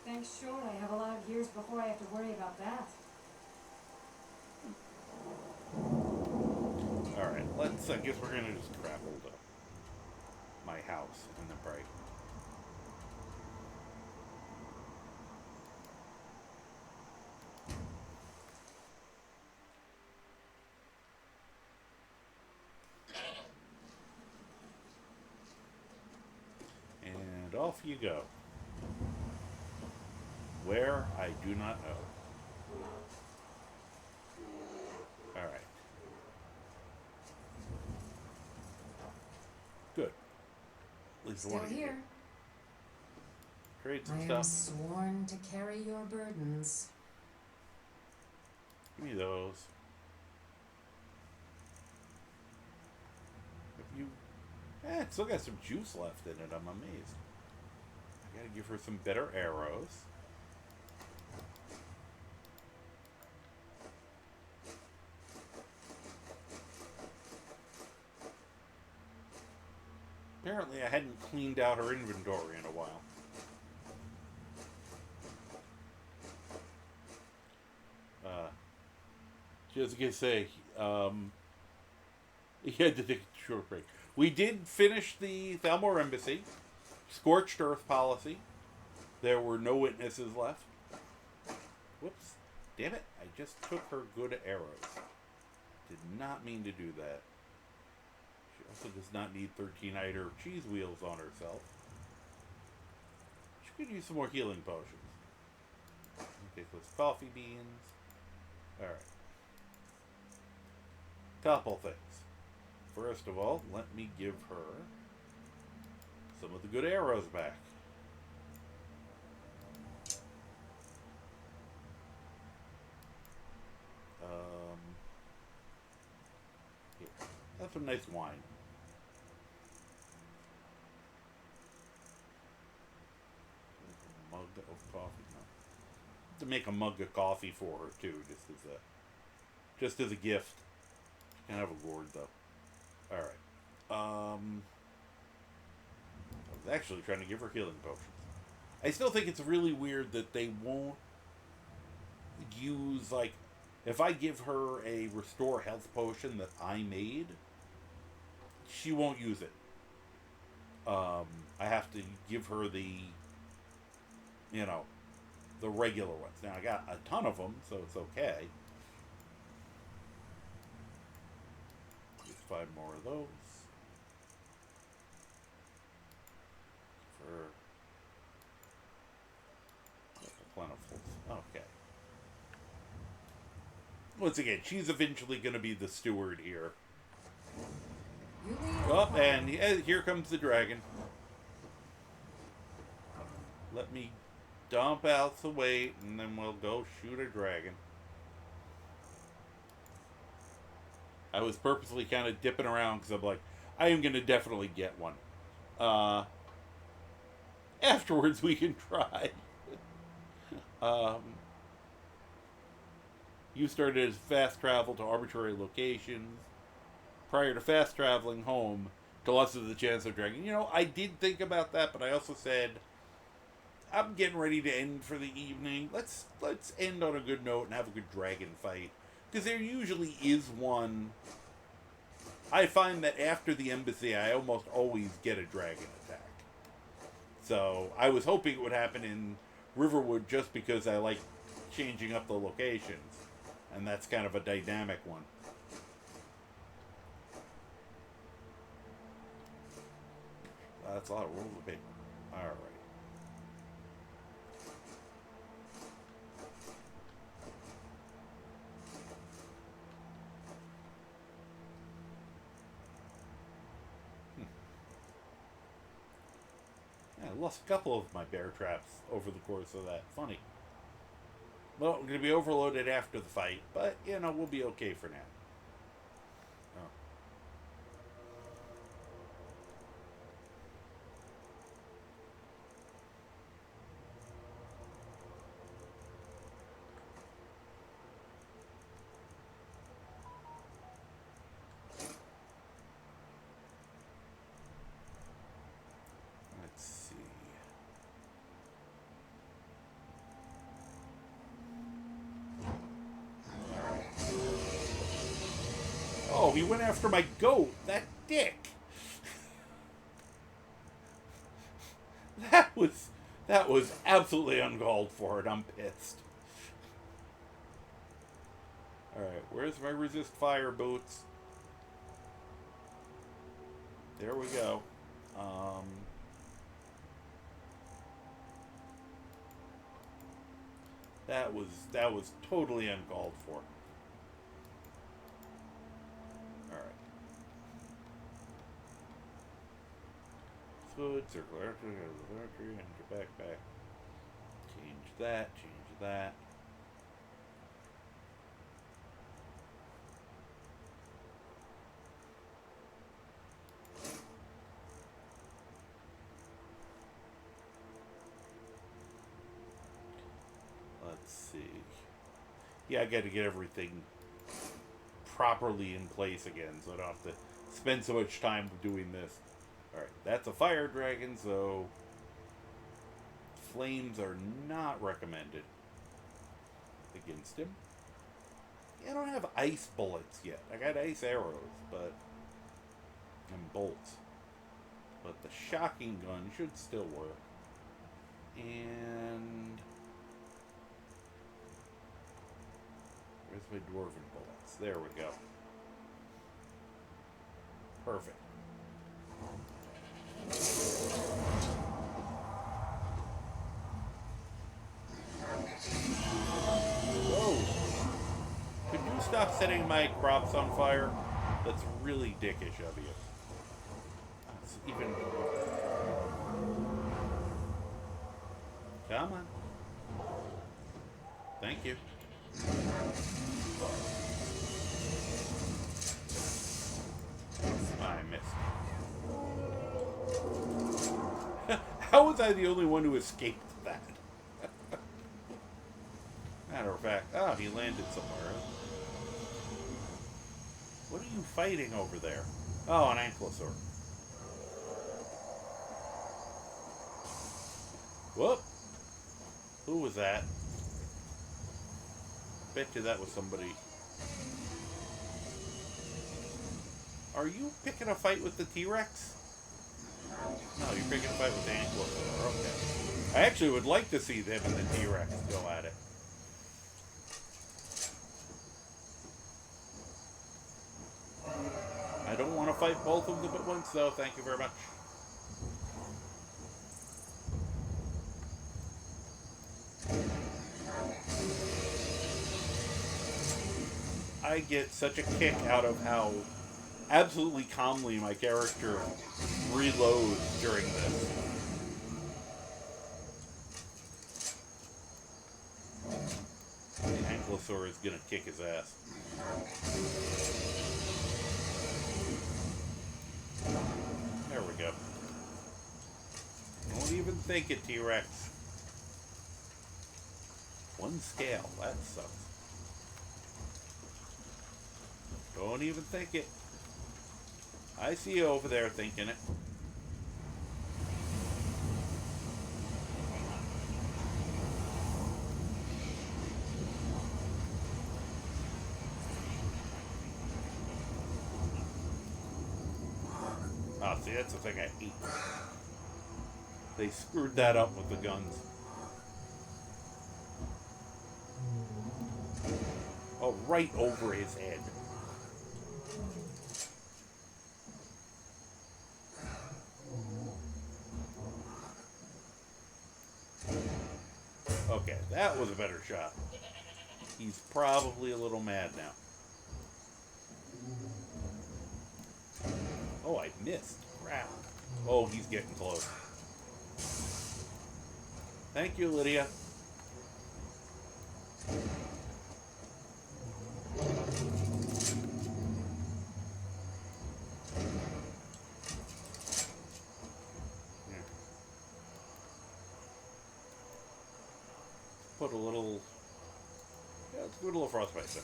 Thanks, sure. I have a lot of years before I have to worry about that. Alright, let's, I guess we're gonna just travel to my house in the break. And off you go. Where, I do not know. Alright. Good. At least Still one of you here. trade some I am stuff. sworn to carry your burdens. Give me those. If you... it's still got some juice left in it, I'm amazed. I gotta give her some better arrows. Apparently I hadn't cleaned out her inventory in a while. Just gonna say, he had to take a short break. We did finish the Thalmor embassy. Scorched earth policy. There were no witnesses left. Whoops. Damn it. I just took her good arrows. Did not mean to do that. She also does not need 13-iter cheese wheels on herself. She could use some more healing potions. Okay, so it's coffee beans. Alright. Couple things. First of all, let me give her some of the good arrows back. Here. That's some nice wine. A mug of coffee. No. To make a mug of coffee for her too, just as a gift. She can have a gourd though. Alright. I was actually trying to give her healing potions. I still think it's really weird that they won't use, like, if I give her a restore health potion that I made, she won't use it. I have to give her the, you know, the regular ones. Now, I got a ton of them, so it's okay. Just 5 more of those. For plentifuls. Okay. Once again, she's eventually going to be the steward here. Oh, and here comes the dragon. Let me dump out the weight, and then we'll go shoot a dragon. I was purposely kind of dipping around because I'm like, I am going to definitely get one. Afterwards, we can try. You started as fast travel to arbitrary locations. Prior to fast traveling home, to lessen the chance of dragging. You know, I did think about that, but I also said, I'm getting ready to end for the evening. Let's end on a good note and have a good dragon fight. Because there usually is one. I find that after the embassy, I almost always get a dragon attack. So I was hoping it would happen in Riverwood just because I like changing up the locations. And that's kind of a dynamic one. That's a lot of rolls of paper. Alright. I lost a couple of my bear traps over the course of that. Funny. Well, I'm going to be overloaded after the fight, but, you know, we'll be okay for now. Oh. Let's see. Oh, he went after my goat. That dick. That was absolutely uncalled for, and I'm pissed. Alright, where's my resist fire boots? There we go. That was totally uncalled for. Alright. Food, circle artery, and your backpack. Change that, change that. Let's see. Yeah, I got to get everything properly in place again, so I don't have to spend so much time doing this. Alright, that's a fire dragon, so flames are not recommended against him. Yeah, I don't have ice bullets yet. I got ice arrows, and bolts. But the shocking gun should still work. And where's my dwarven bullets? There we go. Perfect. Whoa! Could you stop setting my crops on fire? That's really dickish of you. That's even... Come on. Thank you. I missed. How was I the only one who escaped that? Matter of fact, oh, he landed somewhere. What are you fighting over there? Oh, an ankylosaur. Whoop! Who was that? Bet you that was somebody. Are you picking a fight with the T-Rex? No, you're picking a fight with the ankylosaur. Okay. I actually would like to see them and the T-Rex go at it. I don't want to fight both of them at once, though. Thank you very much. I get such a kick out of how absolutely calmly my character reloads during this. The ankylosaur is gonna kick his ass. There we go. Don't even think it, T-Rex. One scale, that sucks. Don't even think it. I see you over there thinking it. see, that's the thing I hate. They screwed that up with the guns. Oh, right over his head. Okay, that was a better shot. He's probably a little mad now. Oh, I missed. Crap. Oh, he's getting close. Thank you, Lydia. Here. Put a little... Yeah, let's put a little frostbite in.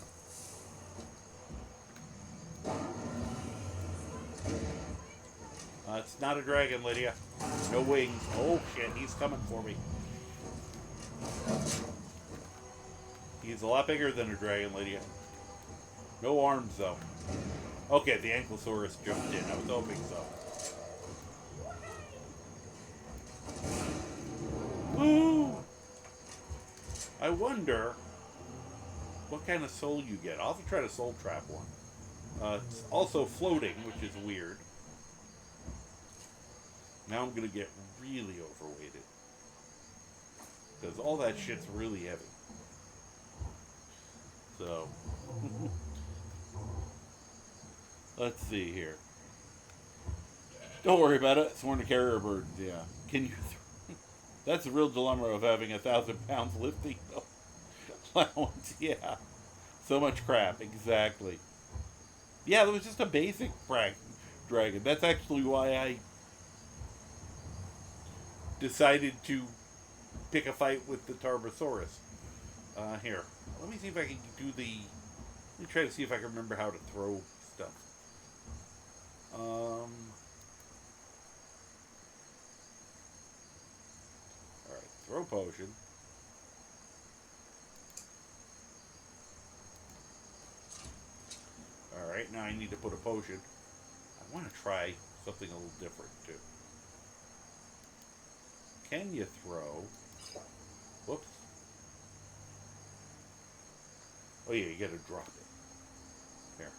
It's not a dragon, Lydia. No wings. Oh, shit, he's coming for me. He's a lot bigger than a dragon, Lydia. No arms, though. Okay, the Ankylosaurus jumped in. I was hoping so. Woo! I wonder what kind of soul you get. I'll have to try to soul trap one. It's also floating, which is weird. Now I'm going to get really overweighted. Because all that shit's really heavy. So. Let's see here. Don't worry about it. It's one of the carrier birds, yeah. Can you... That's the real dilemma of having 1,000 pounds lifting allowance, yeah. So much crap, exactly. Yeah, it was just a basic dragon. That's actually why I decided to pick a fight with the Tarbosaurus. Here, let me see if I can do the... Let me try to see if I can remember how to throw stuff. Alright, throw potion. Alright, now I need to put a potion. I want to try something a little different, too. Can you throw... Whoops. Oh yeah, you gotta drop it. Here.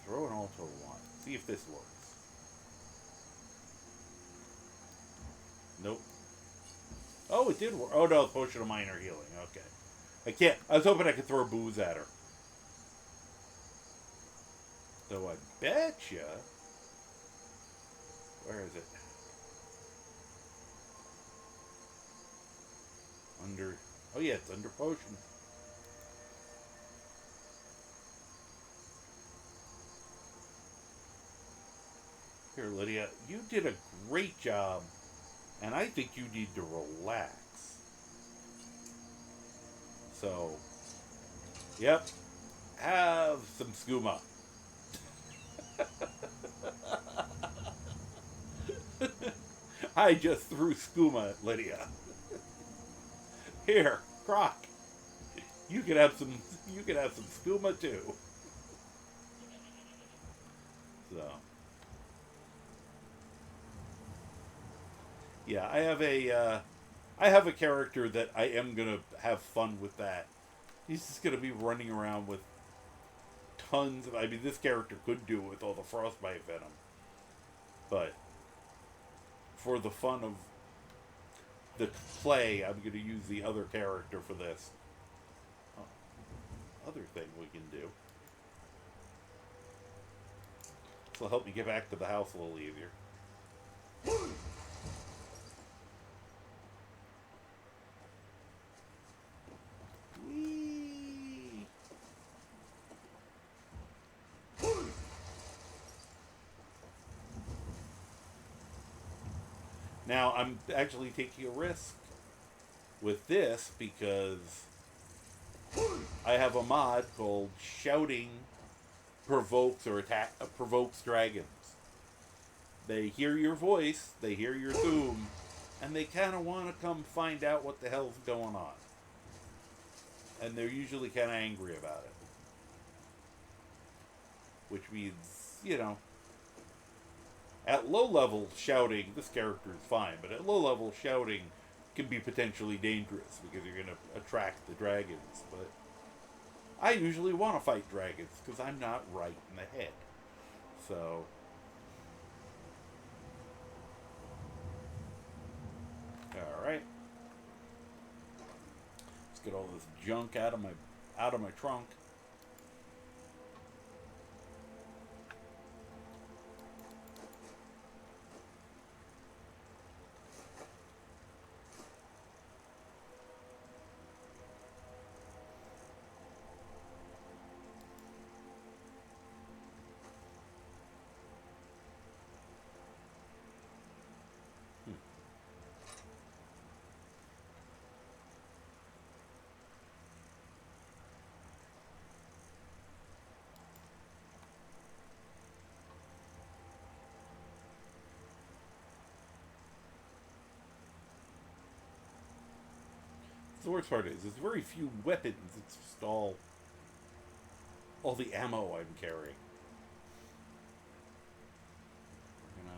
Throw an alto one. See if this works. Nope. Oh, it did work. Oh no, potion of minor healing. Okay. I can't. I was hoping I could throw booze at her. So I betcha. Where is it? Under. Oh yeah, it's under potions. Here, Lydia, you did a great job, and I think you need to relax. So, yep, have some skooma. I just threw skooma at Lydia. Here, Croc. You could have some. You could have some skooma too. So. Yeah, I have a character that I am gonna have fun with that. He's just gonna be running around with tons of... I mean, this character could do it with all the frostbite venom. But for the fun of the play, I'm gonna use the other character for this. Other thing we can do. This will help me get back to the house a little easier. Now, I'm actually taking a risk with this because I have a mod called Shouting Provokes or Provokes Dragons. They hear your voice, they hear your doom, and they kind of want to come find out what the hell's going on. And they're usually kind of angry about it. Which means, you know, At low level, shouting, this character is fine, but at low level, shouting can be potentially dangerous because you're going to attract the dragons. But I usually want to fight dragons because I'm not right in the head. So, alright. Let's get all this junk out of my trunk. The worst part is, there's very few weapons. It's just all the ammo I'm carrying. We're gonna...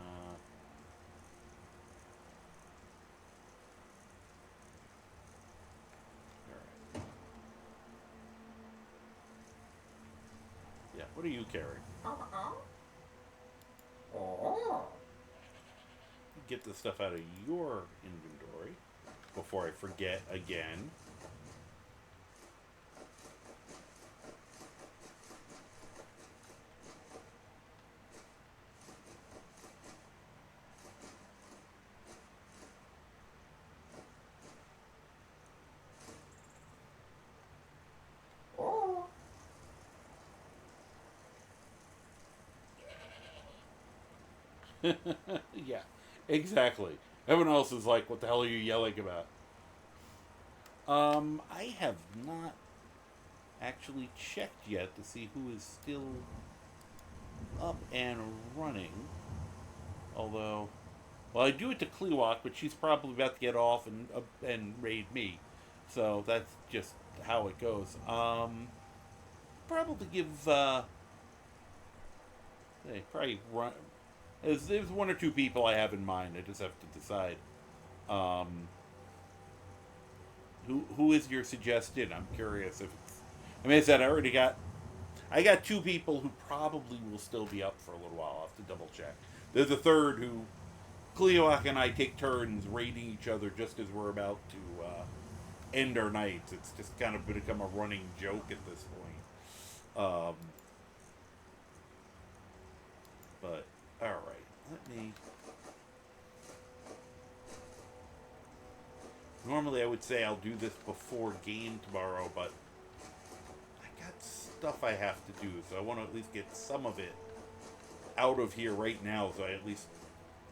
Alright. Yeah, what are you carrying? Get the stuff out of your inventory before I forget again. Yeah, exactly. Everyone else is like, what the hell are you yelling about? I have not actually checked yet to see who is still up and running. Although, well, I do it to Kleewalk, but she's probably about to get off and raid me. So that's just how it goes. Probably give, probably run... There's one or two people I have in mind. I just have to decide. Who is your suggestion? I'm curious if it's... I mean, I said I got two people who probably will still be up for a little while. I'll have to double check. There's a third who... Kleewalk and I take turns raiding each other just as we're about to end our nights. It's just kind of become a running joke at this point. But... Alright, let me... Normally I would say I'll do this before game tomorrow, but I got stuff I have to do, so I want to at least get some of it out of here right now, so I at least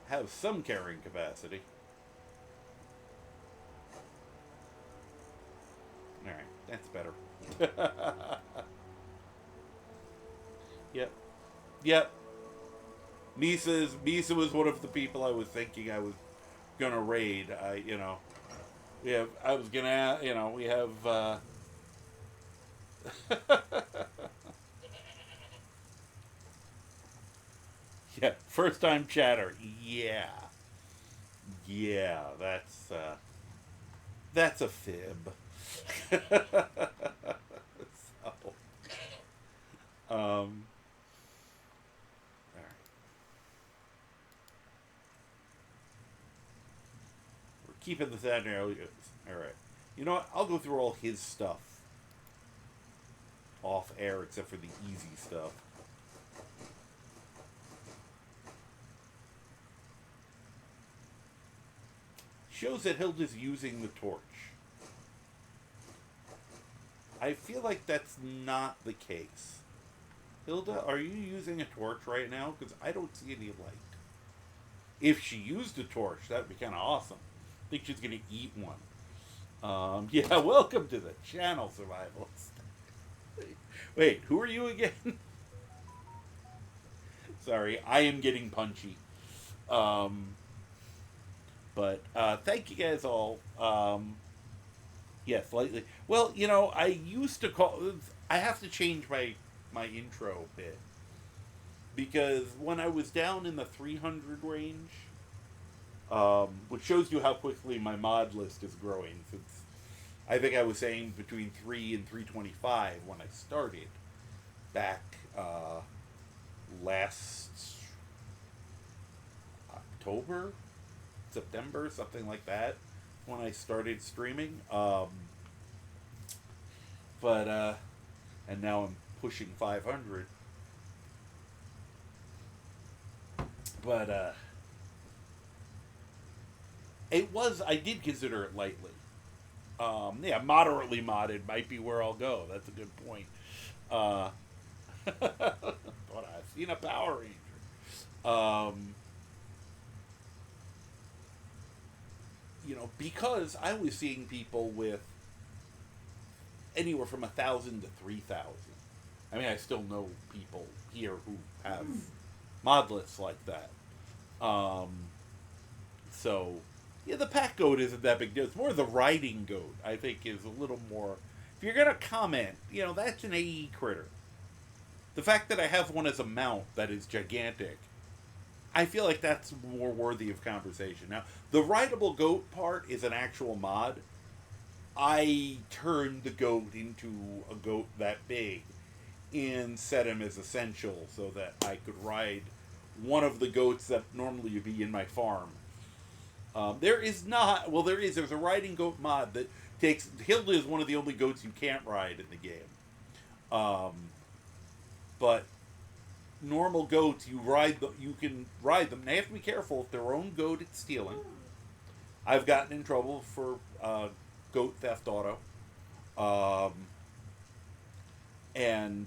have some carrying capacity. Alright, that's better. Yep. Misa was one of the people I was thinking I was gonna raid. We have yeah, first time chatter. Yeah, that's a fib. So, keeping the sad narrow. Alright. You know what? I'll go through all his stuff off air except for the easy stuff. Shows that Hilda's using the torch. I feel like that's not the case. Hilda, are you using a torch right now? Because I don't see any light. If she used a torch, that would be kind of awesome. I think she's going to eat one. Yeah, welcome to the channel, Survivalist. Wait, who are you again? Sorry, I am getting punchy. But thank you guys all. Yeah, slightly. Well, I used to call... I have to change my intro bit. because when I was down in the 300 range, which shows you how quickly my mod list is growing, since I think I was saying between 3 and 325 when I started back last October, September, something like that, when I started streaming. And now I'm pushing 500. But I did consider it lightly. Yeah, moderately modded might be where I'll go. That's a good point. Thought I've seen a Power Ranger. Because I was seeing people with anywhere from 1,000 to 3,000. I mean, I still know people here who have mod lists like that. So, yeah, the pack goat isn't that big deal. It's more the riding goat, I think, is a little more... If you're going to comment, that's an AE critter. The fact that I have one as a mount that is gigantic, I feel like that's more worthy of conversation. Now, the rideable goat part is an actual mod. I turned the goat into a goat that big and set him as essential so that I could ride one of the goats that normally would be in my farm. There's a riding goat mod that takes... Hilda is one of the only goats you can't ride in the game. But normal goats, you can ride them. Now you have to be careful. If their own goat, it's stealing. I've gotten in trouble for goat theft auto. And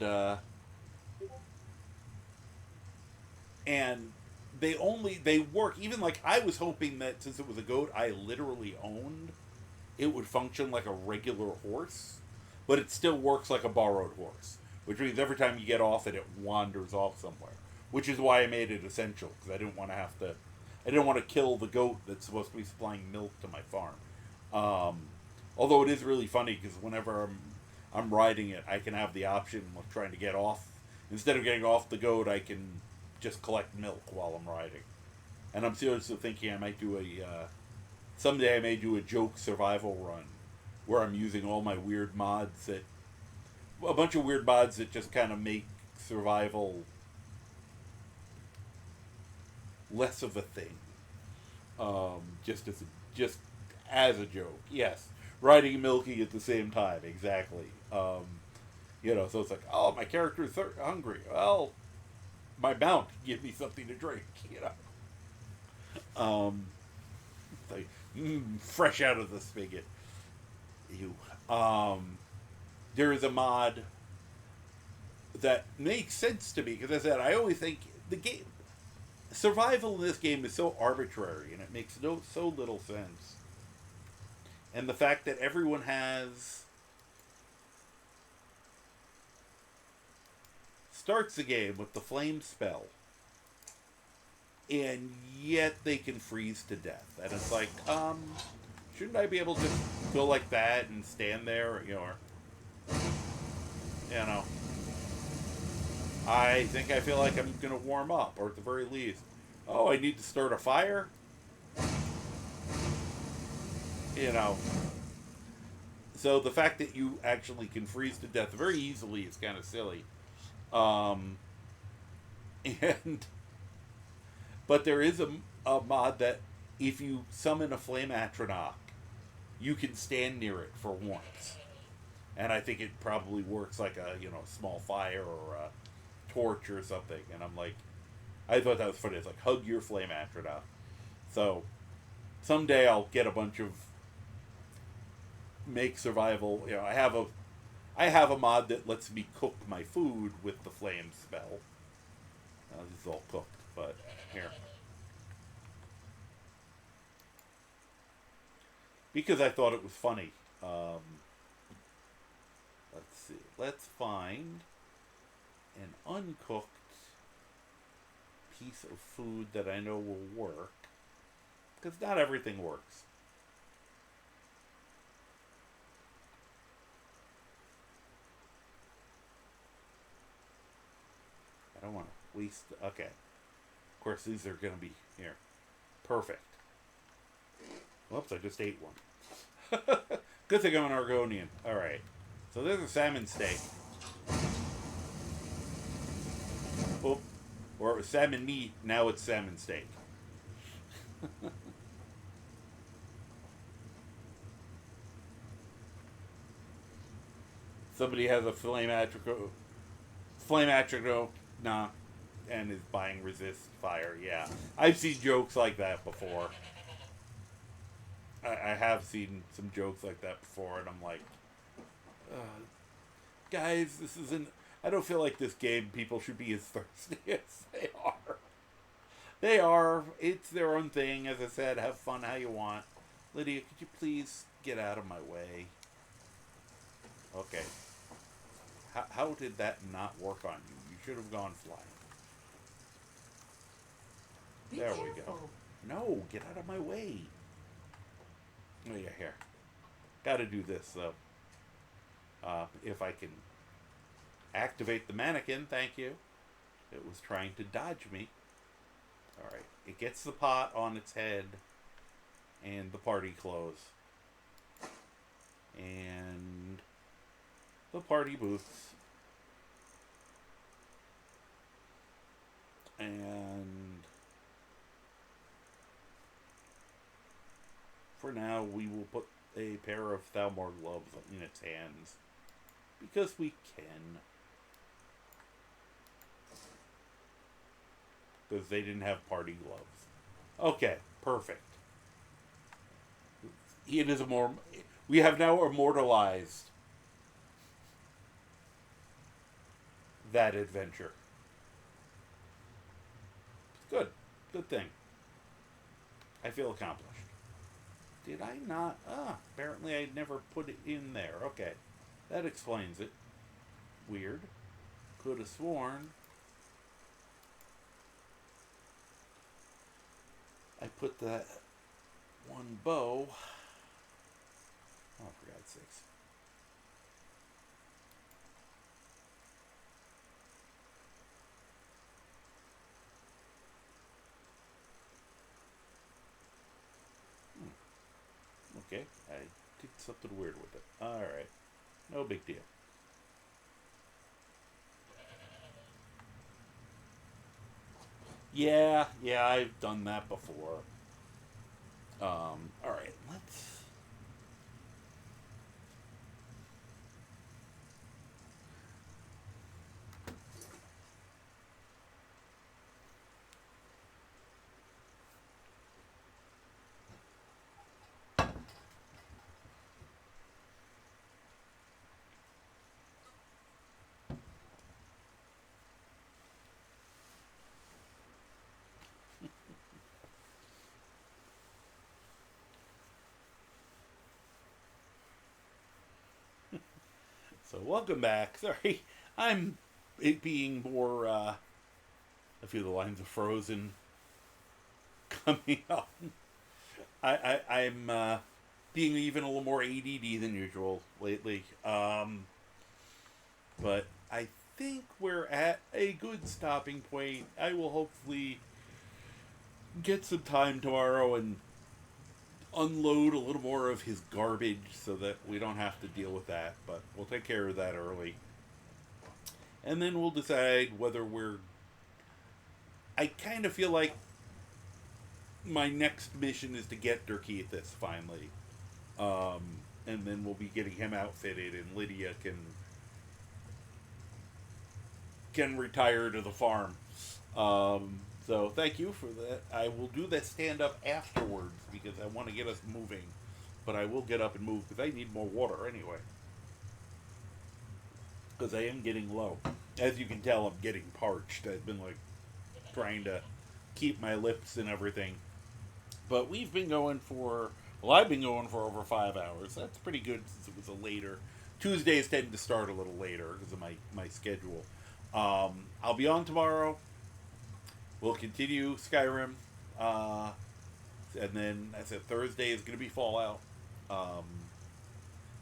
they work, even like I was hoping that since it was a goat I literally owned, it would function like a regular horse, but it still works like a borrowed horse, which means every time you get off it, it wanders off somewhere, which is why I made it essential, because I didn't want to kill the goat that's supposed to be supplying milk to my farm. Although it is really funny, because whenever I'm riding it, I can have the option of trying to get off. Instead of getting off the goat, I can just collect milk while I'm riding. And I'm seriously thinking I might do someday I may do a joke survival run, where I'm using all my weird mods a bunch of weird mods that just kind of make survival less of a thing. Just as a joke. Yes. Riding and milking at the same time, exactly. So it's like, oh, my character's hungry. Well, my mount give me something to drink, like, fresh out of the spigot. There is a mod that makes sense to me, because as I said, I always think the game, survival in this game is so arbitrary, and it makes so little sense. And the fact that everyone starts the game with the flame spell, and yet they can freeze to death. And it's like, shouldn't I be able to go like that and stand there, I think I feel like I'm going to warm up, or at the very least, I need to start a fire? So the fact that you actually can freeze to death very easily is kind of silly. But there is a mod that if you summon a flame atronach, you can stand near it for once. And I think it probably works like a, small fire or a torch or something. And I'm like, I thought that was funny. It's like, hug your flame atronach. So someday I'll get a bunch of make survival. I have a mod that lets me cook my food with the flame spell. This is all cooked, but here. Because I thought it was funny. Let's see. Let's find an uncooked piece of food that I know will work. Because not everything works. I don't want to Okay. Of course, these are going to be here. Perfect. Whoops, I just ate one. Good thing I'm an Argonian. Alright. So there's a salmon steak. Oh, or it was salmon meat, now it's salmon steak. Somebody has a flame atrico, nah, and is buying resist fire. Yeah, I've seen jokes like that before. I have seen some jokes like that before, and I'm like, guys, this isn't. I don't feel like this game people should be as thirsty as they are. They are. It's their own thing. As I said, have fun how you want. Lydia, could you please get out of my way? Okay. How did that not work on you? You should have gone flying. There we go. No, get out of my way. Oh yeah, here. Gotta do this though. If I can activate the mannequin, thank you. It was trying to dodge me. Alright, it gets the pot on its head and the party clothes. And the party boots. And for now, we will put a pair of Thalmor gloves in its hands. Because we can. Because they didn't have party gloves. Okay, perfect. It is we have now immortalized that adventure. Good. Good thing. I feel accomplished. Did I not? Apparently I never put it in there. Okay. That explains it. Weird. Could have sworn I put that one bow. Oh, for God's sakes. Okay, I did something weird with it. Alright. No big deal. Yeah, I've done that before. Alright, let's... So, welcome back. Sorry, I'm being more, a few of the lines of Frozen coming up. I'm being even a little more ADD than usual lately. But I think we're at a good stopping point. I will hopefully get some time tomorrow and unload a little more of his garbage so that we don't have to deal with that, but we'll take care of that early. And then we'll decide whether I kind of feel like my next mission is to get Dirkethis finally. And then we'll be getting him outfitted and Lydia can retire to the farm. So thank you for that. I will do that stand-up afterwards because I want to get us moving. But I will get up and move because I need more water anyway. Because I am getting low. As you can tell, I'm getting parched. I've been trying to keep my lips and everything. But we've been going for... Well, I've been going for over 5 hours. That's pretty good since it was a later... Tuesdays tend to start a little later because of my schedule. I'll be on tomorrow. We'll continue Skyrim. And then, I said, Thursday is going to be Fallout. I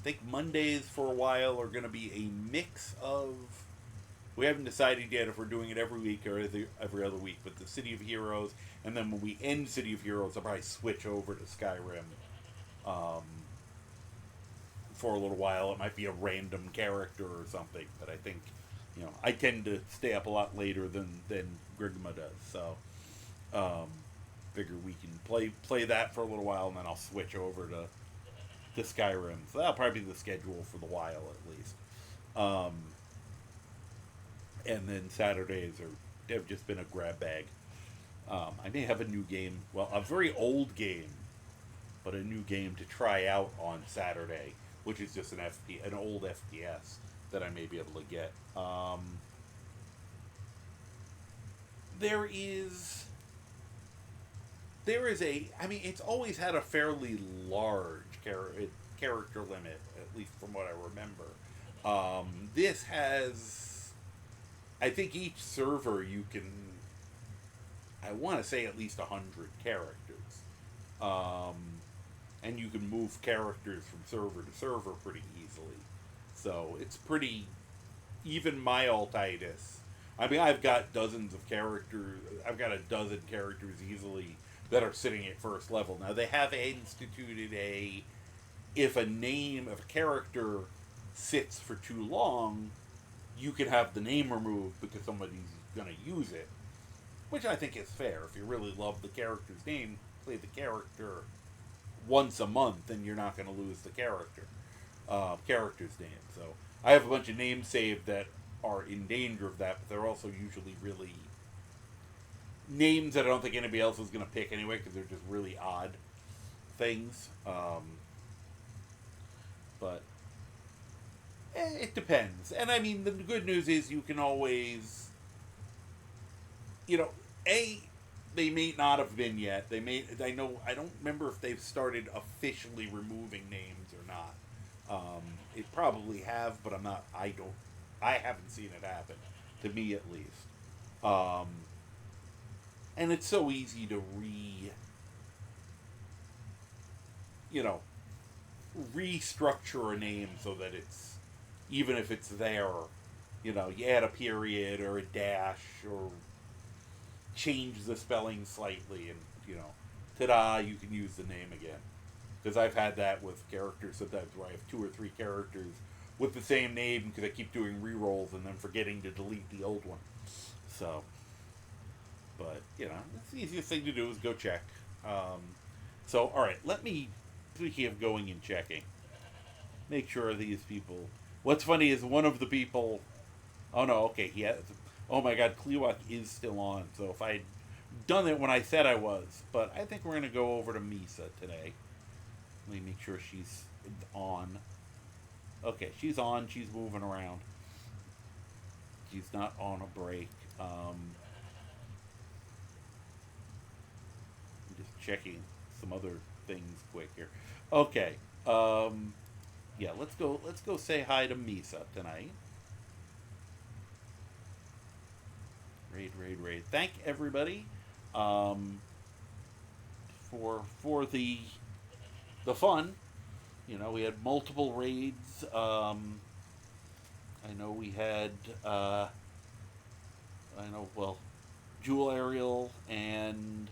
think Mondays for a while are going to be a mix of We haven't decided yet if we're doing it every week or every other week, but the City of Heroes, and then when we end City of Heroes, I'll probably switch over to Skyrim for a little while. It might be a random character or something, but I think, I tend to stay up a lot later than Grigma does, so figure we can play that for a little while, and then I'll switch over to Skyrim. So that'll probably be the schedule for the while, at least. And then Saturdays have just been a grab bag. I may have a new game, a very old game, but a new game to try out on Saturday, which is just an old FPS that I may be able to get. There is it's always had a fairly large character limit, at least from what I remember. This has, I think each server you can, I want to say at least 100 characters. And you can move characters from server to server pretty easily. So it's pretty, even my altitis. I mean, I've got dozens of characters, I've got a dozen characters easily that are sitting at first level. Now, they have instituted if a name of a character sits for too long, you can have the name removed because somebody's going to use it, which I think is fair. If you really love the character's name, play the character once a month, and you're not going to lose the character's name. So I have a bunch of names saved that are in danger of that, but they're also usually really names that I don't think anybody else is going to pick anyway, because they're just really odd things. But it depends. And I mean, the good news is you can always, they may not have been yet. I don't remember if they've started officially removing names or not. It probably have, but I haven't seen it happen, to me at least. And it's so easy to restructure a name so that it's, even if it's there, you add a period or a dash or change the spelling slightly, and ta-da, you can use the name again. Because I've had that with characters sometimes where I have 2 or 3 characters with the same name because I keep doing rerolls and then forgetting to delete the old one. So, but it's the easiest thing to do is go check. So, all right, speaking of going and checking, make sure these people. What's funny is one of the people. Oh no, okay, oh my God, Kliwak is still on. So if I'd done it when I said I was, but I think we're gonna go over to Misa today. Let me make sure she's on. Okay, she's on. She's moving around. She's not on a break. I'm just checking some other things quick here. Okay. Yeah, let's go say hi to Misa tonight. Raid. Thank everybody for the fun. We had multiple raids. I know we had Jewel Aerial and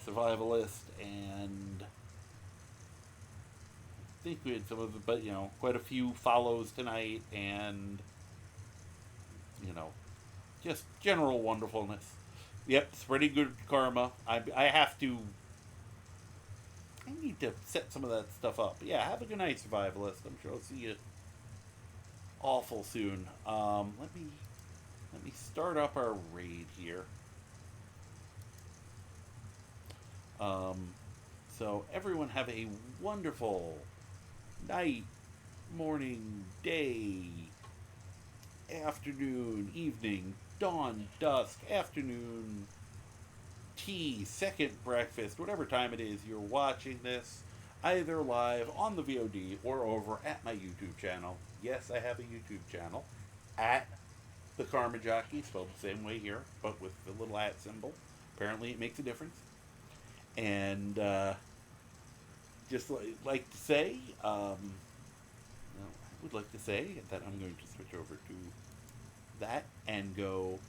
Survivalist, and I think we had some of the, but quite a few follows tonight, and just general wonderfulness. Yep, spreading good karma. I need to set some of that stuff up. But yeah, have a good night, Survivalist. I'm sure I'll see you awful soon. Let me start up our raid here. So everyone have a wonderful night, morning, day, afternoon, evening, dawn, dusk, afternoon, tea, second breakfast, whatever time it is you're watching this, either live on the VOD or over at my YouTube channel. Yes, I have a YouTube channel, at the Karma Jockey, spelled the same way here, but with the little @ symbol. Apparently it makes a difference. And just like to say, would like to say that I'm going to switch over to that and go,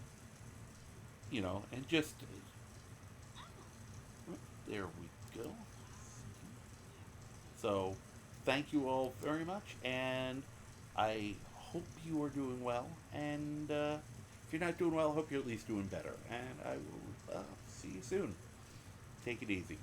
and just, there we go. So, thank you all very much, and I hope you are doing well, and if you're not doing well, I hope you're at least doing better, and I will see you soon. Take it easy.